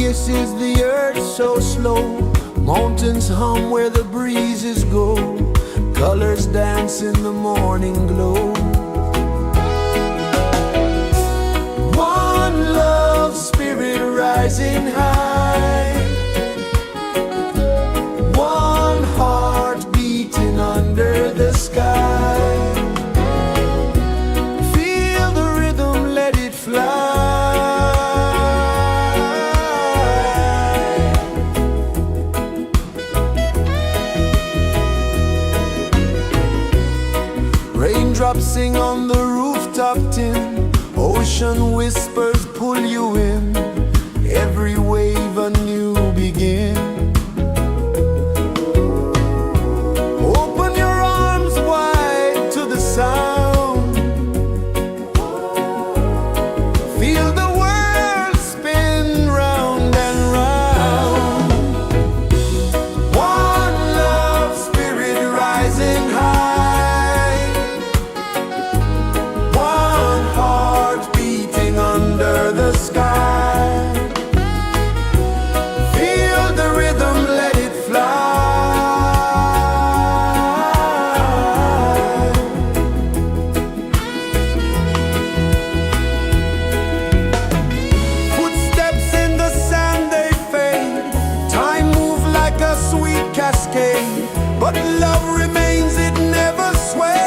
kisses the earth so slow. Mountains hum where the breezes go. Colors dance in the morning glow. One love spirit rising high. One heart beating under the sky. Feel the rhythm, let it fly. Raindrops sing on the rooftop tin. Ocean whispers pull you in. Every wave a new begin. Open your arms wide to the sound. Feel the world spin round and round. One love spirit rising high. One heart beating under the sky. Feel the rhythm, let it fly. Footsteps in the sand, they fade. Time moves like a sweet cascade, but love remains, it never sways.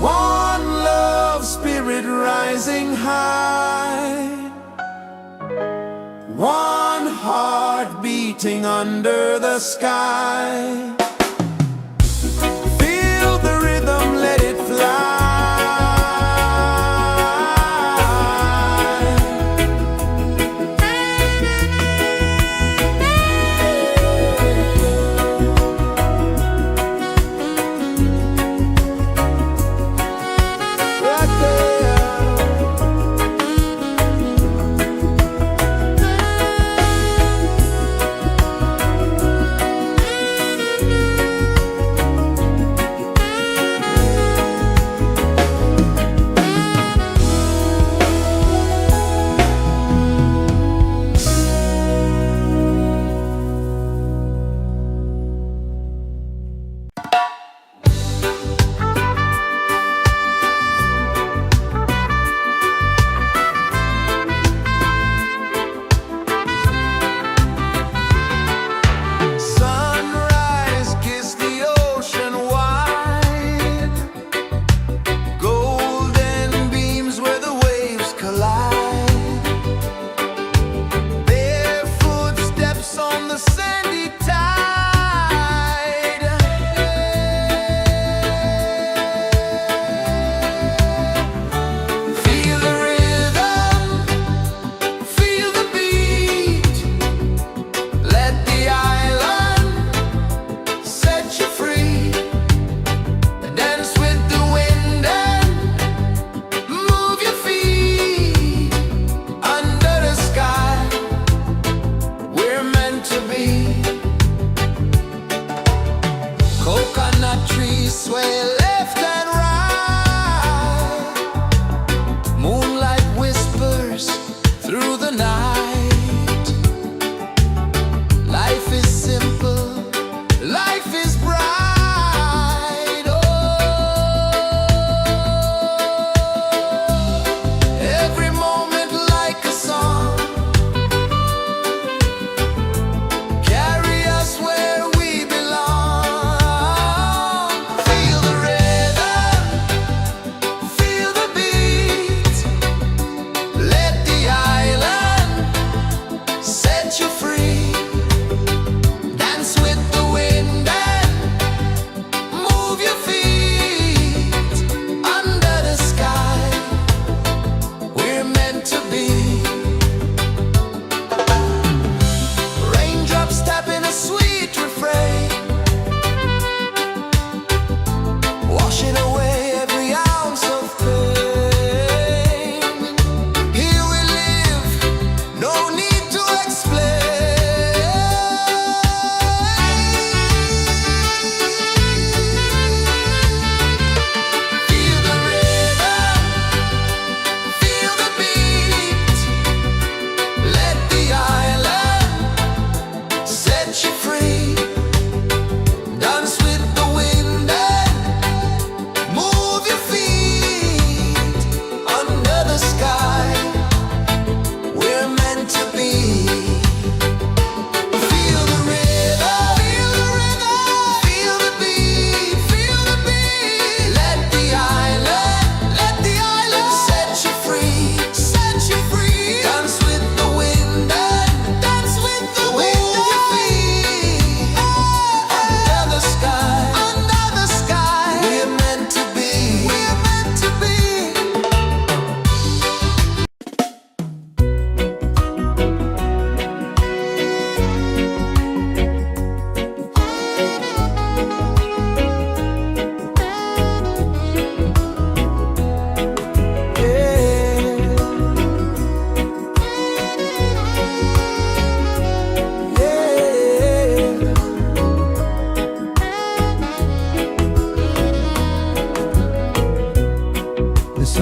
One love spirit rising high. One heart beating under the sky. Feel the rhythm, let it fly. Right there.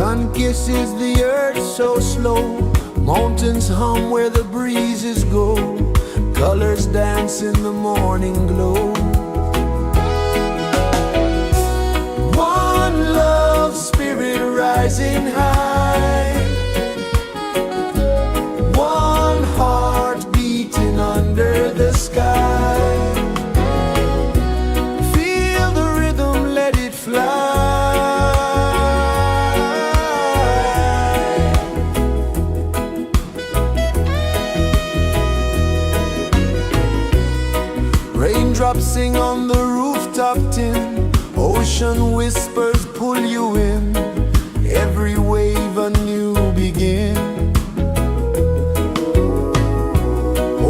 Sun kisses the earth so slow, mountains hum where the breezes go, colors dance in the morning glow. One love, spirit rising high, one heart beating under the sky. Feel the rhythm, let it fly. Raindrops sing on the rooftop tin, ocean whispers pull you in, every wave a new begin.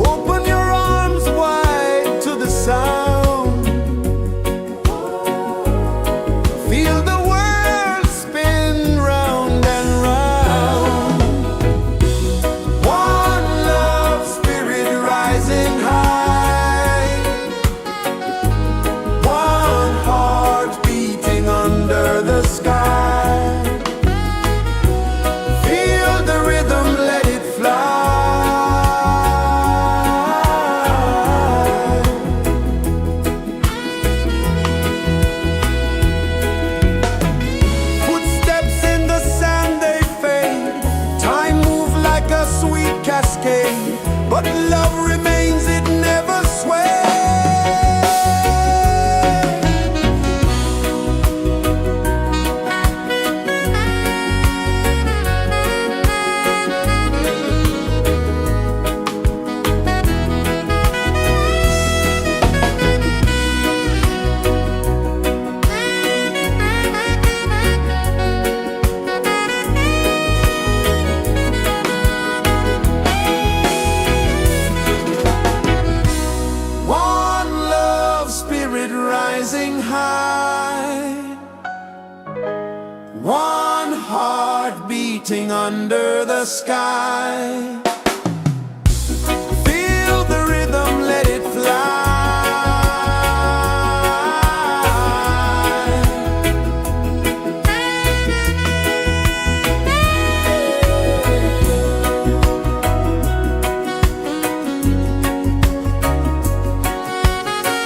Open your arms wide to the sound, feel the world spin round and round. One love, spirit rising high, one heart beating under the sky. Feel the rhythm, let it fly. Footsteps in the sand, they fade, time moves like a sweet cascade, but love remains, it never sways. One love, spirit rising high, one heart beating under the sky. Feel the rhythm, let it fly.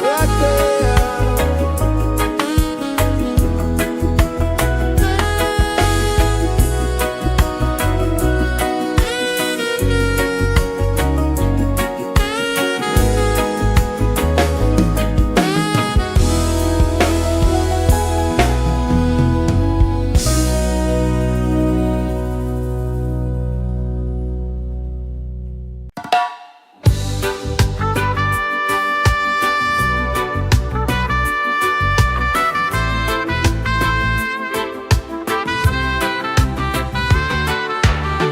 Right there.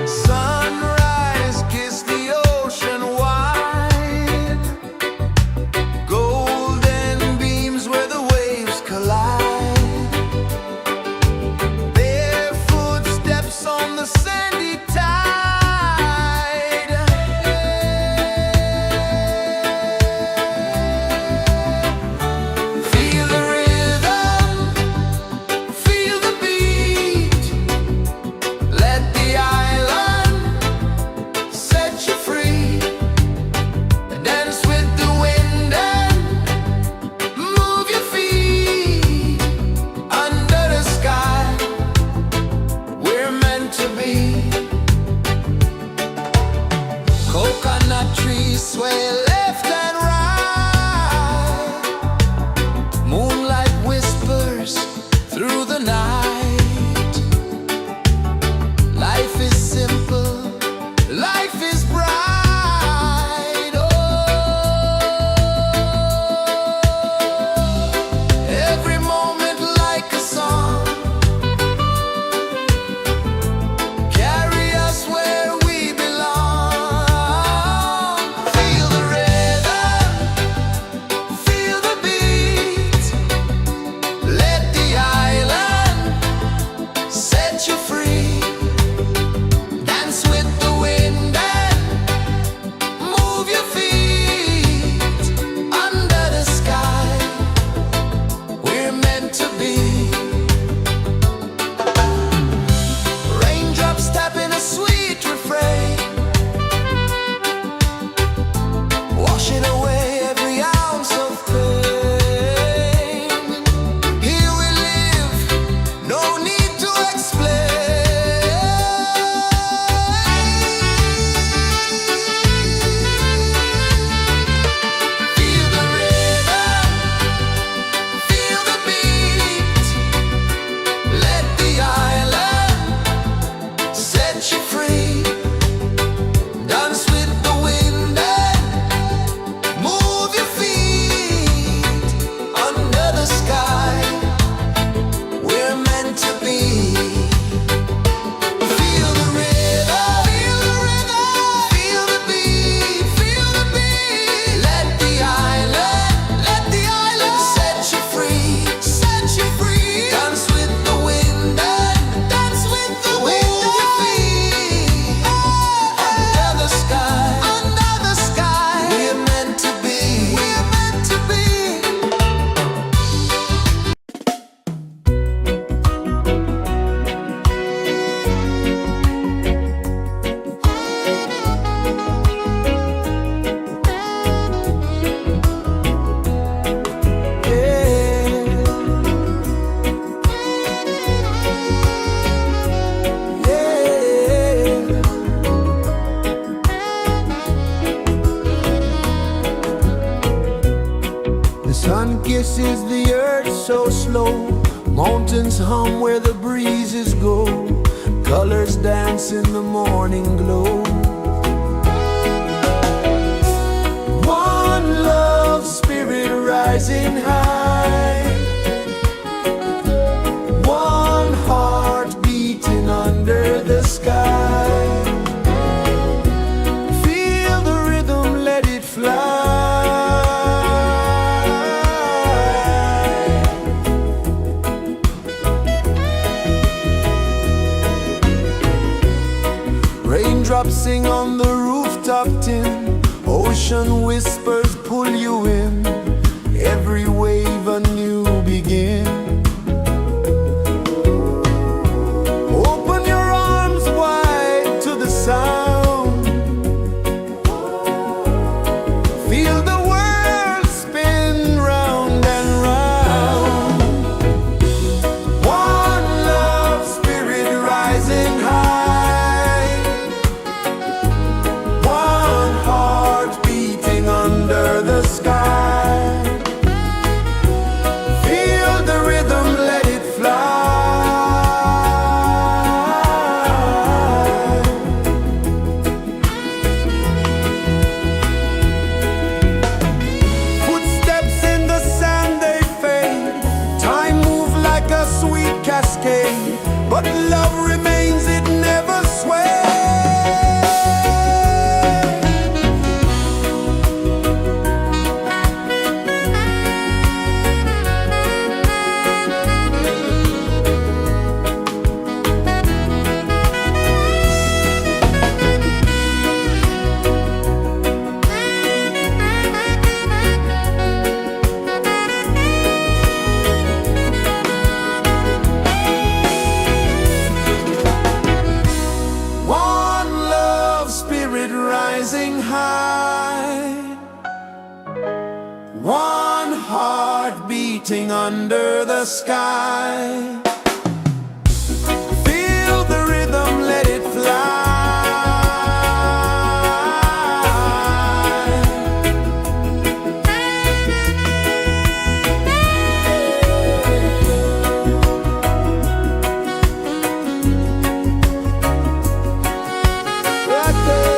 Sunrise, kiss the ocean wide, golden beams where the waves collide, bare footsteps on the sandy tide. Feel the rhythm, feel the beat, let the island set you free. Dance with the wind and move your feet under the sky. We're meant to be. Coconut trees sway left and right, moonlight whispers through the night. Life is simple, life is bright. Oh, every moment like a song, Mountains hum where the breezes go, colors dance in the morning glow. One love spirit rising high, one heart beating under the sky. Feel the rhythm, let it fly. Raindrops sing on the rooftop tin, ocean whispers pull you in, every wave a new begin. Open your arms wide to the sound, feel the world spin round and round. One love spirit rising high, one heart beating under the sky. Feel the rhythm, let it fly. Footsteps in the sand, they fade. Time moves like a sweet cascade, but love remains, it never sways. One love spirit rising high, one heart beating under the sky. Feel the rhythm, let it fly. Right there.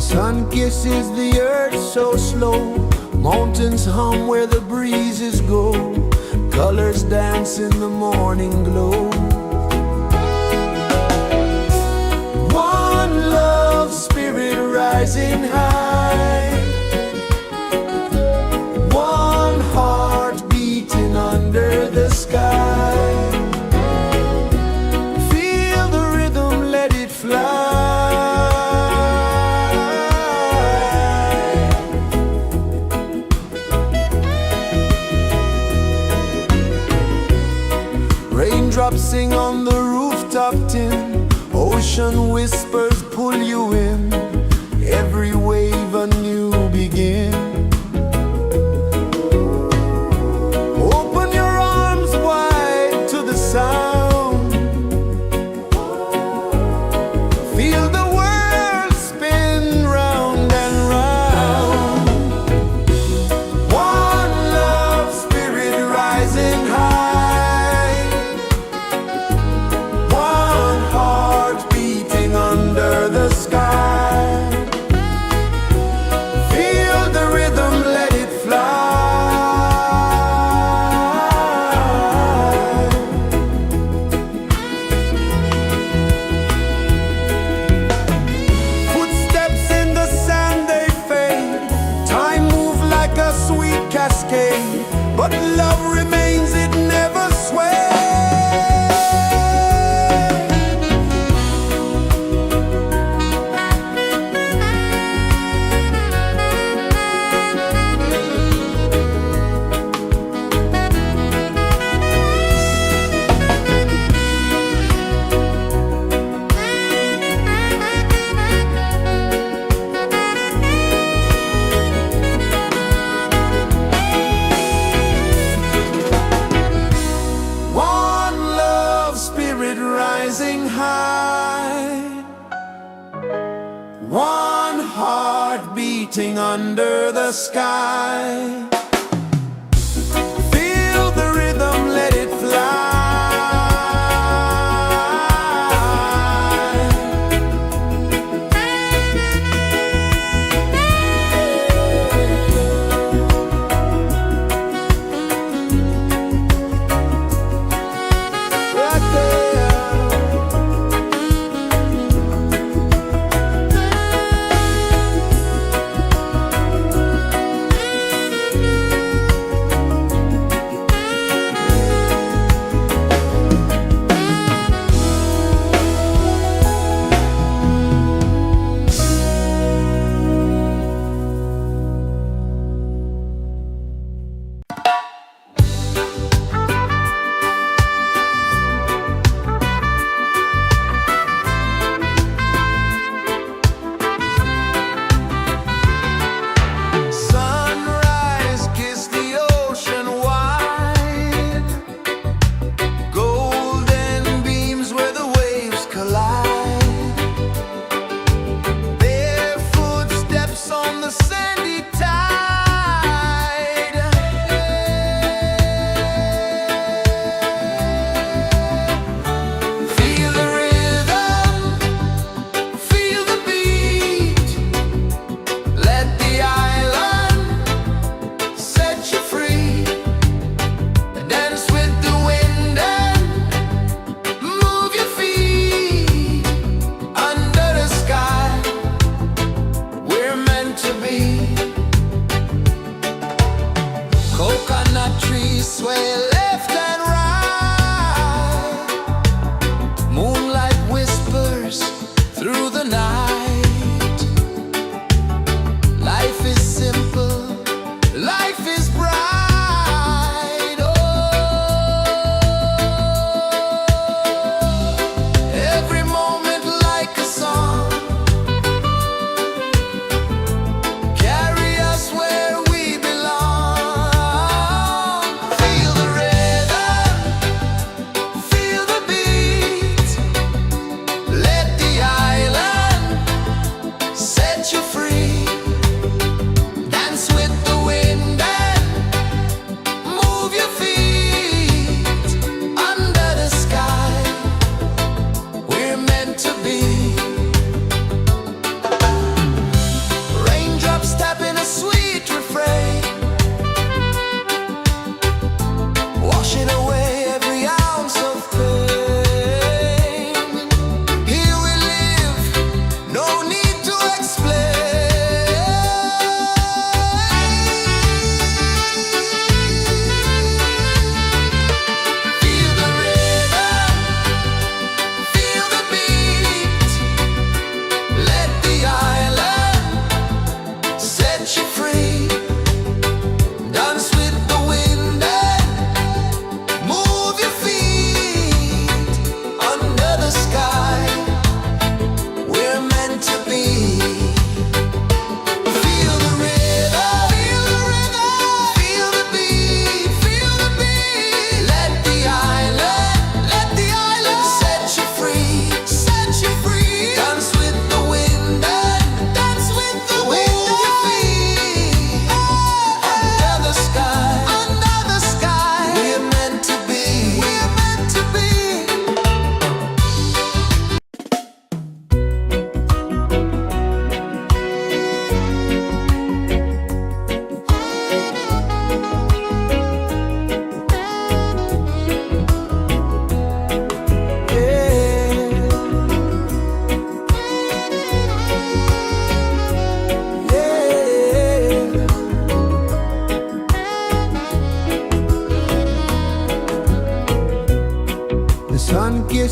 Sun kisses the earth so slow, mountains hum where the breezes go, colors dance in the morning glow. One love spirit rising high, one heart beating under the sky. Feel the rhythm, let it fly. Raindrops sing on the rooftop tin, ocean whispers pull you in, every wave a new begin. Open your arms wide to the sound, feel the world spin round and round. One love spirit rising high, one heart beating under the sky. Feel the rhythm, let it fly. Footsteps in the sand, they fade, time moves like a sweet cascade, but love remains, it never sways. One love spirit rising high, one heart beating under the sky. Feel the rhythm, let it fly. Right there. Sunrise, kiss the ocean wide, golden beams where the waves collide, bare footsteps on the sandy tide. Feel the rhythm, feel the beat, let the island set you free. Dance with the wind and move your feet under the sky. We're meant to be. Coconut trees sway left and right, moonlight whispers through the night. Life is simple, life is bright. Oh, every moment like a song, carry us where we belong. Feel the rhythm, feel the beat, let the island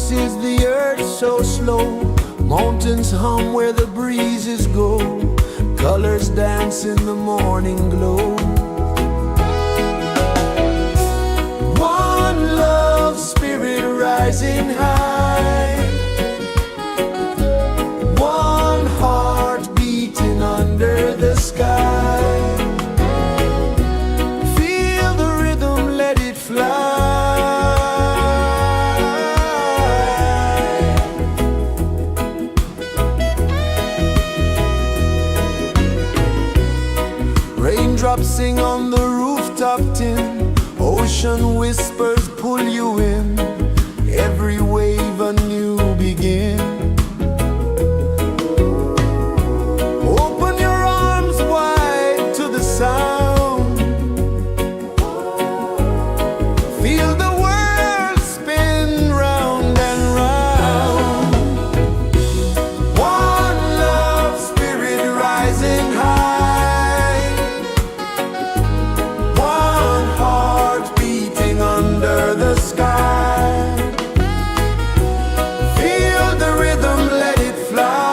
pulses the earth so slow. Mountains hum where the breezes go. Colors dance in the morning glow. One love spirit rising high. One heart beating under the sky. Feel the rhythm, let it fly. Raindrops sing on the rooftop tin. Ocean whispers pull you in. Every wave a new begin. Open your arms wide to the sound. Feel the world spin round and round. One love spirit rising high. One heart beating under the sky. Feel the rhythm, let it fly.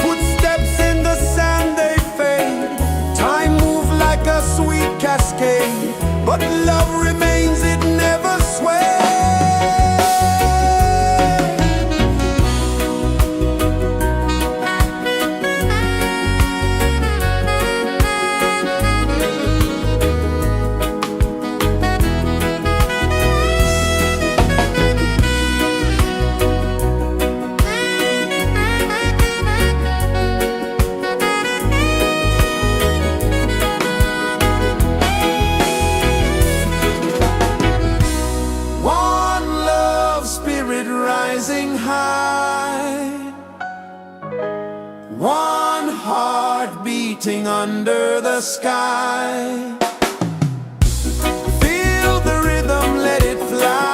Footsteps in the sand, they fade. Time moves like a sweet cascade, but love remains, it never sways. One love spirit rising high. One heart beating under the sky. Feel the rhythm, let it fly.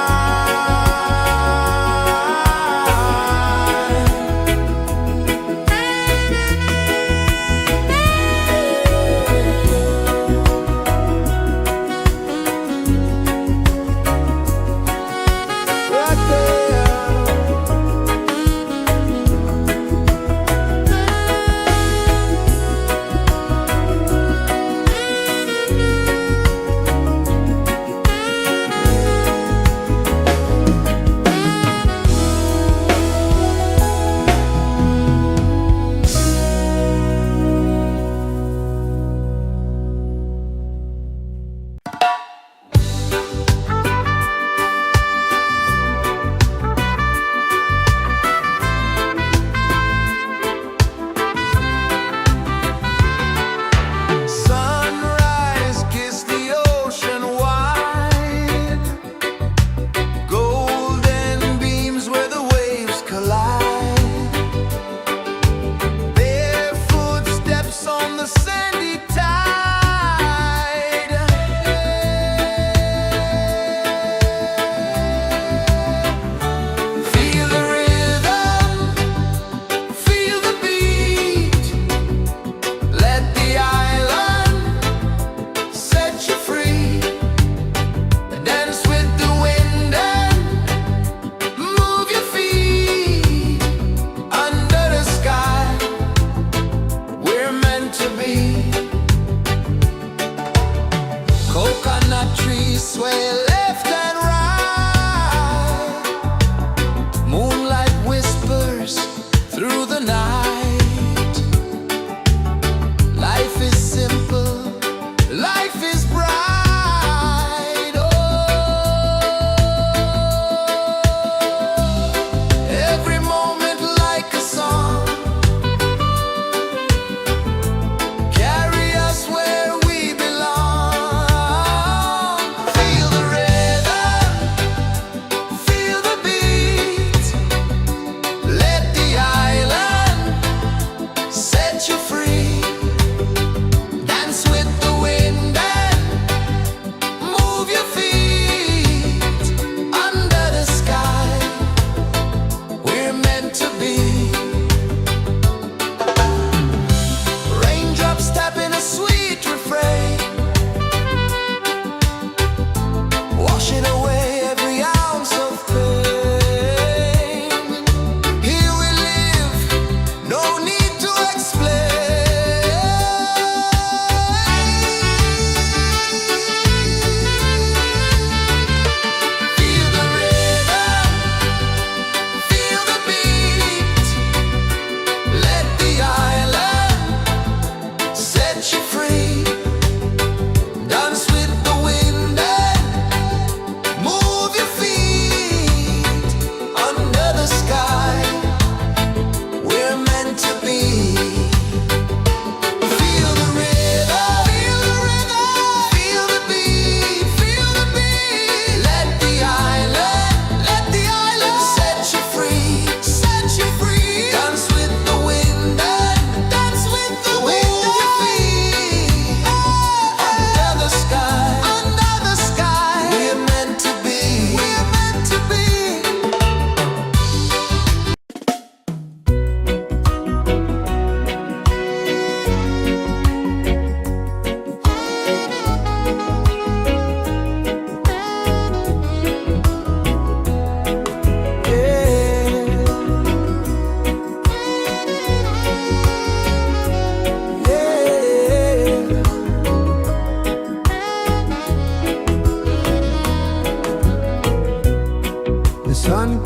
Right there. Sunrise, kiss the ocean wide. Golden beams where the waves collide. Barefoot steps on the sandy tide. Feel the rhythm, feel the beat. Let the island set you free. Dance with the wind and move your feet. Under the sky, we're meant to be. Coconut trees sway left and right. Moonlight whispers through the night. Life is simple, life is bright. Oh, every moment like a song. Carry us where we belong. Feel the rhythm.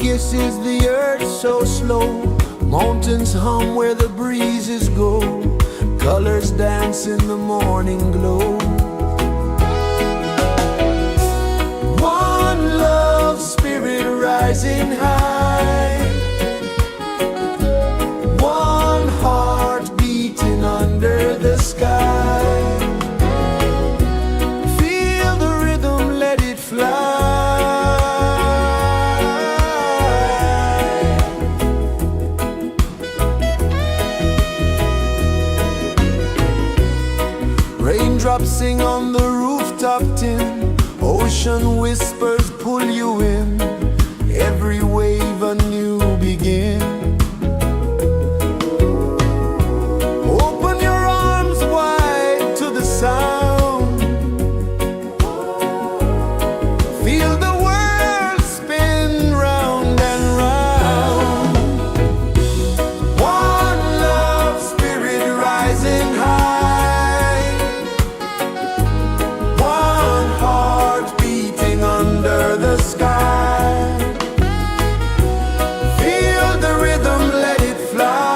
kisses the earth so slow. Mountains hum where the breezes go. Colors dance in the morning glow. One love spirit rising high. One heart beating under the sky. Feel the rhythm, let it fly. Raindrops sing on the rooftop tin. Ocean whispers pull you in. Every wave a new begin. Open your arms wide to the sound. Feel the world spin round and round. One love spirit rising high. One heart beating under the sky. Feel the rhythm, let it fly.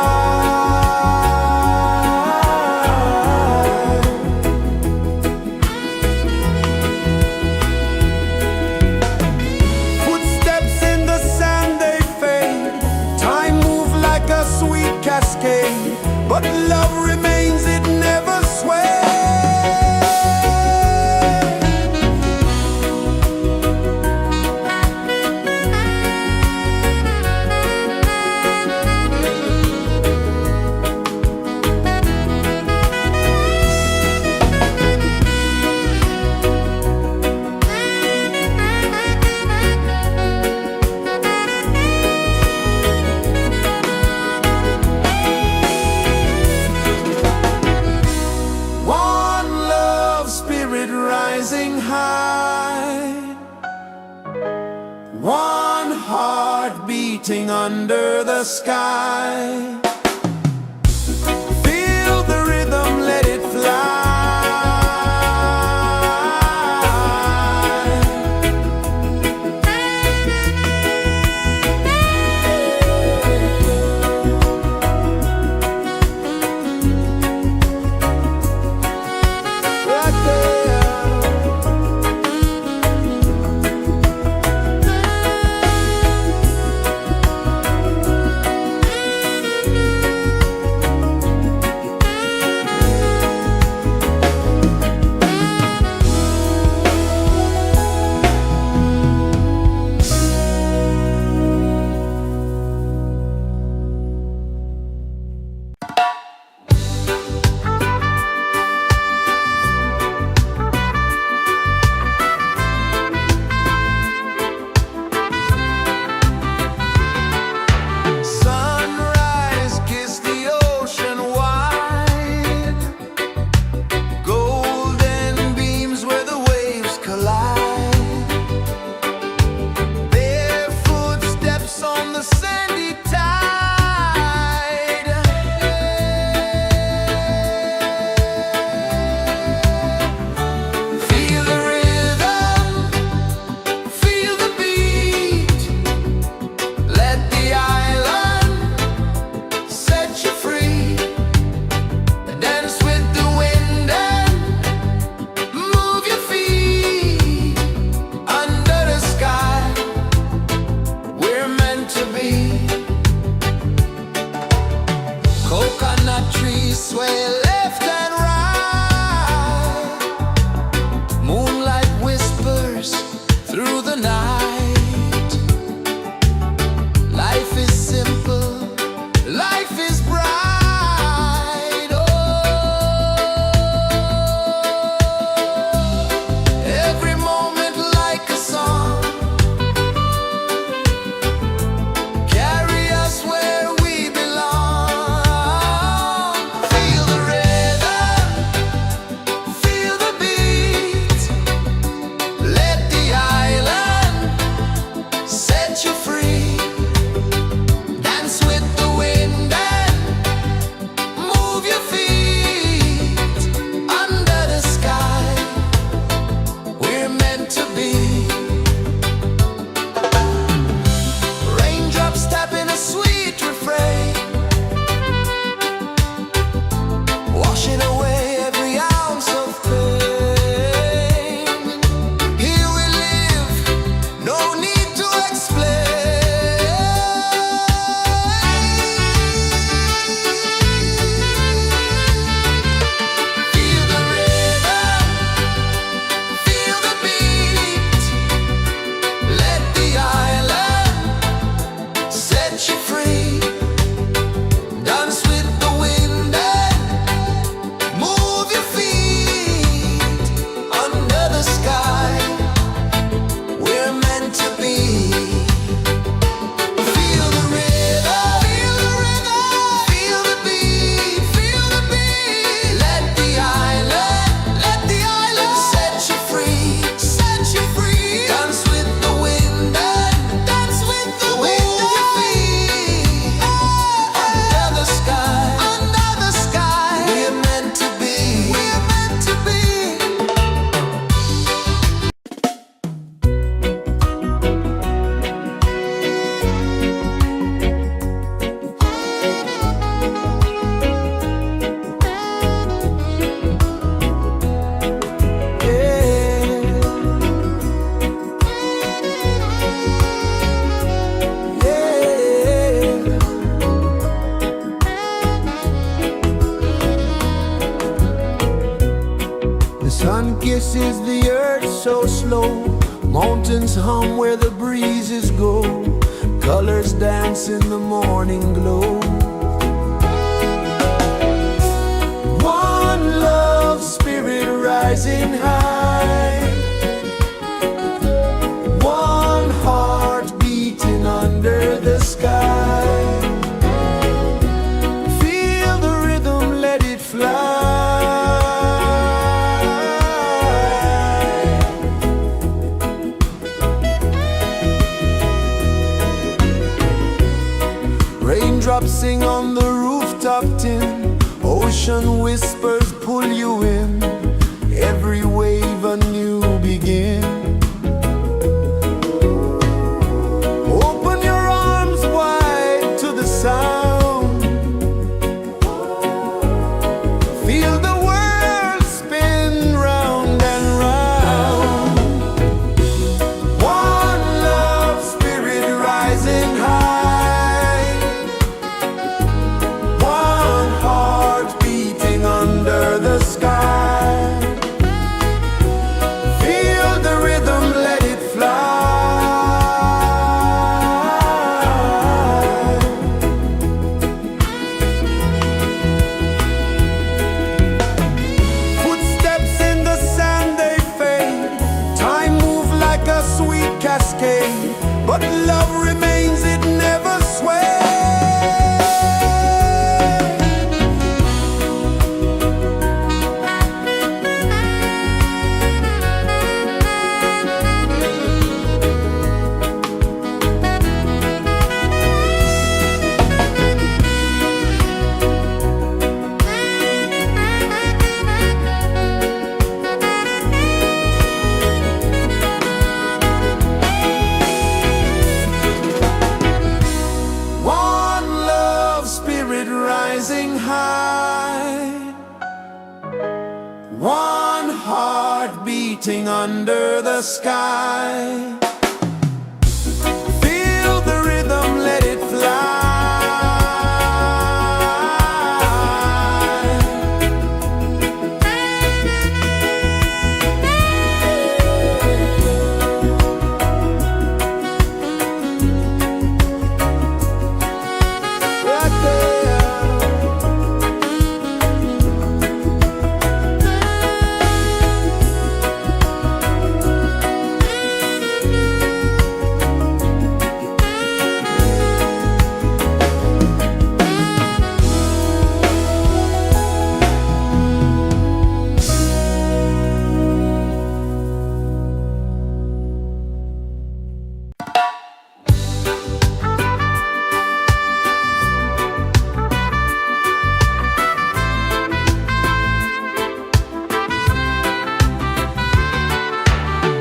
Footsteps in the sand, they fade. Time moves like a sweet cascade, but love remains, it never sways. One love spirit rising high. One heart beating under the sky. Feel the rhythm, let it fly. Right there. kisses the earth so slow. Mountains hum where the breezes go. Colors dance in the morning glow. One love, spirit rising high. One heart beating under the sky. Feel the rhythm, let it fly. Raindrops sing on the rooftop tin. Ocean whispers pull you in. Every wave a new begin. Open your arms wide to the sound. Feel the world spin round and round. One love, spirit rising high. One heart beating under the sky. Feel the rhythm, let it fly. Footsteps in the sand, they fade. Time moves like a sweet cascade, but love remains, it never sways. One love, spirit rising high. One heart beating under the sky. Feel the rhythm, let it fly. Right there.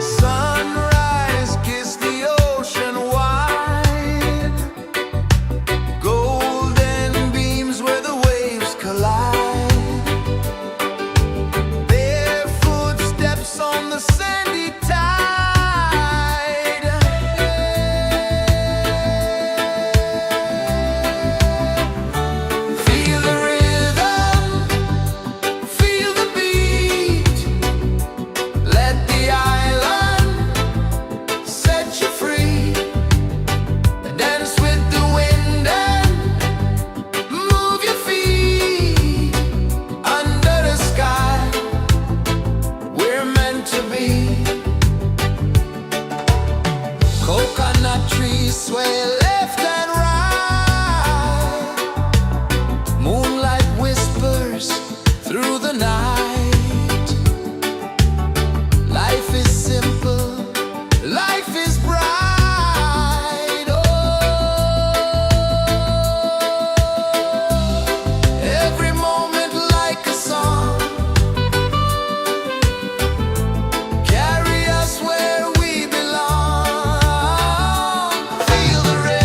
Sunrise, kiss the ocean wide. Golden beams where the waves collide. Their footsteps on the sandy tide. Feel the rhythm, feel the beat. Let the island set you free. Dance with the wind and move your feet. Under the sky, we're meant to be. Coconut trees sway left and right. Moonlight whispers through the night. Life is simple, life is bright. Oh, every moment like a song. Carry us where we belong. Feel the rhythm.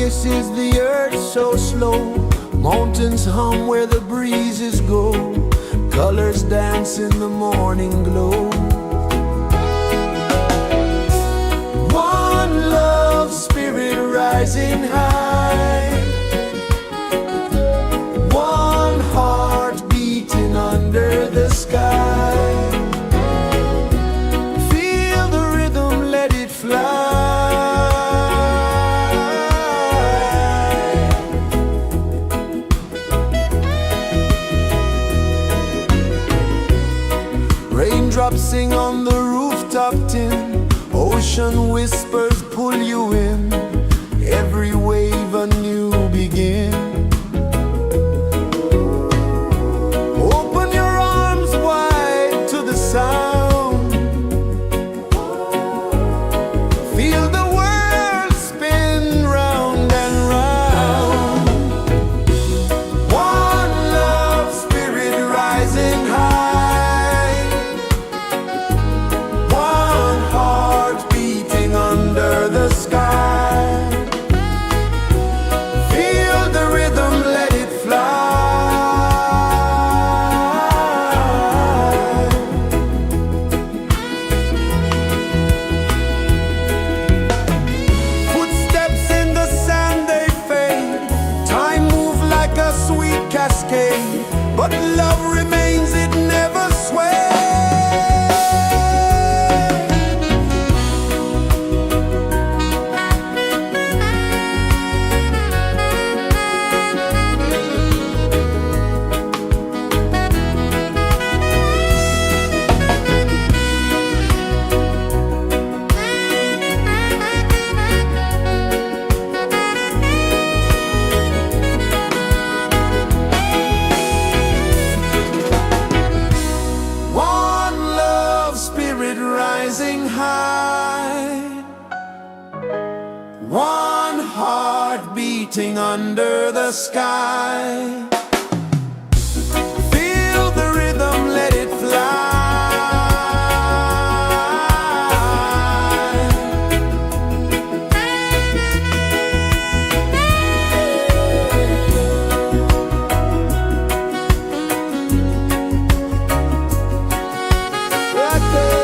kisses the earth so slow. Mountains hum where the breezes go. Colors dance in the morning glow. One love spirit rising high. One heart beating under the sky. Feel the rhythm, let it fly. Raindrops sing on the rooftop tin. Ocean whispers pull you in. Every wave a new begin. Open your arms wide to the sound. Feel the world spin round and round. One love spirit rising high. One heart beating under the sky. Feel the rhythm, let it fly. Footsteps in the sand, they fade. Time moves like a sweet cascade, but love remains, it never sways. One love spirit rising high. One heart beating under the sky. Feel the rhythm, let it fly. Right there.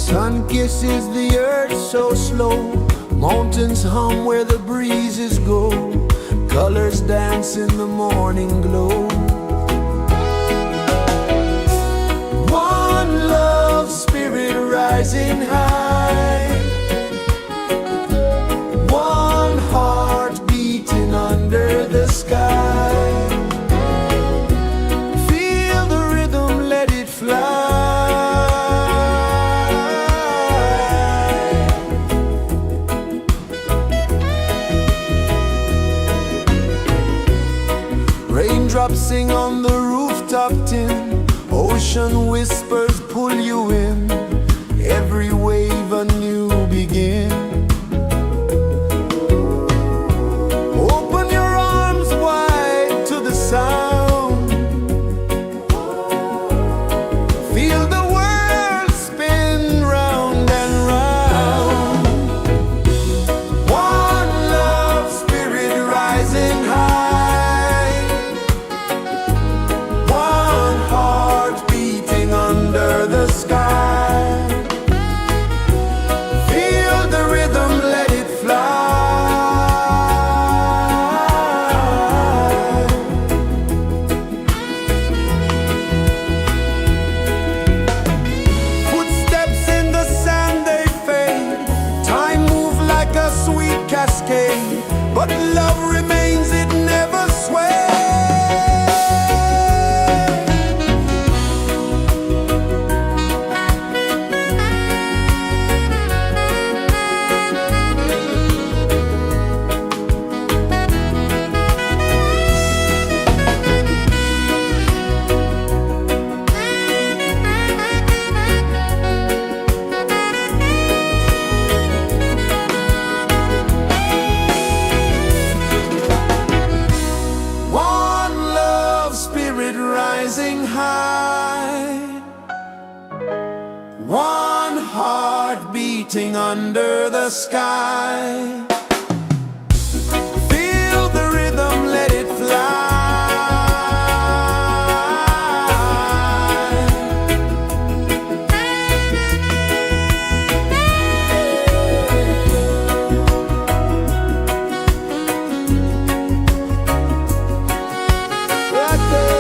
Sun kisses the earth so slow, mountains hum where the breezes go, colors dance in the morning glow. One love spirit rising high, one heart beating under the sky. Feel the rhythm, let it fly. Raindrops sing on the rooftop tin, ocean whispers pull you in, every wave a new begin. Open your arms wide to the sound, feel the world spin round and round. One love spirit rising high, one heart beating under the sky. Feel the rhythm, let it fly. Footsteps in the sand, they fade, time moves like a sweet cascade, but love remains, it never sways. One love spirit rising high, one heart beating under the sky. Feel the rhythm, let it fly. Right there.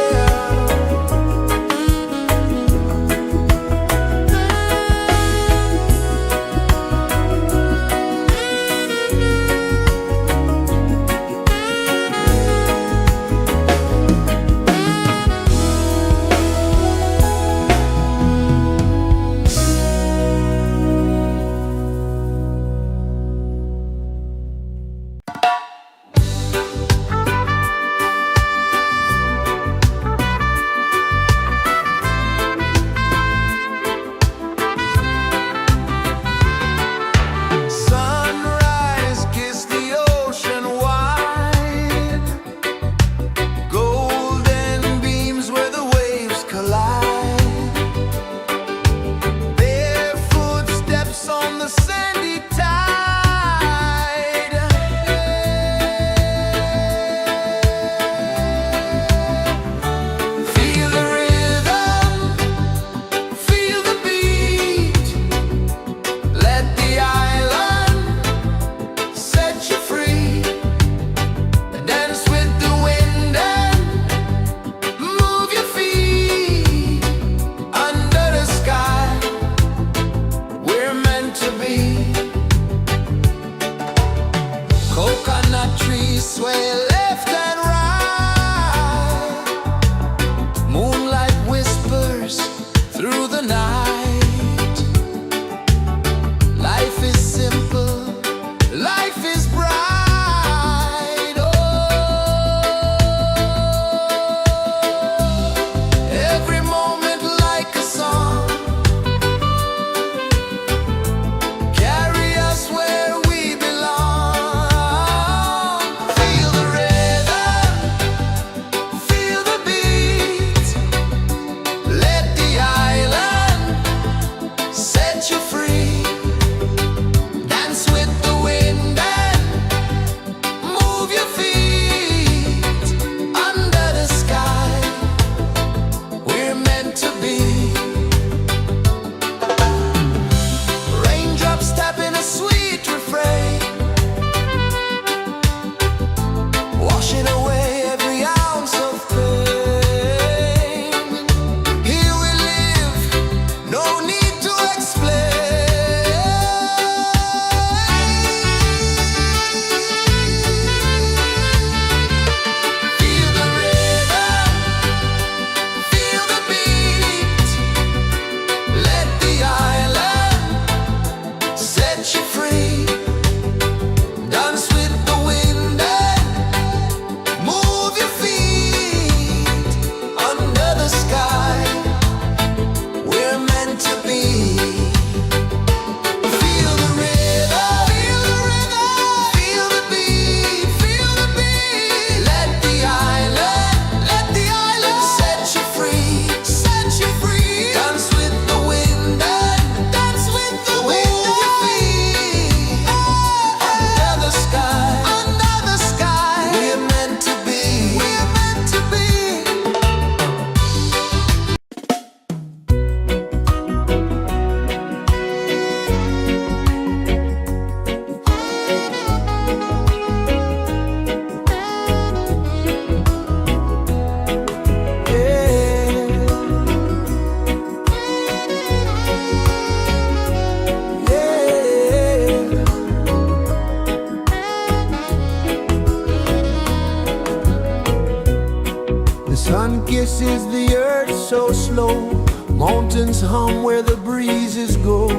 so slow. Mountains hum where the breezes go.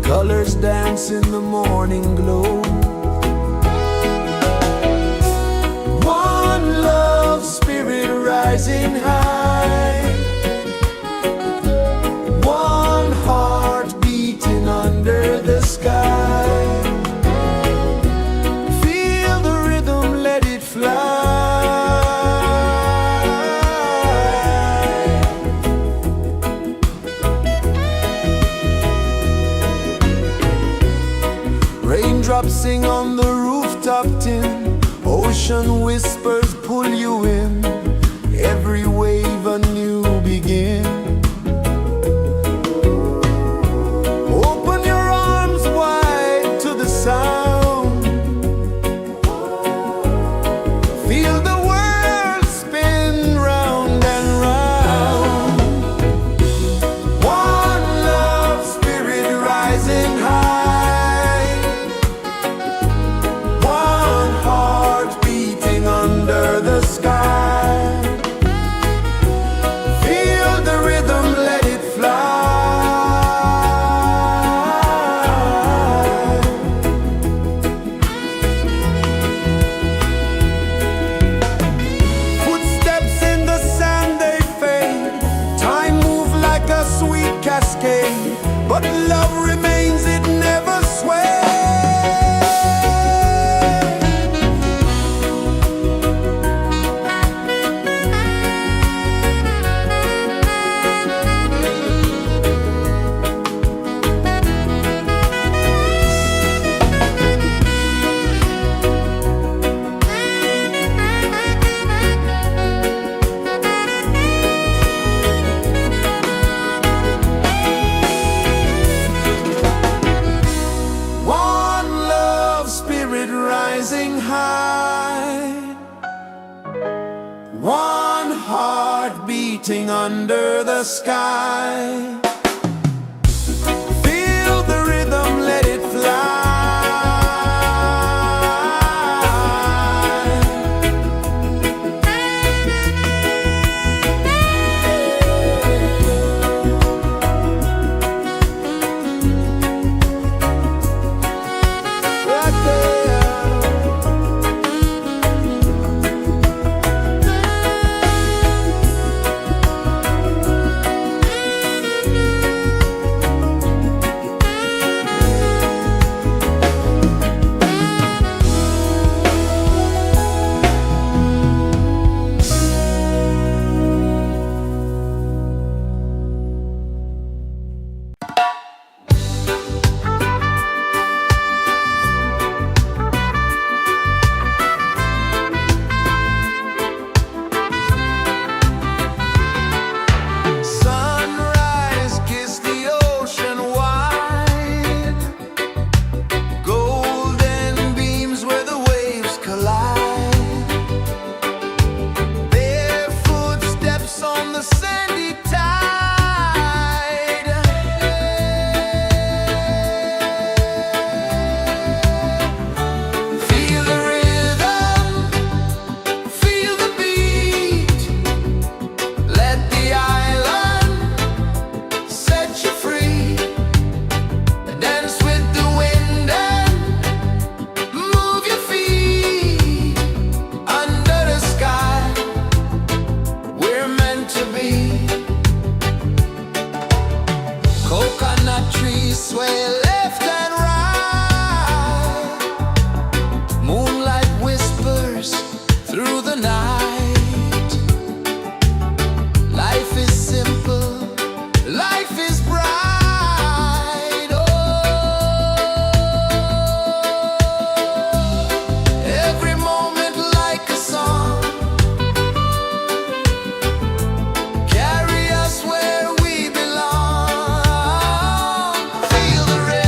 Colors dance in the morning glow. One love, spirit rising high. One heart beating under the sky. Feel the rhythm, let it fly. Raindrops sing on the rooftop tin. Ocean whispers pull you in. Every wave a new begin. Open your arms wide to the sound. Feel the world spin round and round. One love, spirit rising high. One heart beating under the sky. Feel the rhythm, let it fly. Footsteps in the sand, they fade. Time moves like a sweet cascade, but love remains, it never sways. One love, spirit rising high. One heart beating under the sky. Feel the rhythm, let it fly. Right there. Sunrise, kiss the ocean wide. Golden beams where the waves collide. Barefoot steps on the sandy tide. Feel the rhythm, feel the beat. Let the island set you free. Dance with the wind and move your feet. Under the sky, we're meant to be. Coconut trees sway left and right. Moonlight whispers through the night. Life is simple, life is bright. Oh, every moment like a song. Carry us where we belong. Feel the rhythm.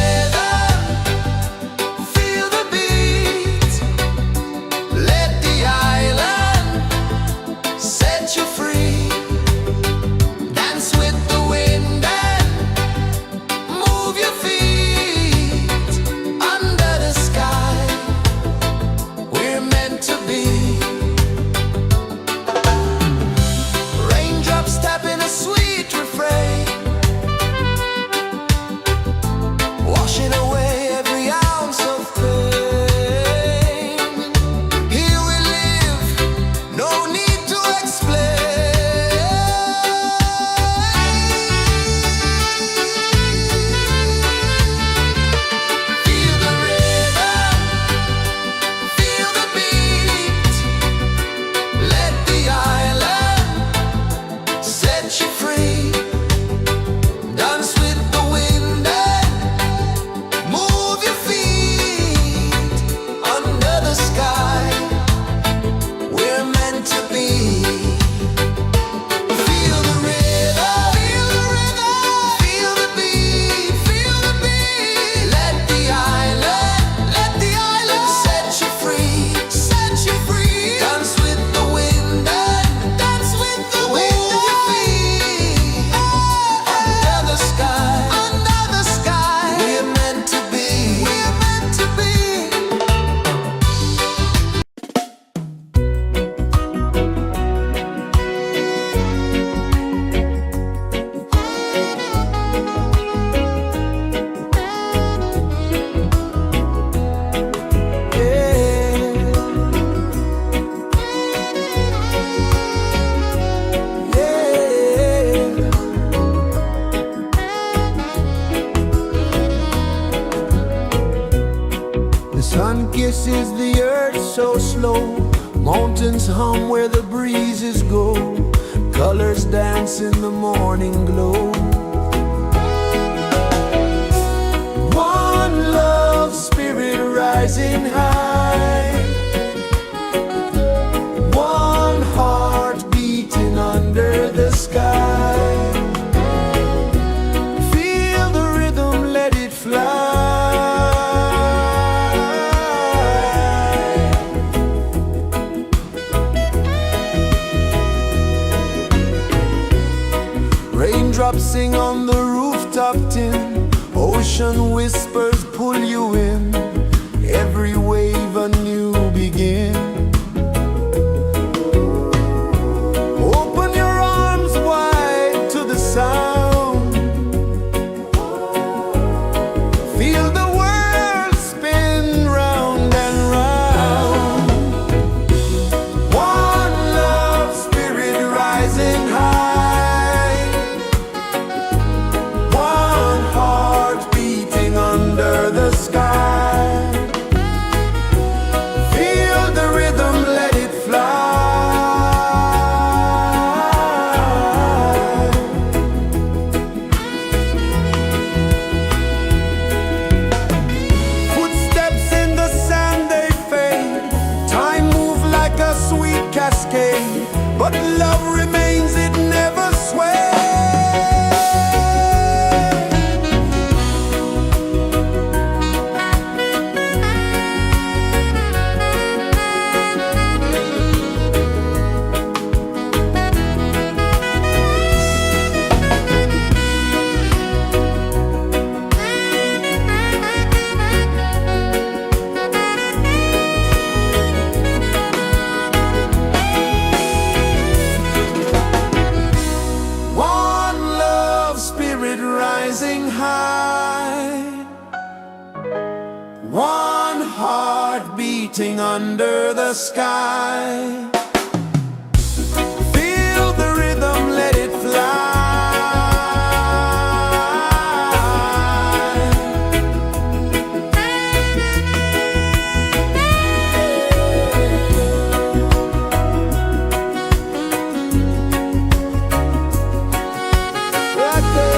kisses the earth so slow. Mountains hum where the breezes go. Colors dance in the morning glow. One love spirit rising high. One heart beating under the sky. Feel the rhythm, let it fly. Raindrops sing on the rooftop tin. Ocean whispers pull you in. Every wave a new begin. Open your arms wide to the sound. Feel the world spin round and round. One love spirit rising high. One heart beating under the sky. Feel the rhythm, let it fly. Footsteps in the sand, they fade. Time moves like a sweet cascade, but love remains, it never sways. One love spirit rising high. One heart beating under the sky. Feel the rhythm, let it fly. Right there.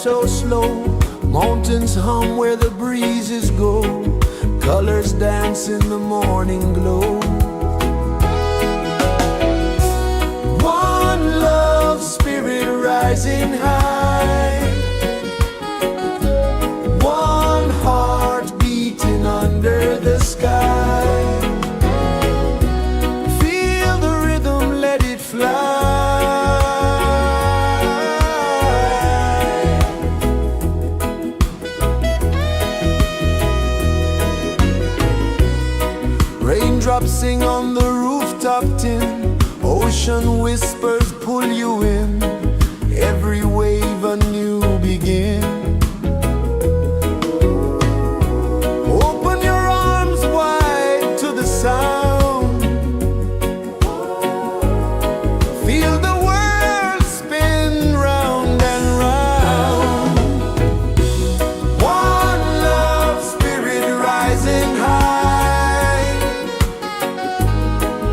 so slow. Mountains hum where the breezes go. Colors dance in the morning glow. One love, spirit rising high. One heart beating under the sky. Feel the rhythm, let it fly. Raindrops sing on the rooftop tin. Ocean whispers pull you in. Every wave a new begin. Open your arms wide to the sound. Feel the world spin round and round. One love, spirit rising high.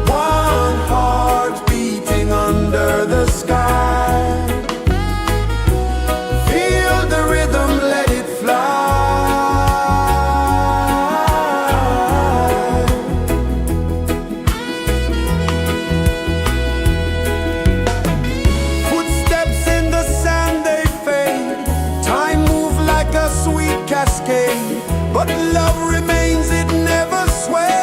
One heart beating under the sky. Feel the rhythm, let it fly. Footsteps in the sand, they fade. Time moves like a sweet cascade, but love remains, it never sways.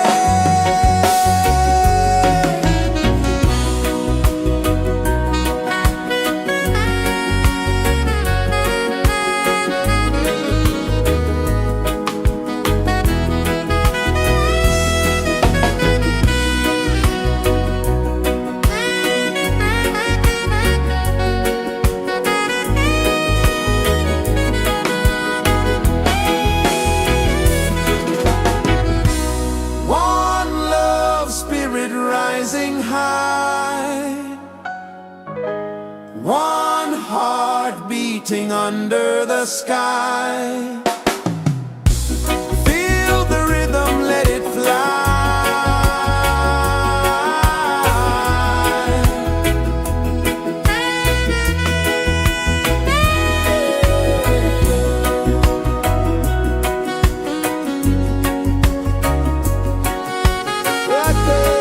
One love, spirit rising high. One heart beating under the sky. Feel the rhythm, let it fly. Right there.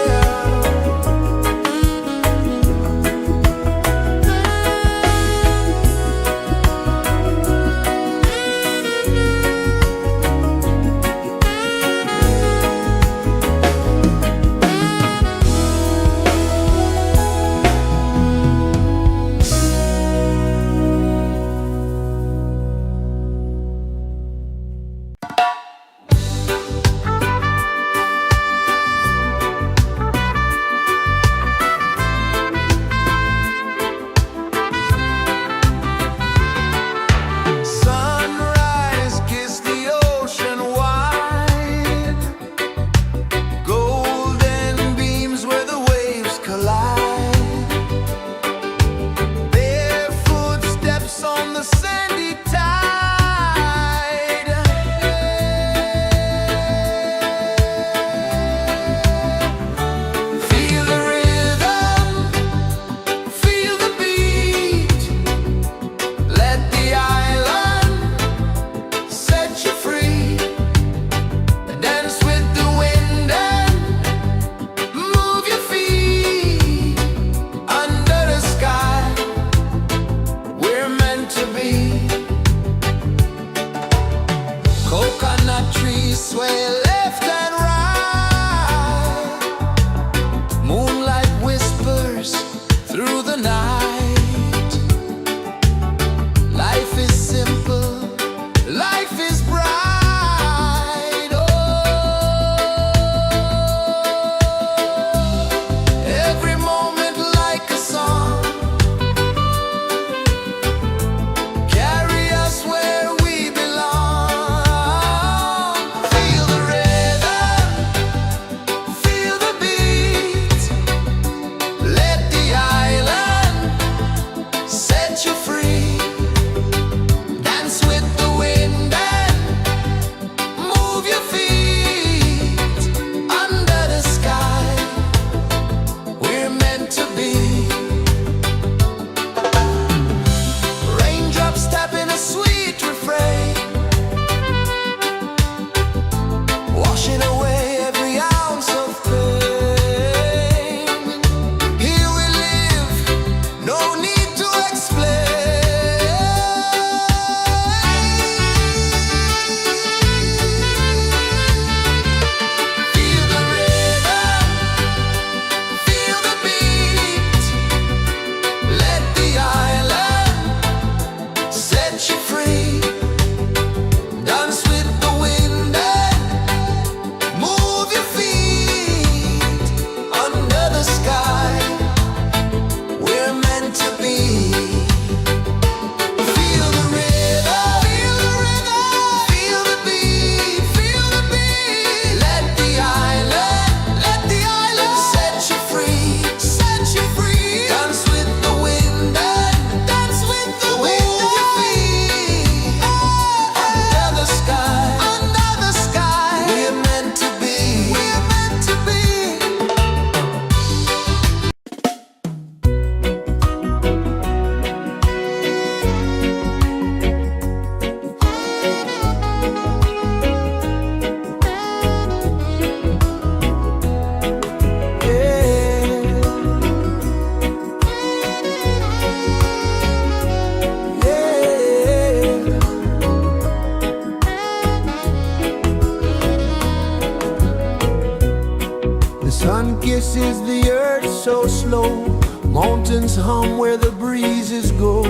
places the earth so slow. Mountains hum where the breezes go.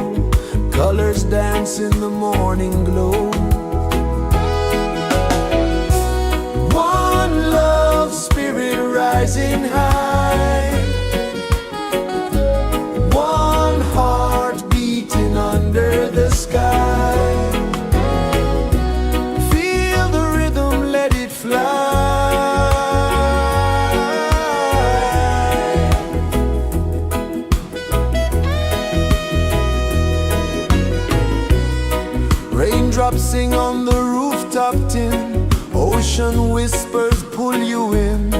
Colors dance in the morning glow. One love spirit rising high. One heart beating under the sky. Feel the rhythm, let it fly. Raindrops sing on the rooftop tin. Ocean whispers pull you in.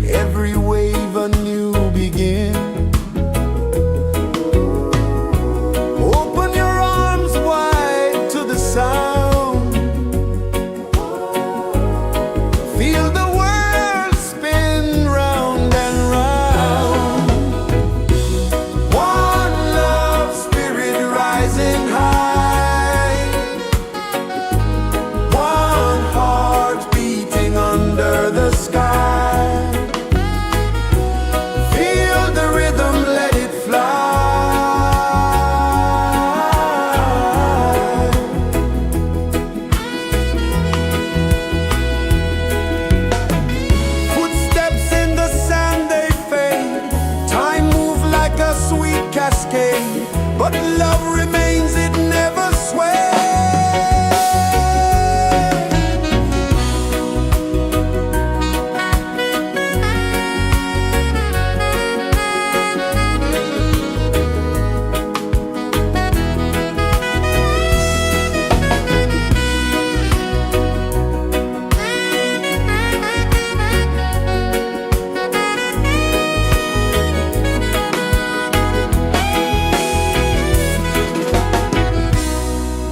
Every wave a new begin. Open your arms wide to the sound. Feel the world spin round and round. One love spirit rising high. One heart beating under the sky. Feel the rhythm, let it fly. Footsteps in the sand, they fade. Time moves like a sweet cascade, but love remains, it never sways.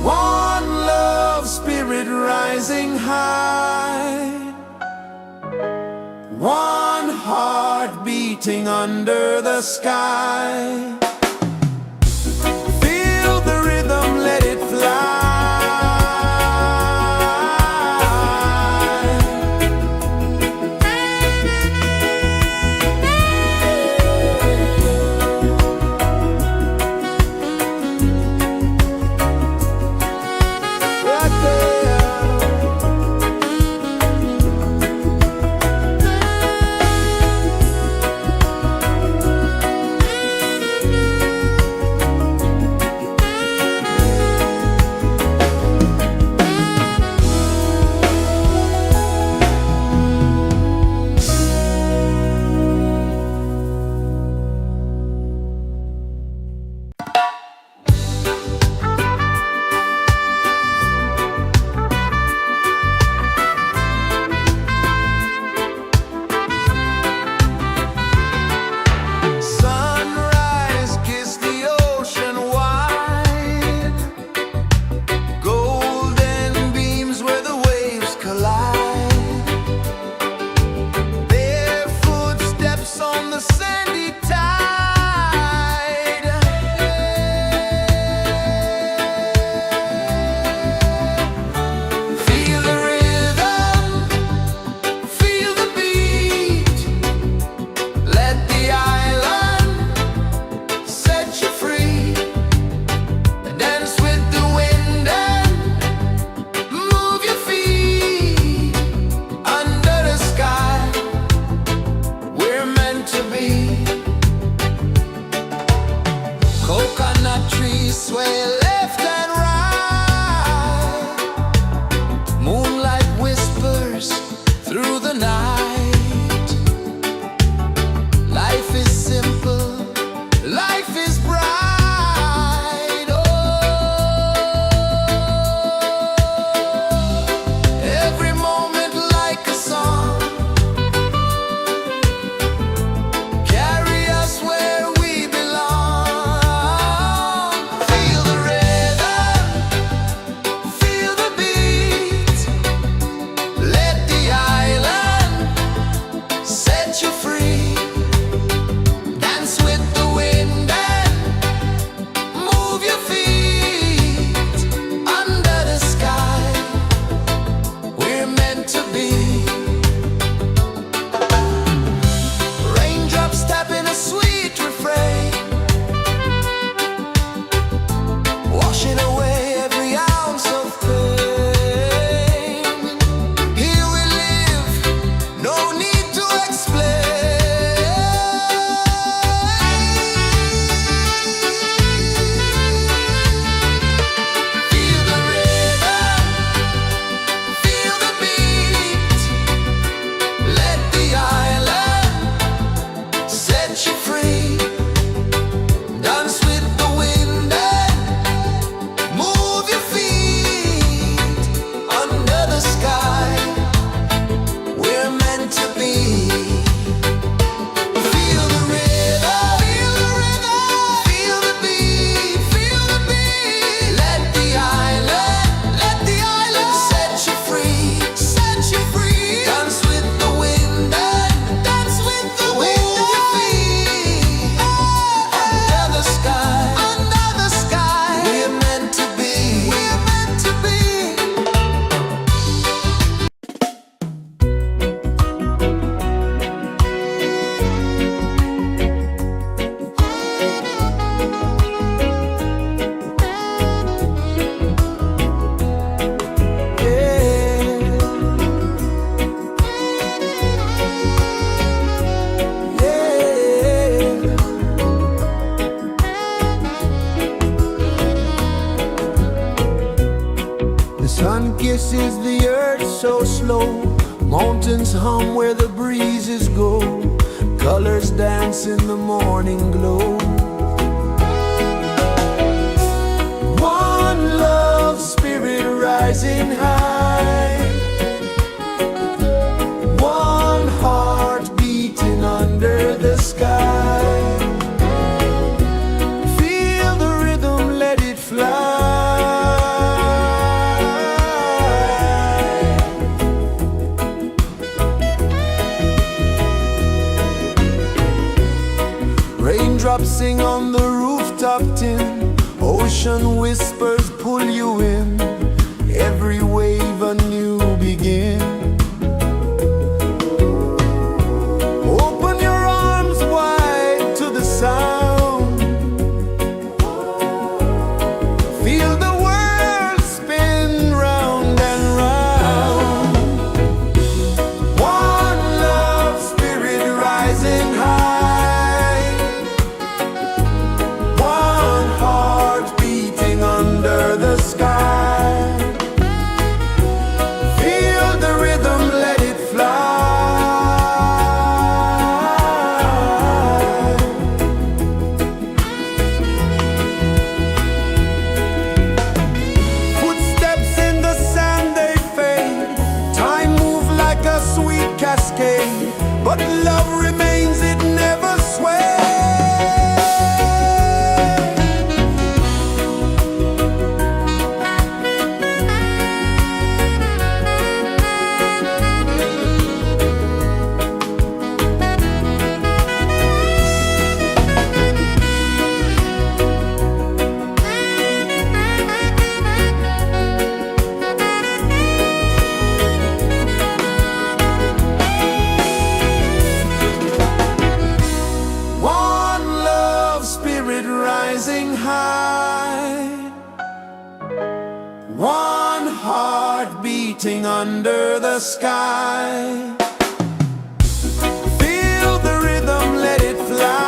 One love spirit rising high. One heart beating under the sky. Feel the rhythm, let it fly. Right there. The sun kisses the earth so slow, mountains hum where the breezes go, colors dance in the morning glow. One love spirit rising high, one heart beating under the sky. Feel the rhythm, let it fly. Raindrops sing on the rooftop tin, ocean whispers pull you in, every wave a new begin. Open your arms wide to the sound, feel the world spin round and round. One love spirit rising high, one heart beating under the sky. Feel the rhythm, let it fly. Footsteps in the sand, they fade, time moves like a sweet cascade, but love remains, it never sways. Rising high, one heart beating under the sky. Feel the rhythm, let it fly.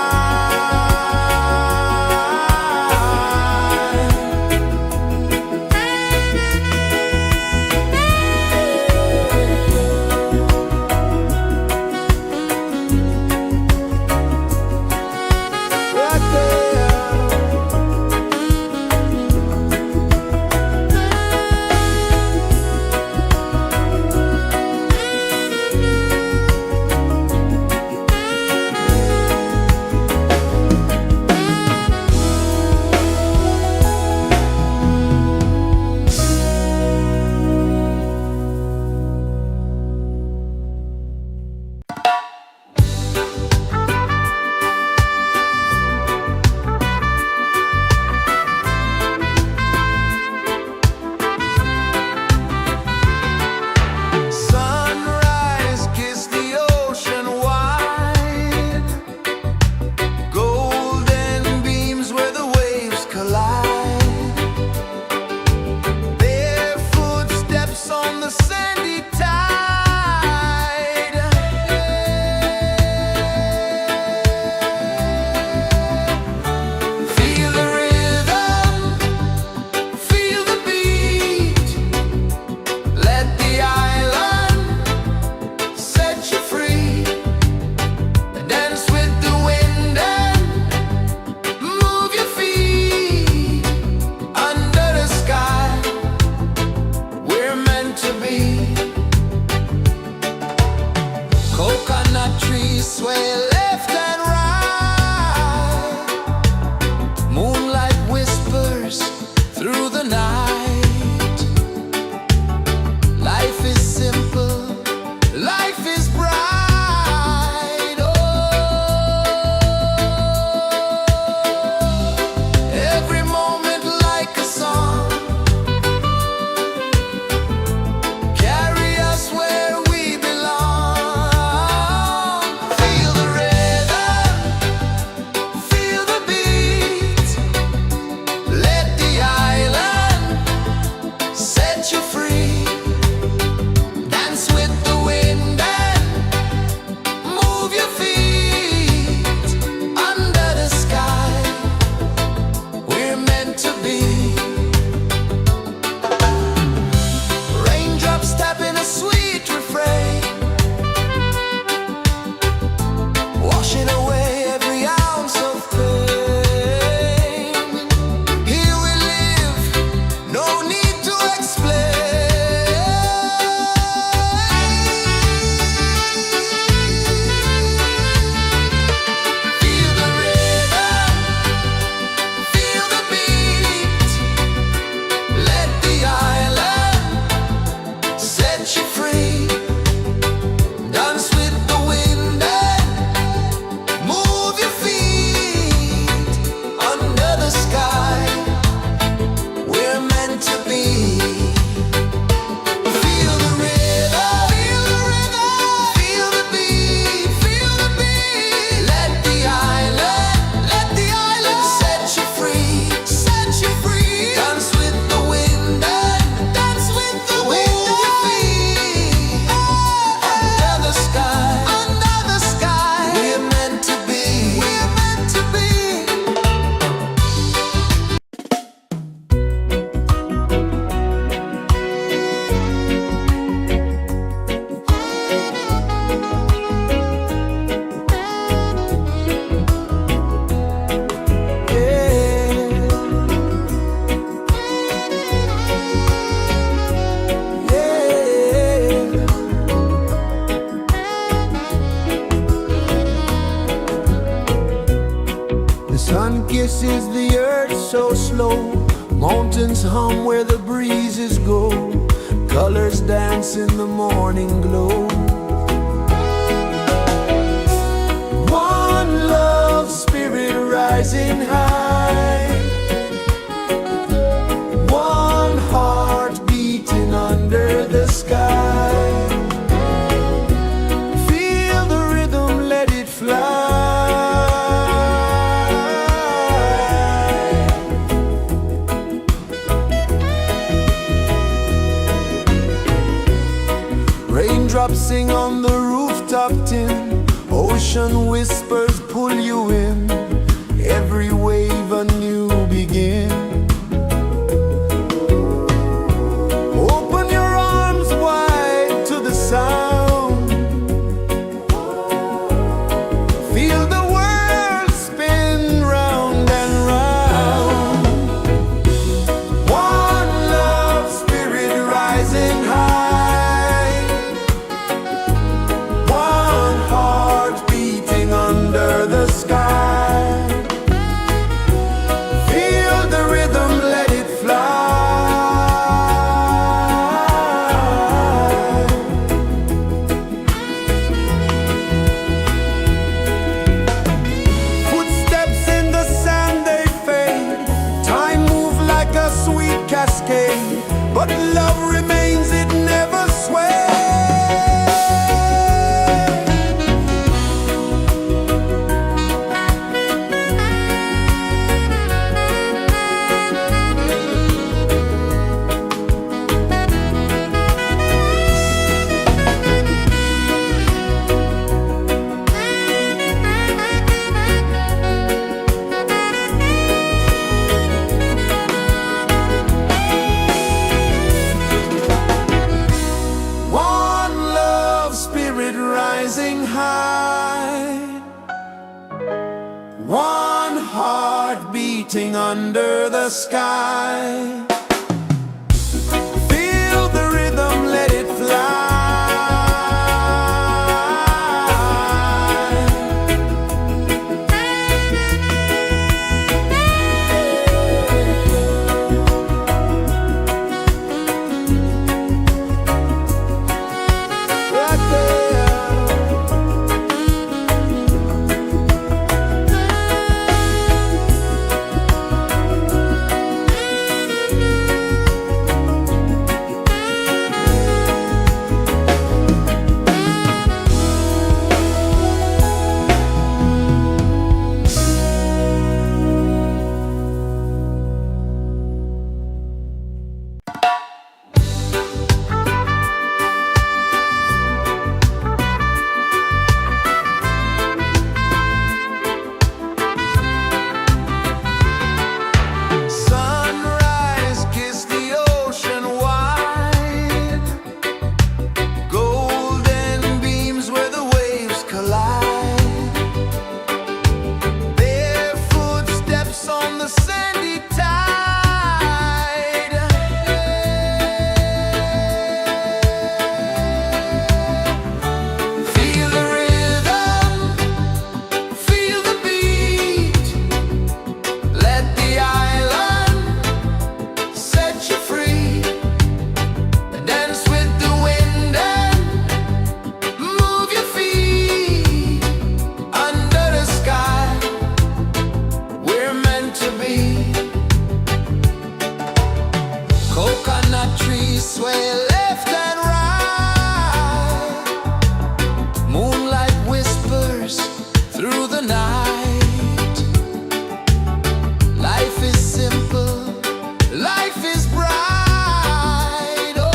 is the earth so slow. Mountains hum where the breezes go. Colors dance in the morning glow. One love, spirit rising high. One heart beating under the sky. Feel the rhythm, let it fly. Raindrops sing on the rooftop tin. Ocean whispers pull you in. Every wave a new begin. Open your arms wide to the sound. Feel the world spin round and round. One love, spirit rising high. One heart beating under the sky. Feel the rhythm, let it fly. Footsteps in the sand, they fade. Time moves like a sweet cascade, but love remains, it never sways. One love, spirit rising high. One heart beating under the sky. Feel the rhythm, let it fly. Right there. Sunrise, kiss the ocean wide. Golden beams where the waves collide. Bare footsteps on the sandy tide. Feel the rhythm, feel the beat. Let the island set you free. Dance with the wind and move your feet. Under the sky, we're meant to be. Coconut trees sway left and right. Moonlight whispers through the night. Life is simple, life is bright. Oh,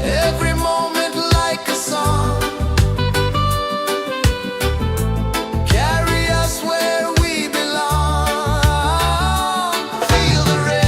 every moment like a song. Carry us where we belong. Feel the rhythm.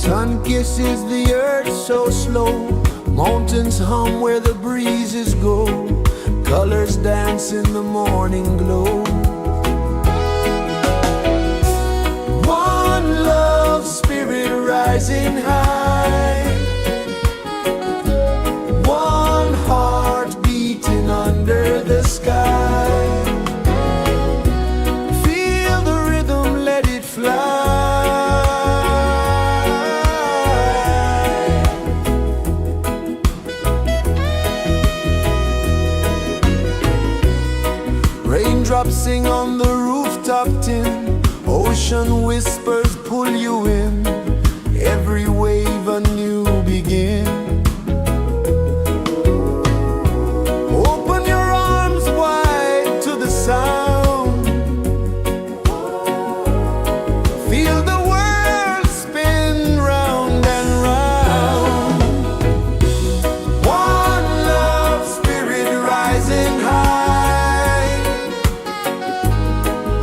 Sun kisses the earth so slow, mountains hum where the breezes go, colors dance in the morning glow. One love spirit rising high, one heart beating under the sky. Feel the rhythm, let it fly. Raindrops sing on the rooftop tin, ocean whispers pull you in, every wave a new begin. Open your arms wide to the sound, feel the world spin round and round. One love spirit rising high,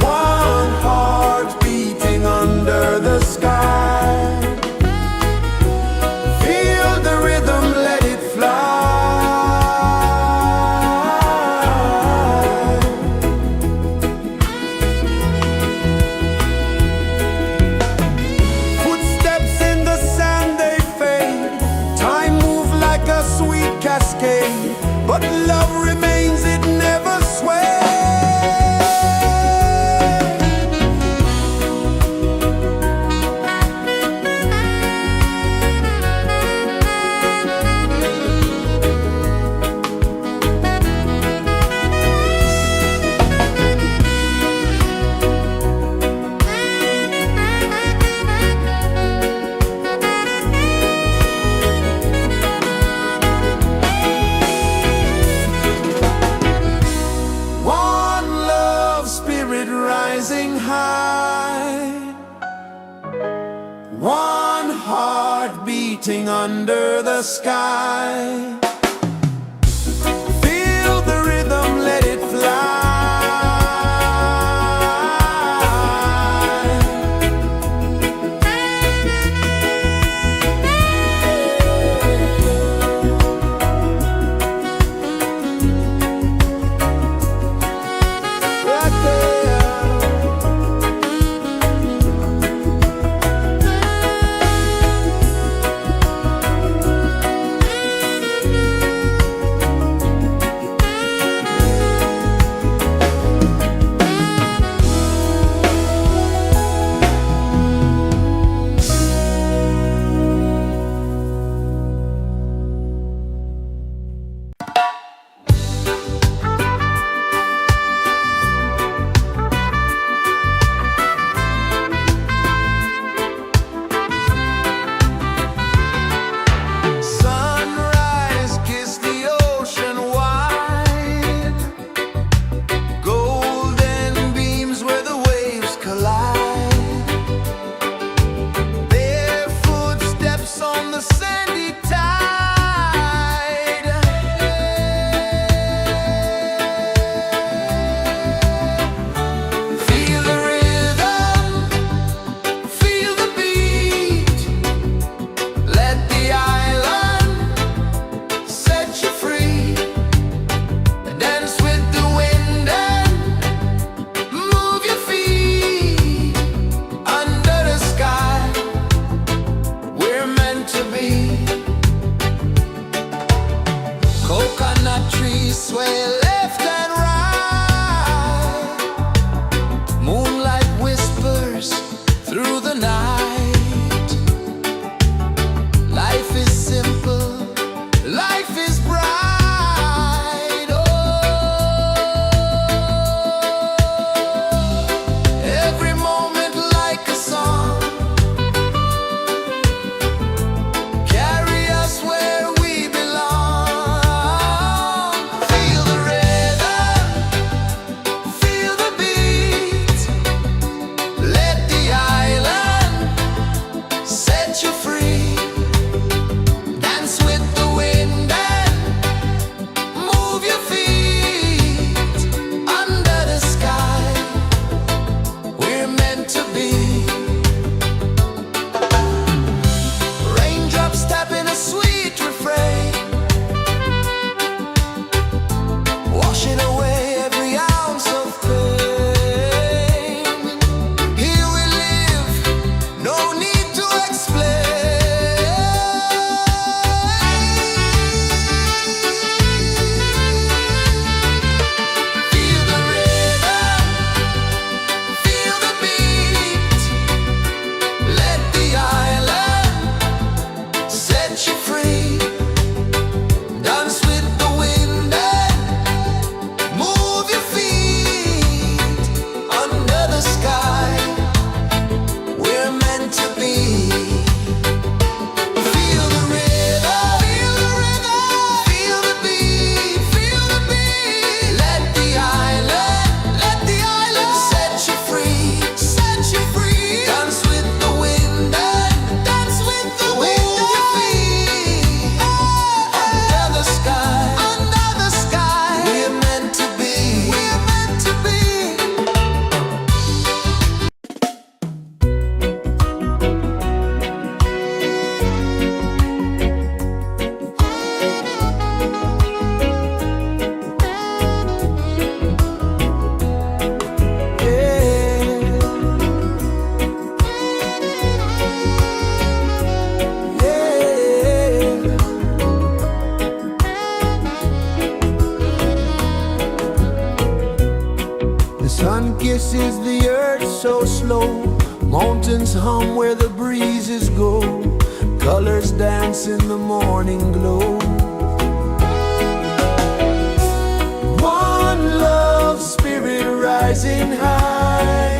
one heart beating under the sky. Feel the rhythm, let it fly. Footsteps in the sand, they fade, time moves like a sweet cascade, but love remains, it never sways. One love spirit rising high, one heart beating under the sky. Feel the rhythm, let it fly. Right there. Mountains hum where the breezes go, colors dance in the morning glow. One love, spirit rising high,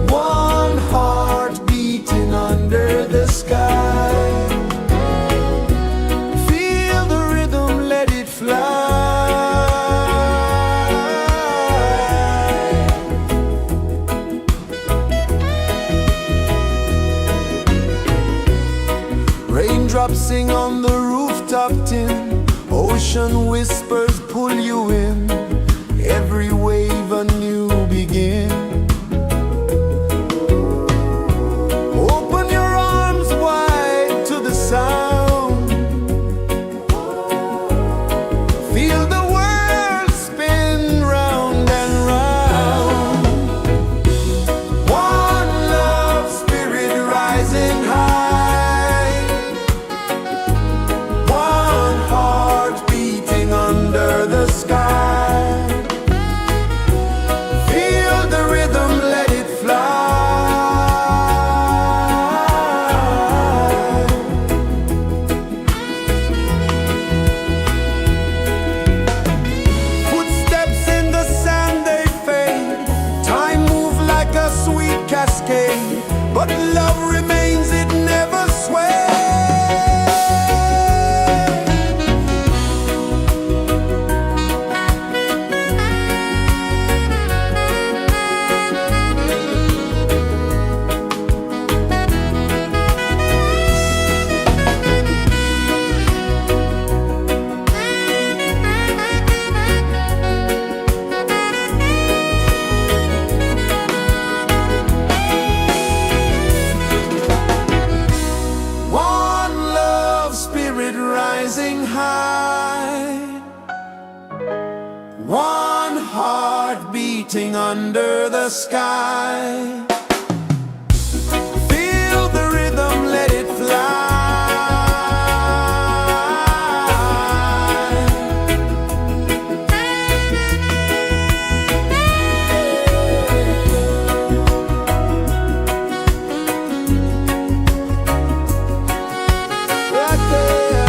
one heart beating under the sky. Feel the rhythm, let it fly. Raindrops sing on the rooftop tin, ocean whispers pull you in, every wave a new begin. Open your arms wide to the sound, feel the world spin round and round. One love, spirit rising high, one heart beating under the sky. Feel the rhythm, let it fly. Footsteps in the sand, they fade. Time moves like a sweet cascade, but love remains, it never sways. One love, spirit rising high, one heart beating under the sky. Feel the rhythm, let it fly. Right there.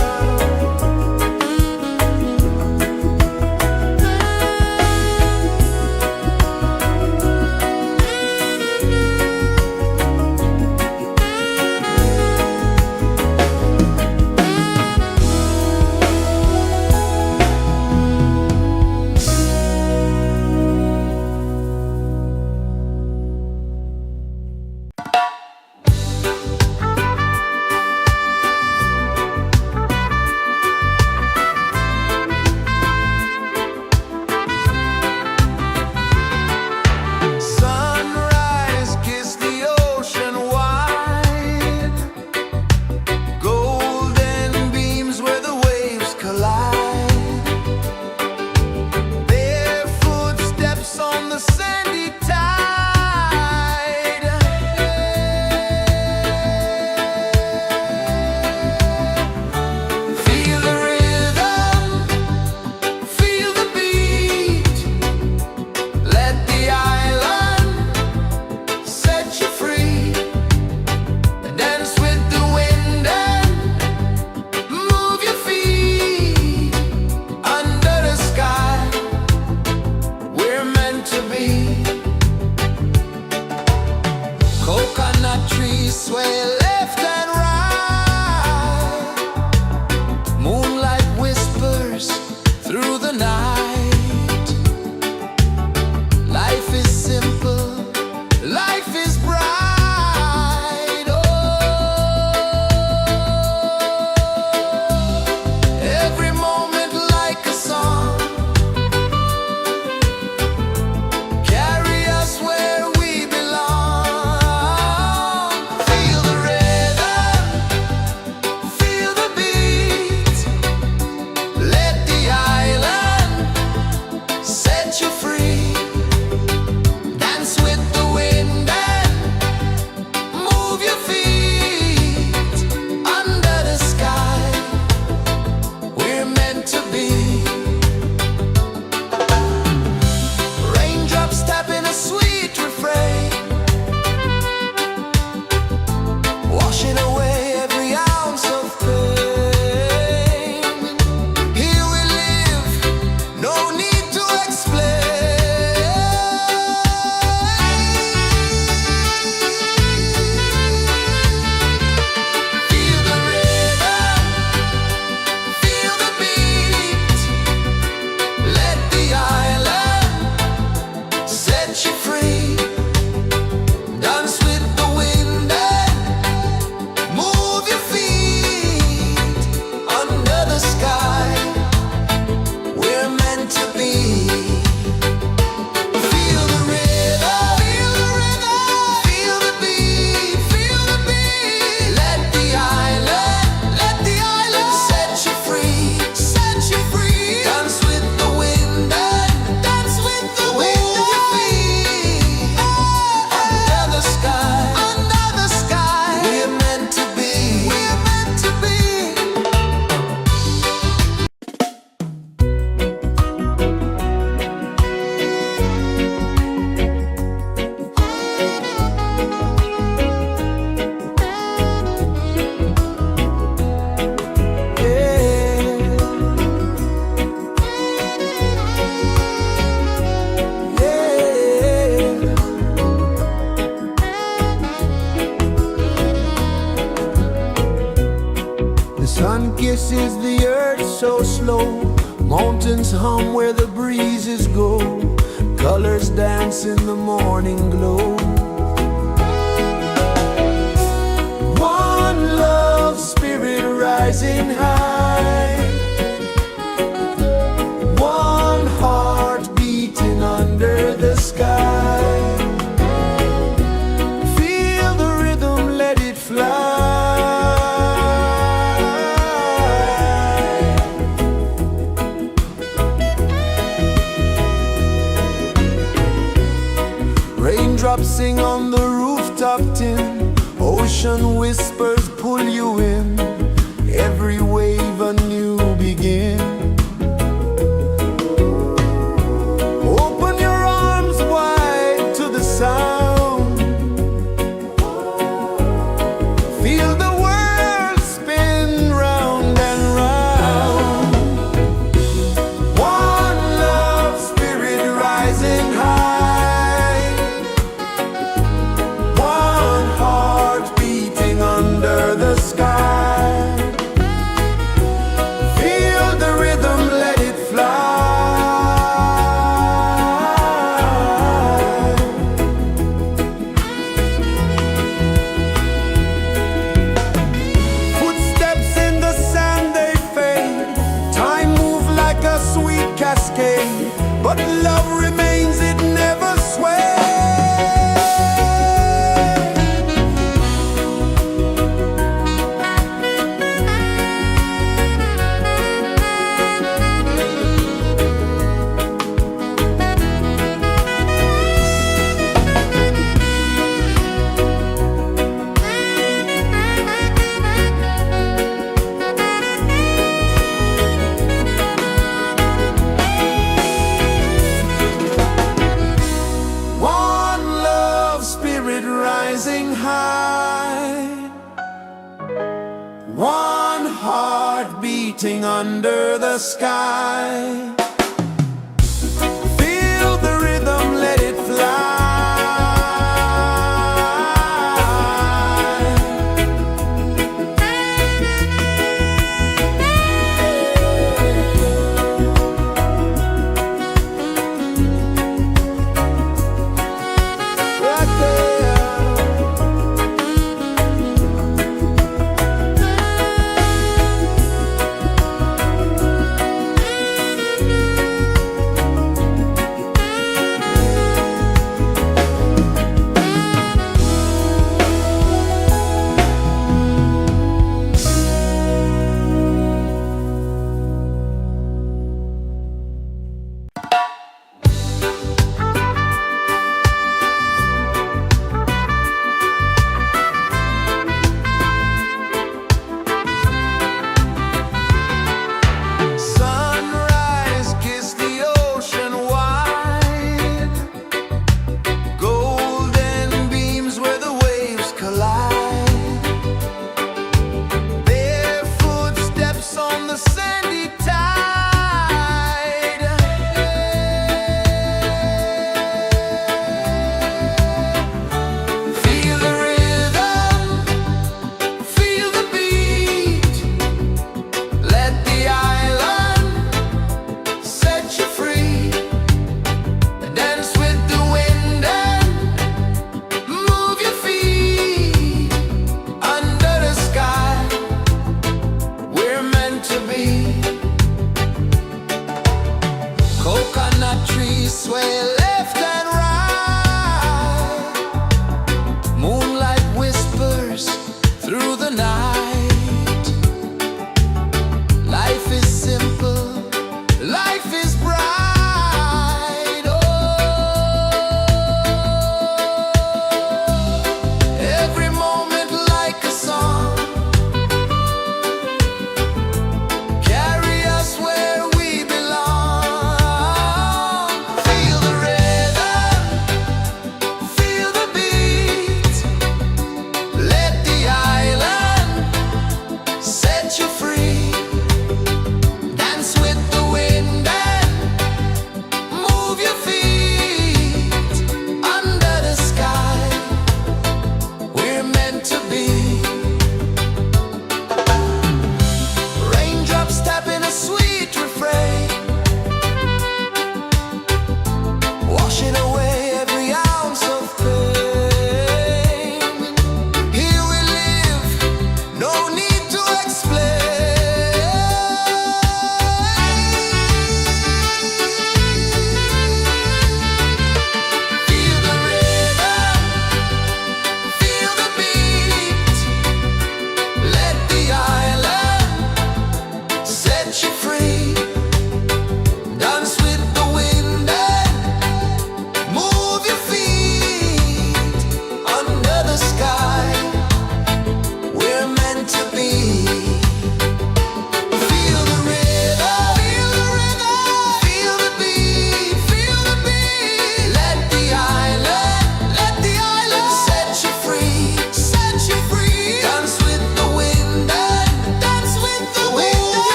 Sunrise, kiss the ocean wide, golden beams where the waves collide. Their footsteps on the sandy tide. Feel the rhythm, feel the beat. Let the island set you free. Dance with the wind and move your feet. Under the sky, we're meant to be. Coconut trees sway left and right. Moonlight whispers through the night. Life is simple, life is bright. Oh, every moment like a song. Carry us where we belong. Feel the rhythm. is the earth so slow? Mountains hum where the breezes go. Colors dance in the morning glow. One love, spirit rising high. One heart beating under the sky. Feel the rhythm, let it fly. Raindrops sing on the rooftop tin. Ocean whispers pull you in. Every wave a new begin. Open your arms wide to the sound. Feel the world spin round and round. One love, spirit rising high. One heart beating under the sky. Feel the rhythm, let it fly. Footsteps in the sand, they fade. Time moves like a sweet cascade, but love remains, it never sways. One love, spirit rising high. One heart beating under the sky. Feel the rhythm, let it fly. Right there.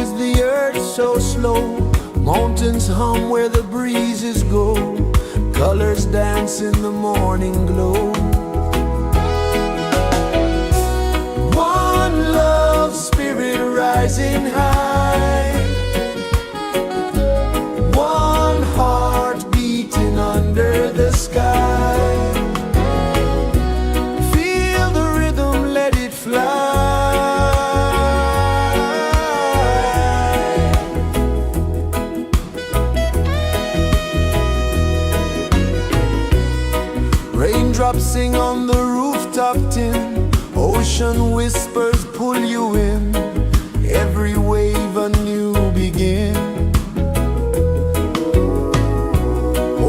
is the earth so slow? Mountains hum where the breezes go. Colors dance in the morning glow. One love spirit rising high. One heart beating under the sky. Feel the rhythm, let it fly. Raindrops sing on the rooftop tin. Ocean whispers pull you in. Every wave a new begin.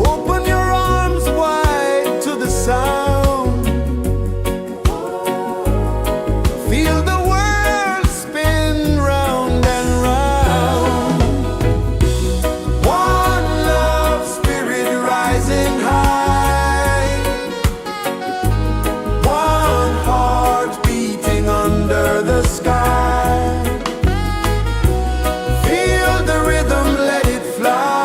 Open your arms wide to the sound. Feel the world spin round and round. One love spirit rising high. One heart beating under the sky. Feel the rhythm, let it fly.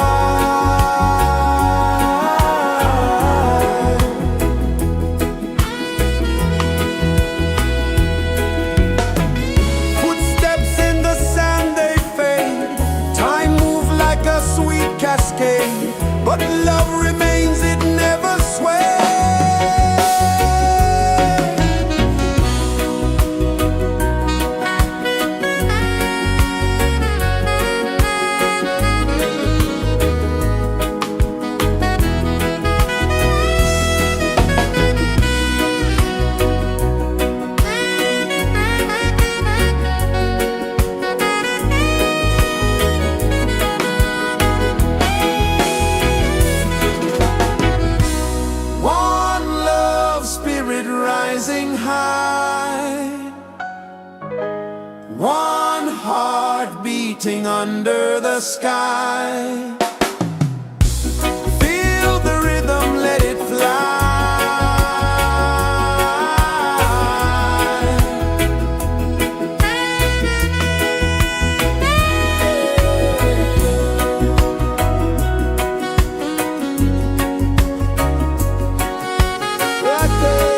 Footsteps in the sand, they fade. Time moves like a sweet cascade, but love remains, it never sways. One love spirit rising high. One heart beating under the sky. Feel the rhythm, let it fly. Right there.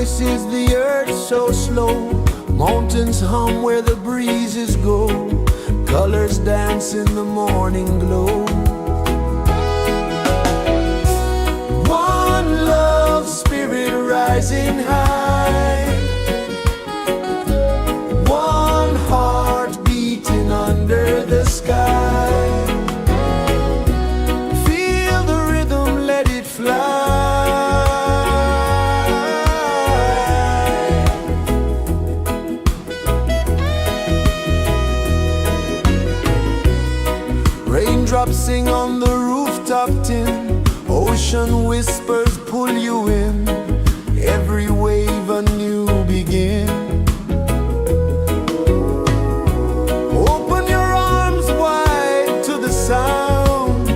rejoices the earth so slow. Mountains hum where the breezes go. Colors dance in the morning glow. One love spirit rising high. One heart beating under the sky. Feel the rhythm, let it fly. Raindrops sing on the rooftop tin. Ocean whispers pull you in. Every wave a new begin. Open your arms wide to the sound.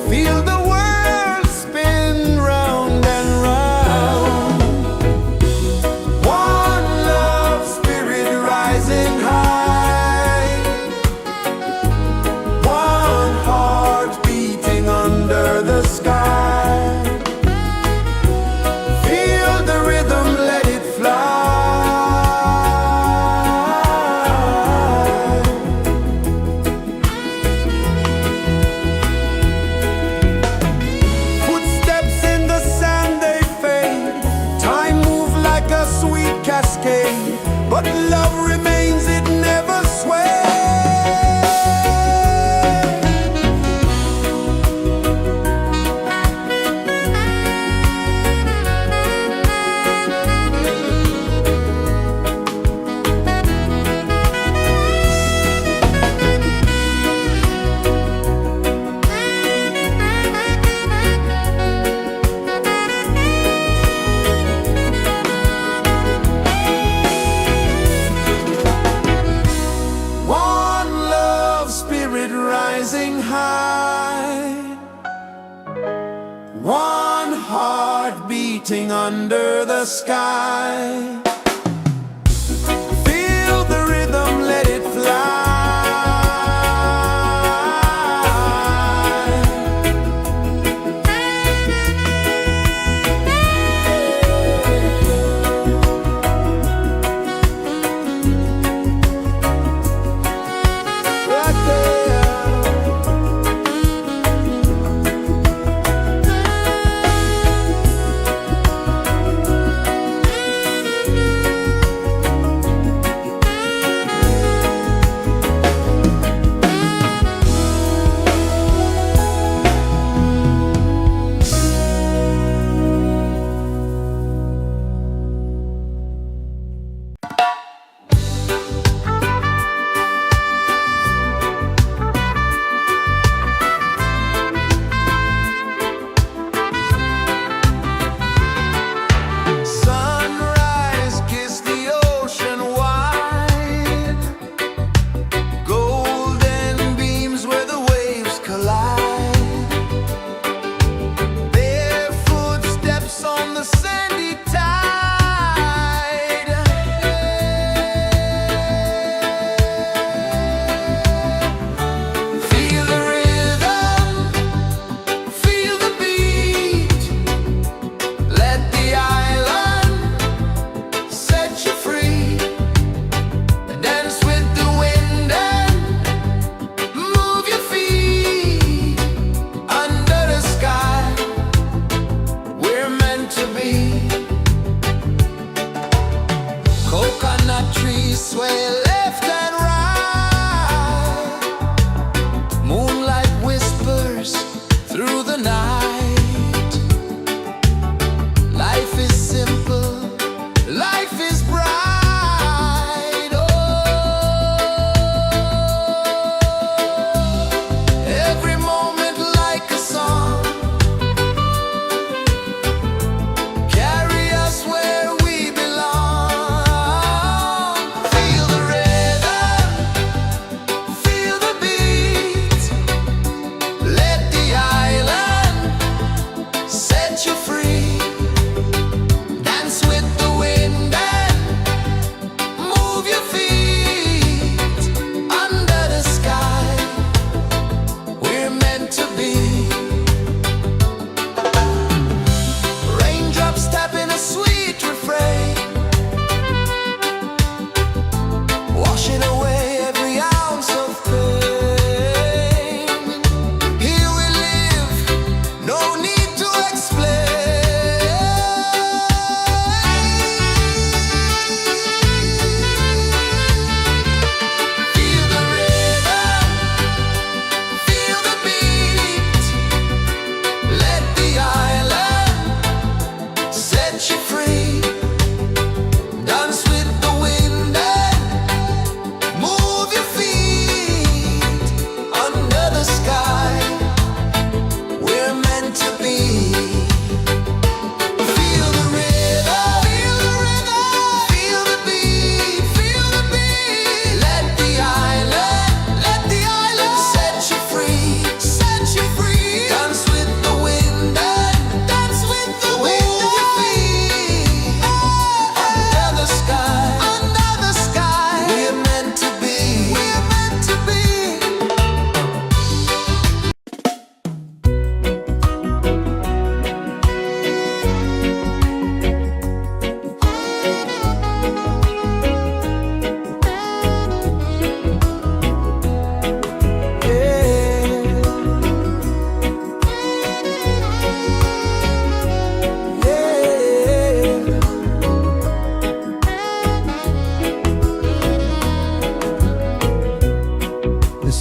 Feel the world spin round and round. One love spirit rising high. One heart beating under the sky. Feel the rhythm, let it fly. Footsteps in the sand, they fade. Time moves like a sweet cascade, but love remains, it never sways. One love spirit rising high. One heart beating under the sky. Feel the rhythm, let it fly.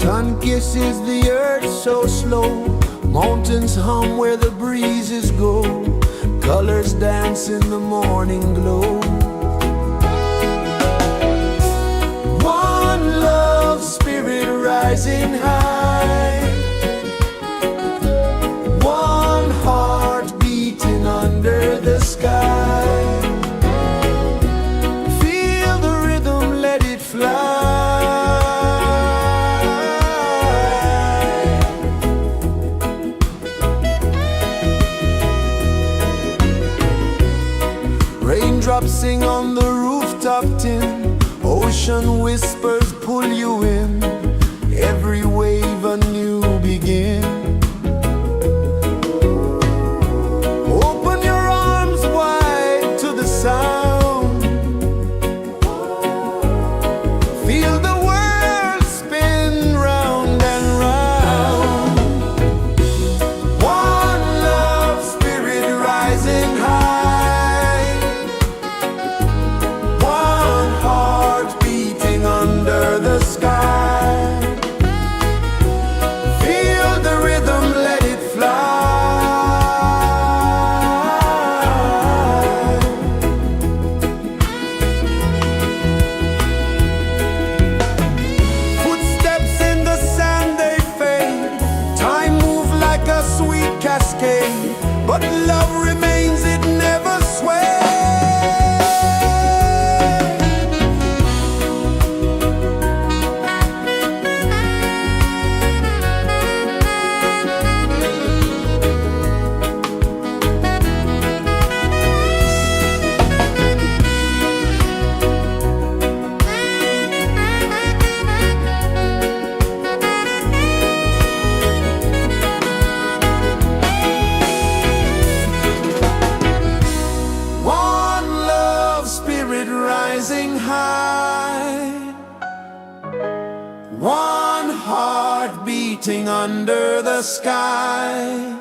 Sun kisses the earth so slow, mountains hum where the breezes go, colors dance in the morning glow. One love spirit rising high, one heart beating under the sky. Feel the rhythm, let it fly. Raindrops sing on the rooftop tin, ocean whispers pull you in, every wave a new begin. Open your arms wide to the sound, feel the world spin round and round. One love spirit rising high, one heart beating under the sky. Feel the rhythm, let it fly. Footsteps in the sand, they fade, time moves like a sweet cascade, but love remains, it never sways. One love spirit rising high, one heart beating under the sky.